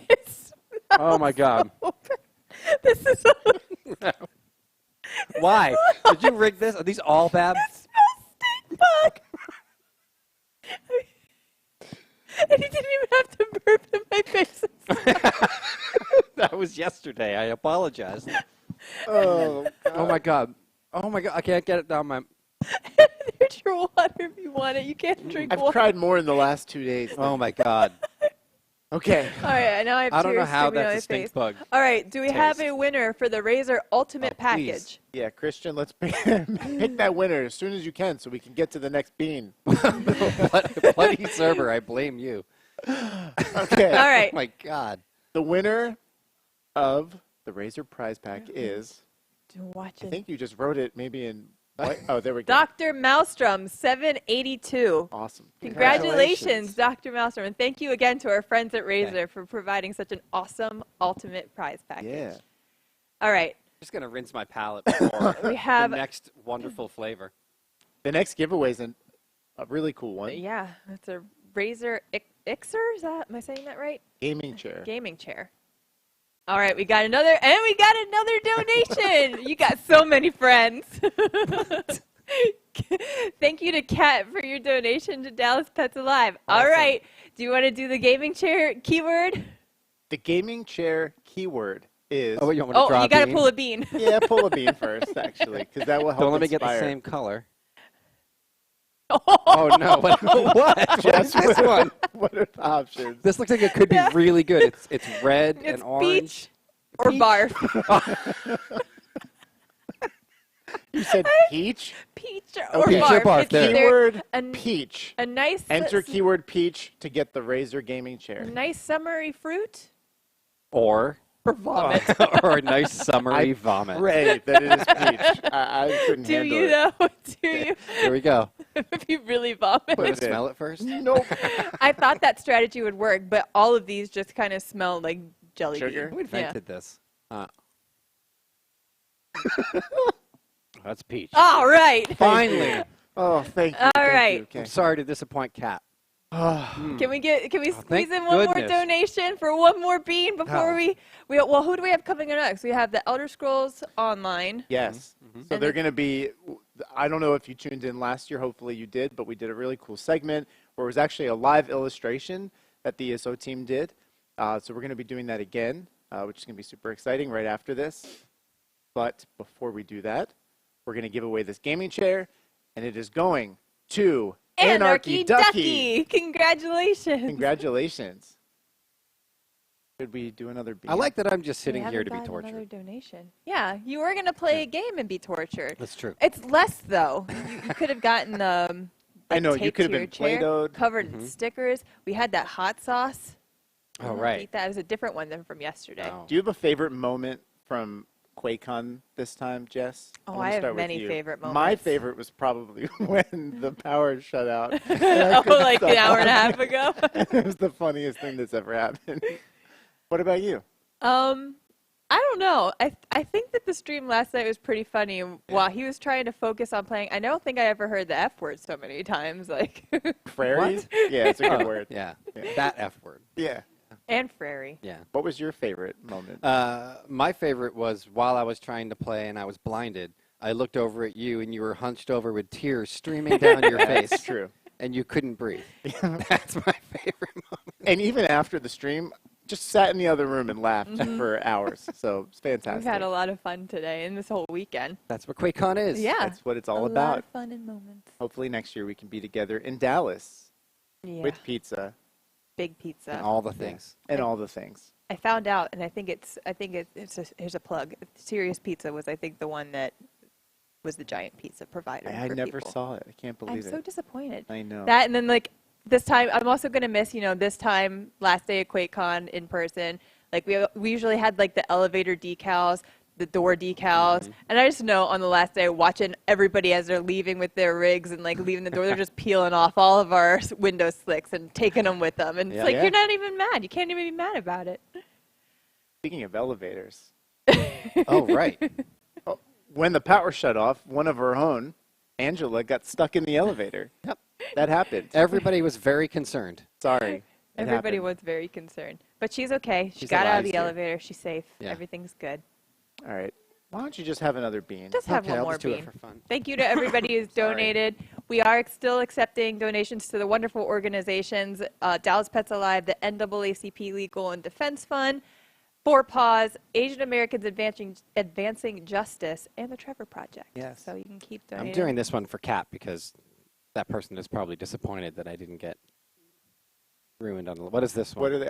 It smells Oh my god. so bad. This is Why? Did you rig this? Are these all bad? It smells stink bug. And he didn't even have to burp in my face. That was yesterday. I apologize. Oh, Oh my god. Oh my god. I can't get it down my. There's your water if you want it. You can't drink I've water. cried more in the last 2 days. Oh my god. Okay. All right, now I have I don't know tears how streaming down that's a my stink face. bug. All right, do we have taste. a winner for the Razer Ultimate Oh, please. Package? Yeah, Christian, let's pick that winner as soon as you can so we can get to the next bean. Bloody server. I blame you. Okay. All right. Oh my god. The winner of the Razer prize pack is, I Watching. think you just wrote it maybe in, what? Oh, there we go. Dr. Maelstrom, 782. Awesome. Congratulations, Dr. Maelstrom. And thank you again to our friends at Razer for providing such an awesome Ultimate Prize Package. Yeah. All right. Just gonna rinse my palate before We have- the next wonderful flavor. The next giveaway is a really cool one. Yeah, it's a Razer Ixer. Is that? Am I saying that right? Gaming chair. Gaming chair. All right, we got another donation. You got so many friends. Thank you to Kat for your donation to Dallas Pets Alive. All Awesome. right, do you want to do the gaming chair keyword? The gaming chair keyword is. Oh, you want me to draw you a got to bean? pull a bean. Yeah, pull a bean first, actually, because that will help. Don't let me get inspire. the same color. Oh no! What? What Just is this one? What are the options? This looks like it could be really good. It's red It's and orange. peach or barf. You said peach? Peach or Okay. barf. Peach or barf, It's there. either Keyword a, peach. a nice Enter keyword peach to get the Razer gaming chair. nice summery fruit Or vomit. or a nice summery vomit. Pray that it is peach. I couldn't Do handle you it. though? Do you? Here we go. If you really vomit. Want Put to it in. smell it first? Nope. I thought that strategy would work, but all of these just kind of smell like jelly Sugar? bean. Who invented this? That's Peach. All right. Finally. Oh, thank you. All thank right. you. Okay. I'm sorry to disappoint Cat. Can we squeeze thank in one more goodness. donation for one more bean before Oh. we well, who do we have coming up next? We have the Elder Scrolls Online. Yes. So they're going to be, I don't know if you tuned in last year, hopefully you did, but we did a really cool segment where it was actually a live illustration that the ESO team did. So we're going to be doing that again, which is going to be super exciting right after this. But before we do that, we're going to give away this gaming chair, and it is going to Anarchy Ducky. Congratulations. Congratulations. Should we do another bean? I like that I'm just sitting We here to be haven't gotten another tortured. donation. Yeah, you were going to play a game and be tortured. That's true. It's less, though. You could have gotten I know, you tape could have to been your chair, Play-Doh'd. covered in stickers. We had that hot sauce. Oh, right. Eat that. It was a different one than from yesterday. Do you have a favorite moment from QuakeCon this time, Jess? Oh, wanna I have start with many you. favorite My moments. favorite was probably when the power shut out. Oh, like an hour and a half ago? It was the funniest thing that's ever happened. What about you? I don't know. I think that the stream last night was pretty funny. While he was trying to focus on playing, I don't think I ever heard the F word so many times. Like Prairie? What? Yeah, it's a good Oh, word. Yeah. That F word. Yeah. and Frary. Yeah. What was your favorite moment? My favorite was while I was trying to play and I was blinded, I looked over at you and you were hunched over with tears streaming down your face. That's true. And you couldn't breathe. That's my favorite moment. And even after the stream, just sat in the other room and laughed for hours. So it's fantastic. We've had a lot of fun today and this whole weekend. That's what QuakeCon is. Yeah. That's what it's all a about. lot of fun and moments. Hopefully next year we can be together in Dallas Yeah. with pizza Big pizza. And all the things. and all the things. I found out, and I think it's here's a plug. Serious Pizza was, I think, the one that was the giant pizza provider. I for never people. saw it. I can't I'm believe it. so disappointed. I know. That, and then like this time, I'm also gonna miss, this time, last day of QuakeCon in person. Like we usually had like the elevator decals, the door decals, and I just know on the last day, watching everybody as they're leaving with their rigs and like leaving the door, they're just peeling off all of our window slicks and taking them with them, and it's like you're not even mad. You can't even be mad about it. Speaking of elevators. Oh, right. When the power shut off, one of our own, Angela, got stuck in the elevator. Yep. That happened. Everybody was very concerned. Sorry. It Everybody happened. was very concerned, but she's okay. She She's got out of alive the here. elevator. She's safe. Yeah. Everything's good. All right. Why don't you just have another bean? Just have one more bean. Thank you to everybody who's donated. We are still accepting donations to the wonderful organizations, Dallas Pets Alive, the NAACP Legal and Defense Fund, Four Paws, Asian Americans Advancing Justice, and the Trevor Project. Yes. So you can keep donating. I'm doing this one for Kat because that person is probably disappointed that I didn't get ruined on the. What is this one? What are they?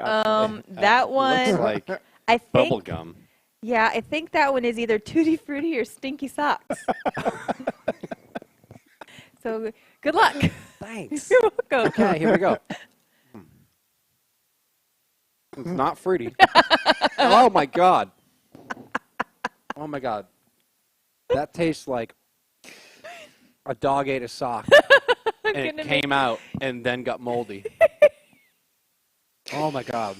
That one, looks like I think, bubble gum. Yeah, I think that one is either Tutti Frutti or Stinky Socks. So good luck. Thanks. You're welcome. Okay, here we go. It's not fruity. Oh my god. Oh my god. That tastes like a dog ate a sock and it came out and then got moldy. Oh my god.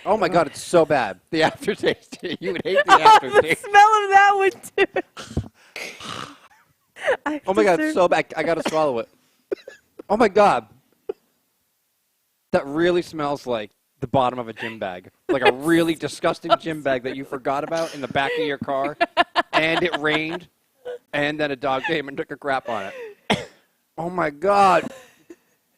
Oh my god, it's so bad. The aftertaste. You would hate the aftertaste. The smell of that one too. Oh my god, it's so bad. I gotta swallow it. Oh my god. That really smells like the bottom of a gym bag. Like a really disgusting gym bag that you forgot about in the back of your car. And it rained. And then a dog came and took a crap on it. Oh my god.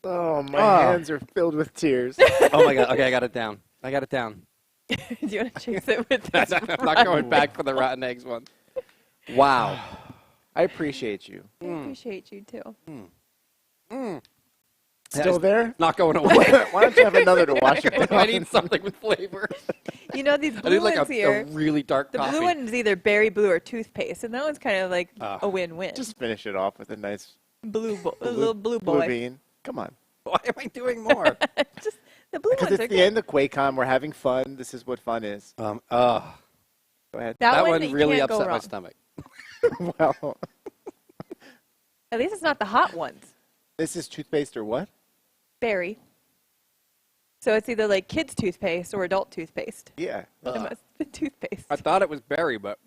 Oh, my hands are filled with tears. Oh my god. Okay, I got it down. I got it down. Do you want to chase it with this? I'm not going back for the rotten eggs one. Wow. I appreciate you. I appreciate you too. Still there? Not going away. Why don't you have another to wash it down? I need something with flavor. You know, these I blue need like ones a here. really dark The coffee. blue one is either berry blue or toothpaste, and that one's kind of like a win-win. Just finish it off with a nice a little blue boy. bean. Come on. Why am I doing more? Just the blue Because ones it's are the good. end of QuakeCon. We're having fun. This is what fun is. Go ahead. That one one you really can't go upset my wrong. stomach. Well, At least it's not the hot ones. this is toothpaste or what? Berry. So it's either like kids' toothpaste or adult toothpaste. Yeah. It must be toothpaste. I thought it was berry, but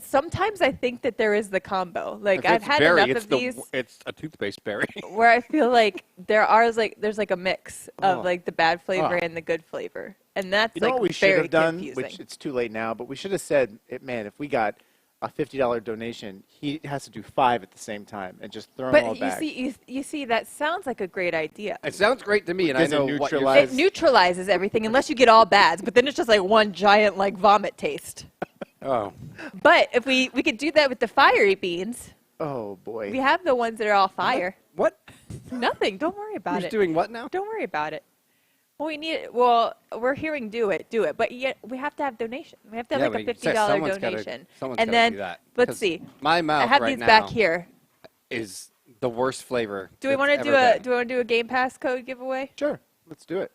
Sometimes I think that there is the combo. Like If I've it's had berry, enough it's of these It's a toothpaste berry. where I feel like there's like a mix of Oh. like the bad flavor Oh. and the good flavor, and that's You know like what we should very have done, confusing. which it's too late now, but we should have said, man, if we got a $50 donation, he has to do 5 at the same time and just throw them all But back. you see, that sounds like a great idea. It sounds great to me, and I Because it know what you're neutralizes- It neutralizes everything unless you get all bads, but then it's just like one giant like vomit taste. Oh. But if we could do that with the fiery beans. Oh boy. We have the ones that are all fire. What? Nothing. Don't worry about Who's it. doing what now? Don't worry about it. Well, we're hearing do it, but yet we have to have donation. We have to have like a $50 donation. And then do that. let's 'Cause see. My mouth I have right these now back here. is the worst flavor. Do we want to do a Game Pass code giveaway? Sure. Let's do it.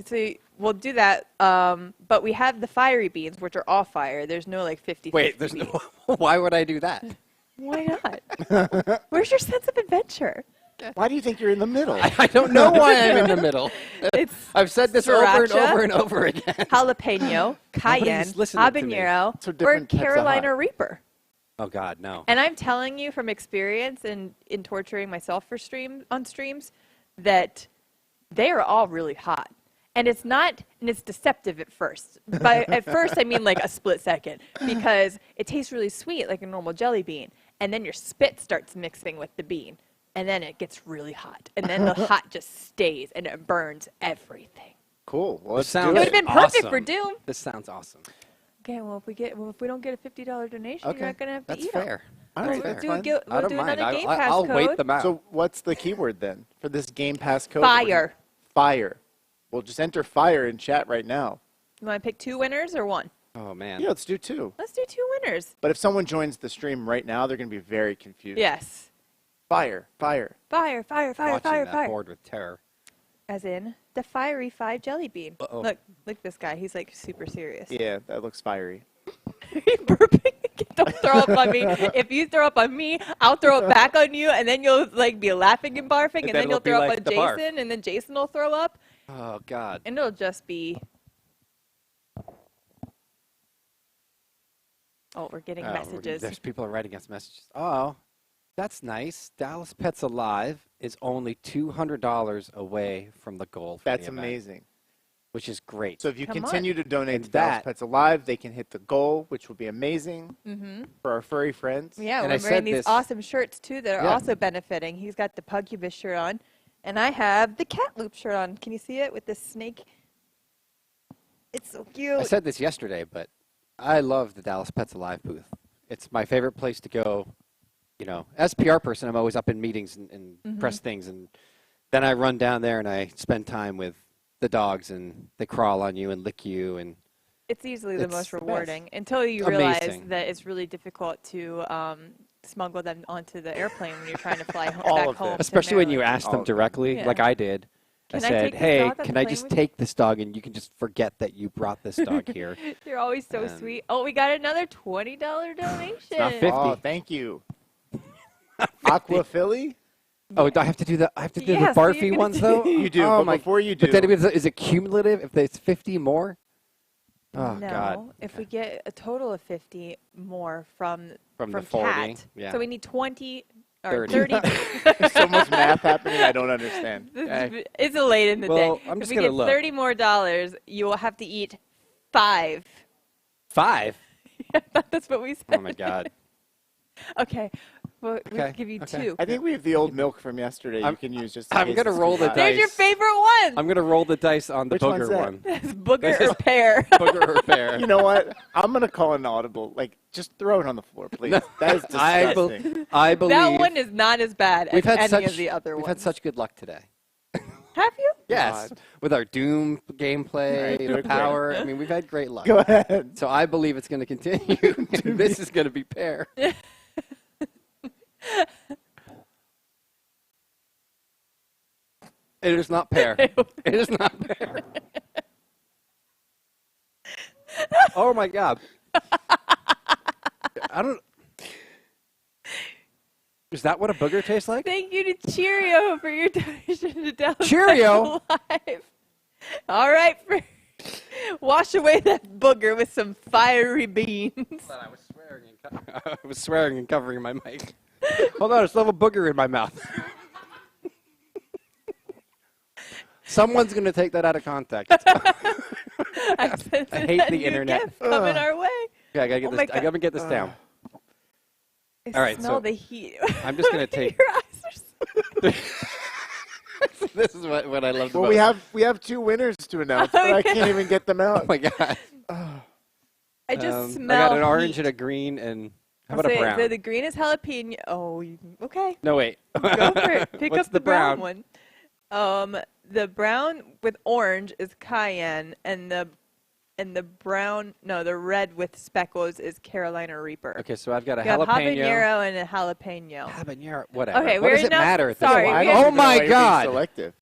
So we'll do that. But we have the fiery beans, which are all fire. There's no like 50. Wait, there's no. Why would I do that? Why not? Where's your sense of adventure? Why do you think you're in the middle? I don't know why I'm in the middle. I've said this over and Sriracha, over and over again. Jalapeno, cayenne, listening to me. habanero, So or different types of Carolina hot. Reaper. Oh God, no. And I'm telling you from experience and in torturing myself for streams that they are all really hot. And it's deceptive at first. At first, I mean like a split second, because it tastes really sweet like a normal jelly bean. And then your spit starts mixing with the bean. And then it gets really hot. And then the hot just stays and it burns everything. Cool. Well, let's This do It would have it. been perfect awesome. for Doom. This sounds awesome. Okay, well if we don't get a $50 donation, Okay, you're not gonna have to that's eat 'em. fair. All We'll right, that's do, fine. we'll do another Game Pass I'll code. wait them out. So what's the keyword then for this Game Pass code? that we're gonna- Fire. Fire. Well, just enter fire in chat right now. You want to pick 2 winners or 1? Oh man. Yeah, let's do 2. Let's do 2 winners. But if someone joins the stream right now, they're going to be very confused. Yes. Fire. Fire. Fire, fire, fire, Watching fire, that fire. board with terror. As in the fiery 5 jelly bean. Uh-oh. Look at this guy. He's like super serious. Yeah, that looks fiery. Burping. Don't throw up on me. If you throw up on me, I'll throw it back on you, and then you'll like be laughing and barfing, and then it'll you'll be throw like up the on barf. Jason, and then Jason will throw up, Oh God. and it'll just be. Oh, we're getting messages. There's people are writing us messages. Oh, that's nice. Dallas Pets Alive is only $200 away from the goal. For That's the event, amazing. which is great. So if you Come continue to donate And to Dallas that- Pets Alive, they can hit the goal, which will be amazing Mm-hmm. for our furry friends. Yeah, And I we're wearing said these this- awesome shirts too that are Yeah. also benefiting. He's got the Pugubus shirt on, and I have the Cat Loop shirt on. Can you see it with the snake? It's so cute. I said this yesterday, but I love the Dallas Pets Alive booth. It's my favorite place to go. You know, as PR person, I'm always up in meetings and Mhm. press things, and then I run down there and I spend time with the dogs, and they crawl on you and lick you, and It's easily the It's most the best. rewarding until you realize Amazing. that it's really difficult to smuggle them onto the airplane when you're trying to fly All back of home. them. to especially when you Maryland. ask All them of them. directly, Yeah. like I did. Can I I said, take this "Hey, dog on can the I plane just with you?" take this dog, and you can just forget that you brought this dog here." They're always so And- sweet. Oh, we got another $20 donation. not 50. Oh, thank you. Aqua Philly? Oh, do I have to do the? I have to do Yes, the you're barfy gonna ones do- though. You do, Oh but my! before you do, But then is it cumulative? If there's 50 more? Oh no, God! if we get a total of 50 more from From the 40, Cat, yeah. so we need 20 or 30. 30. There's so much math happening, I don't understand. It's late in the Well, day. I'm if just we gonna get look. 30 more dollars, you will have to eat 5. 5. That's what we said. Oh my God! Okay, we'll Okay, give you okay. 2. I think we have the old milk from yesterday I'm- you can use just in I'm case gonna it's roll too the hot. There's your dice. favorite one. I'm gonna roll the dice on the Which one's booger that? one. It's booger or pear. Booger or pear. You know what? I'm going to call an audible. Like, just throw it on the floor, please. No, That is I disgusting. I believe That one is not as bad we've as had any such of the other we've ones. had such good luck today. Have you? Yes, with our Doom gameplay, Right, the good, power. great. I mean, we've had great luck. Go ahead. So I believe it's going to continue. And this is going to be pear. It is not pear. It is not pear. Oh my God. I don't. Is that what a booger tastes like? Thank you to Cheerio for your donation to Dallas Cheerio? Pets Alive. All right, Wash away that booger with some fiery beans. I was swearing and covering my mic. Hold on, I still have a booger in my mouth. Someone's going to take that out of context. I hate the internet. Coming our way. Okay, I gotta get this. I gotta get this down. All right, smell so the heat. I'm just gonna take. Your eyes are This is what I love. Well, we have 2 winners to announce, but I can't even get them out. Oh my god! I just smell. I got an orange heat. and a green, and how I'll about a say, brown? the green is jalapeno. Oh, okay. No, wait. Go for it. Pick What's up the brown brown one. The brown with orange is cayenne, and the red with speckles is Carolina Reaper. Okay, so I've got a You have jalapeno. habanero and a jalapeno. Habanero, whatever. Okay, what we're does it now- matter at this sorry, point? we have- Oh my god! Selective.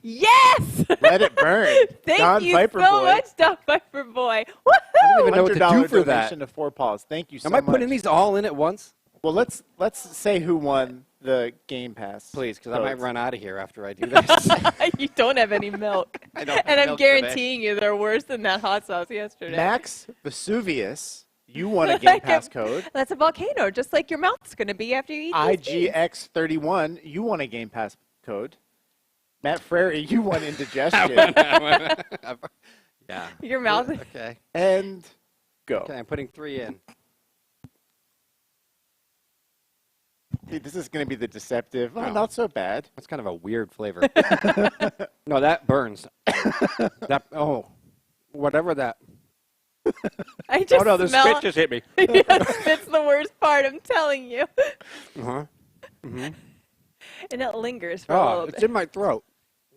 Yes! Let it burn. Thank Don you Viper so Boy. much, Don Viper Boy. I don't even know what to $100 do for that. donation to 4 Paws. Thank you so Am much. I putting these all in at once? Well, let's say who won the Game Pass. Please, because I might codes. run out of here after I do this. You don't have any milk. I don't have and I'm milk today. guarantee you they're worse than that hot sauce yesterday. Max Vesuvius, you won a Game Pass code. That's a volcano, just like your mouth's going to be after you eat these beans. IGX31, you won a Game Pass code. Matt Frary, you won indigestion. Yeah. Your mouth. Okay. And go. Okay, I'm putting 3 in. Dude, this is going to be the deceptive. Oh, not so bad. That's kind of a weird flavor. No, that burns. Whatever that. I just Oh no, the smell. spit just hit me. Yeah, spit's the worst part, I'm telling you. Uh-huh. Mm-hmm. And it lingers for a Oh, little it's bit. in my throat.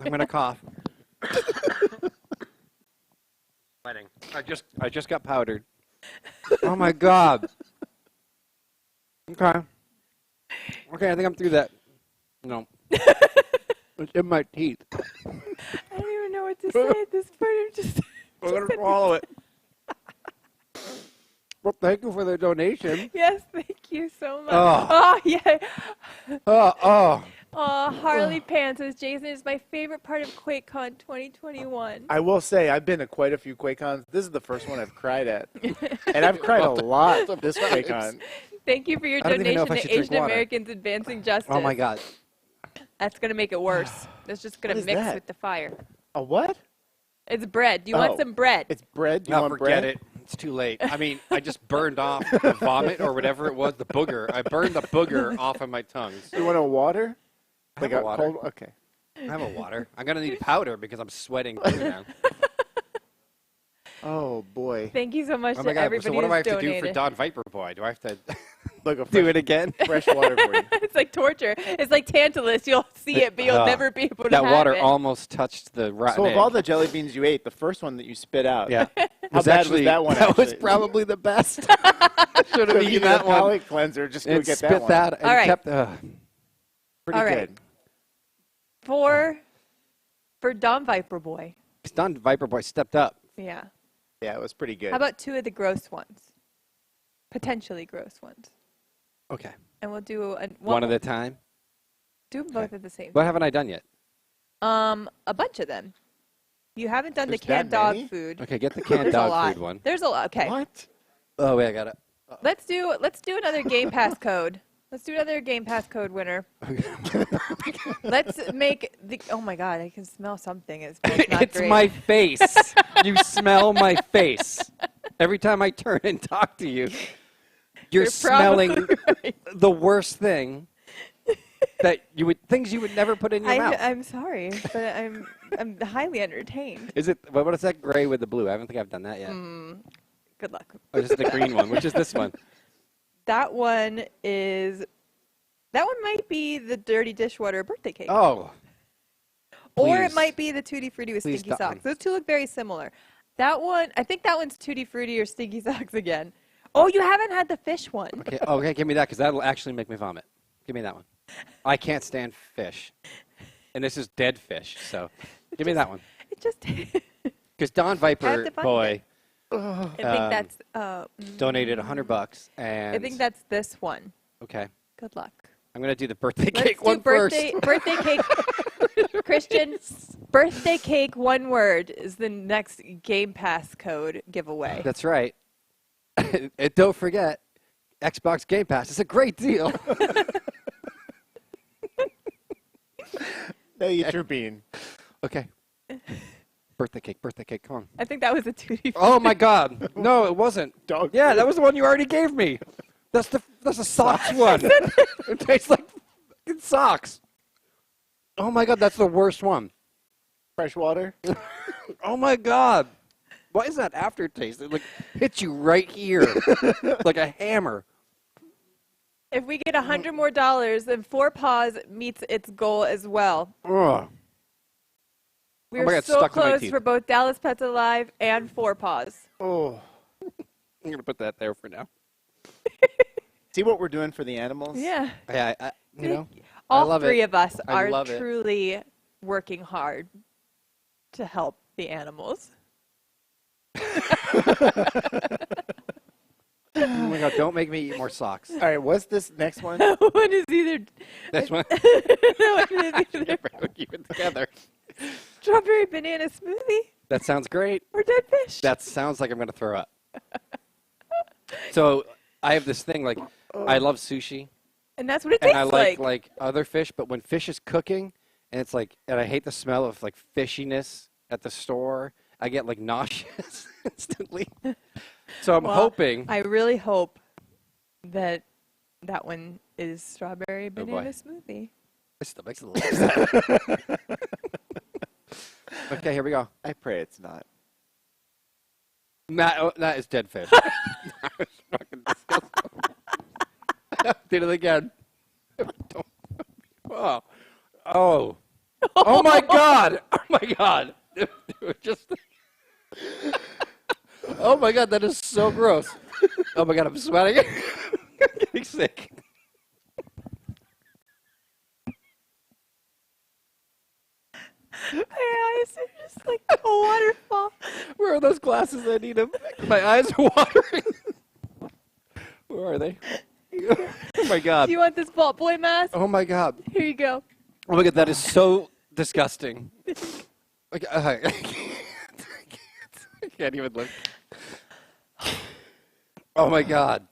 I'm gonna cough. Sweating. I just got powdered. Oh my god. Okay. Okay, I think I'm through that. No. It's in my teeth. I don't even know what to say at this point. I'm just. I'm gonna swallow it. Well, thank you for the donation. Yes, thank you so much. Oh. Oh yeah. Oh. Oh, Harley Pants says Jason is my favorite part of QuakeCon 2021. I will say, I've been to quite a few QuakeCons. This is the first one I've cried at. And I've cried a lot this QuakeCon. Thank you for your I don't even know donation if I to should drink Asian water. Americans Advancing Justice. Oh my god. That's going to make it worse. It's just going What to is mix that? with the fire. A what? It's bread. Do you Oh. want some bread? It's bread? Do you No, want forget bread? it. It's too late. I mean, I just burned off the vomit or whatever it was, the booger. I burned the booger off of my tongue. Do you want a water? I have a water. cold? Okay. I have a water. I'm going to need powder because I'm sweating through now. Oh, boy. Thank you so much Oh to my god, everybody so what do I have who's to do for donated. Don Viper Boy? Do I have to Look, a do it again? Fresh water for you. It's like torture. It's like Tantalus. You'll see it, but you'll never be able to That have water it. almost touched the rotten So of egg. all the jelly beans you ate, the first one that you spit out, Yeah. how bad was that one? That was actually? probably the best. Should have So if you eaten need a that one. palate cleanser, just go And get spit that one. that and All right. kept Pretty All right. good. For Don Viper Boy. Don Viper Boy stepped up. Yeah. Yeah, it was pretty good. How about 2 of the gross ones? Potentially gross ones. Okay. And we'll do One at a time. Do them both at the same What time. haven't I done yet? A bunch of them. You haven't done There's the canned that dog many? food. Okay, get the canned There's a dog lot. food one. There's a lot. Okay. What? Oh wait, I got it. Let's do another Game Pass code. Let's do another Game Pass code winner. Let's make the. Oh my God! I can smell something. It's not It's great. my face. You smell my face every time I turn and talk to you. You're smelling probably right. the worst thing that things you would never put in your mouth. I'm sorry, but I'm highly entertained. Is it? What is that gray with the blue? I don't think I've done that yet. Good luck. Oh, this is the green one. Which is this one? That one might be the dirty dishwater birthday cake. Oh. Or it please. might be the Tutti Frutti with Please Stinky don't. Socks. Those two look very similar. That one, I think that one's Tutti Frutti or Stinky Socks again. Oh, you haven't had the fish one. Okay. Okay, give me that because that'll actually make me vomit. Give me that one. I can't stand fish, and this is dead fish. So, give me that one. It just. Because Don Viper to find Boy I think that's. donated $100, and I think that's this one. okay. Good luck. I'm gonna do the birthday Let's cake do one birthday, first. birthday cake. Christian, birthday cake, one word is the next Game Pass code giveaway. That's right. And don't forget, Xbox Game Pass is a great deal. Now eat your bean. Okay. Birthday cake, come on. I think that was a 2D. Oh my God! No, it wasn't. Dog Yeah, food. that was the one you already gave me. That's the socks one. It tastes like fucking socks. Oh my God, that's the worst one. Fresh water. Oh my God, why is that aftertaste? It like hits you right here, like a hammer. If we get $100 more, then Four Paws meets its goal as well. Ugh. We Oh my are God, so stuck to my close teeth. for both Dallas Pets Alive and Four Paws. Oh. I'm gonna put that there for now. See what we're doing for the animals? Yeah. Yeah, you know, I All love three it. of us I are love it. truly working hard to help the animals. Oh my God, don't make me eat more socks. All right, what's this next one? That one is either. This one. That one is either Keep it together. strawberry banana smoothie That sounds great. or dead fish. That sounds like I'm gonna throw up. So I have this thing like I love sushi And that's what it and tastes I like other fish, but when fish is cooking and it's like, and I hate the smell of like fishiness at the store, I get like nauseous instantly. So I'm Well, hoping. I really hope that that one is strawberry banana smoothie. My stomach's a little upset. Okay, here we go. I pray it's not. That is dead fish. That was fucking disgusting. Did it again. Oh. Oh. Oh my God. Oh my God. Just. Oh my God, that is so gross. Oh my God, I'm sweating. I'm getting sick. My eyes are just like a waterfall. Where are those glasses? I need them. My eyes are watering. Where are they? Oh my God. Do you want this Vault Boy mask? Oh my God. Here you go. Oh my God, that is so disgusting. Like, I can't even look. Oh my God.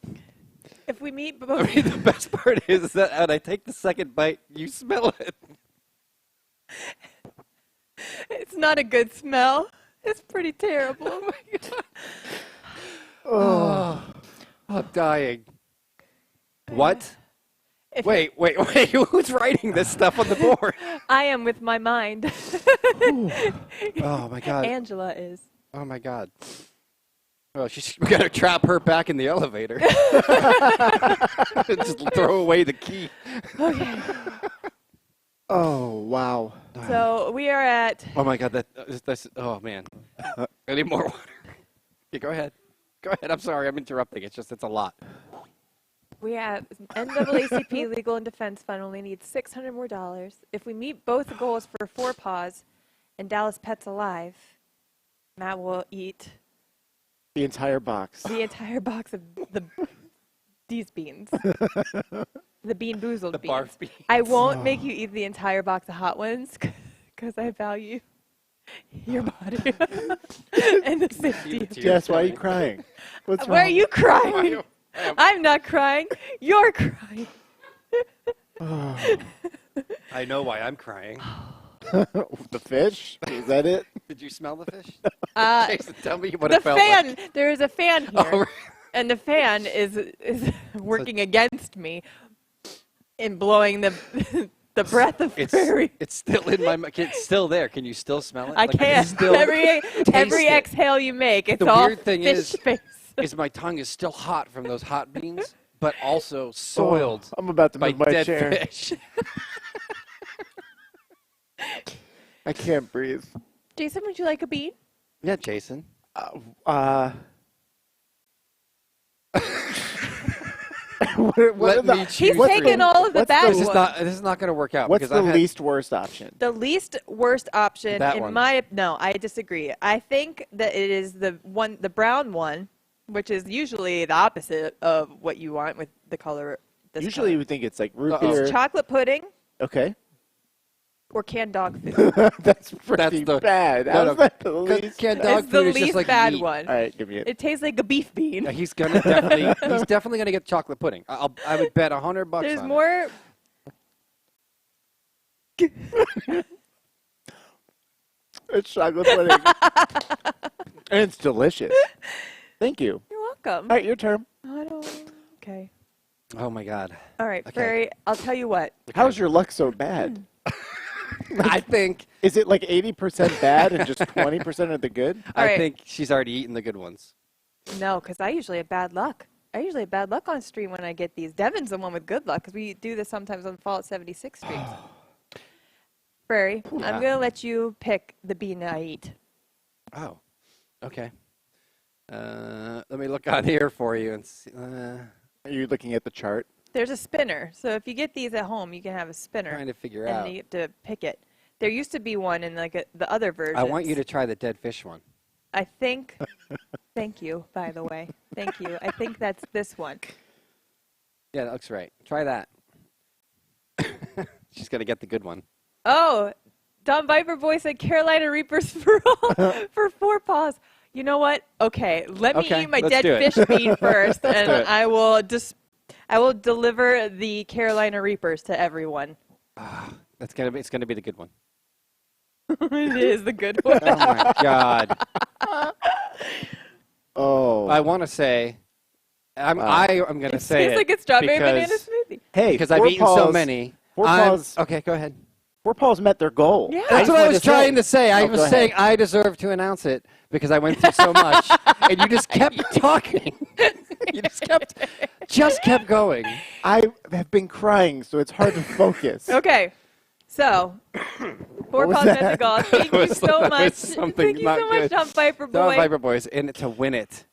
If we meet I both. mean, the best part is that when I take the second bite, you smell it. It's not a good smell. It's pretty terrible. Oh my God. Oh, I'm dying. What? Wait. Who's writing this stuff on the board? I am with my mind. Oh my God. Angela is. Oh my God. Oh, we gotta trap her back in the elevator. Just throw away the key. Okay. Oh, wow. So we are at. Oh my God, that's oh man. I need more water. Yeah, go ahead. Go ahead. I'm sorry, I'm interrupting. It's a lot. We have NAACP Legal and Defense Fund only needs $600 more. If we meet both goals for Four Paws and Dallas Pets Alive, Matt will eat The entire box. the entire box of these beans. The Bean Boozled The beans. barf beans. I won't make you eat the entire box of hot ones because I value your body and the safety. of Jess, why are you crying? What's Why are wrong? you crying? I'm not crying. You're crying. I know why I'm crying. The fish? Is that it? Did you smell the fish? Jason, tell me what The it felt fan. like. There is a fan here, Oh, and the fan is working against me in blowing the the breath of prairie. It's still in my mouth. It's still there. Can you still smell it? I Like, can't. still Every taste it. exhale you make, it's The all weird thing fish face. is my tongue is still hot from those hot beans, but also soiled. I'm about to by move my dead chair. fish. I can't breathe. Jason, would you like a bean? Yeah, Jason. What are the- He's what's taking the- all of the what's bad This is ones. this is not going to work out. What's because the I've had- least worst option? The least worst option That in one. no, I disagree. I think that it is the brown one, which is usually the opposite of what you want with the color this Usually color. you would think it's like root beer. It's chocolate pudding Okay. or canned dog food. That's pretty bad. How's that the least canned bad? dog It's the food is least just like bad meat. one. All right, give me it. It tastes like a beef bean. Yeah, he's definitely gonna get chocolate pudding. I would bet $100 There's on more. It's chocolate pudding. And it's delicious. Thank you. You're welcome. All right, your turn. I don't. Okay. it. Oh my god. All right, Okay. Fairy. I'll tell you what. How's your luck so bad? I think. Is it like 80% bad and just 20% of the good? All I right. think she's already eaten the good ones. No, because I usually have bad luck. I usually have bad luck on stream when I get these. Devin's the one with good luck because we do this sometimes on Fallout 76 streams. Fairy, I'm Yeah. going to let you pick the bean I eat. Oh. Okay. Let me look on here for you and see. Are you looking at the chart? There's a spinner. So if you get these at home, you can have a spinner. Trying to figure and out. you have to pick it. There used to be one in like the other version. I want you to try the dead fish one. I think. Thank you, by the way. Thank you. I think that's this one. Yeah, that looks right. Try that. She's gonna get the good one. Oh, Don Viper Boy said Carolina Reapers for for 4 paws. You know what? Okay, let me Okay, eat my let's dead do it. fish bean first, Let's do and it. I will deliver the Carolina Reapers to everyone. It's gonna be the good one. It is the good one. Oh my god. Oh. I want to say. I'm gonna It say tastes like a strawberry banana because- smoothie. Hey, because I've Four eaten so Paws- many. Four I'm- Paws. Okay, go ahead. Four Paws met their goal. Yeah. That's what I was wanted trying to say. I Oh, was go saying ahead. I deserve to announce it because I went through so much, and you just kept talking. You just kept going. I have been crying, so it's hard to focus. Okay, so Four was Paws met the that? goal. Thank you so That was much. something Thank you not so much, good. Don Viper Boy. Don Viper Boys in it to win it.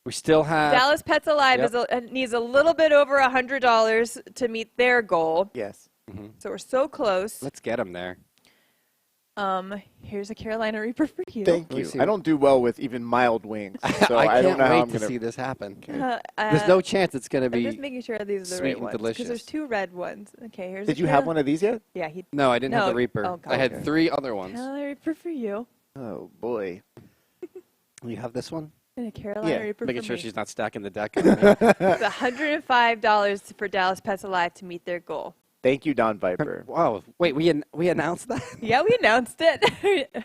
We still have Dallas Pets Alive Yep. needs a little bit over $100 to meet their goal. Yes. So we're so close. Let's get them there. Here's a Carolina Reaper for you. Thank you. I don't do well with even mild wings, so I don't can't know how wait I'm to gonna. see this happen. Uh, There's no chance it's going to I'm be. just making sure these are the sweet right and ones. Because there's delicious. 2 red ones. Okay, here's. Did a you have one of these yet? Yeah, he. No, I didn't have No. the Reaper. Oh, God. I had Okay. 3 other ones. Carolina Reaper for you. Oh boy. You have this one? And a Carolina Yeah, Reaper Making for sure me. she's not stacking the deck. It's $105 for Dallas Pets Alive to meet their goal. Thank you, Don Viper. Wow. Wait, we announced that? Yeah, we announced it.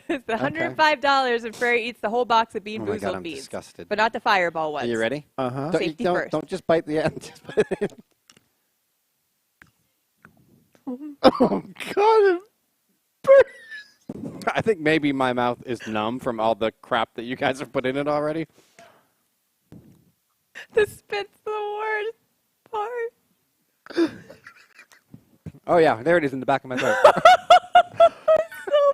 It's $105 and Fairy eats the whole box of Bean Oh my God, Boozled I'm beans. disgusted. But not the fireball ones. Are you ready? Uh-huh. Don't, Safety don't, first. don't just bite the end. Just bite the end. Oh God. I think maybe my mouth is numb from all the crap that you guys have put in it already. The spit's the worst part. Oh yeah, there it is in the back of my throat. So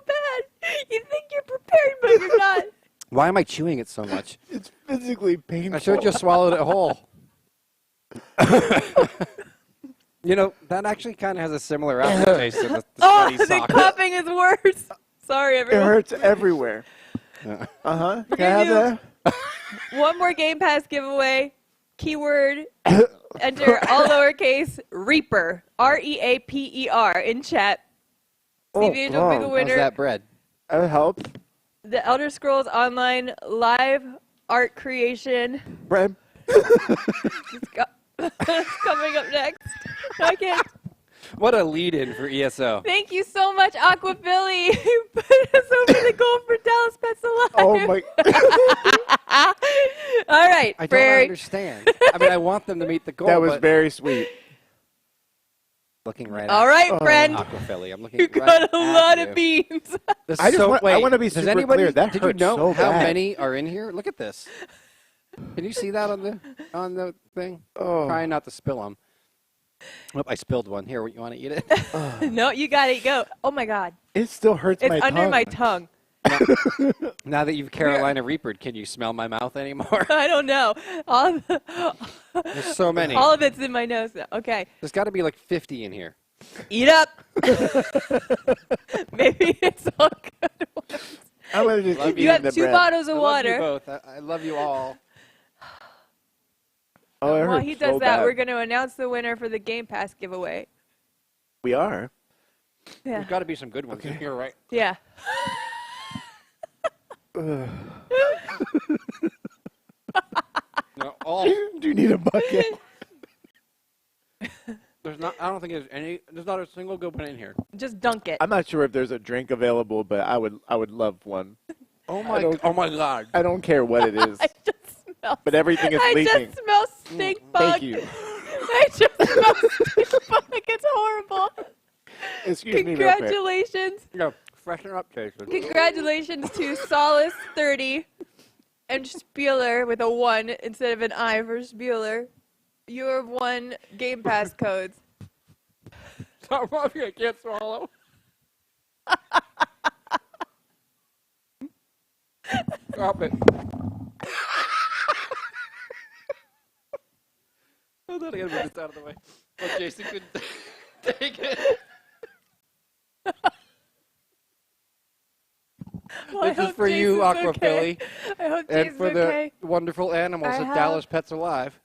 bad. You think you're prepared, but you're not. Why am I chewing it so much? It's physically painful. I should have just swallowed it whole. You know, that actually kind of has a similar aftertaste to the Oh, sweaty the sock. coughing is worse. Sorry, It everyone. hurts everywhere. Yeah. Uh-huh. We're Can I have gonna that? One more Game Pass giveaway. Keyword, enter all lowercase, Reaper, R-E-A-P-E-R in chat. Steve Angel, oh, pick a How's winner. that bread? That helps. The Elder Scrolls Online live art creation. Brad. It's coming up next. I can't. What a lead-in for ESO. Thank you so much, Aquaphilly. You put us over the goal for Dallas Pets Alive. Oh my. All right, I don't Prairie. understand. I mean, I want them to meet the goal. That was but very sweet. looking right. All at right, friend. Aquaphilly. I'm looking. You right got a at lot you. of beans. This I is just so, want- I wait, wanna be does super anybody, clear. That did you hurts know so how bad. many are in here? Look at this. Can you see that on the thing? Oh. Trying not to spill them. Oh, I spilled one. Here, you want to eat it? No, you got it. Go. Oh my God. It still hurts It's my under tongue. my tongue. Now that you've Carolina Reapered, can you smell my mouth anymore? I don't know. There's so many. All of it's in my nose now. Okay. There's got to be like 50 in here. Eat up. Maybe it's all good ones. I'm gonna just keep You eating have the 2 bread. bottles of I water. love you both. I love you all. Oh, I While heard he does so that, bad. we're going to announce the winner for the Game Pass giveaway. We are. Yeah. There's got to be some good ones in here, right? Yeah. No, all. Do you need a bucket? There's not. I don't think there's any. There's not a single good one in here. Just dunk it. I'm not sure if there's a drink available, but I would love one. Oh I my! don't- Oh my God! I don't care what it is, I just smell. but everything is I leaking. just smell stink bug. Thank you. I just smell stink bug. It's horrible. Excuse me, real quick. Congratulations. No, freshen up, Jason. Congratulations to Solace 30 and Spieler with a 1 instead of an I for Spieler. You have won Game Pass codes. Stop laughing! I can't swallow. Stop it. Hold on, I gotta move this out of the way. Well, Jason couldn't take it. Well, I This is hope for you, Jason's Aqua okay. Philly. I hope And Jason's for the okay. wonderful animals I at have- Dallas Pets Alive.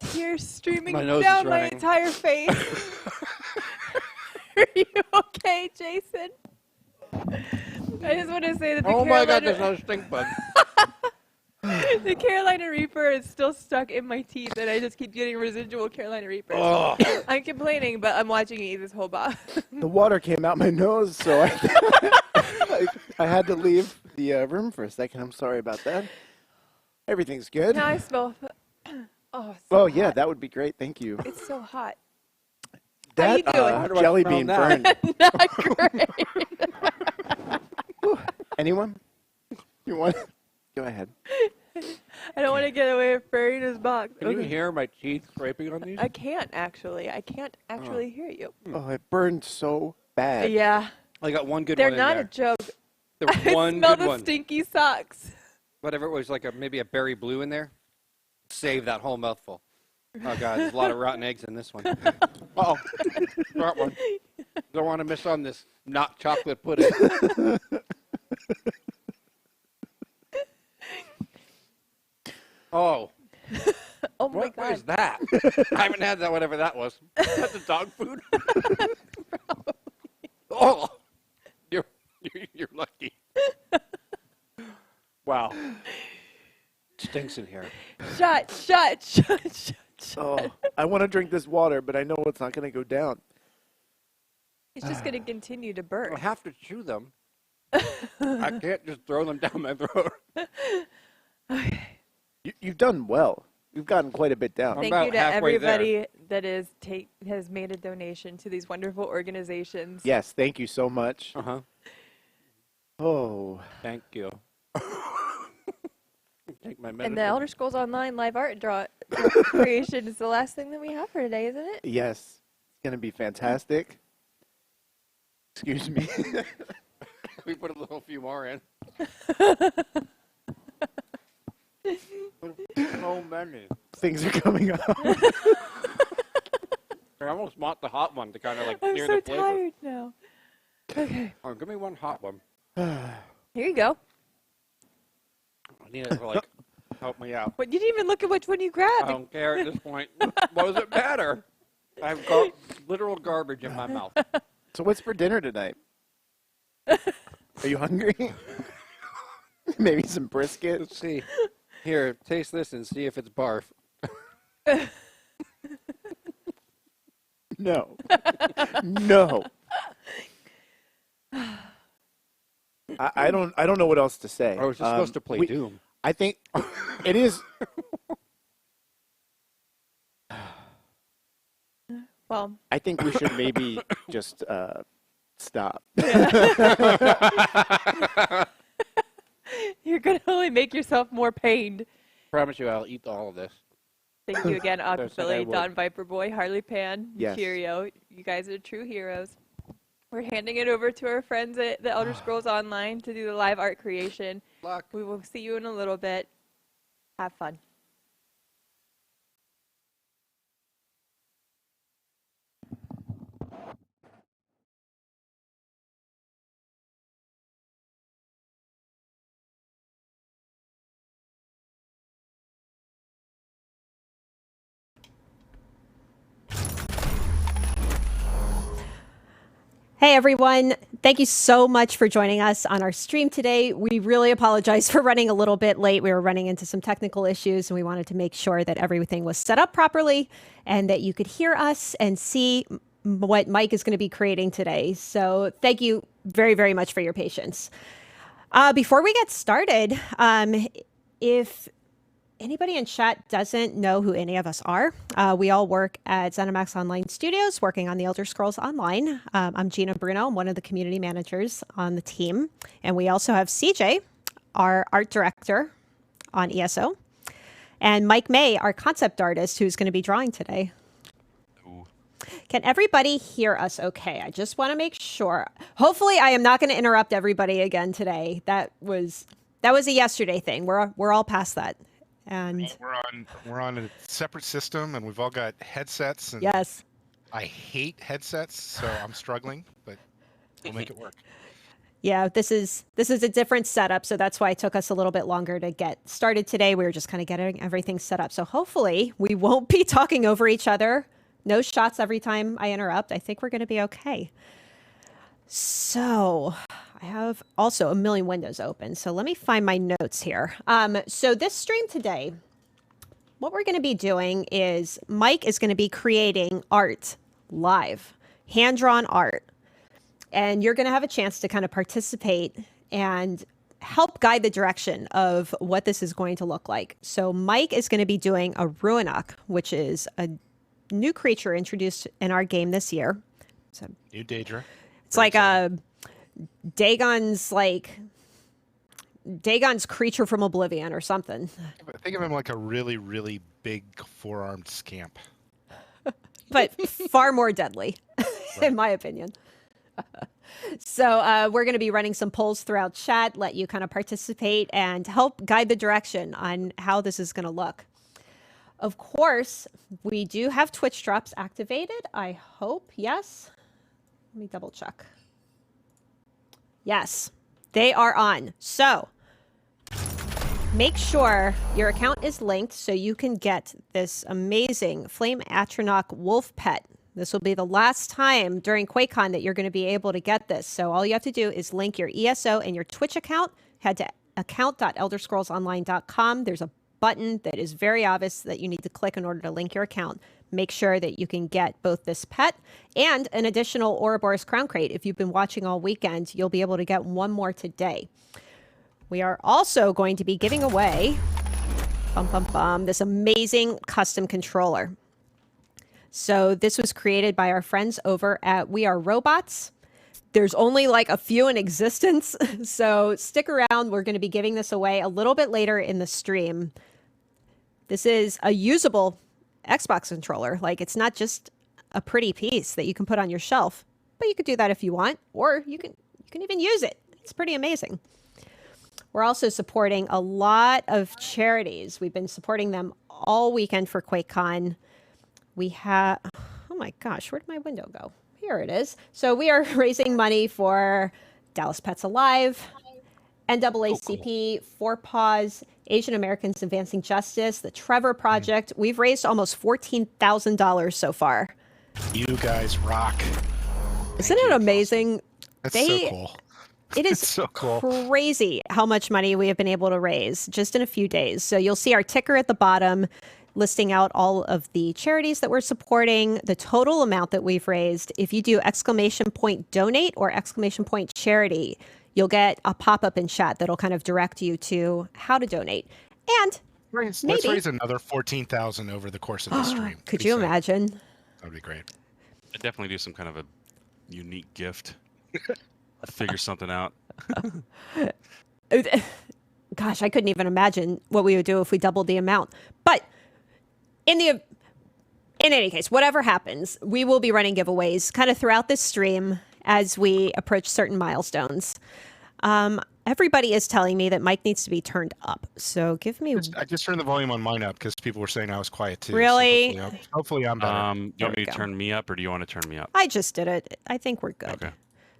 Tears streaming My nose is down my running. entire face. Are you okay, Jason? I just want to say that the Oh my God, Carolina, there's no stink bug. the Carolina Reaper is still stuck in my teeth, and I just keep getting residual Carolina Reapers. Oh. I'm complaining, but I'm watching you eat this whole box. The water came out my nose, so I had to leave the room for a second. I'm sorry about that. Everything's good. Now I smell. Oh, it's so Oh yeah, hot. that would be great. Thank you. It's so hot. That How you doing? jelly bean burned. Not great. Anyone? You want? Go ahead. I don't want to get away with burying his box. Can you Okay. hear my teeth scraping on these? I can't actually. I can't actually hear you. Oh, it burned so bad. Yeah. I got one good They're one in not there. a joke. There was I one smell good the one. stinky socks. Whatever it was, like maybe a berry blue in there. Save that whole mouthful. Oh God, there's a lot of rotten eggs in this one. Uh-oh. That one. Don't want to miss on this not chocolate pudding. Oh. Oh my What God. is that? I haven't had that, whatever that was. That's the dog food? Oh. You're lucky. Wow. Stinks in here. Shut. Oh, I want to drink this water, but I know it's not going to go down. It's just going to continue to burn. I have to chew them. I can't just throw them down my throat. You've done well. You've gotten quite a bit down. Thank you to everybody that has made a donation to these wonderful organizations. Yes, thank you so much. Uh-huh. Oh. Thank you. Take my And medicine. the Elder Scrolls Online live art draw creation is the last thing that we have for today, isn't it? Yes. It's going to be fantastic. Excuse me. We put a little few more in. So many. Things are coming up. I almost want the hot one to kind of like I'm clear so the flavor. tired now. Okay. Oh, give me one hot one. Here you go. I need it to like help me out. What, you didn't even look at which one you grabbed. I don't care at this point. What does it matter? I've got literal garbage in my mouth. So what's for dinner tonight? Are you hungry? Maybe some brisket? Let's see. Here, taste this and see if it's barf. No. No. I don't know what else to say. I was just supposed to play Doom. I think it is. Well, I think we should maybe just stop. You're going to only make yourself more pained. Promise you I'll eat all of this. Thank you again, I said I Aquaphilly, would. Don Viper Boy, Harley Pan, Yes. Cheerio. You guys are true heroes. We're handing it over to our friends at the Elder Scrolls Online to do the live art creation. Luck. We will see you in a little bit. Have fun. Hey everyone, thank you so much for joining us on our stream today. We really apologize for running a little bit late. We were running into some technical issues and we wanted to make sure that everything was set up properly and that you could hear us and see what Mike is going to be creating today. So thank you very, very much for your patience. Before we get started, if anybody in chat doesn't know who any of us are, we all work at ZeniMax Online Studios, working on the Elder Scrolls Online. I'm Gina Bruno. I'm one of the community managers on the team. And we also have CJ, our art director on ESO, and Mike May, our concept artist, who's going to be drawing today. Ooh. Can everybody hear us okay? I just want to make sure. Hopefully, I am not going to interrupt everybody again today. That was a yesterday thing. We're all past that. And we're on a separate system, and we've all got headsets. And yes, I hate headsets, so I'm struggling, but we'll make it work. Yeah, this is a different setup, so that's why it took us a little bit longer to get started today. We were just kind of getting everything set up, so hopefully we won't be talking over each other. No shots every time I interrupt. I think we're going to be okay. So I have also a million windows open, so let me find my notes here. So this stream today, what we're going to be doing is Mike is going to be creating art live, hand-drawn art, and you're going to have a chance to kind of participate and help guide the direction of what this is going to look like. So Mike is going to be doing a Ruinok, which is a new creature introduced in our game this year. So new Daedra. It's like a Dagon's creature from Oblivion or something. Think of him like a really, really big four-armed scamp. But far more deadly, in my opinion. So we're going to be running some polls throughout chat, let you kind of participate and help guide the direction on how this is going to look. Of course, we do have Twitch drops activated. I hope, yes. Let me double check. Yes, they are on. So make sure your account is linked so you can get this amazing Flame Atronach wolf pet. This will be the last time during QuakeCon that you're going to be able to get this. So all you have to do is link your ESO and your Twitch account. Head to account.elderscrollsonline.com. There's a button that is very obvious that you need to click in order to link your account. Make sure that you can get both this pet and an additional Ouroboros Crown Crate. If you've been watching all weekend, you'll be able to get one more today. We are also going to be giving away this amazing custom controller. So this was created by our friends over at We Are Robots. There's only like a few in existence, so stick around. We're going to be giving this away a little bit later in the stream. This is a usable Xbox controller. Like, it's not just a pretty piece that you can put on your shelf, but you could do that if you want, or you can even use it. It's pretty amazing. We're also supporting a lot of charities. We've been supporting them all weekend for QuakeCon. We have, oh my gosh, where did my window go? Here it is. So we are raising money for Dallas Pets Alive, NAACP, Four Paws, Asian Americans Advancing Justice, the Trevor Project. We've raised almost $14,000 so far. You guys rock. Isn't it amazing? That's so cool. It is so cool. Crazy how much money we have been able to raise just in a few days. So you'll see our ticker at the bottom listing out all of the charities that we're supporting, the total amount that we've raised. If you do !donate or !charity, you'll get a pop-up in chat that'll kind of direct you to how to donate. And let's raise another 14,000 over the course of the stream. Could you imagine? That would be great. I'd definitely do some kind of a unique gift. Figure something out. Gosh, I couldn't even imagine what we would do if we doubled the amount. But in any case, whatever happens, we will be running giveaways kind of throughout this stream as we approach certain milestones. Everybody is telling me that Mike needs to be turned up. So give me... I just turned the volume on mine up because people were saying I was quiet too. Really? So hopefully I'm better. Do you want me to turn me up, or do you want to turn me up? I just did it. I think we're good. Okay.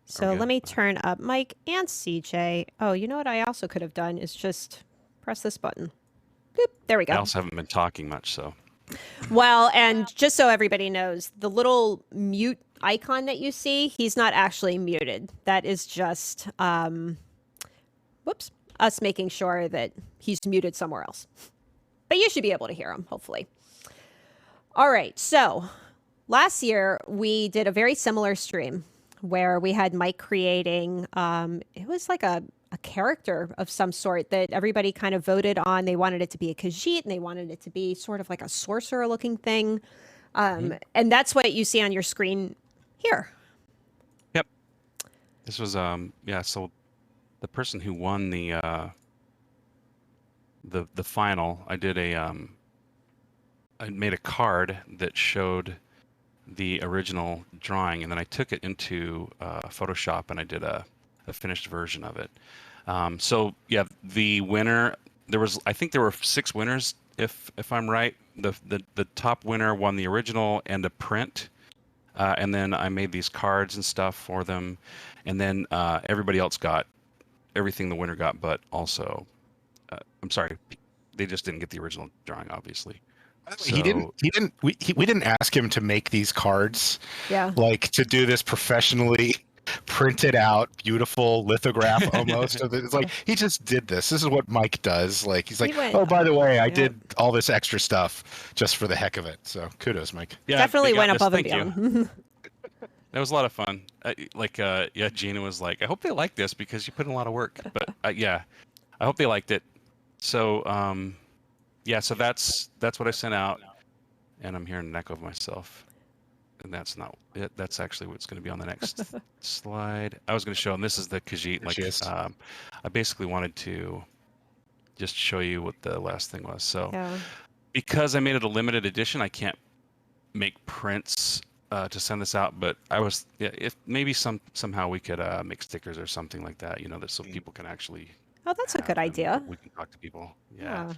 So let me turn up Mike and CJ. Oh, you know what I also could have done is just press this button. Boop, there we go. I also haven't been talking much, so. Well, and just so everybody knows, the little mute icon that you see, he's not actually muted. That is just, whoops, us making sure that he's muted somewhere else. But you should be able to hear him, hopefully. All right, so last year we did a very similar stream where we had Mike creating, it was like a character of some sort that everybody kind of voted on. They wanted it to be a Khajiit and they wanted it to be sort of like a sorcerer looking thing. And that's what you see on your screen here. Yep. This was yeah. So the person who won the final, I did I made a card that showed the original drawing, and then I took it into Photoshop and I did a finished version of it. So yeah, the winner, I think there were 6 winners, if I'm right. The top winner won the original and a print, and then I made these cards and stuff for them, and then everybody else got everything the winner got, but also, I'm sorry, they just didn't get the original drawing, obviously. We didn't ask him to make these cards. Yeah. Like to do this professionally printed out, beautiful lithograph almost. It's like he just did this. This is what Mike does. Like he's like, oh, by the way, I did all this extra stuff just for the heck of it. So kudos, Mike. Yeah, definitely went above and Thank beyond. you. That was a lot of fun. Yeah, Gina was like, I hope they like this because you put in a lot of work. But yeah, I hope they liked it. So yeah, so that's what I sent out, and I'm hearing an echo of myself, and that's not it. That's actually what's going to be on the next slide. I was going to show, and this is the Khajiit. Like, I basically wanted to just show you what the last thing was. So, because I made it a limited edition, I can't make prints to send this out. But I was, if maybe somehow we could make stickers or something like that. You know, that so people can actually. Oh, that's a good idea. We can talk to people. Yeah.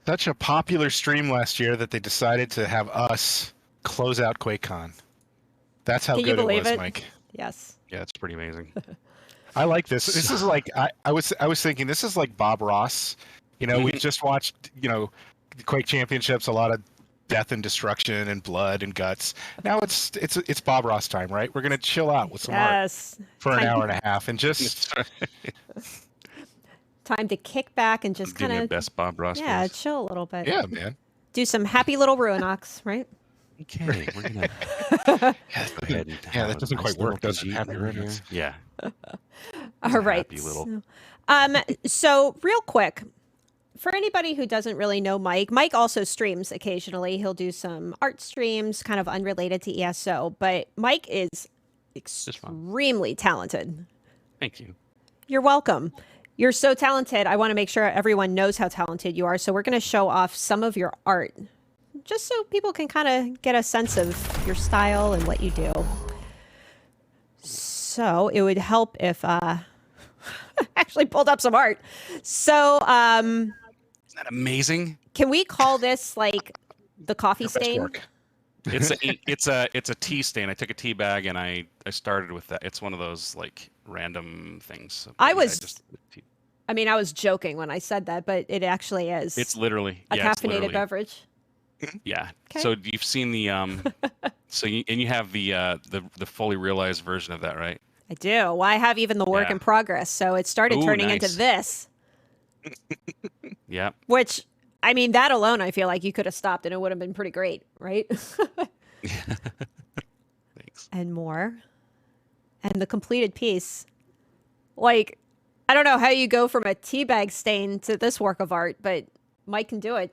Such a popular stream last year that they decided to have us close out QuakeCon. That's how Can good you believe it was, it? Mike. Yes. Yeah, it's pretty amazing. I like this. This is like I was thinking this is like Bob Ross. You know, we've just watched, you know, Quake Championships, a lot of death and destruction and blood and guts. Now it's Bob Ross time, right? We're gonna chill out with some art for an hour and a half and just time to kick back and just kind of best Bob Ross. Yeah, face. chill a little bit. Yeah, man. Do some happy little Ruinox, right? Okay, we're gonna go ahead and yeah, that doesn't quite work, does it? Happy Ruinox. Yeah. All right. Happy little. So real quick, for anybody who doesn't really know Mike, Mike also streams occasionally. He'll do some art streams, kind of unrelated to ESO, but Mike is extremely talented. Thank you. You're welcome. You're so talented. I want to make sure everyone knows how talented you are. So we're going to show off some of your art, just so people can kind of get a sense of your style and what you do. So it would help if actually pulled up some art. So Isn't that amazing? Can we call this like the coffee stain? It's a tea stain. I took a tea bag and I started with that. It's one of those like random things. I was joking when I said that, but it actually is. It's literally a caffeinated literally. beverage. Yeah. Okay. So you've seen the you have the fully realized version of that, right? I do. Well, I have even the work Yeah. in progress, so it started Ooh, turning nice. into this. Yeah. Which, I mean, that alone, I feel like you could have stopped and it would have been pretty great, right? Thanks. And more. And the completed piece. Like, I don't know how you go from a teabag stain to this work of art, but Mike can do it.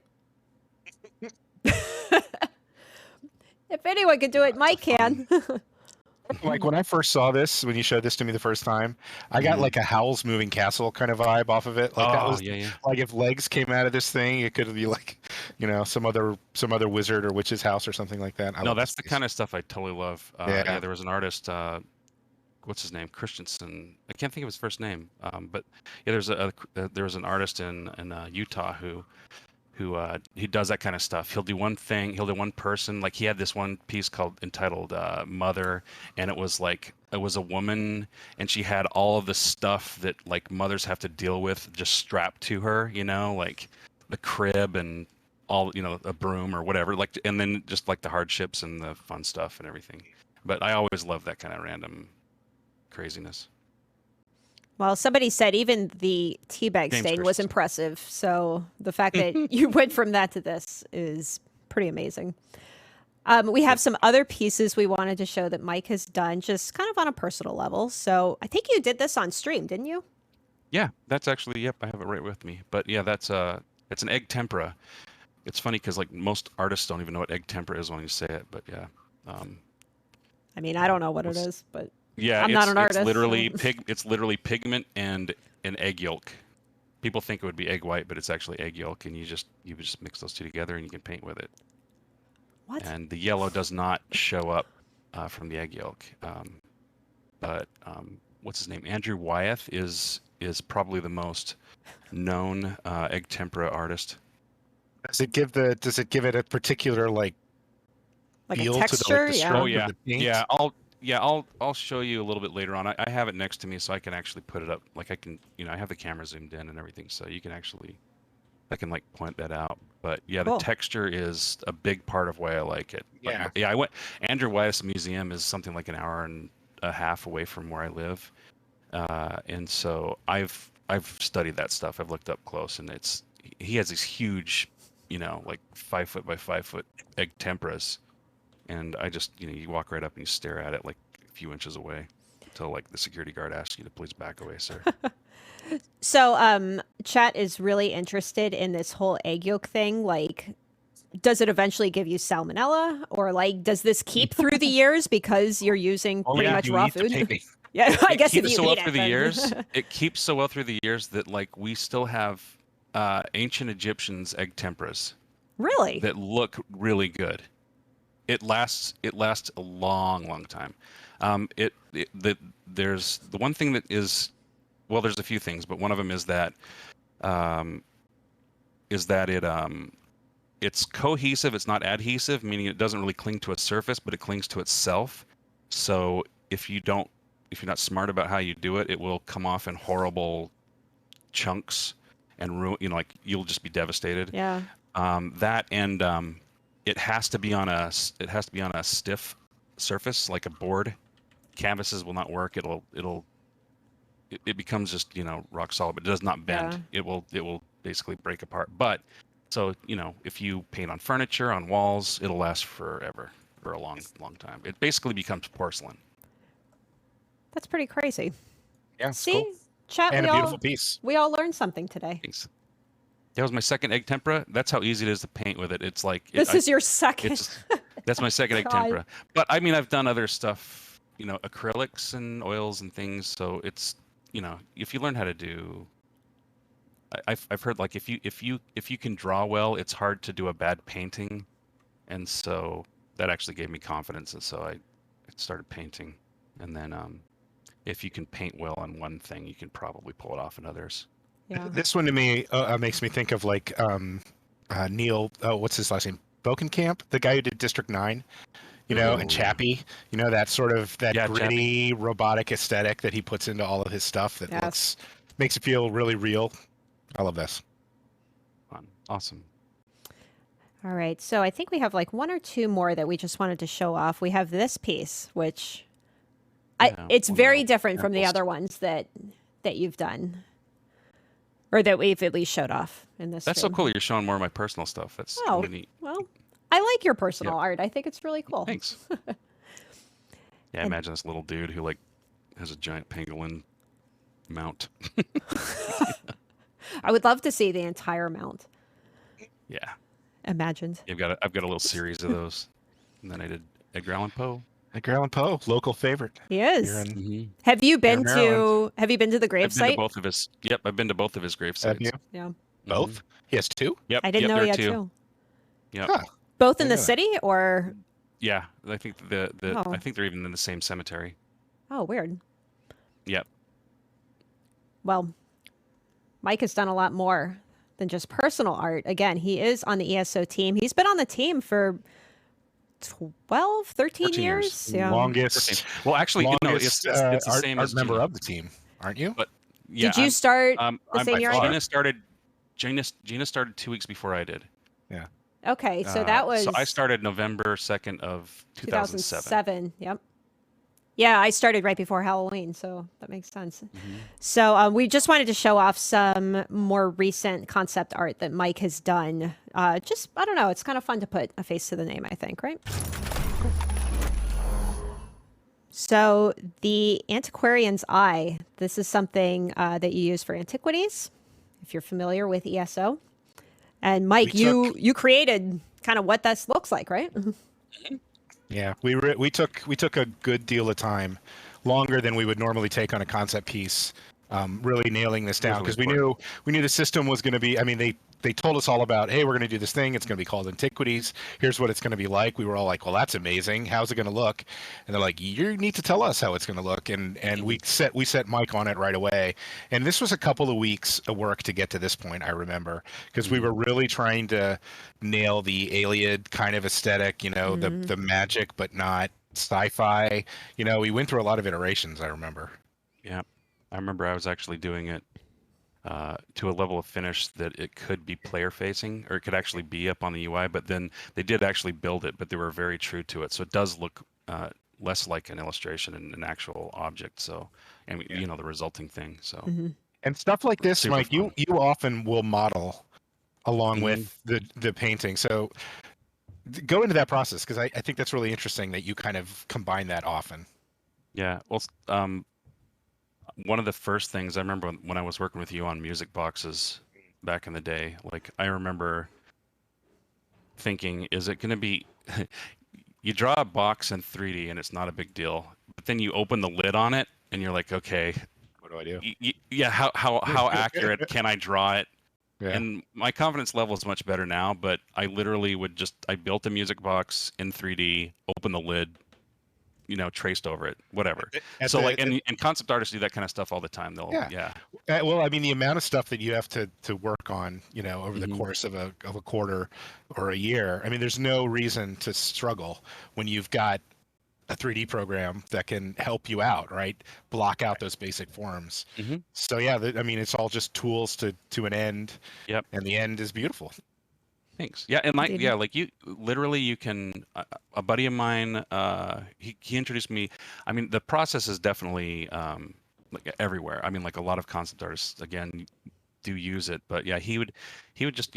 If anyone can do it, Mike can. Like when I first saw this, when you showed this to me the first time, I got like a Howl's Moving Castle kind of vibe off of it. Like that was like if legs came out of this thing, it could be like, you know, some other wizard or witch's house or something like that. No, that's the kind of stuff I totally love. Yeah. Yeah, there was an artist, what's his name, Christensen. I can't think of his first name, but yeah, there was an artist in Utah who he does that kind of stuff. He'll do one thing. He'll do one person. Like he had this one piece entitled "Mother," and it was a woman, and she had all of the stuff that like mothers have to deal with just strapped to her. You know, like the crib and all, you know, a broom or whatever. Like, and then just like the hardships and the fun stuff and everything. But I always love that kind of random craziness. Well, somebody said even the teabag James stain was Christensen. impressive. So the fact that you went from that to this is pretty amazing. We have some other pieces we wanted to show that Mike has done, just kind of on a personal level. So I think you did this on stream, didn't you? Yeah, that's actually, yep, I have it right with me. But yeah, it's an egg tempera. It's funny because like most artists don't even know what egg tempera is when you say it, but yeah. I mean, I don't know what it is, but Yeah, I'm not an artist. It's literally so- it's literally pigment and an egg yolk. People think it would be egg white, but it's actually egg yolk, and you just mix those two together and you can paint with it. What? And the yellow does not show up from the egg yolk. But what's his name? Andrew Wyeth is probably the most known egg tempera artist. Does it give it a particular like Like a feel texture? to the Yeah. stroke Oh yeah, of the paint? I'll show you a little bit later on. I have it next to me, so I can actually put it up. Like I can, I have the camera zoomed in and everything, so you can actually, I can like point that out. But yeah, Cool. the texture is a big part of why I like it. But, Yeah. yeah. I went. Andrew Wyeth's museum is something like an hour and a half away from where I live, and so I've studied that stuff. I've looked up close, and he has these huge, like 5 foot by 5 foot egg temperas. And I just, you walk right up and you stare at it like a few inches away until like the security guard asks you to please back away, sir. So, chat is really interested in this whole egg yolk thing. Like, does it eventually give you salmonella, or like, does this keep through the years because you're using pretty much raw food? Yeah, I guess if keeps you so well eat through it, the then- years. It keeps so well through the years that like we still have ancient Egyptians egg temperas Really? that look really good. It lasts a long time. There's the one thing that is, well, there's a few things, but one of them is that it's cohesive. It's not adhesive, meaning it doesn't really cling to a surface, but it clings to itself. So if you're not smart about how you do it, it will come off in horrible chunks and ruin. Like you'll just be devastated. Yeah. That and it has to be on a stiff surface like a board. Canvases will not work. It becomes just rock solid, but it does not bend. Yeah. It will basically break apart. But so if you paint on furniture, on walls, it'll last forever, for a long time. It basically becomes porcelain. That's pretty crazy. Yeah, it's See, cool. chat. And we a beautiful all, piece. We all learned something today. Thanks. That was my second egg tempera. That's how easy it is to paint with it. It's like This is your second. That's my second egg God. tempera. But I mean, I've done other stuff, acrylics and oils and things. So it's, if you learn how to do, I've heard like if you can draw well, it's hard to do a bad painting, and so that actually gave me confidence, and so I started painting, and then if you can paint well on one thing, you can probably pull it off in others. Yeah. This one to me makes me think of like Neil. What's his last name? Bokenkamp, the guy who did District 9. And Chappie. That sort of gritty, robotic aesthetic that he puts into all of his stuff that makes it feel really real. I love this. Fun. Awesome. All right. So I think we have like one or two more that we just wanted to show off. We have this piece, which it's very different from the other ones that you've done, or that we've at least showed off in this. That's stream. so cool. You're showing more of my personal stuff. That's Oh, really neat. well, I like your personal art. I think it's really cool. Thanks. Yeah, imagine this little dude who like has a giant pangolin mount. I would love to see the entire mount Yeah. imagined. I've got a little series of those, and then I did Edgar Allan Poe. Edgar Allan Poe, local favorite. He is. Here in- Have you been here in to Maryland. Have you been to the grave I've been site? to both of his. Yep, I've been to both of his grave sites. Have you? Yeah. Both? He has two? Yep. I didn't yep, know he there had are two. Yep. Huh. Both in Didn't the know city, or Yeah, I think Oh. I think they're even in the same cemetery. oh, weird. Yep. Well, Mike has done a lot more than just personal art. Again, he is on the ESO team. He's been on the team for 12, 13 14 years. Yeah. Longest. Well, actually, longest, it's the art, same art as member Gina. of the team, aren't you? But yeah, Did you start the same year I Gina did? started. Gina started 2 weeks before I did. Okay, so that was So I started November 2nd of 2007. 2007. Yep. Yeah, I started right before Halloween, so that makes sense. So we just wanted to show off some more recent concept art that Mike has done. Just, I don't know, it's kind of fun to put a face to the name, I think, right? So the Antiquarian's Eye, this is something that you use for antiquities, if you're familiar with ESO. And Mike, you created kind of what this looks like, right? Yeah, we took a good deal of time, longer than we would normally take on a concept piece, really nailing this down because we knew the system was going to be. I mean, they told us all about, hey, we're going to do this thing. It's going to be called Antiquities. Here's what it's going to be like. We were all like, well, that's amazing. How's it going to look? And they're like, you need to tell us how it's going to look. And we set Mike on it right away. And this was a couple of weeks of work to get to this point. I remember because we were really trying to nail the Iliad kind of aesthetic, the magic but not sci-fi. We went through a lot of iterations. I remember. Yeah, I remember I was actually doing it to a level of finish that it could be player facing, or it could actually be up on the UI, but then they did actually build it, but they were very true to it. So it does look less like an illustration and an actual object. So, and the resulting thing. So, and stuff like this, Super Mike, fun. you often will model along with the painting. So go into that process because I think that's really interesting that you kind of combine that often. Yeah. Well, one of the first things I remember when I was working with you on music boxes back in the day, like I remember thinking, is it going to be, you draw a box in 3D and it's not a big deal, but then you open the lid on it and you're like, okay, what do I do? Yeah. How accurate can I draw it? Yeah. And my confidence level is much better now, but I literally I built a music box in 3D, open the lid, traced over it, whatever. And concept artists do that kind of stuff all the time. Well, I mean, the amount of stuff that you have to work on, over the course of a quarter or a year. I mean, there's no reason to struggle when you've got a 3D program that can help you out, right? Block out those basic forms. So yeah, I mean, it's all just tools to an end. Yep. And the end is beautiful. Thanks. Yeah, and like you literally, you can. A buddy of mine, he introduced me. I mean, the process is definitely like everywhere. I mean, like a lot of concept artists again do use it, but yeah, he would just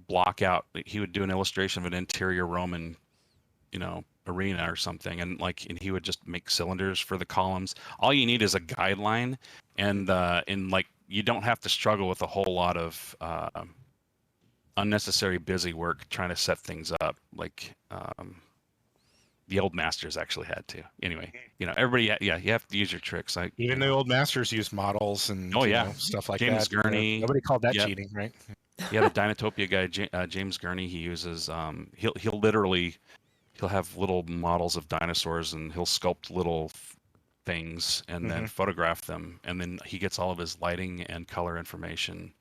block out. He would do an illustration of an interior Roman, arena or something, and he would just make cylinders for the columns. All you need is a guideline, and you don't have to struggle with a whole lot of unnecessary busy work trying to set things up like the old masters actually had to. Anyway, everybody, you have to use your tricks. Even the old masters used models and stuff like James that. Gurney. Nobody called that cheating, right? Yeah, the Dinotopia guy, James Gurney, he uses he'll have little models of dinosaurs and he'll sculpt little things and then photograph them, and then he gets all of his lighting and color information,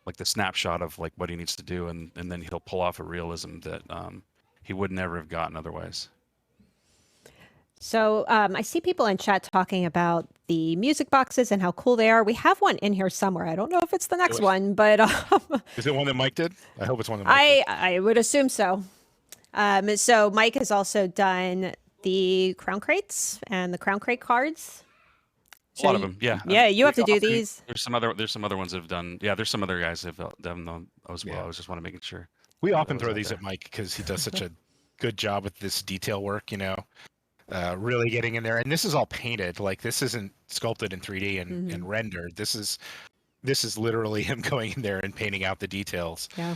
like the snapshot of like what he needs to do, and then he'll pull off a realism that he would never have gotten otherwise. So I see people in chat talking about the music boxes and how cool they are. We have one in here somewhere. I don't know if it's the next one, but is it one that Mike did? I hope it's one that Mike did. I would assume so. So Mike has also done the crown crates and the crown crate cards. A lot of them, yeah. Yeah, you have to do these. There's some other ones that have done. Yeah, there's some other guys that have done them as well. I was just want to making sure. We often throw these at Mike because he does such a good job with this detail work. Really getting in there. And this is all painted. Like this isn't sculpted in 3D and rendered. This is literally him going in there and painting out the details. Yeah.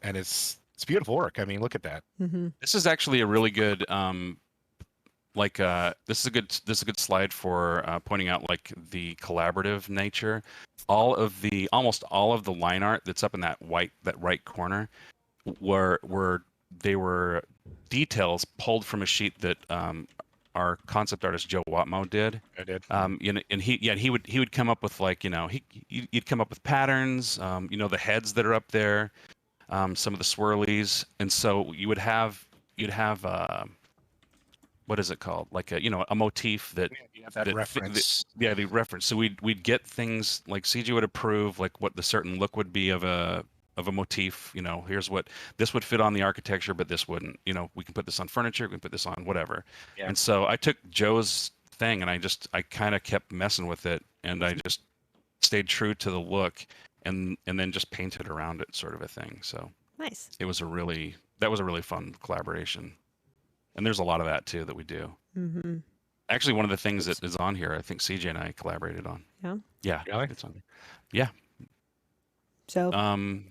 And it's beautiful work. I mean, look at that. This is actually a really good. This is a good slide for pointing out like the collaborative nature. Almost all of the line art that's up in that right corner were details pulled from a sheet that our concept artist Joe Watmo did. I did. And he would come up with he'd come up with patterns. The heads that are up there, some of the swirlies, and so you'd have what is it called? Like a motif that reference. The reference. So we'd get things like CG would approve like what the certain look would be of a of a motif. You know, here's what this would fit on the architecture, but this wouldn't. You know, we can put this on furniture, we can put this on whatever. Yeah. And so I took Joe's thing and I kind of kept messing with it, and I just stayed true to the look, and then just painted around it, sort of a thing. So nice. That was a really fun collaboration, and there's a lot of that too that we do. Mm-hmm. Actually, one of the things that is on here, I think CJ and I collaborated on. Yeah. Yeah, really? it's on there. Yeah. So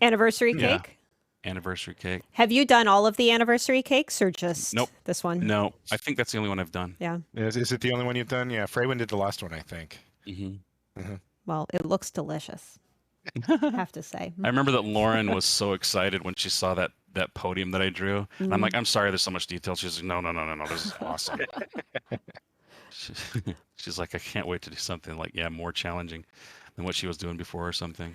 anniversary yeah. cake. Anniversary cake. Have you done all of the anniversary cakes or just Nope. this one? No, I think that's the only one I've done. Yeah. Is it the only one you've done? Yeah, Freywin did the last one, I think. Mm-hmm. Well, it looks delicious. I have to say. I remember that Lauren was so excited when she saw that podium that I drew, and I'm like, I'm sorry, there's so much detail. She's like, no, this is awesome. She's like, I can't wait to do something like more challenging than what she was doing before or something.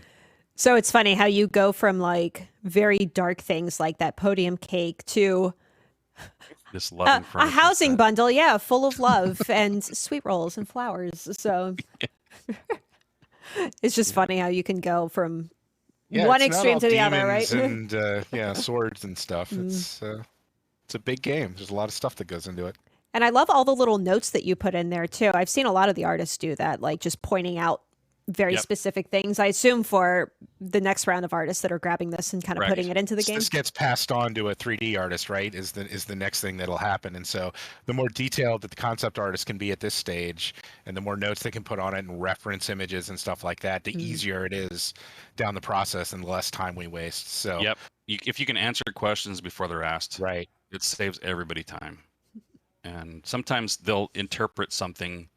So it's funny how you go from like very dark things like that podium cake to this loving a housing bundle, full of love and sweet rolls and flowers. So it's just funny how you can go from one it's extreme not to all the other, right? demons and swords and stuff. It's a big game. There's a lot of stuff that goes into it. And I love all the little notes that you put in there too. I've seen a lot of the artists do that, like just pointing out very specific things. I assume for the next round of artists that are grabbing this and kind of putting it into the game. This gets passed on to a 3D artist, right? Is the next thing that'll happen. And so the more detailed that the concept artist can be at this stage, and the more notes they can put on it and reference images and stuff like that, the easier it is down the process and the less time we waste. So if you can answer questions before they're asked, right, it saves everybody time. And sometimes they'll interpret something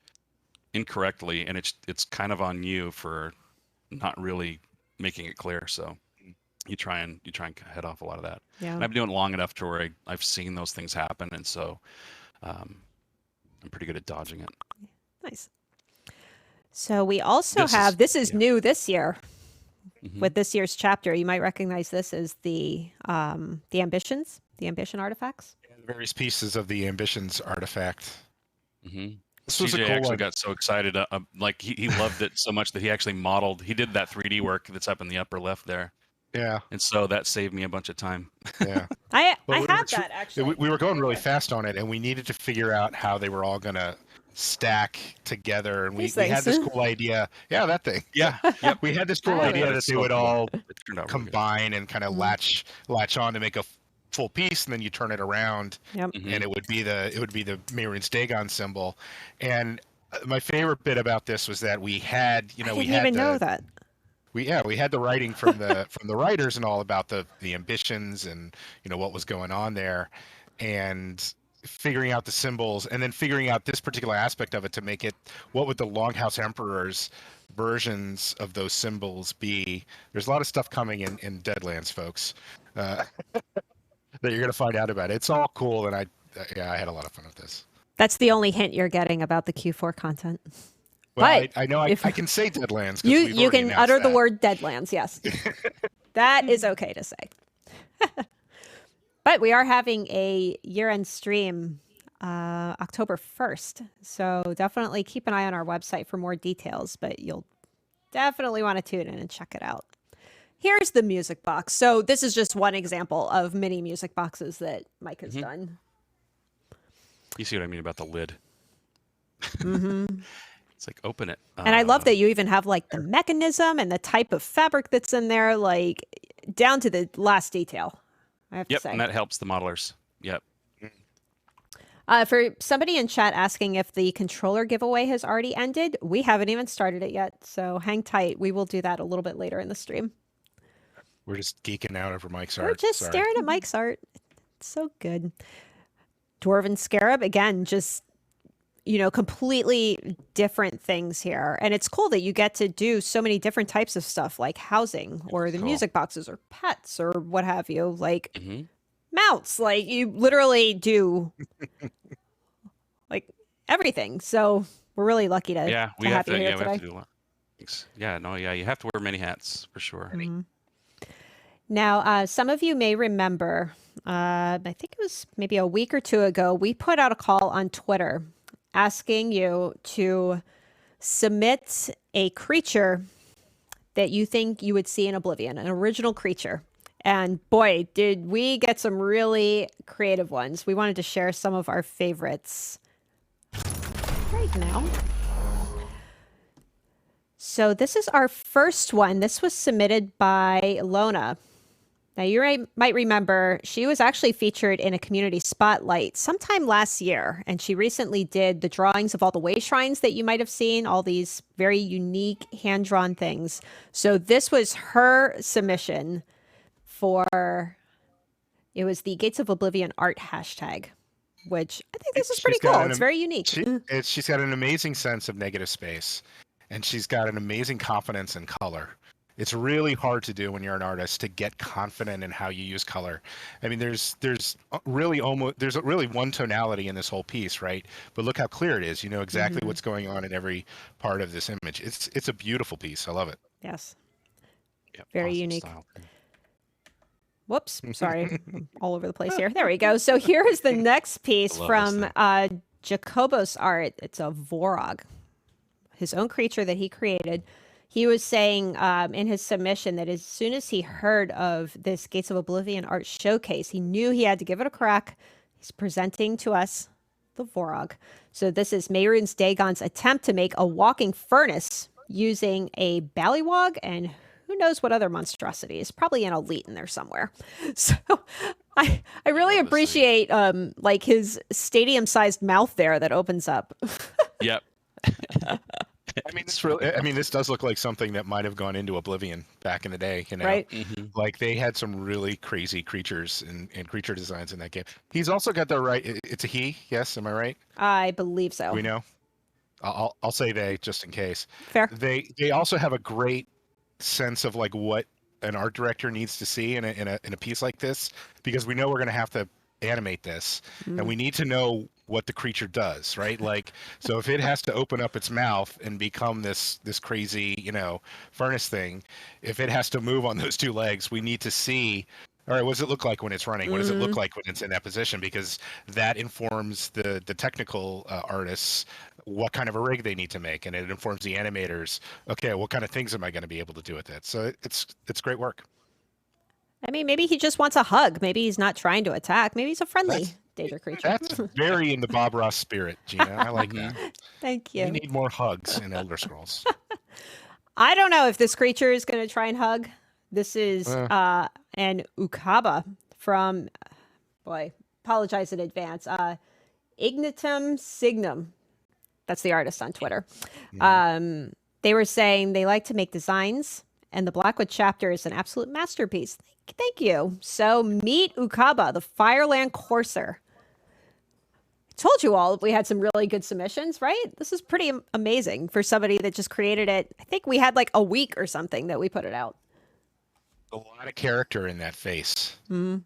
incorrectly, and it's kind of on you for not really making it clear. So you try and head off a lot of that. Yeah. And I've been doing it long enough to where I've seen those things happen, and so I'm pretty good at dodging it. Nice. So we also have this is new this year. With this year's chapter, you might recognize this as the ambitions, the ambition artifacts. Various pieces of the ambitions artifact. This was a CJ cool actually one. got so excited, like he loved it so much that he actually modeled. He did that 3D work that's up in the upper left there. Yeah. And so that saved me a bunch of time. Yeah. I Well, have that actually. We were going really fast on it, and we needed to figure out how they were all going to stack together. And we had this cool idea. Yeah, that thing. Yeah. Yep. We had this cool idea that they would all combine and kind of latch on to make a full piece, and then you turn it around, and it would be the Mirian's Dagon symbol. And my favorite bit about this was that we had, I didn't even know that. We had the writing from the writers and all about the ambitions and what was going on there, and figuring out the symbols, and then figuring out this particular aspect of it to make it, what would the Longhouse Emperor's versions of those symbols be? There's a lot of stuff coming in Deadlands, folks, that you're going to find out about. It's all cool, and I had a lot of fun with this. That's the only hint you're getting about the Q4 content. Well, But I know I can say Deadlands. 'cause we've you already can announced utter the that. word Deadlands, yes. That is okay to say. But we are having a year-end stream October 1st. So definitely keep an eye on our website for more details, but you'll definitely want to tune in and check it out. Here's the music box. So this is just one example of many music boxes that Mike has done. You see what I mean about the lid? Mm-hmm. It's like, open it. And I love that you even have like the mechanism and the type of fabric that's in there, like down to the last detail. I have to say. And that helps the modelers. Yep. For somebody in chat asking if the controller giveaway has already ended, we haven't even started it yet. So hang tight. We will do that a little bit later in the stream. We're just geeking out over Mike's art. We're just staring at Mike's art. It's so good. Dwarven Scarab, again, just, completely different things here. And it's cool that you get to do so many different types of stuff like housing or the music boxes or pets or what have you, like mounts. Like you literally do like everything. So we're really lucky to, have have you here to today. do a lot. You have to wear many hats for sure. Now, some of you may remember, I think it was maybe a week or two ago, we put out a call on Twitter asking you to submit a creature that you think you would see in Oblivion, an original creature. And boy, did we get some really creative ones. We wanted to share some of our favorites right now. So this is our first one. This was submitted by Lona. Now, you might remember she was actually featured in a community spotlight sometime last year, and she recently did the drawings of all the way shrines that you might have seen, all these very unique hand-drawn things. So this was her submission for, it was the Gates of Oblivion art hashtag, which I think this is pretty cool. It's very unique. She's got an amazing sense of negative space, and she's got an amazing confidence in color. It's really hard to do when you're an artist to get confident in how you use color. I mean, there's really one tonality in this whole piece, right? But look how clear it is. You know exactly what's going on in every part of this image. It's a beautiful piece. I love it. Yes. Yep, very awesome unique. style. Whoops, sorry, I'm all over the place here. There we go. So here is the next piece from Jacobos art. It's a Vorog, his own creature that he created. He was saying in his submission that as soon as he heard of this Gates of Oblivion art showcase, he knew he had to give it a crack. He's presenting to us the Vorog. So this is Mehrunes Dagon's attempt to make a walking furnace using a ballywog and who knows what other monstrosities, probably an elite in there somewhere. So I really appreciate like his stadium-sized mouth there that opens up. Yep. I mean, this does look like something that might have gone into Oblivion back in the day. You know, right? Like they had some really crazy creatures and creature designs in that game. He's also got the right. It's a he. Yes, am I right? I believe so. We know. I'll say they just in case. Fair. They also have a great sense of like what an art director needs to see in a piece like this, because we know we're going to have to animate this and we need to know what the creature does, right? Like, so if it has to open up its mouth and become this crazy, you know, furnace thing, if it has to move on those two legs, we need to see, all right, what does it look like when it's running? What does it look like when it's in that position? Because that informs the technical artists what kind of a rig they need to make, and it informs the animators, okay, what kind of things am I going to be able to do with it? So it's great work. I mean, maybe he just wants a hug. Maybe he's not trying to attack. Maybe he's a friendly danger creature. That's very in the Bob Ross spirit, Gina. I like that. Thank you. We need more hugs in Elder Scrolls. I don't know if this creature is going to try and hug. This is an Ukaba from, boy, apologize in advance, Ignitum Signum. That's the artist on Twitter. They were saying they like to make designs, and the Blackwood chapter is an absolute masterpiece. Thank you. So meet Ukaba, the Fireland Courser. I told you all we had some really good submissions, right? This is pretty amazing for somebody that just created it. I think we had like a week or something that we put it out. A lot of character in that face. Mm-hmm.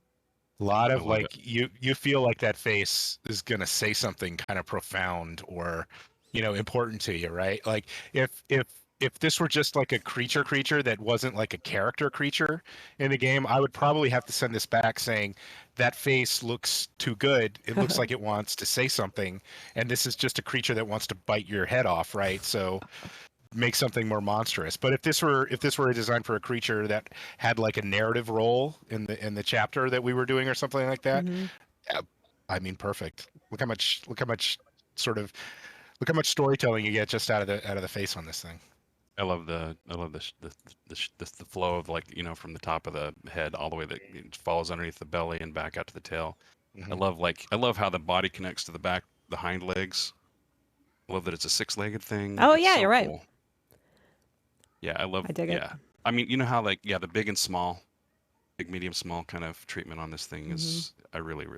A lot of like you feel like that face is gonna say something kind of profound or, you know, important to you, right? Like if this were just like a creature that wasn't like a character creature in the game, I would probably have to send this back saying that face looks too good. It looks like it wants to say something, and this is just a creature that wants to bite your head off, right? So make something more monstrous. But if this were a design for a creature that had like a narrative role in the chapter that we were doing or something like that, I mean, perfect. Look how much storytelling you get just out of the face on this thing. I love the flow of, like, you know, from the top of the head all the way that it follows underneath the belly and back out to the tail. I love how the body connects to the back, the hind legs. I love that it's a 6-legged thing. Oh, It's yeah, so you're right. cool. Yeah, I dig it. I mean, you know how the big and small, big, medium, small kind of treatment on this thing is.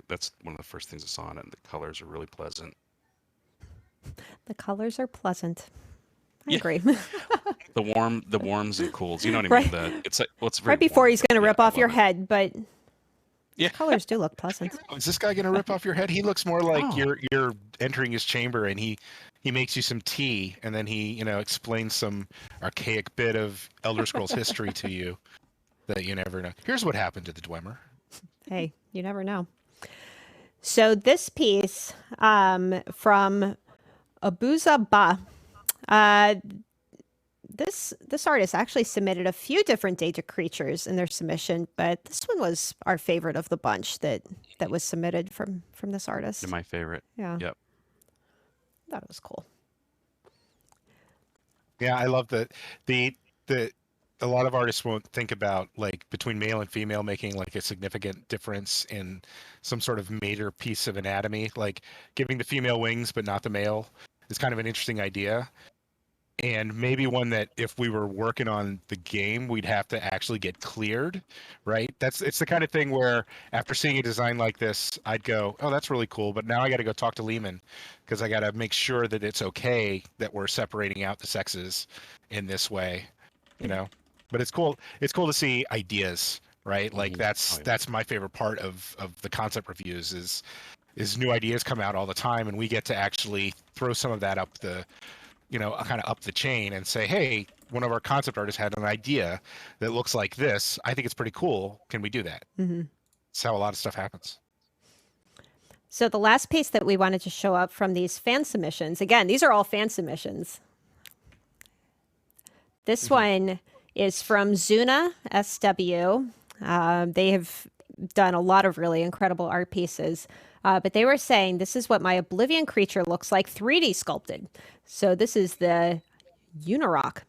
That's one of the first things I saw in it. And the colors are really pleasant. The colors are pleasant. I agree. The warms and cools. You know what I Right. mean? It's very Right before warm. he's going to rip off your head, but Yeah. the colors do look pleasant. Is this guy gonna rip off your head? He looks more like you're entering his chamber and he makes you some tea and then he, you know, explains some archaic bit of Elder Scrolls history to you that you never know. Here's what happened to the Dwemer. Hey, you never know. So this piece from Abuza Ba, this artist actually submitted a few different data creatures in their submission, but this one was our favorite of the bunch that was submitted from this artist. My favorite. Yeah. Yep. That was cool. Yeah, I love that the a lot of artists won't think about like between male and female making like a significant difference in some sort of major piece of anatomy. Like giving the female wings but not the male is kind of an interesting idea. And maybe one that if we were working on the game, we'd have to actually get cleared, right? It's the kind of thing where after seeing a design like this, I'd go, oh, that's really cool. But now I got to go talk to Lehman because I got to make sure that it's okay that we're separating out the sexes in this way, you know? But it's cool. It's cool to see ideas, right? Like that's my favorite part of the concept reviews is new ideas come out all the time, and we get to actually throw some of that up the kind of up the chain and say, hey, one of our concept artists had an idea that looks like this. I think it's pretty cool. Can we do that? Mm-hmm. That's how a lot of stuff happens. So the last piece that we wanted to show up from these fan submissions, again, these are all fan submissions. This one is from Zuna SW. They have done a lot of really incredible art pieces. But they were saying, this is what my Oblivion creature looks like 3D sculpted. So this is the Unirock.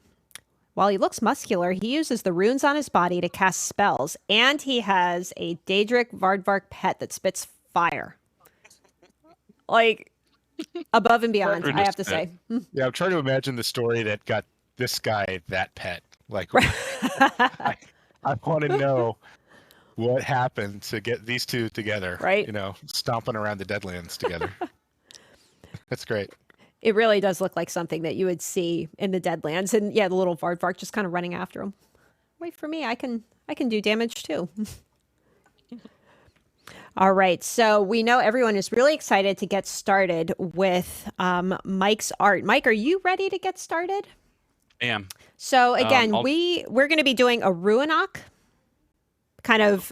While he looks muscular, he uses the runes on his body to cast spells. And he has a Daedric Vardvark pet that spits fire. Like, above and beyond, I have to say. Yeah, I'm trying to imagine the story that got this guy that pet. Like, I want to know what happened to get these two together, right? Stomping around the Deadlands together. That's great. It really does look like something that you would see in the Deadlands. And yeah, the little Vardvark just kind of running after him. Wait for me, I can do damage too. All right, so we know everyone is really excited to get started with Mike's art. Mike, are you ready to get started? I am. So again, we're going to be doing a Ruinok. Kind of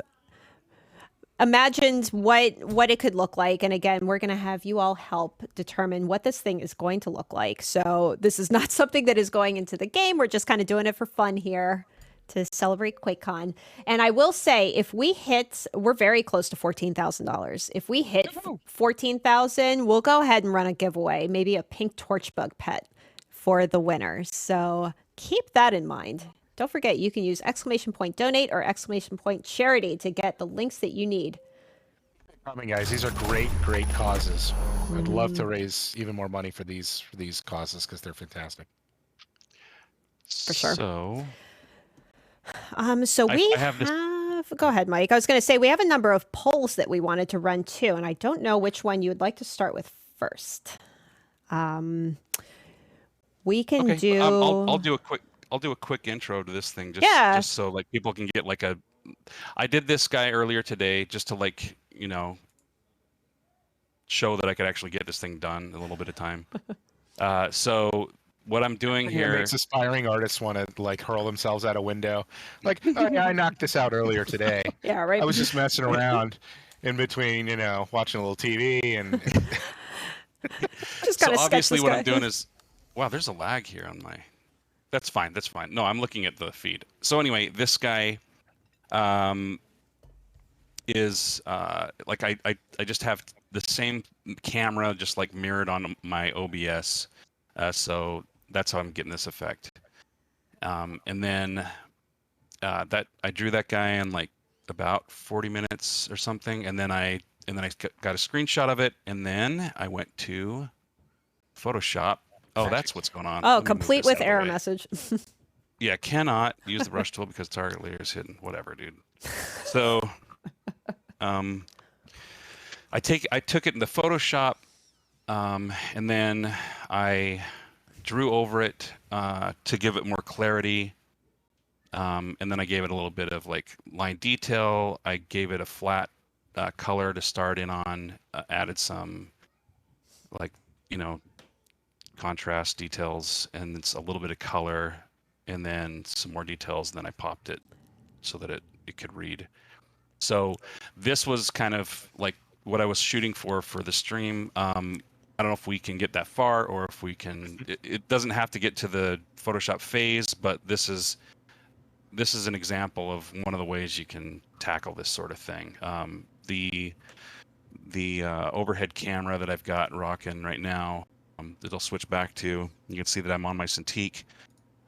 imagined what it could look like. And again, we're going to have you all help determine what this thing is going to look like. So this is not something that is going into the game. We're just kind of doing it for fun here to celebrate QuakeCon. And I will say, if we hit, we're very close to $14,000. If we hit 14,000, we'll go ahead and run a giveaway, maybe a pink torchbug pet for the winner. So keep that in mind. Don't forget, you can use !donate or !charity to get the links that you need. Coming, guys. These are great causes. I'd love to raise even more money for these causes because they're fantastic. For sure. So we have go ahead, Mike. I was going to say we have a number of polls that we wanted to run too, and I don't know which one you would like to start with first. We can do. I'll do a quick intro to this thing, just so like people can get like a. I did this guy earlier today just to show that I could actually get this thing done in a little bit of time. So what I'm doing here makes aspiring artists want to hurl themselves out a window. Like, oh yeah, I knocked this out earlier today. Yeah, right. I was just messing around in between, watching a little TV and. Just so obviously what I'm doing is, wow, there's a lag here on my. That's fine. No, I'm looking at the feed. So anyway, this guy is I just have the same camera just mirrored on my OBS. So that's how I'm getting this effect. And then that I drew that guy in about 40 minutes or something, and then I got a screenshot of it, and then I went to Photoshop. Oh, that's what's going on. Oh, complete with error message. Yeah, cannot use the brush tool because target layer is hidden. Whatever, dude. So, I took it into Photoshop, and then I drew over it to give it more clarity, and then I gave it a little bit of line detail. I gave it a flat color to start in on. Added some contrast details, and it's a little bit of color, and then some more details, and then I popped it so that it could read. So this was kind of what I was shooting for the stream. I don't know if we can get that far or if we can. It doesn't have to get to the Photoshop phase, but this is an example of one of the ways you can tackle this sort of thing. The overhead camera that I've got rocking right now, it'll switch back to. You can see that I'm on my Cintiq.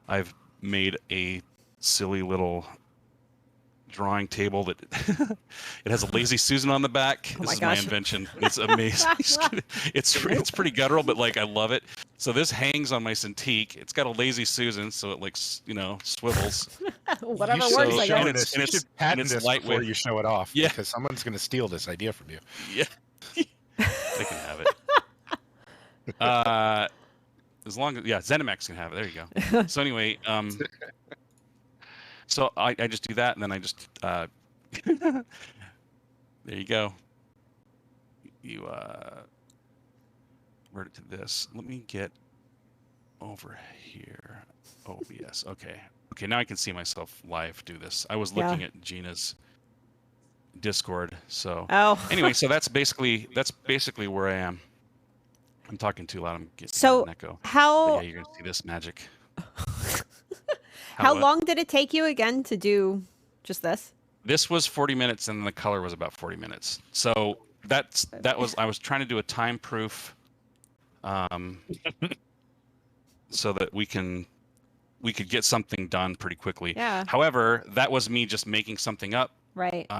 I've made a silly little drawing table that it has a lazy Susan on the back. This is my invention. It's amazing. It's pretty guttural, but like I love it. So this hangs on my Cintiq. It's got a lazy Susan, so it like swivels. Whatever You works, should I show guess. this. You should patent this lightweight before you show it off. Yeah, because someone's going to steal this idea from you. Yeah, they can have it. As long as ZeniMax can have it. There you go. So anyway, so I just do that, and then I just there you go. You word it to this. Let me get over here. OBS. Okay. Now I can see myself live do this. I was looking at Gina's Discord. So anyway, so that's basically where I am. I'm talking too loud. I'm getting an echo. How? But yeah, you're gonna see this magic. How long did it take you again to do just this? This was 40 minutes, and the color was about 40 minutes. So that was I was trying to do a time proof, so that we could get something done pretty quickly. Yeah. However, that was me just making something up. Right.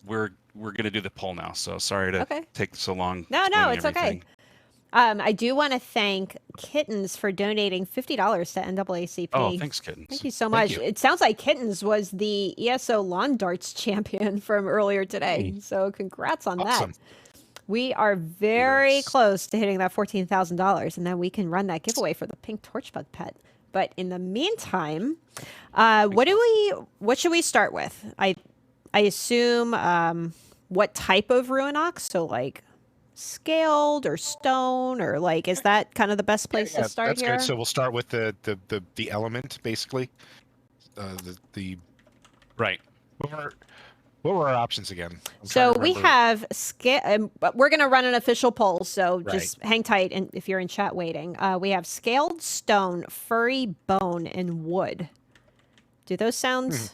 We're gonna do the poll now. So sorry to take so long. No, explaining it's everything. okay. I do want to thank Kittens for donating $50 to NAACP. Oh, thanks, Kittens. Thank you so much. It sounds like Kittens was the ESO lawn darts champion from earlier today. So congrats on that. We are very close to hitting that $14,000, and then we can run that giveaway for the pink torchbug pet. But in the meantime, what should we start with? I assume what type of Ruinox? So like scaled or stone, or like, is that kind of the best place to start here? That's good. So we'll start with the element, basically. The right. What were our options again? So we have scale. We're going to run an official poll, so just hang tight. And if you're in chat waiting, we have scaled, stone, furry, bone, and wood. Do those sound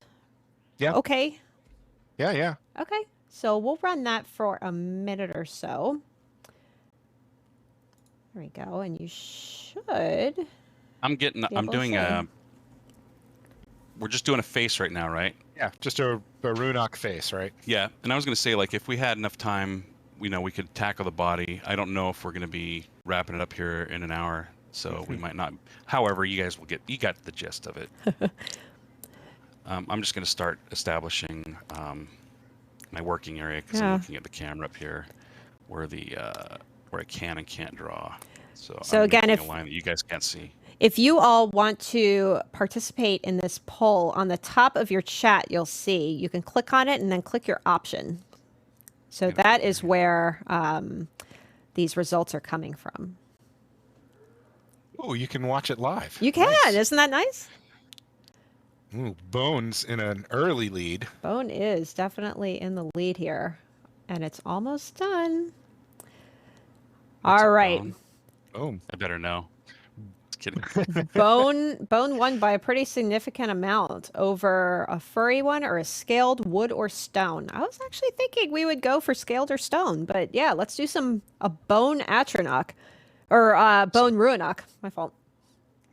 okay? Yeah. Okay, so we'll run that for a minute or so. There we go, and you should. I'm doing a. We're just doing a face right now, right? Yeah, just a Runock face, right? Yeah, and I was going to say, like, if we had enough time, we could tackle the body. I don't know if we're going to be wrapping it up here in an hour, so we might not. However, you got the gist of it. I'm just going to start establishing my working area because I'm looking at the camera up here, where I can and can't draw. So I'm again, making a line that you guys can't see. If you all want to participate in this poll, on the top of your chat, you'll see you can click on it and then click your option. So that is where these results are coming from. Oh, you can watch it live. You can. Nice. Isn't that nice? Ooh, Bone's in an early lead. Bone is definitely in the lead here, and it's almost done. All right. Boom. I better know. Kidding. Bone won by a pretty significant amount over a furry one or a scaled wood or stone. I was actually thinking we would go for scaled or stone, but yeah, let's do a bone Atronach or bone Ruinoch. My fault.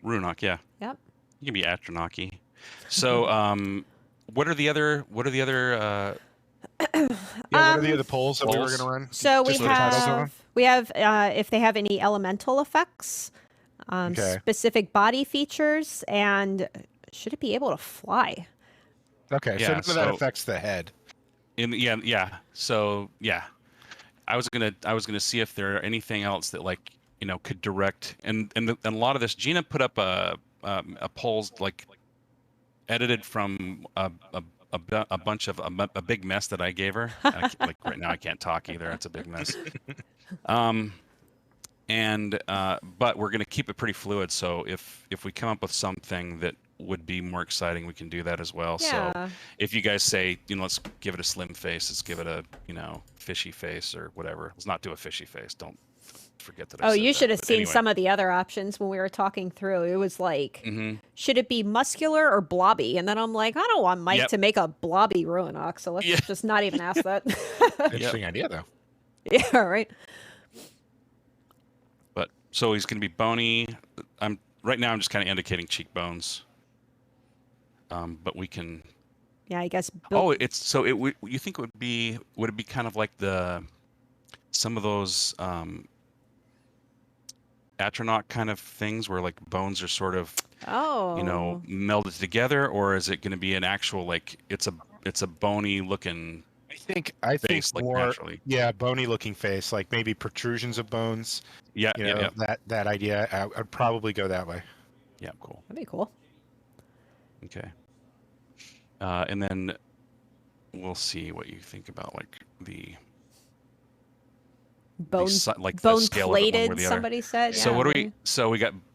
Ruinoch, yeah. Yep. You can be Atronach-y. So, what are the other? What are the other polls that we were going to run? So we have if they have any elemental effects. Specific body features, and should it be able to fly? Okay, so that affects the head. So I was gonna see if there are anything else that could direct and a lot of this. Gina put up a polls edited from a bunch of a big mess that I gave her. Right now I can't talk either. It's a big mess. But we're going to keep it pretty fluid. So if we come up with something that would be more exciting, we can do that as well. Yeah. So if you guys say, let's give it a slim face, let's give it a, fishy face or whatever. Let's not do a fishy face. Don't forget that. I Oh, said you that, should have but seen anyway. some of the other options when we were talking through. It was like, Mhm. should it be muscular or blobby? And then I'm like, I don't want Mike Yep. to make a blobby Ruinok, so let's just not even ask that. Interesting idea, though. Yeah, right. But so he's going to be bony. Right now. I'm just kind of indicating cheekbones. But we can. Yeah, I guess. Oh, it's so it. You think would it be kind of like some of those Atronach kind of things where like bones are sort of melded together, or is it going to be an actual like it's a bony looking I think face like more, naturally? yeah, bony looking face, like maybe protrusions of bones. Yeah, you know, that idea. I'd probably go that way. Yeah, cool. That'd be cool. Okay. And then we'll see what you think about like the Bone, like the bone scale of it one way or plated. the other. Somebody said. So yeah, what do maybe.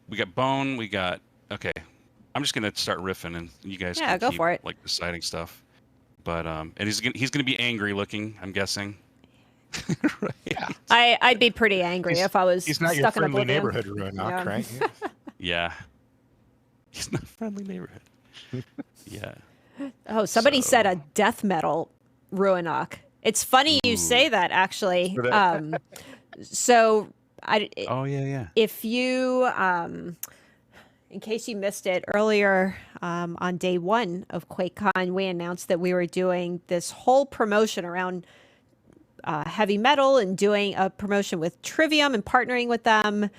we got bone, we got okay. I'm just gonna start riffing and you guys Yeah, can go keep, for it. like deciding stuff. But and he's gonna be angry looking, I'm guessing. I'd be pretty angry if I was He's not your stuck in friendly oblivion. neighborhood Ruinok, Yeah. right? Yeah. He's not a friendly neighborhood. Yeah. Oh, somebody said a death metal Ruinok. It's funny you say that, actually. So, oh yeah. If you, in case you missed it earlier, on day one of QuakeCon, we announced that we were doing this whole promotion around heavy metal and doing a promotion with Trivium and partnering with them.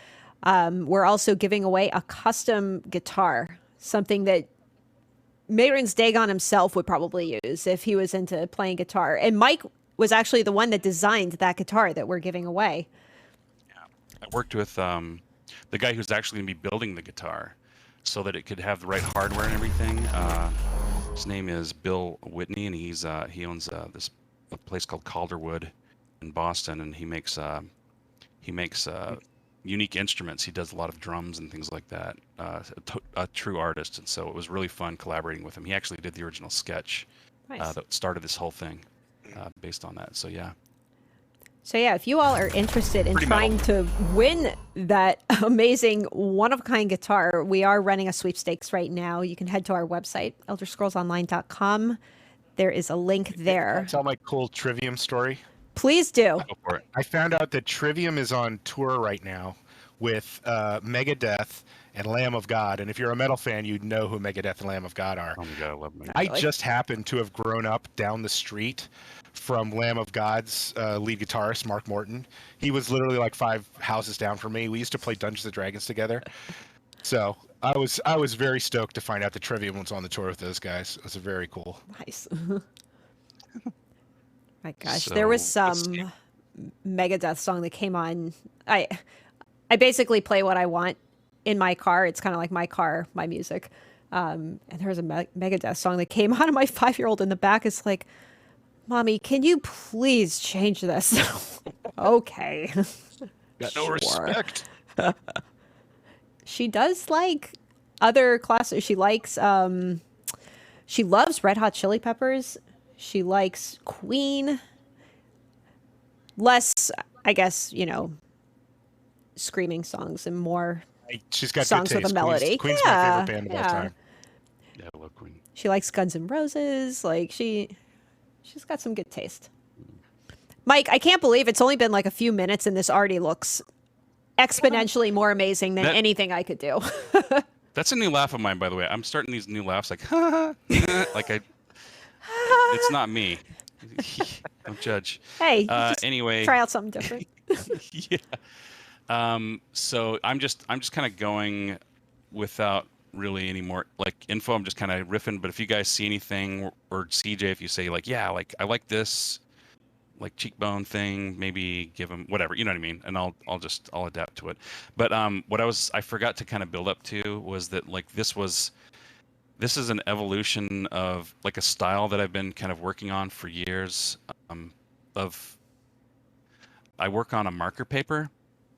We're also giving away a custom guitar, something that Mayron's Dagon himself would probably use if he was into playing guitar. And Mike was actually the one that designed that guitar that we're giving away. I worked with the guy who's actually gonna be building the guitar so that it could have the right hardware and everything. His name is Bill Whitney, and he owns this place called Calderwood in Boston, and he makes unique instruments. He does a lot of drums and things like that. A true artist, and so it was really fun collaborating with him. He actually did the original sketch that started this whole thing based on that. So yeah. So yeah, if you all are interested in Pretty trying to win that amazing one-of-a-kind guitar, we are running a sweepstakes right now. You can head to our website, elderscrollsonline.com. There is a link there. Can I tell my cool Trivium story? Please do. Go for it. I found out that Trivium is on tour right now with Megadeth and Lamb of God. And if you're a metal fan, you'd know who Megadeth and Lamb of God are. Oh my god, I love Megadeth. I just happened to have grown up down the street from Lamb of God's lead guitarist, Mark Morton. He was literally like 5 houses down from me. We used to play Dungeons & Dragons together. So I was very stoked to find out that Trivium was on the tour with those guys. It was very cool. Nice. My gosh, So, there was some Megadeth song that came on. I basically play what I want in my car. It's kind of like my car, my music. And there was a Megadeth song that came on, and my 5-year-old in the back is like, "Mommy, can you please change this?" Okay. Got no respect. She does like other classes. She likes, she loves Red Hot Chili Peppers. She likes Queen. Less, I guess, screaming songs and more She's got songs good with taste. a melody. Queen's yeah, my favorite band of all time. Yeah, I love Queen. She likes Guns N' Roses. Like she's got some good taste. Mike, I can't believe it's only been like a few minutes and this already looks exponentially more amazing than anything I could do. That's a new laugh of mine, by the way. I'm starting these new laughs like like it's not me. Don't judge. Hey, just anyway, try out something different. yeah. So I'm just kind of going without really any more like info. I'm just kind of riffing. But if you guys see anything, or CJ, if you say like, yeah, like I like this, like cheekbone thing, maybe give them whatever, you know what I mean, and I'll adapt to it. But what I forgot to kind of build up to was that like this is an evolution of like a style that I've been kind of working on for years. I work on a marker paper,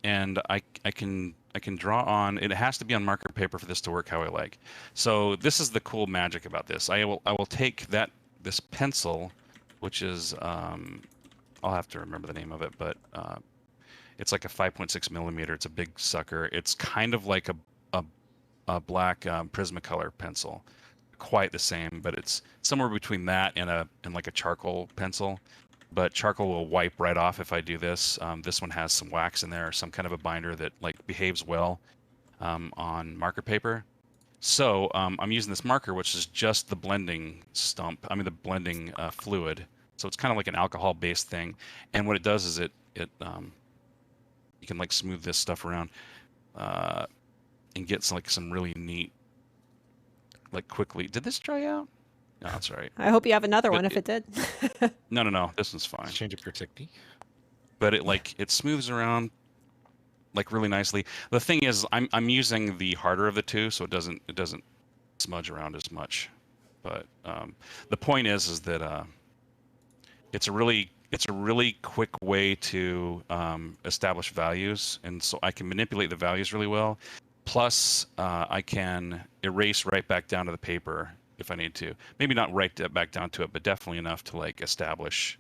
and I can draw on. It has to be on marker paper for this to work how I like. So this is the cool magic about this. I will take this pencil, which is I'll have to remember the name of it, but It's like a 5.6 millimeter. It's a big sucker. It's kind of like a black Prismacolor pencil. Quite the same, but it's somewhere between that and like a charcoal pencil. But charcoal will wipe right off if I do this. This one has some wax in there, some kind of a binder that like behaves well on marker paper. So I'm using this marker, which is just the blending the blending fluid. So it's kind of like an alcohol-based thing. And what it does is it you can like smooth this stuff around and get some really neat, like quickly. Did this dry out? No, that's all right. I hope you have another one if it did. No. This one's fine. Change up your technique. But it smooths around like really nicely. The thing is, I'm using the harder of the two, so it doesn't smudge around as much. But the point is that it's a really quick way to establish values, and so I can manipulate the values really well. Plus, I can erase right back down to the paper if I need to. Maybe not right back down to it, but definitely enough to like establish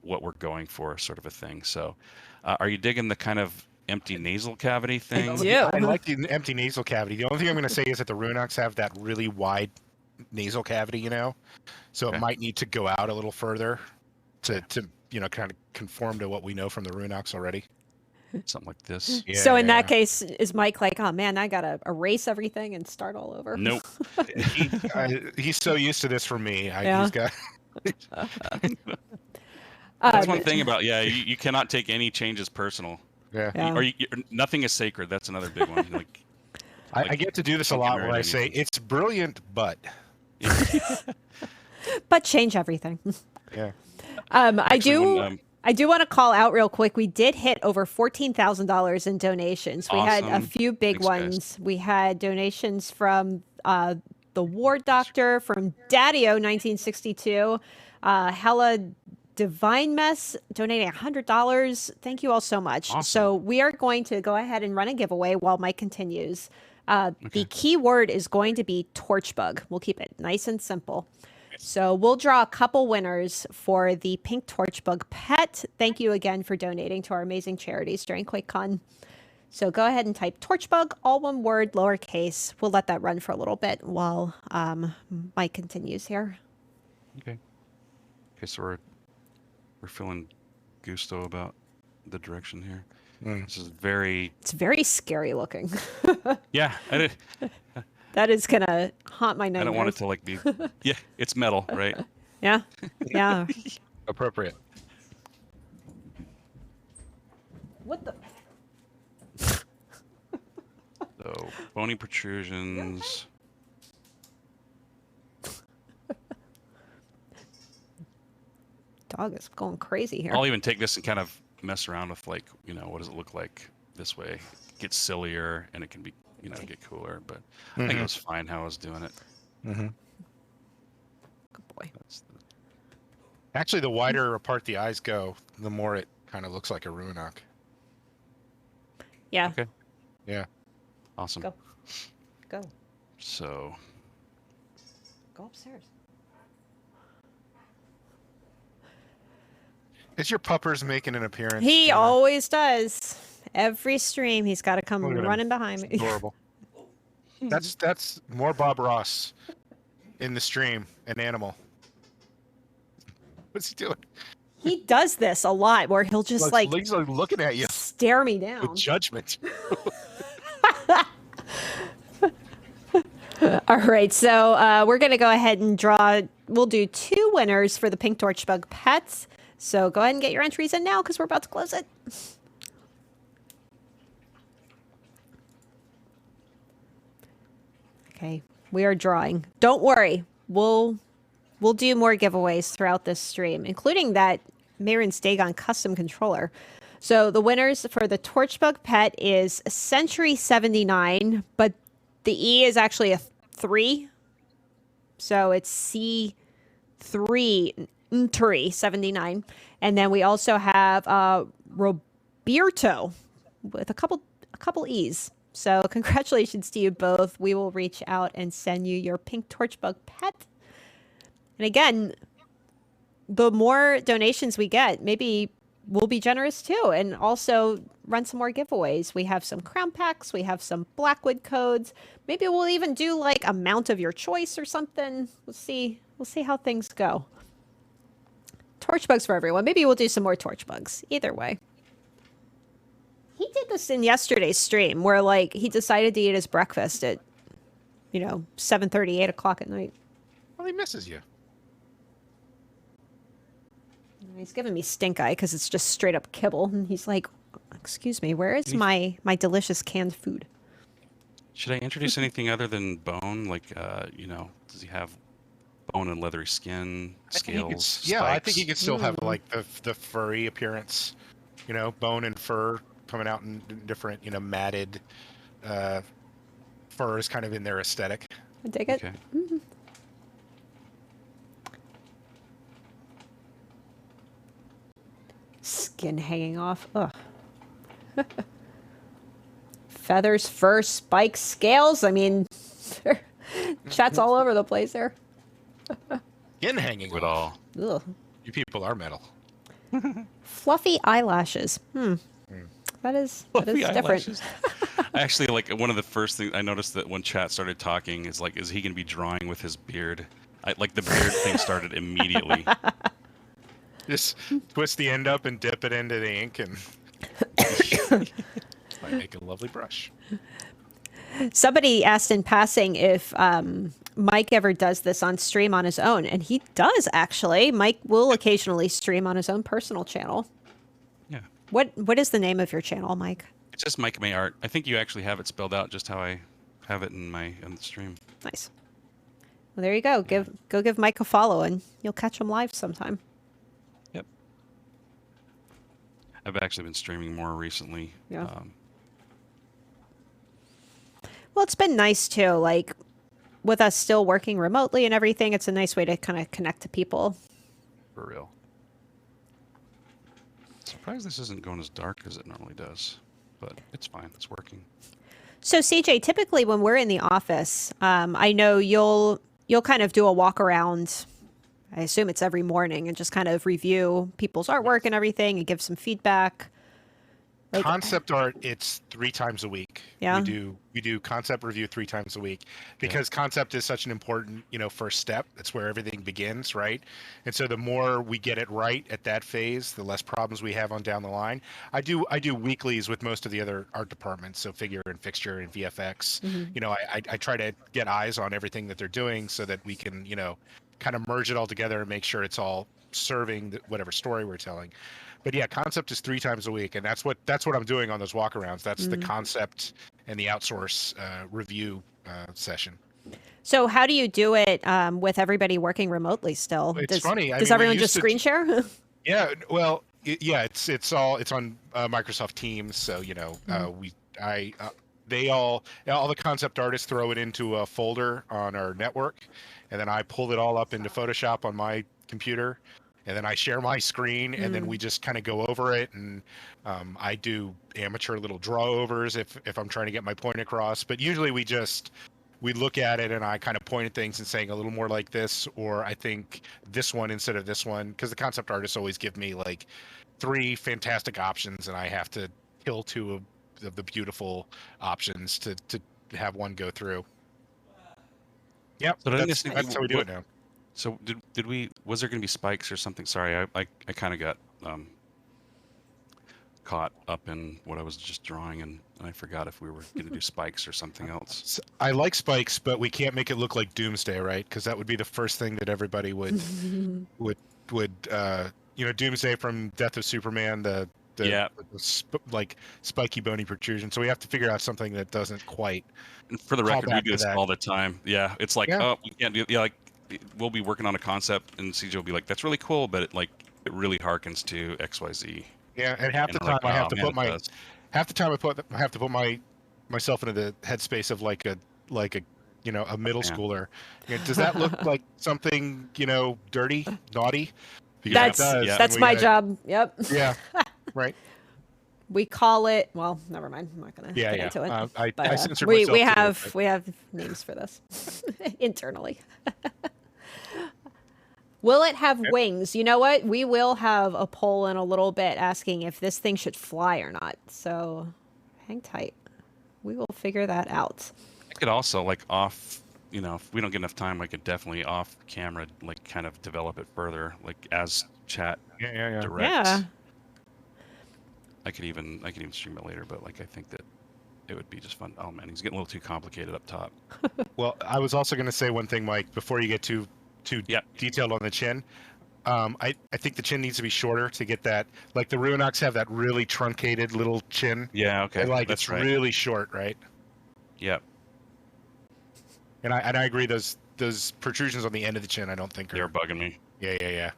what we're going for, sort of a thing. So, are you digging the kind of empty nasal cavity thing? I like the empty nasal cavity. The only thing I'm going to say is that the Runocks have that really wide nasal cavity, so it might need to go out a little further to kind of conform to what we know from the Runocks already. Something like this. Yeah, So in that case, is Mike like, oh man, I gotta erase everything and start all over? Nope. He's so used to this for me. Yeah. He's got. That's one thing about you cannot take any changes personal. Yeah. Or nothing is sacred. That's another big one. Like, I get to do this a lot where I say it's brilliant, but. But change everything. Yeah. I do want to call out real quick. We did hit over $14,000 in donations. We had a few big ones. We had donations from the Ward Doctor, from Daddy-O 1962, Hella Divine Mess donating $100. Thank you all so much. Awesome. So we are going to go ahead and run a giveaway while Mike continues. The keyword is going to be Torchbug. We'll keep it nice and simple. So we'll draw a couple winners for the pink Torchbug pet. Thank you again for donating to our amazing charities during QuakeCon. So go ahead and type Torchbug, all one word, lowercase. We'll let that run for a little bit while Mike continues here. Okay, so we're feeling gusto about the direction here. This is It's very scary looking. Yeah, That is gonna haunt my nightmares. I don't want it to like be. Yeah, it's metal, right? Yeah. Yeah. Appropriate. What the? So bony protrusions. Dog is going crazy here. I'll even take this and kind of mess around with what does it look like this way? It gets sillier and it can be get cooler, but I think it was fine how I was doing it. Mm-hmm. Good boy. Actually, the wider apart the eyes go, the more it kind of looks like a Runock. Yeah. Okay. Yeah. Awesome. Go. So. Go upstairs. Is your puppers making an appearance? He always does. Every stream, he's got to come running behind me. Adorable. That's more Bob Ross in the stream, an animal. What's he doing? He does this a lot, where he'll just he's like looking at you, stare me down with judgment. All right, so we're gonna go ahead and draw. We'll do 2 winners for the pink Torchbug pets. So go ahead and get your entries in now, because we're about to close it. Okay, we are drawing. Don't worry, we'll do more giveaways throughout this stream, including that Marin Stagon custom controller. So the winners for the Torchbug pet is Century 79, but the E is actually a 3. So it's C3 Nturi 79. And then we also have Roberto with a couple E's. So congratulations to you both. We will reach out and send you your pink Torchbug pet. And again, the more donations we get, maybe we'll be generous too, and also run some more giveaways. We have some crown packs, we have some Blackwood codes. Maybe we'll even do like a mount of your choice or something. We'll see how things go. Torch bugs for everyone. Maybe we'll do some more torch bugs. Either way. He did this in yesterday's stream where like he decided to eat his breakfast at 7:30, 8 o'clock at night. Well, he misses you. He's giving me stink eye because it's just straight up kibble. And he's like, excuse me, where is my delicious canned food? Should I introduce anything other than bone? Like, does he have bone and leathery skin, scales? I think he spikes? could still have like the furry appearance, bone and fur coming out in different, matted furs, kind of in their aesthetic. I dig it. Okay. Mm-hmm. Skin hanging off. Ugh. Feathers, fur, spikes, scales. I mean, chat's all over the place there. Skin hanging with all. Ugh. You people are metal. Fluffy eyelashes. That is Fluffy different. eyelashes. Actually, like one of the first things I noticed that when chat started talking is like, is he going to be drawing with his beard? Like the beard thing started immediately. Just twist the end up and dip it into the ink, and might make a lovely brush. Somebody asked in passing if Mike ever does this on stream on his own, and he does actually. Mike will occasionally stream on his own personal channel. Yeah. What is the name of your channel, Mike? It's just Mike May Art. I think you actually have it spelled out just how I have it in the stream. Nice. Well, there you go. Go give Mike a follow, and you'll catch him live sometime. Yep. I've actually been streaming more recently. Yeah. Well, it's been nice too. Like with us still working remotely and everything, it's a nice way to kind of connect to people. For real. Surprised this isn't going as dark as it normally does, but it's fine. It's working. So CJ, typically when we're in the office, I know you'll kind of do a walk around. I assume it's every morning and just kind of review people's artwork and everything and give some feedback. Like, Concept art, it's 3 times a week. Yeah. We do concept review 3 times a week because concept is such an important, first step. That's where everything begins, right? And so the more we get it right at that phase, the less problems we have on down the line. I do weeklies with most of the other art departments, so figure and fixture and VFX. I try to get eyes on everything that they're doing so that we can, kind of merge it all together and make sure it's all serving whatever story we're telling. But yeah, concept is 3 times a week, and that's what I'm doing on those walkarounds. That's the concept and the outsource review session. So how do you do it with everybody working remotely still? It's funny. Does everyone just screen share? Yeah. Well, it's on Microsoft Teams. So all the concept artists throw it into a folder on our network, and then I pull it all up into Photoshop on my computer. And then I share my screen, and then we just kind of go over it, and I do amateur little draw-overs if I'm trying to get my point across. But usually we look at it, and I kind of point at things and saying a little more like this, or I think this one instead of this one, because the concept artists always give me like 3 fantastic options, and I have to kill 2 of the beautiful options to have one go through. Yep, So that's how we do it now. So did we? Was there going to be spikes or something? Sorry, I kind of got caught up in what I was just drawing, and I forgot if we were going to do spikes or something else. I like spikes, but we can't make it look like Doomsday, right? Because that would be the first thing that everybody would Doomsday from Death of Superman, the spiky bony protrusion. So we have to figure out something that doesn't quite. And for the call record, we back do to this that. all the time. Yeah, it's like, oh, we can't do. Yeah, like we'll be working on a concept, and CJ will be like, "That's really cool," but it really harkens to XYZ. Yeah, and half the time I have to put myself into the headspace of like a middle schooler. Does that look like something dirty, naughty? Because that's my job. Yep. Yeah. Right. We call it. Well, never mind. I'm not gonna get into it. I censored myself we have names for this internally. Will it have wings? You know what? We will have a poll in a little bit asking if this thing should fly or not. So hang tight. We will figure that out. I could also like off, if we don't get enough time, I could definitely off camera like kind of develop it further, like as chat directs. Yeah. I could even stream it later, but like I think that it would be just fun. Oh man, he's getting a little too complicated up top. Well, I was also going to say one thing, Mike, before you get too detailed on the chin. I think the chin needs to be shorter to get that. Like the Ruinox have that really truncated little chin. Yeah, okay. And, like that's it's right. really short, right? Yep. And I agree. Those protrusions on the end of the chin, I don't think They're bugging me. Yeah.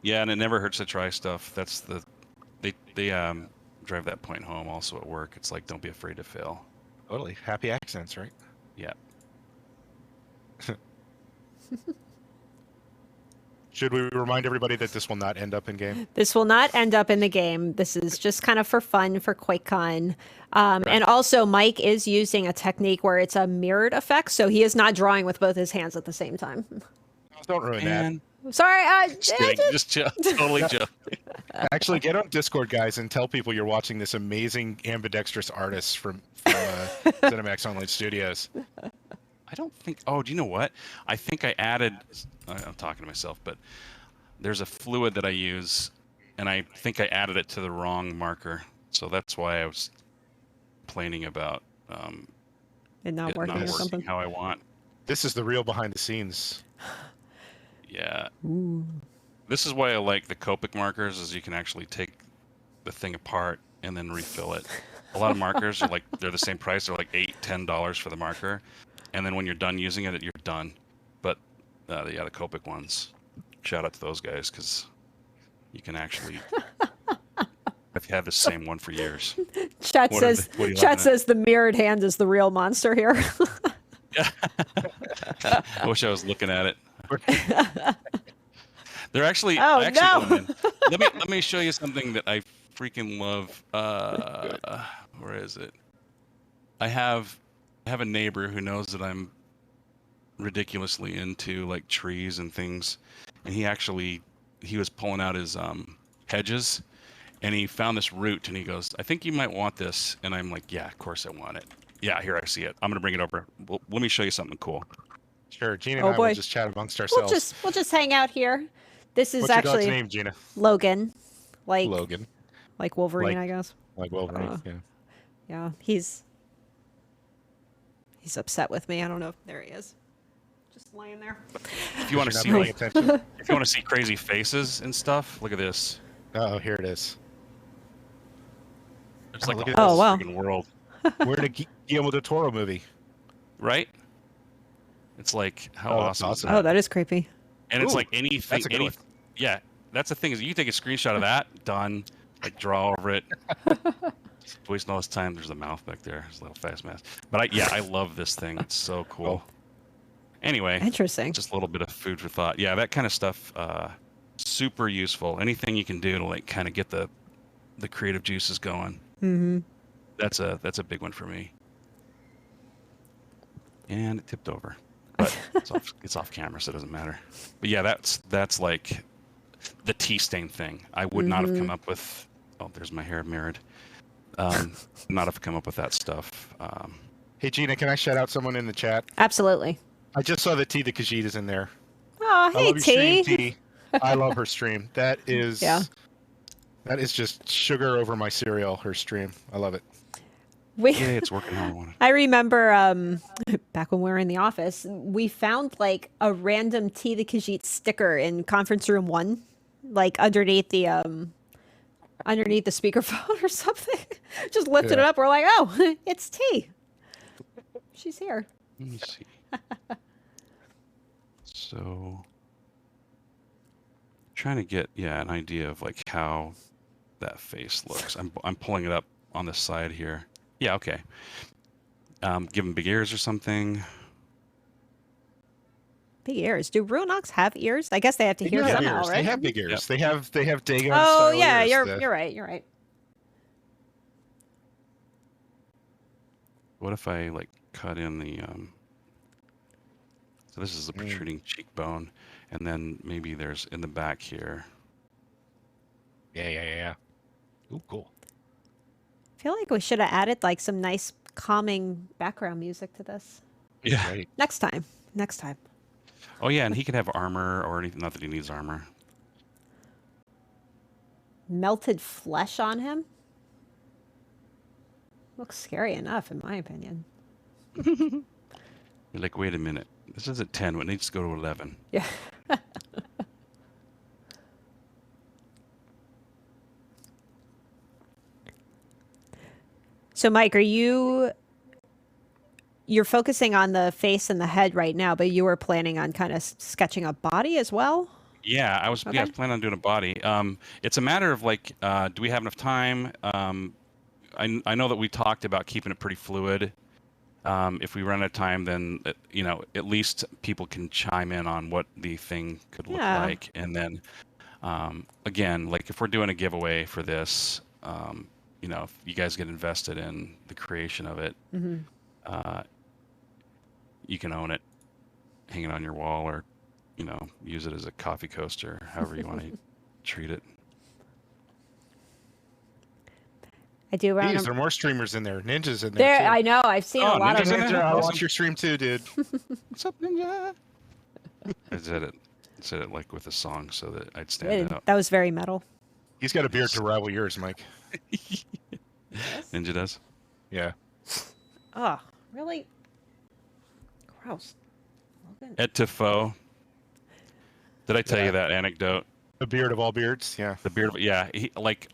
Yeah, and it never hurts to try stuff. That's they drive that point home also at work. It's like, don't be afraid to fail. Totally. Happy accents, right? Yeah. Should we remind everybody that this will not end up in game? This will not end up in the game. This is just kind of for fun for QuakeCon. And also, Mike is using a technique where it's a mirrored effect, so he is not drawing with both his hands at the same time. Don't ruin that. Sorry, just chill. Totally chill. Actually, get on Discord, guys, and tell people you're watching this amazing ambidextrous artist from Cinemax Online Studios. I don't think. Oh, do you know what? I think I added. I'm talking to myself, but there's a fluid that I use, and I think I added it to the wrong marker. So that's why I was complaining about it not working or something. How I want. This is the real behind the scenes. Yeah. Ooh. This is why I like the Copic markers, is you can actually take the thing apart and then refill it. A lot of markers are they're the same price. They're like $8-10 for the marker. And then when you're done using it, you're done. But the Copic ones, shout out to those guys, because you can actually I've had the same one for years. Chat says the mirrored hand is the real monster here. I wish I was looking at it. They're actually. Oh, no. Let me show you something that I freaking love. Where is it? I have a neighbor who knows that I'm ridiculously into like trees and things, and he was pulling out his hedges, and he found this root, and he goes, "I think you might want this," and I'm like, "Yeah, of course I want it. Yeah, here, I see it. I'm gonna bring it over. Well, let me show you something cool." Sure, Gina and I will just chat amongst We'll ourselves. just hang out here. This is What's your actually dog's name, Gina? Logan, like Wolverine, Like- I guess. Like Wolverine, Uh, yeah. Yeah, he's upset with me. I don't know. There he is, just laying there. If you want to You're see not paying attention. if you want to see crazy faces and stuff, look at this. Oh, here it is. It's like look a at whole this. friggin' world, We're in a Guillermo del Toro movie. right? It's like how Oh, that's awesome. awesome. Oh, that is creepy. And it's Ooh, like anything. that's a good one. Yeah, that's the thing is you take a screenshot of that, done. Like draw over it. Just wasting all this time. There's the mouth back there. There's a little fast mouth. But I love this thing. It's so cool. Anyway, Interesting. Just a little bit of food for thought. Yeah, that kind of stuff. Super useful. Anything you can do to like kind of get the creative juices going. Mm-hmm. That's a big one for me. And it tipped over. But it's off camera, so it doesn't matter. But yeah, that's like the tea stain thing. I would not have come up with. Oh, there's my hair mirrored. Not have come up with that stuff. Hey, Gina, can I shout out someone in the chat? Absolutely. I just saw that T the Khajiit is in there. Oh, I hey, love your stream, T. T. I love her stream. That is that is just sugar over my cereal, her stream. I love it. Yeah, it's working how I want it. I remember back when we were in the office, we found like a random T the Khajiit sticker in conference room 1, like underneath the speakerphone or something. Just lifted it up. We're like, oh, it's T. She's here. Let me see. So, trying to get an idea of like how that face looks. I'm pulling it up on the side here. Yeah, okay. Give them big ears or something. Big ears. Do Ruinox have ears? I guess they have to hear have somehow, ears. right? They have big ears. They have Dagon. Oh style yeah, ears. you're right. You're right. What if I like cut in the So this is the protruding cheekbone, and then maybe there's in the back here. Yeah. Ooh, cool. I feel like we should have added like some nice calming background music to this. Yeah. Right. Next time. Next time. Oh yeah, and he can have armor or anything. Not that he needs armor. Melted flesh on him? Looks scary enough, in my opinion. You're like, wait a minute. This isn't 10. It needs to go to 11. Yeah. So, Mike, you're focusing on the face and the head right now, but you were planning on kind of sketching a body as well? Yeah, I was planning on doing a body. It's a matter of like, do we have enough time? I know that we talked about keeping it pretty fluid. If we run out of time, then at least people can chime in on what the thing could look like, and then again, like if we're doing a giveaway for this, if you guys get invested in the creation of it, you can own it, hang it on your wall, or use it as a coffee coaster, however you want to treat it. I do. Jeez, there are more streamers in there. Ninja's in there too. I know. I've seen a lot of Ninja, them. I'll watch your stream too, dude. What's up, Ninja? I said it like with a song so that I'd stand out. That was very metal. He's got a beard to rival yours, Mike. Ninja does. Yeah. Oh, really? Gross. Et tu faux. Did I tell you that anecdote? The beard of all beards. Yeah. The beard of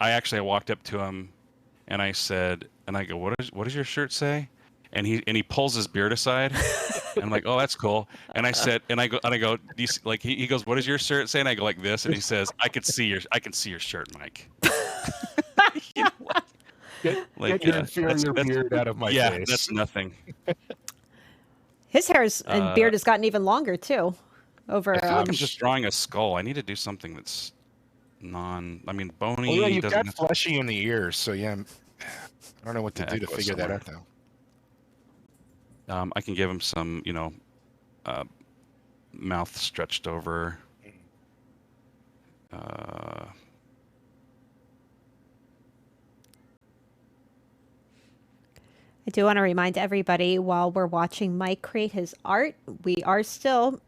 I walked up to him, and I said, and I go, what does your shirt say? And he pulls his beard aside, and I'm like, oh, that's cool. And I said, and I go, do you see, like he goes, what does your shirt say? And I go like this, and he says, I can see your shirt, Mike. Get your inferior beard out of my face. Yeah, that's nothing. His hair and beard has gotten even longer too. I feel like I'm just drawing a skull. I need to do something that's bony. Oh, yeah, you've got fleshy in the ears, so yeah. I don't know what to do to figure that out though. I can give him some, mouth stretched over. I do want to remind everybody while we're watching Mike create his art, we are still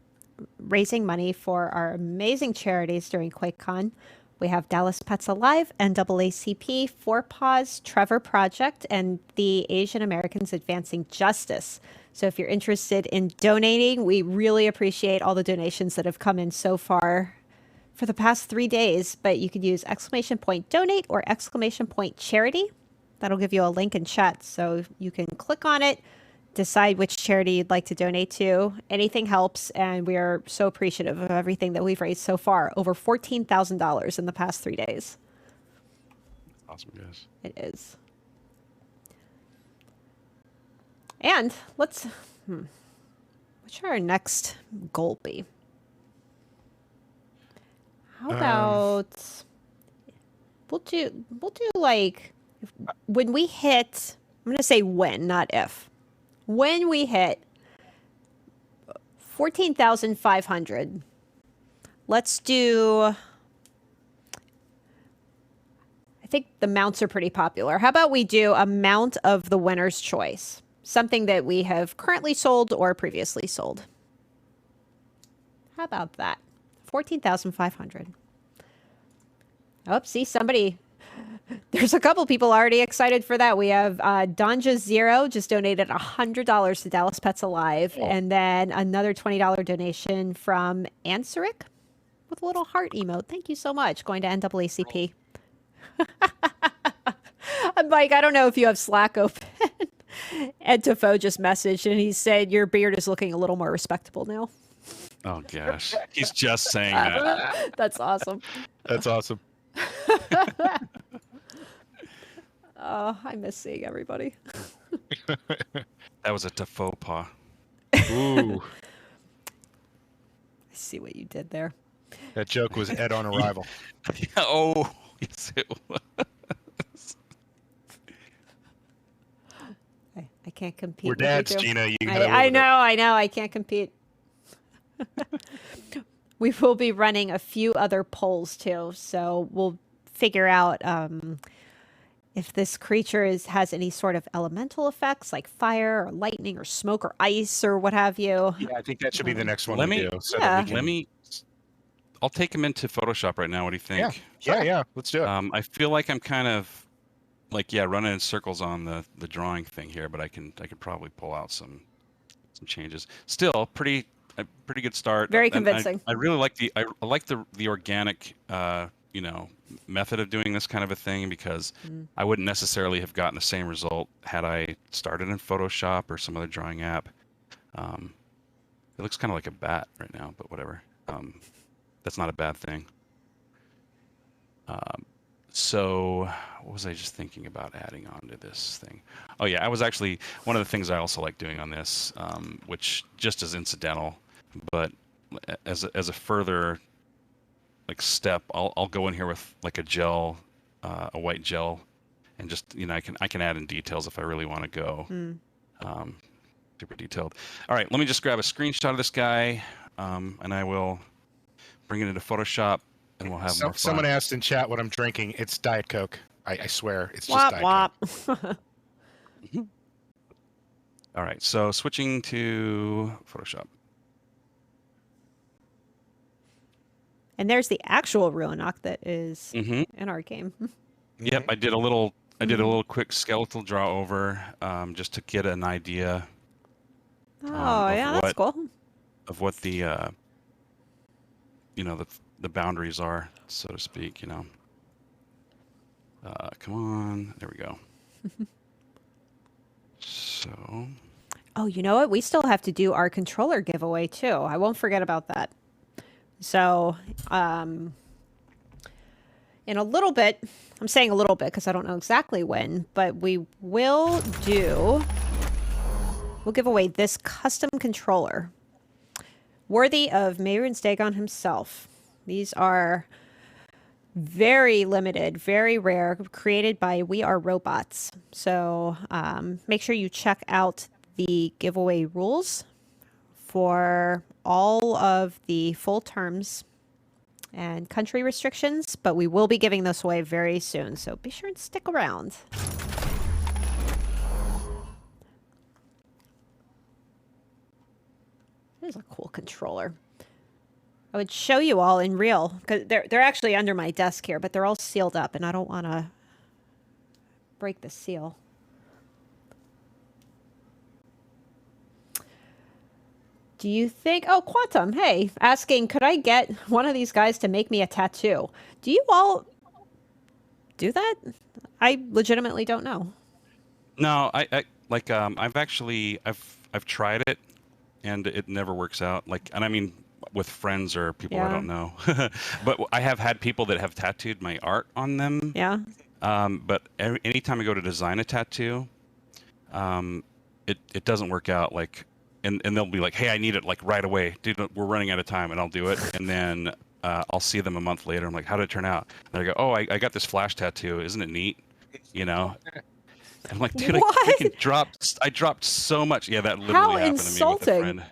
raising money for our amazing charities during QuakeCon. We have Dallas Pets Alive, NAACP, Four Paws, Trevor Project, and the Asian Americans Advancing Justice. So if you're interested in donating, we really appreciate all the donations that have come in so far for the past 3 days. But you could use !donate or !charity. That'll give you a link in chat, so you can click on it, decide which charity you'd like to donate to. Anything helps, and we are so appreciative of everything that we've raised so far. Over $14,000 in the past 3 days. Awesome, guys. It is. And let's, what should our next goal be? How about, we'll do like, when we hit, I'm going to say when, not if. When we hit 14,500, let's do, I think the mounts are pretty popular. How about we do a mount of the winner's choice? Something that we have currently sold or previously sold. How about that? 14,500. Oh, see, there's a couple people already excited for that. We have Donja Zero just donated $100 to Dallas Pets Alive. Oh. And then another $20 donation from Anseric with a little heart emote. Thank you so much. Going to NAACP. Mike, I don't know if you have Slack open. Ed Defoe just messaged and he said, your beard is looking a little more respectable now. Oh, gosh. He's just saying that. That's awesome. That's awesome. Oh, I miss seeing everybody. That was a faux pas. Ooh. I see what you did there. That joke was Ed on arrival. Oh, yes, it was. I can't compete. We're dads, Gina. You I know. I can't compete. We will be running a few other polls too, so we'll figure out if this creature has any sort of elemental effects like fire or lightning or smoke or ice or what have you. Yeah, I think that should be the next one Let we me- do. So Yeah. that we can... I'll take him into Photoshop right now. What do you think? Yeah, let's do it. I feel like I'm kind of like running in circles on the drawing thing here, but I could probably pull out some changes. Still, a pretty good start. Very And convincing. I really like the organic method of doing this kind of a thing, because I wouldn't necessarily have gotten the same result had I started in Photoshop or some other drawing app. It looks kind of like a bat right now, but whatever. That's not a bad thing. So what was I just thinking about adding on to this thing? Oh yeah, I was actually, one of the things I also like doing on this, which just is incidental, but as a further step, I'll go in here with like a gel, a white gel, and just I can add in details if I really want to go super detailed. All right, let me just grab a screenshot of this guy, and I will bring it into Photoshop, and we'll have more fun. Someone asked in chat what I'm drinking. It's Diet Coke. I swear, it's just Wop, Diet wop. Coke. All right, so switching to Photoshop. And there's the actual Ruinok that is in our game. Yep, I did a little quick skeletal draw over, just to get an idea. Oh, yeah, that's cool. Of what the the boundaries are, so to speak. Come on, there we go. So. Oh, you know what? We still have to do our controller giveaway too. I won't forget about that. So, in a little bit, I'm saying a little bit because I don't know exactly when, but we'll give away this custom controller, worthy of Mehrunes Dagon himself. These are very limited, very rare, created by We Are Robots. So make sure you check out the giveaway rules for all of the full terms and country restrictions, but we will be giving this away very soon, so be sure and stick around. This is a cool controller. I would show you all in real, because they're actually under my desk here, but they're all sealed up, and I don't want to break the seal. Do you think... Oh, Quantum, hey, asking, could I get one of these guys to make me a tattoo? Do you all do that? I legitimately don't know. No, I've tried it, and it never works out. And I mean, with friends or people I don't know. But I have had people that have tattooed my art on them. Yeah. But anytime I go to design a tattoo, it doesn't work out. And they'll be like, hey, I need it right away. Dude, we're running out of time, and I'll do it. And then I'll see them a month later. I'm like, how did it turn out? And they go, oh, I got this flash tattoo. Isn't it neat? I'm like, dude, I dropped so much. Yeah, that literally happened to me with a friend.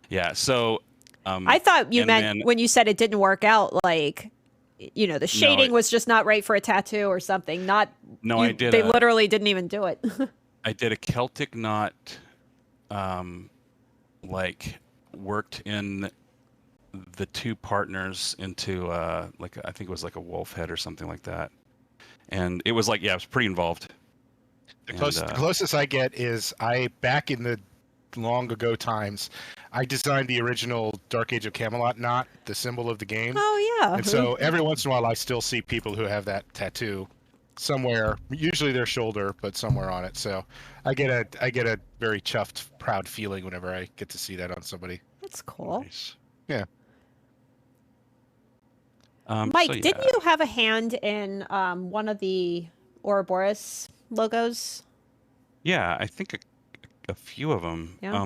Yeah, so... I thought you meant when you said it didn't work out, the shading was just not right for a tattoo or something. No, I did. They literally didn't even do it. I did a Celtic knot, worked in the two partners into I think it was like a wolf head or something like that, and it was it was pretty involved. The closest I get is back in the long ago times, I designed the original Dark Age of Camelot knot, the symbol of the game. Oh yeah. And so every once in a while, I still see people who have that tattoo somewhere, usually their shoulder, but somewhere on it. So I get a very chuffed, proud feeling whenever I get to see that on somebody. That's cool. Nice. Yeah. Mike, didn't you have a hand in one of the Ouroboros logos? Yeah, I think a few of them. Yeah.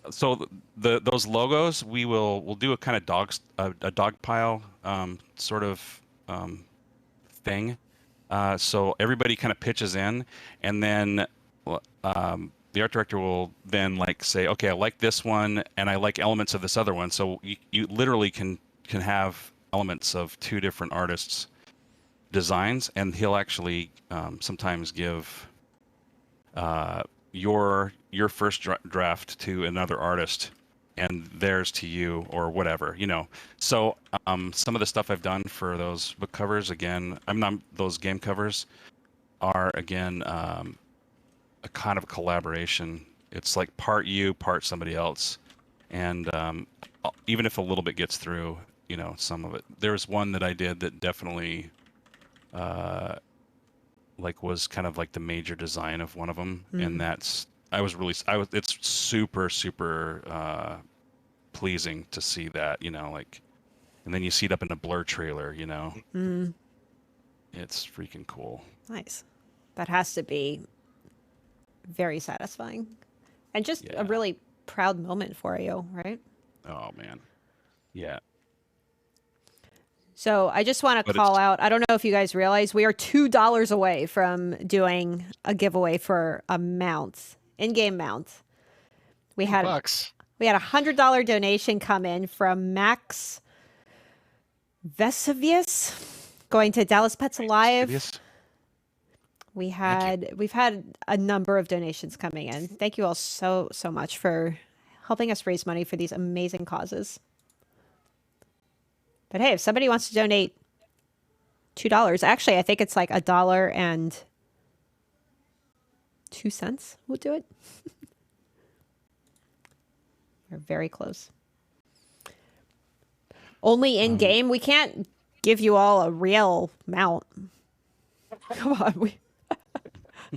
So those logos, we'll do a kind of dog pile sort of thing. So everybody kind of pitches in, and then the art director will then like say, okay, I like this one and I like elements of this other one. So you literally can have elements of 2 different artists' designs, and he'll actually sometimes give your first draft to another artist and theirs to you, or whatever, you know. So some of the stuff I've done for those book covers, again, those game covers are again a kind of collaboration. It's like part you, part somebody else, and even if a little bit gets through, you know, some of it. There's one that I did that definitely like was kind of like the major design of one of them, and that's it's super pleasing to see that, you know, like, and then you see it up in a Blur trailer, you know. It's freaking cool. Nice. That has to be very satisfying, and just a really proud moment for you, right? Oh man, yeah. So I just want to call out, I don't know if you guys realize, we are $2 away from doing a giveaway for a mount, in-game mount. We had a $100 donation come in from Max Vesuvius going to Dallas Pets Alive. We've had a number of donations coming in. Thank you all so much for helping us raise money for these amazing causes. But hey, if somebody wants to donate $2, actually, I think it's like $1.02. We'll do it. We're very close. Only in game. We can't give you all a real mount. Come on,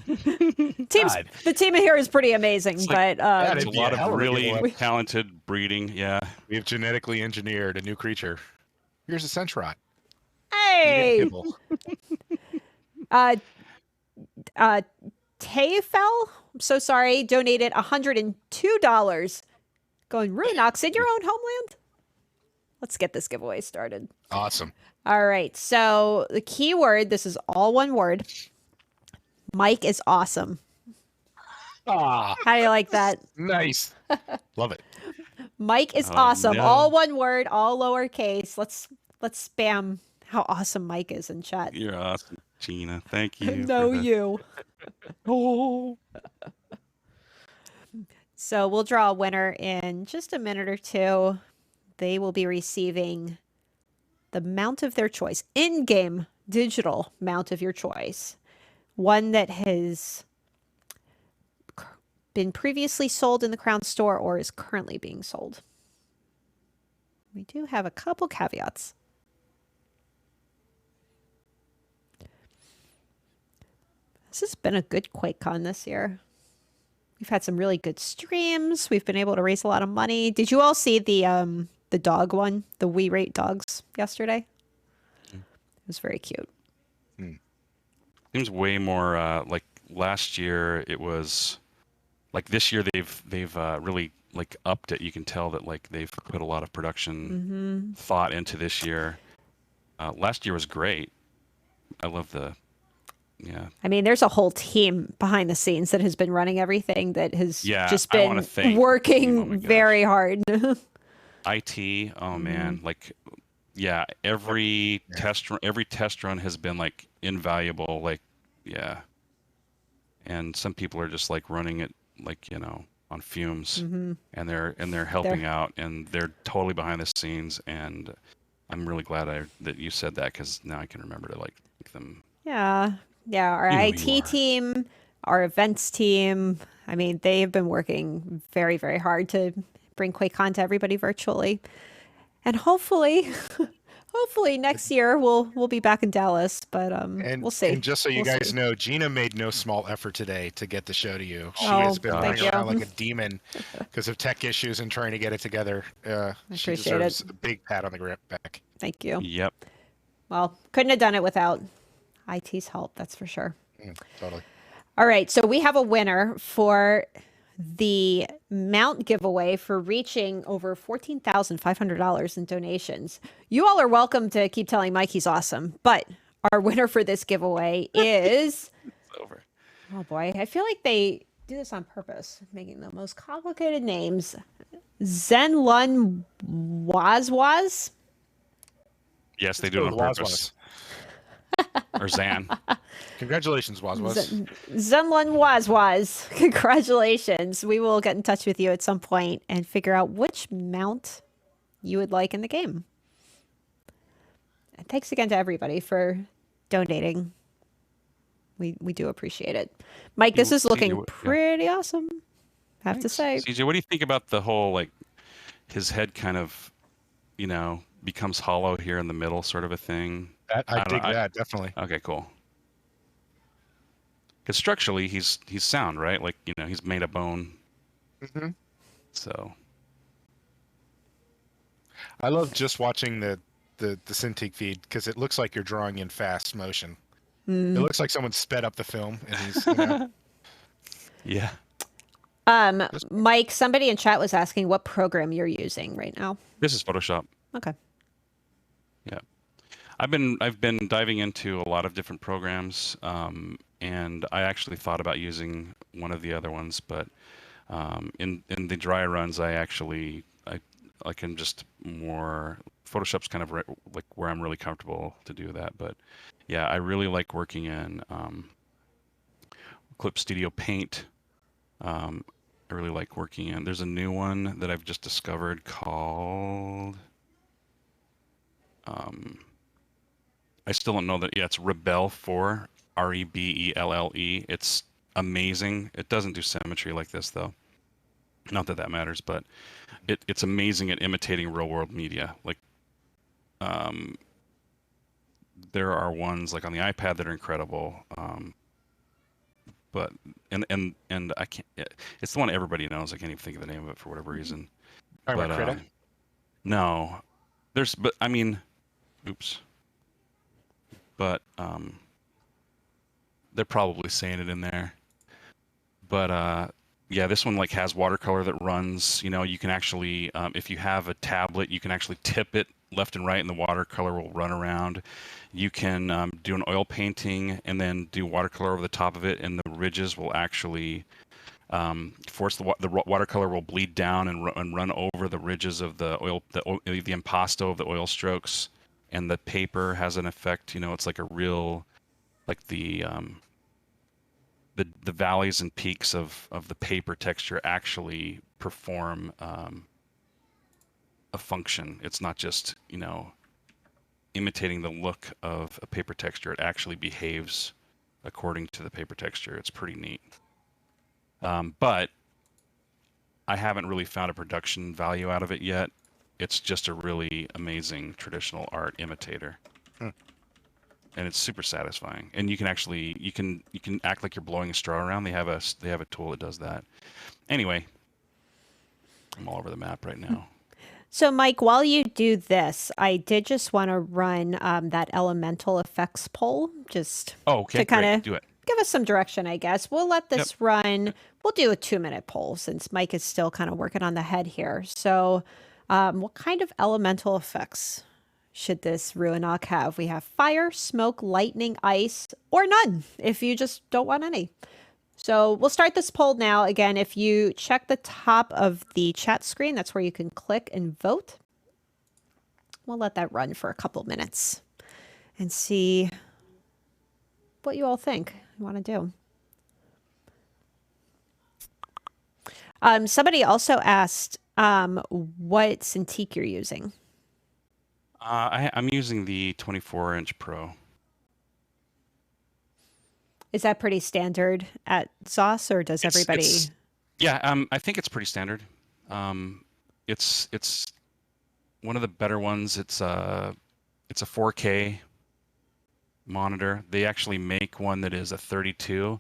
the team here is pretty amazing, but there's a lot of really talented breeding. Yeah, we have genetically engineered a new creature. Here's a Centrot. Hey! Teil, I'm so sorry, donated $102. Going, Runox in your own homeland? Let's get this giveaway started. Awesome. All right, so the keyword, this is all one word. Mike is awesome. Ah, how do you like that? Nice. Love it. Mike is awesome. No. All one word, all lowercase. Let's spam how awesome Mike is in chat. You're awesome, Gina. Thank you. Know you. Oh. So we'll draw a winner in just a minute or two. They will be receiving the mount of their choice, in-game digital mount of your choice. One that has been previously sold in the Crown Store or is currently being sold. We do have a couple caveats. This has been a good QuakeCon this year. We've had some really good streams. We've been able to raise a lot of money. Did you all see the dog one, the We Rate Dogs yesterday? It was very cute. Seems way more like last year. It was like this year they've really like upped it. You can tell that like they've put a lot of production thought into this year. Last year was great. I love the I mean, there's a whole team behind the scenes that has been running everything that has just been working very hard. IT, oh man, like every test run has been like invaluable, like and some people are just like running it like, you know, on fumes, and they're helping out, and they're totally behind the scenes, and I'm really glad that you said that, because now I can remember to like them. Our IT team, our events team, I mean, they have been working very, very hard to bring QuakeCon to everybody virtually. And hopefully next year we'll be back in Dallas, but we'll see. And just so you guys know, Gina made no small effort today to get the show to you. She has been running around like a demon because of tech issues and trying to get it together. She deserves a big pat on the back. Thank you. Yep. Well, couldn't have done it without IT's help, that's for sure. Totally. All right, so we have a winner for the mount giveaway for reaching over $14,500 in donations. You all are welcome to keep telling Mike he's awesome, but our winner for this giveaway is... It's over. Oh boy, I feel like they do this on purpose, making the most complicated names. Zenlun Wazwaz? Yes, they do it on purpose. Or Zan. Congratulations, Wazwaz. Zenlun Wazwaz. Congratulations. We will get in touch with you at some point and figure out which mount you would like in the game. And thanks again to everybody for donating. We do appreciate it. Mike, this is looking pretty awesome, I have to say. CJ, what do you think about the whole, like, his head kind of, you know, becomes hollow here in the middle sort of a thing? I dig that, definitely. Okay, cool. Because structurally, he's sound, right? Like, you know, he's made of bone. Mm-hmm. So. I love just watching the Cintiq feed because it looks like you're drawing in fast motion. Mm. It looks like someone sped up the film and he's, you know. Yeah. Mike, somebody in chat was asking what program you're using right now. This is Photoshop. Okay. Yeah. I've been diving into a lot of different programs, and I actually thought about using one of the other ones, but in the dry runs, I can just more Photoshop's kind of like where I'm really comfortable to do that. But yeah, I really like working in Clip Studio Paint. I really like working in. There's a new one that I've just discovered called. I still don't know that. Yeah, it's Rebel 4, Rebelle. It's amazing. It doesn't do symmetry like this though. Not that that matters, but it's amazing at imitating real world media. Like, there are ones like on the iPad that are incredible. But and I can't. It's the one everybody knows. I can't even think of the name of it for whatever reason. But no, but I mean, oops. But they're probably saying it in there. But yeah, this one like has watercolor that runs. You know, you can actually, if you have a tablet, you can actually tip it left and right, and the watercolor will run around. You can do an oil painting and then do watercolor over the top of it, and the ridges will actually force the watercolor will bleed down and run over the ridges of the impasto of the oil strokes, and the paper has an effect. You know, it's like a real, like the valleys and peaks of the paper texture actually perform a function. It's not just, you know, imitating the look of a paper texture. It actually behaves according to the paper texture. It's pretty neat. But I haven't really found a production value out of it yet. It's just a really amazing traditional art imitator. And it's super satisfying. And you can actually you can act like you're blowing a straw around. They have a tool that does that. Anyway, I'm all over the map right now. So, Mike, while you do this, I did just want to run that elemental effects poll just to kind of give us some direction, I guess. We'll let this run. We'll do a 2-minute poll since Mike is still kind of working on the head here. So, what kind of elemental effects should this Ruinok have? We have fire, smoke, lightning, ice, or none if you just don't want any. So we'll start this poll now. Again, if you check the top of the chat screen, that's where you can click and vote. We'll let that run for a couple minutes and see what you all think you want to do. Somebody also asked what Cintiq you're using. I'm using the 24-inch Pro. Is that pretty standard at ZOS, or does everybody? Yeah, I think it's pretty standard. It's one of the better ones. It's a 4K monitor. They actually make one that is a 32,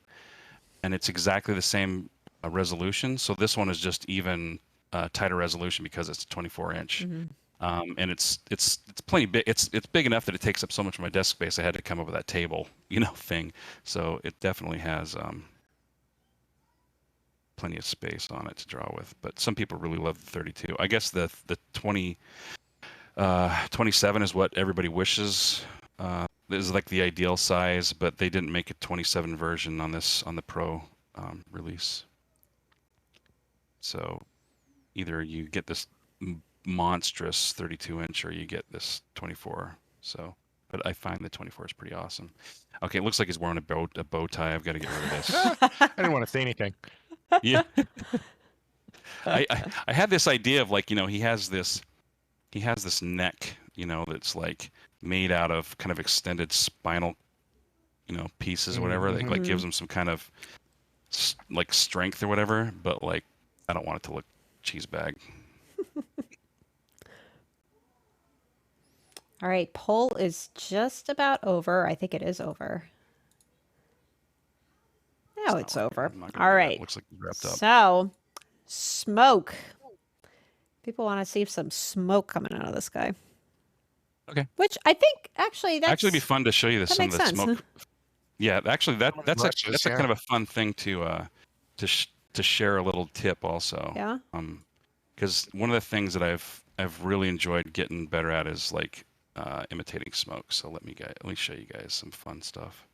and it's exactly the same resolution. So this one is just even tighter resolution because it's a 24-inch. Mm-hmm. And it's plenty big. It's big enough that it takes up so much of my desk space. I had to come up with that table, thing. So it definitely has plenty of space on it to draw with. But some people really love the 32. I guess the 27 is what everybody wishes. This is like the ideal size, but they didn't make a 27 version on the Pro release. So either you get this monstrous 32-inch or you get this 24. So, but I find the 24 is pretty awesome. Okay, it looks like he's wearing a bow tie. I've got to get rid of this. I didn't want to say anything. Yeah. I had this idea of like, he has this neck, that's like made out of kind of extended spinal, pieces or whatever that like gives him some kind of like strength or whatever. But like, I don't want it to look cheese bag. All right, poll is just about over. I think it is over. Now it's over. All right. Looks like it's wrapped up. So, smoke. People want to see some smoke coming out of this guy. Okay. Which I think actually that's it'd be fun to show you some of the sense. smoke. Yeah, actually that's a yeah. kind of a fun thing to share a little tip also. Yeah. Because one of the things that I've really enjoyed getting better at is like imitating smoke. So let me show you guys some fun stuff.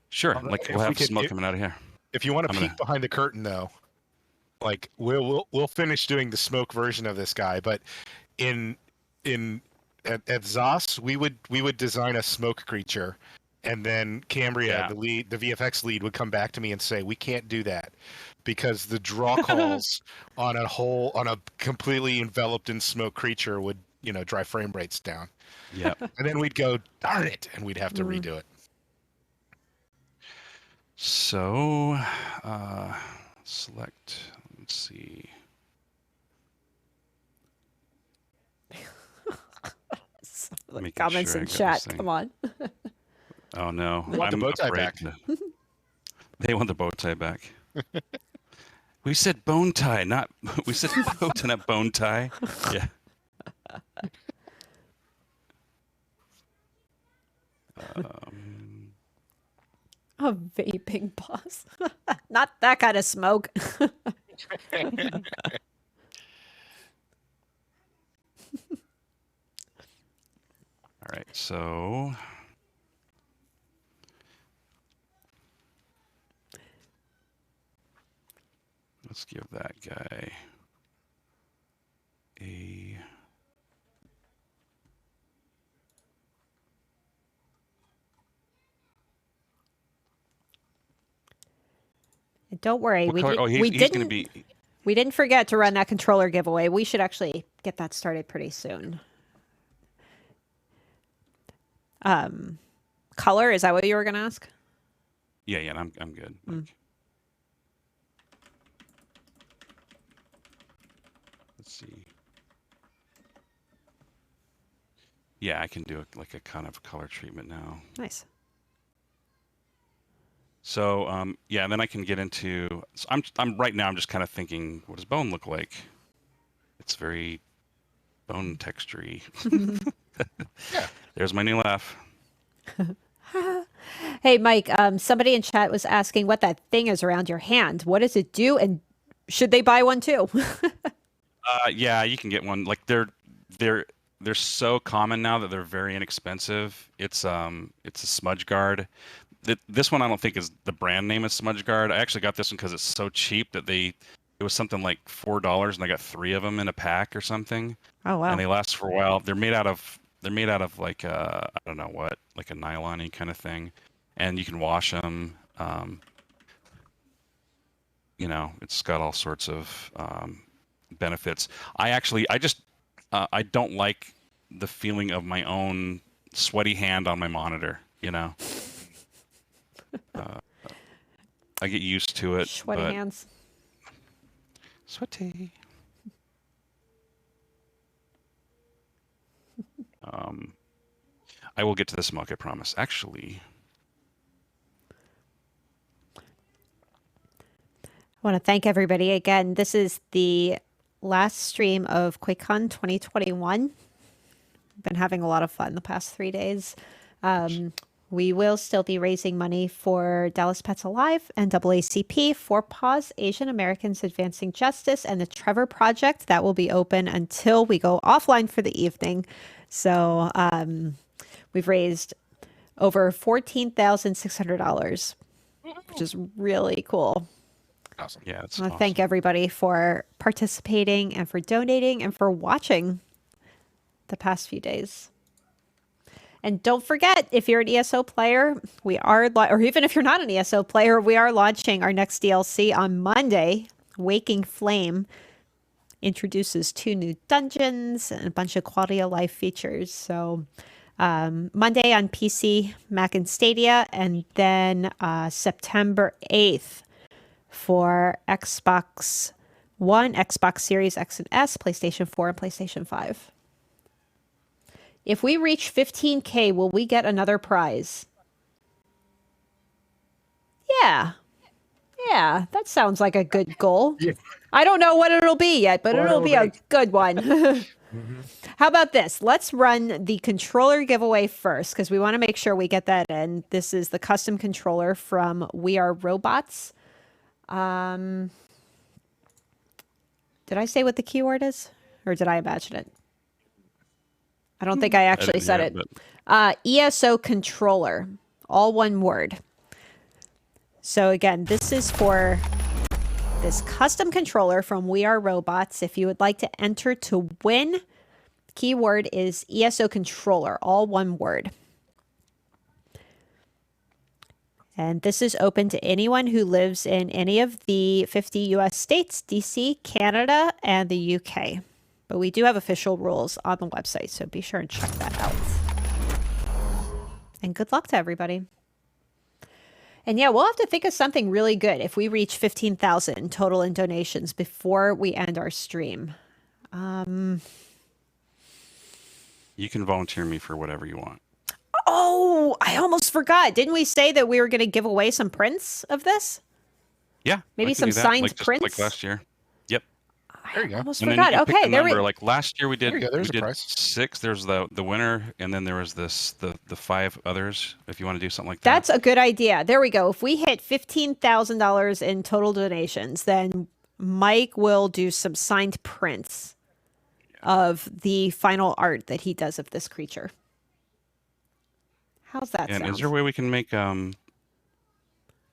Sure. Like we'll have smoke coming out of here. If you want to peek behind the curtain, though, like we'll finish doing the smoke version of this guy, but at ZOS we would design a smoke creature, and then Cambria, the VFX lead, would come back to me and say we can't do that because the draw calls on a completely enveloped in smoke creature would drive frame rates down. Yeah. And then we'd go, darn it, and we'd have to redo it. So, select, let's see. Comments in chat, come on. Oh no. They want the bow tie back. They want the bow tie back. We said bone tie, we said bow tie, not bone tie. Yeah. A vaping boss. Not that kind of smoke. All right, so let's give that guy a Don't worry, we didn't forget to run that controller giveaway. We should actually get that started pretty soon. Color, is that what you were gonna ask? Yeah, I'm good. Let's see. Yeah, I can do like a kind of color treatment now. Nice. So yeah, and then I can get into. So I'm right now. I'm just kind of thinking, what does bone look like? It's very bone textury. Yeah. There's my new laugh. Hey, Mike. Somebody in chat was asking what that thing is around your hand. What does it do, and should they buy one too? Yeah, you can get one. Like they're so common now that they're very inexpensive. It's a smudge guard. This one I don't think is the brand name is Smudge Guard. I actually got this one because it's so cheap that it was something like $4 and I got 3 of them in a pack or something. Oh wow! And they last for a while. They're made out of like I don't know what, like a nylon-y kind of thing, and you can wash them. It's got all sorts of benefits. I don't like the feeling of my own sweaty hand on my monitor. I get used to it. Sweaty hands. Sweaty. I will get to the smoke, I promise. Actually, I want to thank everybody again. This is the last stream of QuakeCon 2021. Been having a lot of fun the past 3 days. We will still be raising money for Dallas Pets Alive and AACP, for Paws Asian Americans Advancing Justice, and the Trevor Project. That will be open until we go offline for the evening. So we've raised over $14,600, which is really cool. Awesome. Yeah, it's I want to awesome. thank everybody for participating and for donating and for watching the past few days. And don't forget, if you're an ESO player, we are, or even if you're not an ESO player, we are launching our next DLC on Monday. Waking Flame introduces 2 new dungeons and a bunch of quality of life features. So Monday on PC, Mac, and Stadia, and then September 8th for Xbox One, Xbox Series X and S, PlayStation 4, and PlayStation 5. If we reach 15K, will we get another prize? Yeah. Yeah, that sounds like a good goal. Yeah. I don't know what it'll be yet, but What it'll it'll be a be. good one. How about this? Let's run the controller giveaway first because we want to make sure we get that in. This is the custom controller from We Are Robots. Did I say what the keyword is? Or did I imagine it? I don't think I actually didn't said hear it. ESO controller, all one word. So again, this is for this custom controller from We Are Robots. If you would like to enter to win, keyword is ESO controller, all one word. And this is open to anyone who lives in any of the 50 US states, DC, Canada, and the UK. But we do have official rules on the website, so be sure and check that out. And good luck to everybody. And yeah, we'll have to think of something really good if we reach 15,000 total in donations before we end our stream. You can volunteer me for whatever you want. Oh, I almost forgot. Didn't we say that we were going to give away some prints of this? Yeah. Maybe I can some do that, signed just prints? like last year. Yep. There you go. Almost And then forgot. you pick Okay, the there we number. Like last year we did, There you go. There's we a did prize. 6. There's the winner, and then there was the 5 others. If you want to do something like that. That's a good idea. There we go. If we hit $15,000 in total donations, then Mike will do some signed prints of the final art that he does of this creature. How's that And sound? is there a way we can make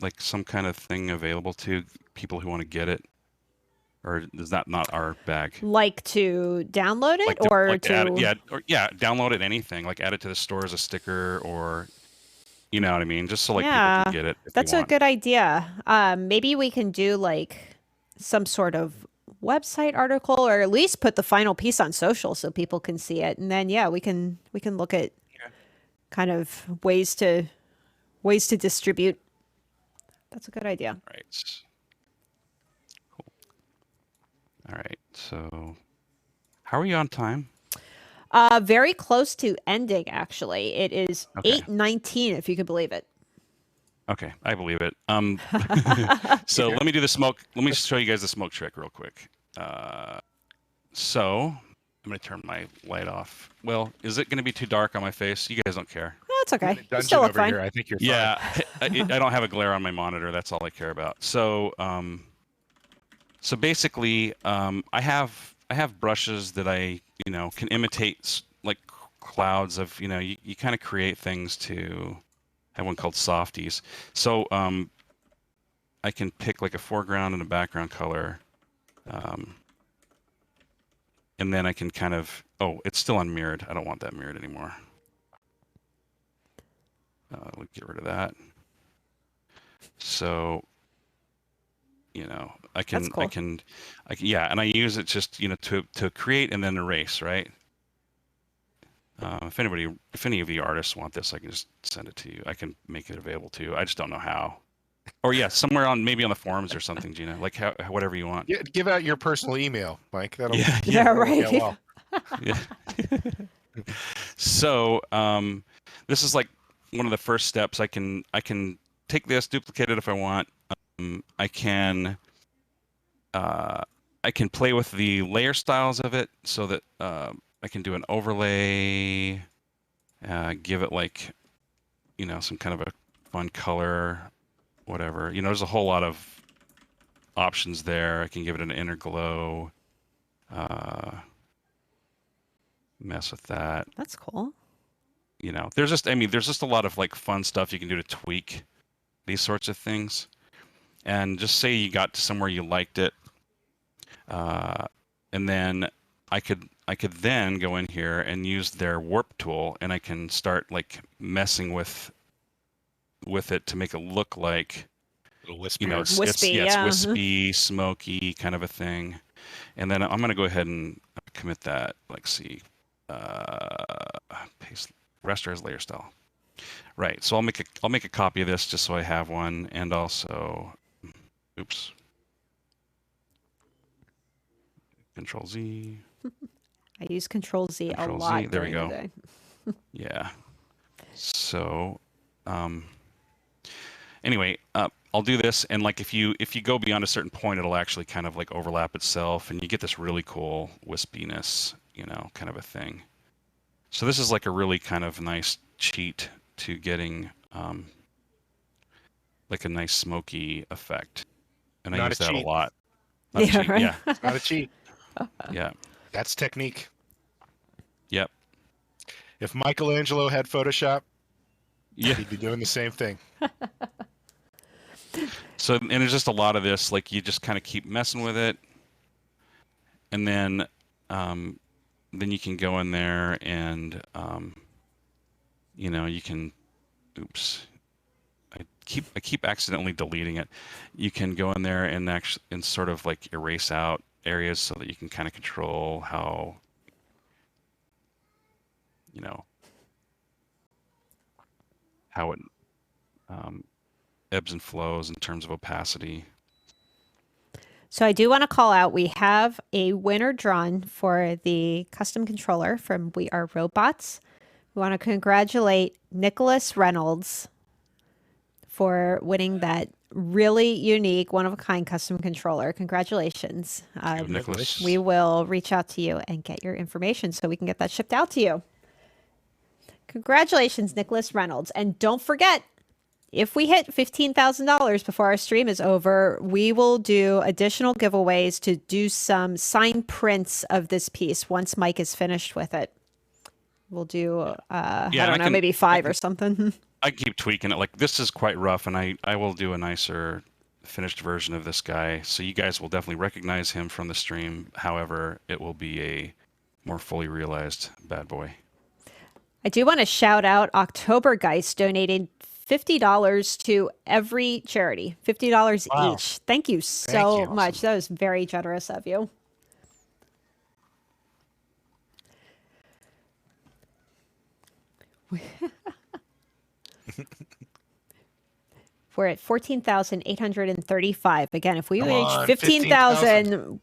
like some kind of thing available to people who want to get it, or is that not our bag? Like to download it, Like or like to add it, download it, anything, like add it to the store as a sticker, or you know what I mean, just so like people can get it. If that's they a want. good idea. Maybe we can do like some sort of website article, or at least put the final piece on social so people can see it, and then we can look at kind of ways to distribute. That's a good idea. Right. Cool. All right. So, how are you on time? Very close to ending, actually. It is Okay. 8:19, if you can believe it. Okay, I believe it. So let me do the smoke. Let me show you guys the smoke trick real quick. So I'm gonna turn my light off. Well, is it gonna be too dark on my face? You guys don't care. Oh, it's okay. You Dungeon still look over fine. here. I think you're fine. Yeah, I don't have a glare on my monitor. That's all I care about. So, so basically, I have brushes that I can imitate like clouds of you kind of create things to. I have one called softies. So I can pick like a foreground and a background color, and then I can kind of it's still unmirrored. I don't want that mirrored anymore. We'll get rid of that. So, I can, That's cool. I can, and I use it just, to create and then erase, right? If any of you artists want this, I can just send it to you. I can make it available to you. I just don't know how. Or somewhere maybe on the forums or something, Gina. Like whatever you want. Yeah, give out your personal email, Mike. That'll Yeah, work out well. Yeah. So this is like one of the first steps. I can take this, duplicate it if I want. I can play with the layer styles of it so that I can do an overlay, give it like some kind of a fun color, whatever. There's a whole lot of options there. I can give it an inner glow. Mess with that. That's cool. There's just a lot of like fun stuff you can do to tweak these sorts of things. and just say you got to somewhere you liked it, and then I could then go in here and use their warp tool, and I can start like messing with it to make it look like, wispy. you know, it's Wispy, it's yeah. wispy, smoky kind of a thing. And then I'm gonna go ahead and commit that. Like, see, paste rester as layer style. Right. So I'll make a copy of this just so I have one, and also, oops. Control Z. I use Control Z a Control lot Z. There we during go. the day. Yeah. So, anyway, I'll do this, and like if you go beyond a certain point, it'll actually kind of like overlap itself, and you get this really cool wispiness, you know, kind of a thing. So this is like a really kind of nice cheat to getting like a nice smoky effect, and I Not use a that cheat. a lot. Not a Yeah, cheat, right? yeah, It's not a cheat. yeah, That's technique. yep. If Michelangelo had Photoshop, Yeah. he'd be doing the same thing. So, and there's just a lot of this, like you just kind of keep messing with it, and then you can go in there and you know, you can, oops, I keep accidentally deleting it. You can go in there and actually and sort of like erase out areas so that you can kind of control how, you know, how it ebbs and flows in terms of opacity. So I do want to call out, we have a winner drawn for the custom controller from We Are Robots. We want to congratulate Nicholas Reynolds for winning that really unique, one-of-a-kind custom controller. Congratulations. Nicholas. We will reach out to you and get your information so we can get that shipped out to you. Congratulations, Nicholas Reynolds. And don't forget, if we hit $15,000 before our stream is over, we will do additional giveaways to do some signed prints of this piece once Mike is finished with it. We'll do, I don't know, maybe 5 or something. I keep tweaking it. Like, this is quite rough, and I will do a nicer finished version of this guy. So you guys will definitely recognize him from the stream. However, it will be a more fully realized bad boy. I do want to shout out Oktobergeist donated $50 to every charity, $50 Wow. each. Thank you so much. That was very generous of you. We're at 14,835. Again, if we Come reach on, 15,000,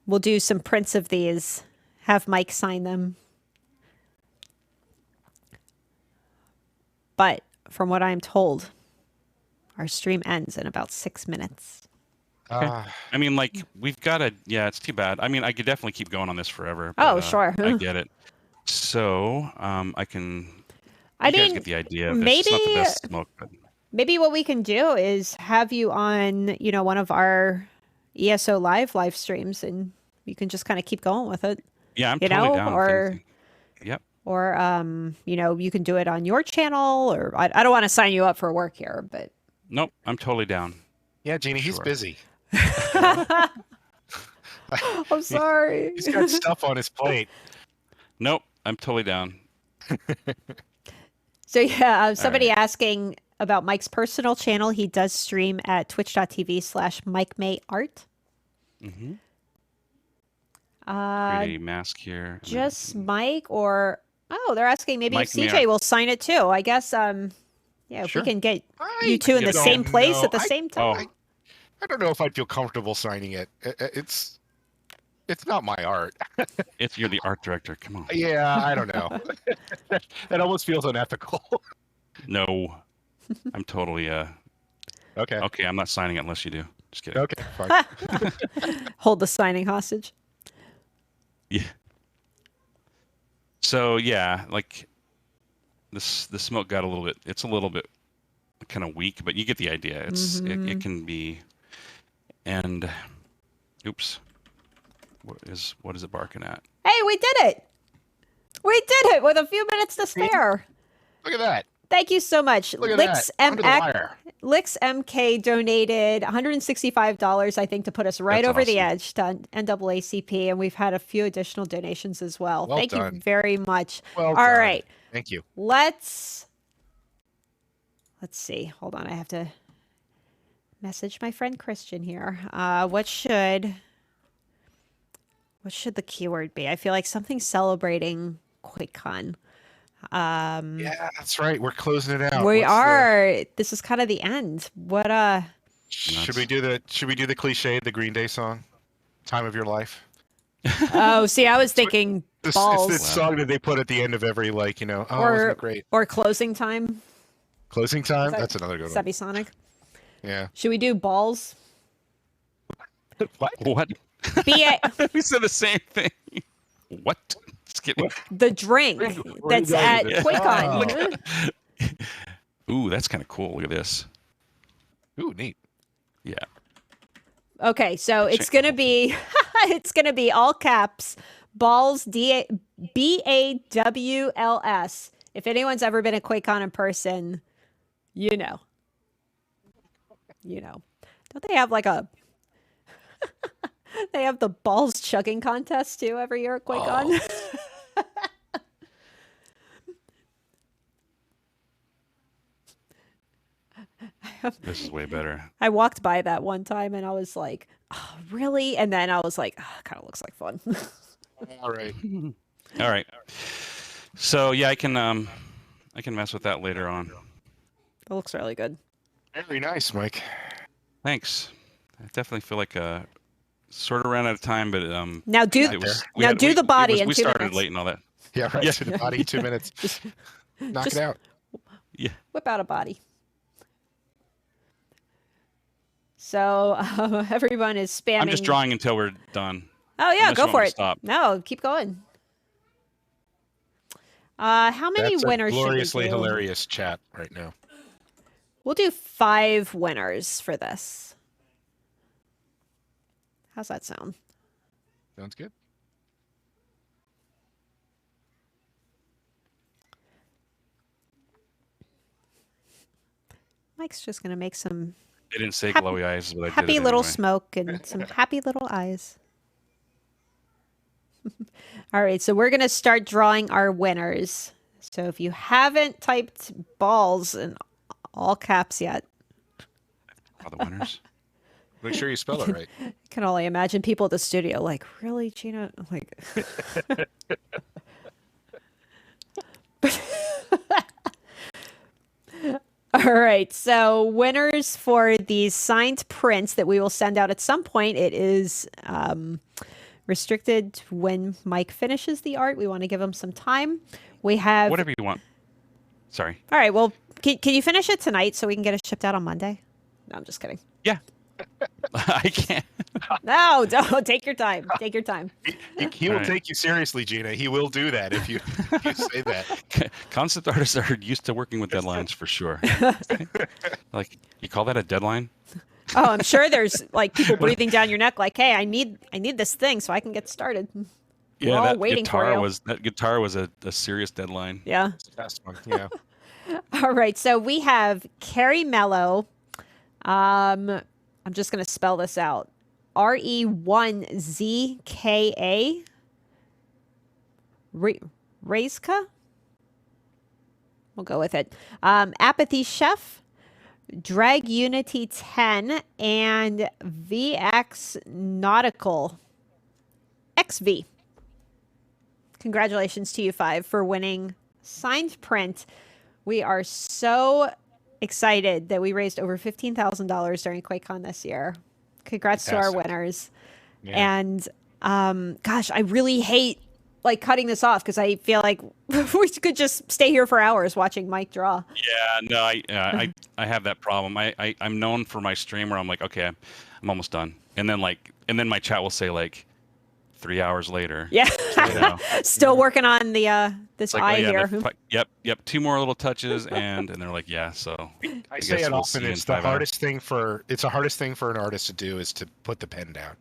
we'll do some prints of these. Have Mike sign them. But from what I'm told, our stream ends in about 6 minutes. I mean, like, we've got to, yeah, it's too bad. I mean, I could definitely keep going on this forever. Oh, but, sure. I get it. So, I can, I you guys mean, get the idea of this. It's not the best smoke, but Maybe what we can do is have you on, you know, one of our ESO live streams, and you can just kind of keep going with it. yeah, I'm you totally know, down. or Yep. or you know, you can do it on your channel, or I don't want to sign you up for work here, but Nope, I'm totally down. Yeah, Jeannie, he's busy. I'm sorry. He's got stuff on his plate. Nope, I'm totally down. So yeah, somebody asking about Mike's personal channel. He does stream at twitch.tv/MikeMayArt. Mm-hmm. Create a mask here. Just Mike, or they're asking maybe Mike if CJ Mayart. will sign it too. I guess yeah, if Sure. we can get you two in the same place at the same time. I don't know if I'd feel comfortable signing it. It's not my art. You're the art director. Come on. Yeah, I don't know. That almost feels unethical. No, I'm totally Okay. Okay, I'm not signing it unless you do. Just kidding. Okay, fine. Hold the signing hostage. Yeah. So yeah, like the smoke got a little bit. It's a little bit kind of weak, but you get the idea. It can be. And oops, what is it barking at? Hey, we did it! We did it with a few minutes to spare. Look at that. Thank you so much. Look at that. Under the wire. Lix MK donated $165, I think, to put us right That's over the awesome. edge to NAACP, and we've had a few additional donations as well. Well Thank done. you very much. Well All done. right. Thank you. Let's see. Hold on. I have to message my friend Christian here. What should the keyword be? I feel like something celebrating QuakeCon. Yeah, that's right. We're closing it out. We What's are. This is kind of the end. What Should we do the cliche, the Green Day song, "Time of Your Life"? Oh, see, I was thinking balls. It's the song that they put at the end of every, like, you know, oh, or isn't it great? or closing time. Closing time. Is that That's another good one. Subsonic. Yeah. Should we do balls? What? BA. We said the same thing. What? Just kidding. The drink that's at QuakeCon. Ooh, that's kind of cool. Look at this. Ooh, neat. Yeah. Okay, so it's gonna be all caps balls BAWLS. If anyone's ever been at QuakeCon in person, you know. Don't they have like a they have the balls chugging contest too every year at QuakeCon? This is way better. I walked by that one time and I was like, oh, really? And then I was like, oh, kind of looks like fun. All right. All right. So yeah, I can mess with that later on. It looks really good. Very nice, Mike. Thanks. I definitely feel like sort of ran out of time, but Now do the body in we 2 started minutes. late and all that. Yeah, right. To the body, 2 minutes. Knock just it out. Yeah. Whip out a body. So everyone is spamming. I'm just drawing until we're done. Oh yeah, Unless go you for want me it. to Stop. No, keep going. How many That's winners a gloriously should we do? hilarious chat right now. We'll do 5 winners for this. How's that sound? Sounds good. Mike's just gonna make some They didn't say Happy- glowy eyes, but I did happy it little anyway. smoke and some happy little eyes. All right, so we're going to start drawing our winners. So if you haven't typed balls in all caps yet, Are the winners? Make sure you spell it right. I can only imagine people at the studio like, really, Gina? I'm like, all right, so winners for these signed prints that we will send out at some point. It is restricted to when Mike finishes the art. We want to give him some time. We have Whatever you want. Sorry. All right. Well, can you finish it tonight so we can get it shipped out on Monday? No, I'm just kidding. Yeah. I can't. No, don't take your time. Take your time. He will All right. take you seriously, Gina. He will do that if you say that. Concept artists are used to working with deadlines for sure. Like, you call that a deadline? Oh, I'm sure there's like people breathing down your neck, like, "Hey, I need this thing so I can get started." We're all that waiting for guitar you. was a serious deadline. Yeah. Last one. Yeah. All right. So we have Carrie Mello. I'm just gonna spell this out. RE1ZKA. Rezka. We'll go with it. Apathy Chef, Drag Unity 10, and VX Nautical XV. Congratulations to you 5 for winning signed print. We are so excited that we raised over $15,000 during QuakeCon this year. Congrats to our Fantastic. winners. Yeah. And gosh, I really hate like cutting this off because I feel like we could just stay here for hours watching Mike draw. Yeah, no, I have that problem. I'm known for my stream where I'm like, okay, I'm almost done, and then my chat will say like 3 hours later. Yeah. You know, Still working on the this it's like, eye oh, yeah, here. yep, 2 more little touches, and they're like, yeah. So I guess say it we'll often. see in It's the 5 hours. hardest thing for the hardest thing for an artist to do is to put the pen down.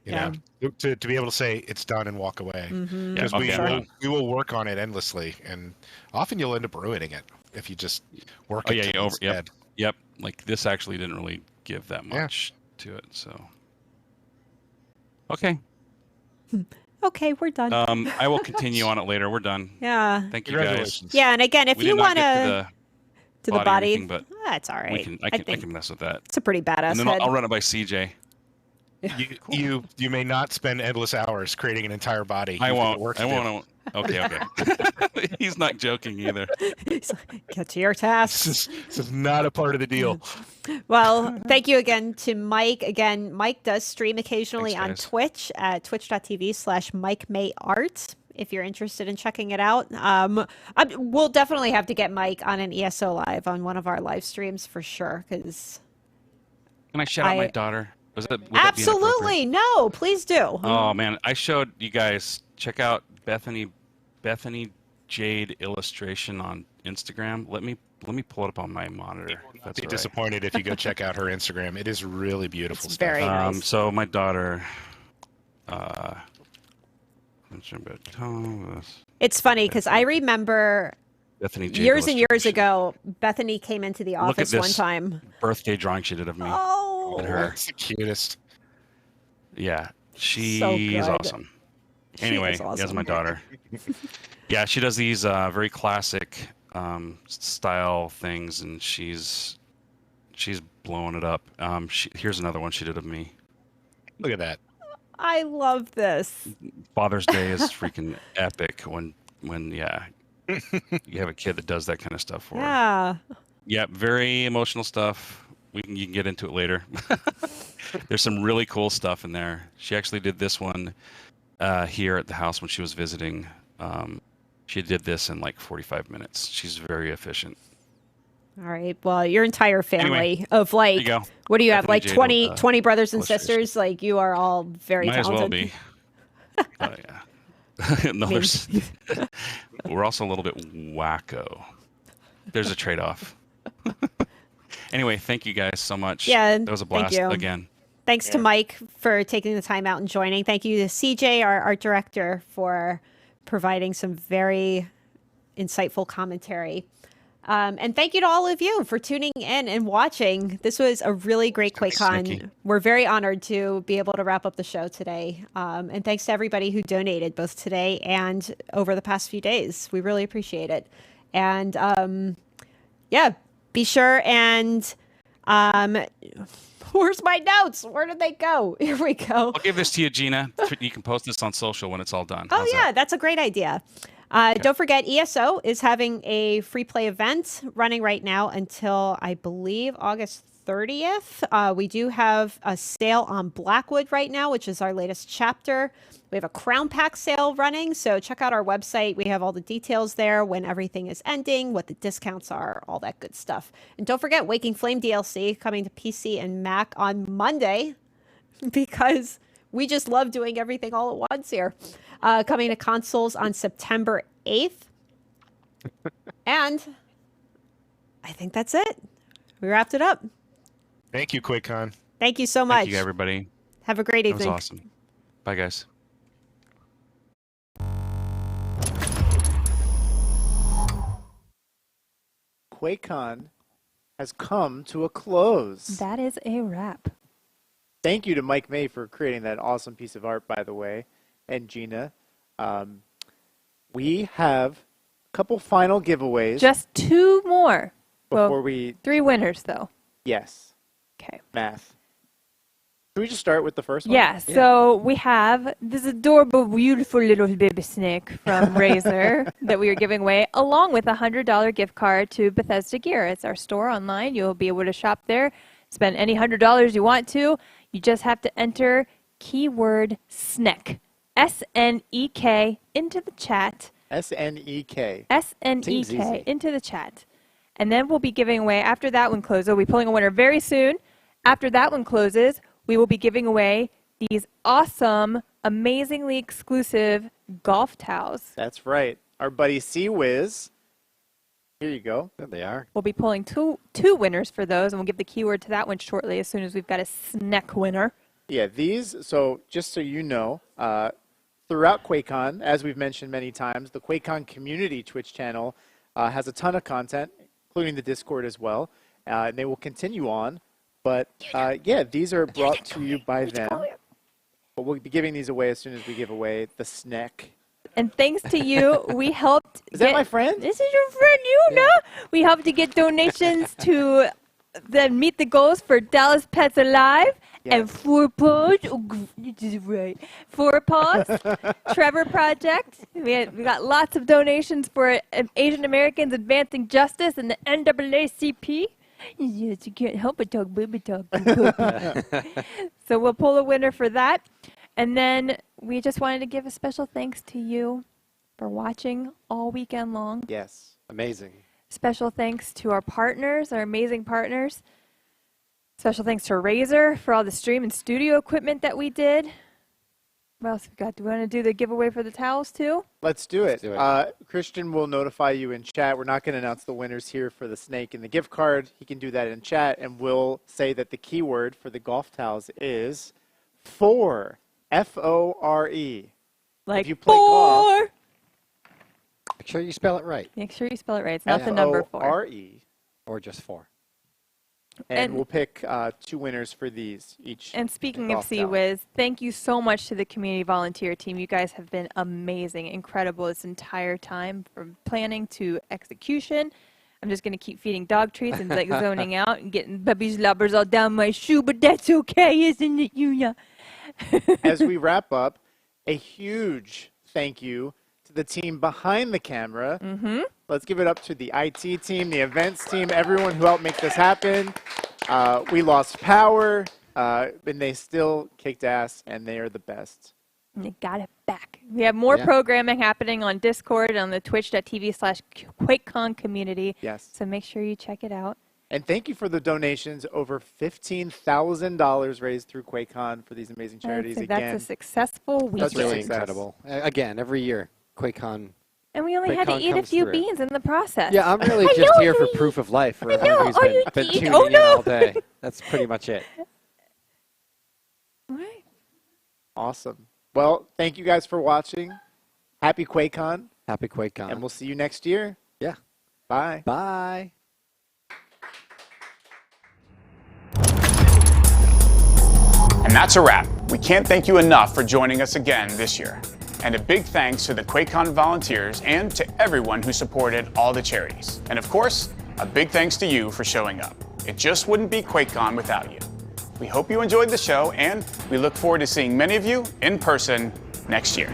You know, to be able to say it's done and walk away. Mhm. Because Yeah, okay, I'm done. we will work on it endlessly, and often you'll end up ruining it. if you just work Oh it yeah, to you over. instead. Yep. Like this actually didn't really give that much to it. So. Okay. Okay, we're done. I will continue on it later. We're done. Yeah. Thank you guys. Congratulations. Yeah, and again, if We you did not want get to to the the body or body, anything, but that's all right. I can mess with that. It's a pretty badass And then head. I'll run it by CJ. You may not spend endless hours creating an entire body. I You've got won't. work to I do. won't. Okay. He's not joking either. Get to your tasks. This is not a part of the deal. Well, thank you again to Mike. Again, Mike does stream occasionally Thanks, on guys. Twitch at twitch.tv/MikeMayArt if you're interested in checking it out. We'll definitely have to get Mike on an ESO Live on one of our live streams for sure. Because Can I shout out my daughter? Would that be absolutely, no, please do. Oh man, I showed you guys. Check out Bethany Jade illustration on Instagram. Let me pull it up on my monitor. If that's Be all right. disappointed if you go check out her Instagram. It is really beautiful stuff. very nice. So my daughter. It's funny because I remember Bethany Jade years and years illustration. ago, Bethany came into the Look at office one this time. birthday drawing she did of me. Oh, and her. It's the cutest. Yeah, she's good. awesome. She Anyway, is that's awesome. my daughter. Yeah, she does these very classic style things, and she's blowing it up. Here's another one she did of me. Look at that. I love this. Father's Day is freaking epic when you have a kid that does that kind of stuff for her. Yeah. Yeah, very emotional stuff. You can get into it later. There's some really cool stuff in there. She actually did this one here at the house when she was visiting. She did this in like 45 minutes. She's very efficient. All right. Well, your entire family Anyway, of there you like, go. what do you have? Bethany Like Jade, 20 brothers and illustration. sisters? Like you are all very Might as well talented. be. Oh yeah. No, there's- we're also a little bit wacko. There's a trade-off. Anyway, thank you guys so much. Yeah, that was a thank blast you. again. Thanks to Mike for taking the time out and joining. Thank you to CJ, our art director, for providing some very insightful commentary. And thank you to all of you for tuning in and watching. This was a really great QuakeCon. Snicky. We're very honored to be able to wrap up the show today. And thanks to everybody who donated both today and over the past few days. We really appreciate it. And yeah, be sure and where's my notes? Where did they go? Here we go. I'll give this to you, Gina. You can post this on social when it's all done. Oh, How's yeah, that? that's a great idea. Don't forget, ESO is having a free play event running right now until, I believe, August 30th. We do have a sale on Blackwood right now, which is our latest chapter. We have a Crown Pack sale running, so check out our website. We have all the details there, when everything is ending, what the discounts are, all that good stuff. And don't forget, Waking Flame DLC coming to PC and Mac on Monday, because we just love doing everything all at once here. Coming to consoles on September 8th. And I think that's it. We wrapped it up. Thank you, QuakeCon. Thank you so much. Thank you, everybody. Have a great That was evening. awesome. Bye, guys. QuakeCon has come to a close. That is a wrap. Thank you to Mike May for creating that awesome piece of art, by the way, and Gina. We have a couple final giveaways. Just two more. Before we... 3 winners, though. Yes. Okay. Math. Should we just start with the first one? Yeah, so we have this adorable, beautiful little baby snake from Razer that we are giving away, along with a $100 gift card to Bethesda Gear. It's our store online. You'll be able to shop there, spend any $100 you want to. You just have to enter keyword SNEK, S-N-E-K, into the chat. S-N-E-K. S-N-E-K, into the chat. And then we'll be giving away, after that one closes, we'll be pulling a winner very soon. After that one closes, we will be giving away these awesome, amazingly exclusive golf towels. That's right. Our buddy C-Wiz. Here you go. There they are. We'll be pulling two winners for those, and we'll give the keyword to that one shortly as soon as we've got a SNEK winner. Yeah, these, so just so you know, throughout QuakeCon, as we've mentioned many times, the QuakeCon community Twitch channel has a ton of content, including the Discord as well. And they will continue on. But yeah, these are brought to you by them. But we'll be giving these away as soon as we give away the snack. And thanks to you, we helped. Is that my friend? This is your friend, you know. We helped to get donations to the Meet the Goals for Dallas Pets Alive and Four Paws. Oh, this is right. Four Paws, Trevor Project. We got lots of donations for Asian Americans Advancing Justice and the NAACP. Yes, you can't help but talk baby talk. So we'll pull a winner for that. And then we just wanted to give a special thanks to you for watching all weekend long. Yes. Amazing. Special thanks to our partners, our amazing partners. Special thanks to Razer for all the stream and studio equipment that we did. What else we got? Do we want to do the giveaway for the towels too? Let's do it. Christian will notify you in chat. We're not going to announce the winners here for the snake and the gift card. He can do that in chat, and we'll say that the keyword for the golf towels is FORE. F-O-R-E. Like if you play golf, Make sure you spell it right. make sure you spell it right. It's not the number 4. F-O-R-E. Or just 4. And we'll pick 2 winners for these each. And speaking of golf towel. CWiz, thank you so much to the community volunteer team. You guys have been amazing, incredible this entire time, from planning to execution. I'm just going to keep feeding dog treats and like zoning out and getting baby's lobbers all down my shoe, but that's okay, isn't it, Yuya? As we wrap up, a huge thank you to the team behind the camera. Mm-hmm. Let's give it up to the IT team, the events team, everyone who helped make this happen. We lost power, and they still kicked ass, and they are the best. And they got it back. We have more programming happening on Discord, on the twitch.tv/QuakeCon community. Yes. So make sure you check it out. And thank you for the donations. Over $15,000 raised through QuakeCon for these amazing charities. That's a successful weekend. That's really incredible. Again, every year, QuakeCon. And we only had to eat a few beans in the process. Yeah, I'm really just here for proof of life for everyone who's been tuning in all day. That's pretty much it. All right. Awesome. Well, thank you guys for watching. Happy QuakeCon. Happy QuakeCon. And we'll see you next year. Yeah. Bye. Bye. And that's a wrap. We can't thank you enough for joining us again this year. And a big thanks to the QuakeCon volunteers and to everyone who supported all the charities. And of course, a big thanks to you for showing up. It just wouldn't be QuakeCon without you. We hope you enjoyed the show, and we look forward to seeing many of you in person next year.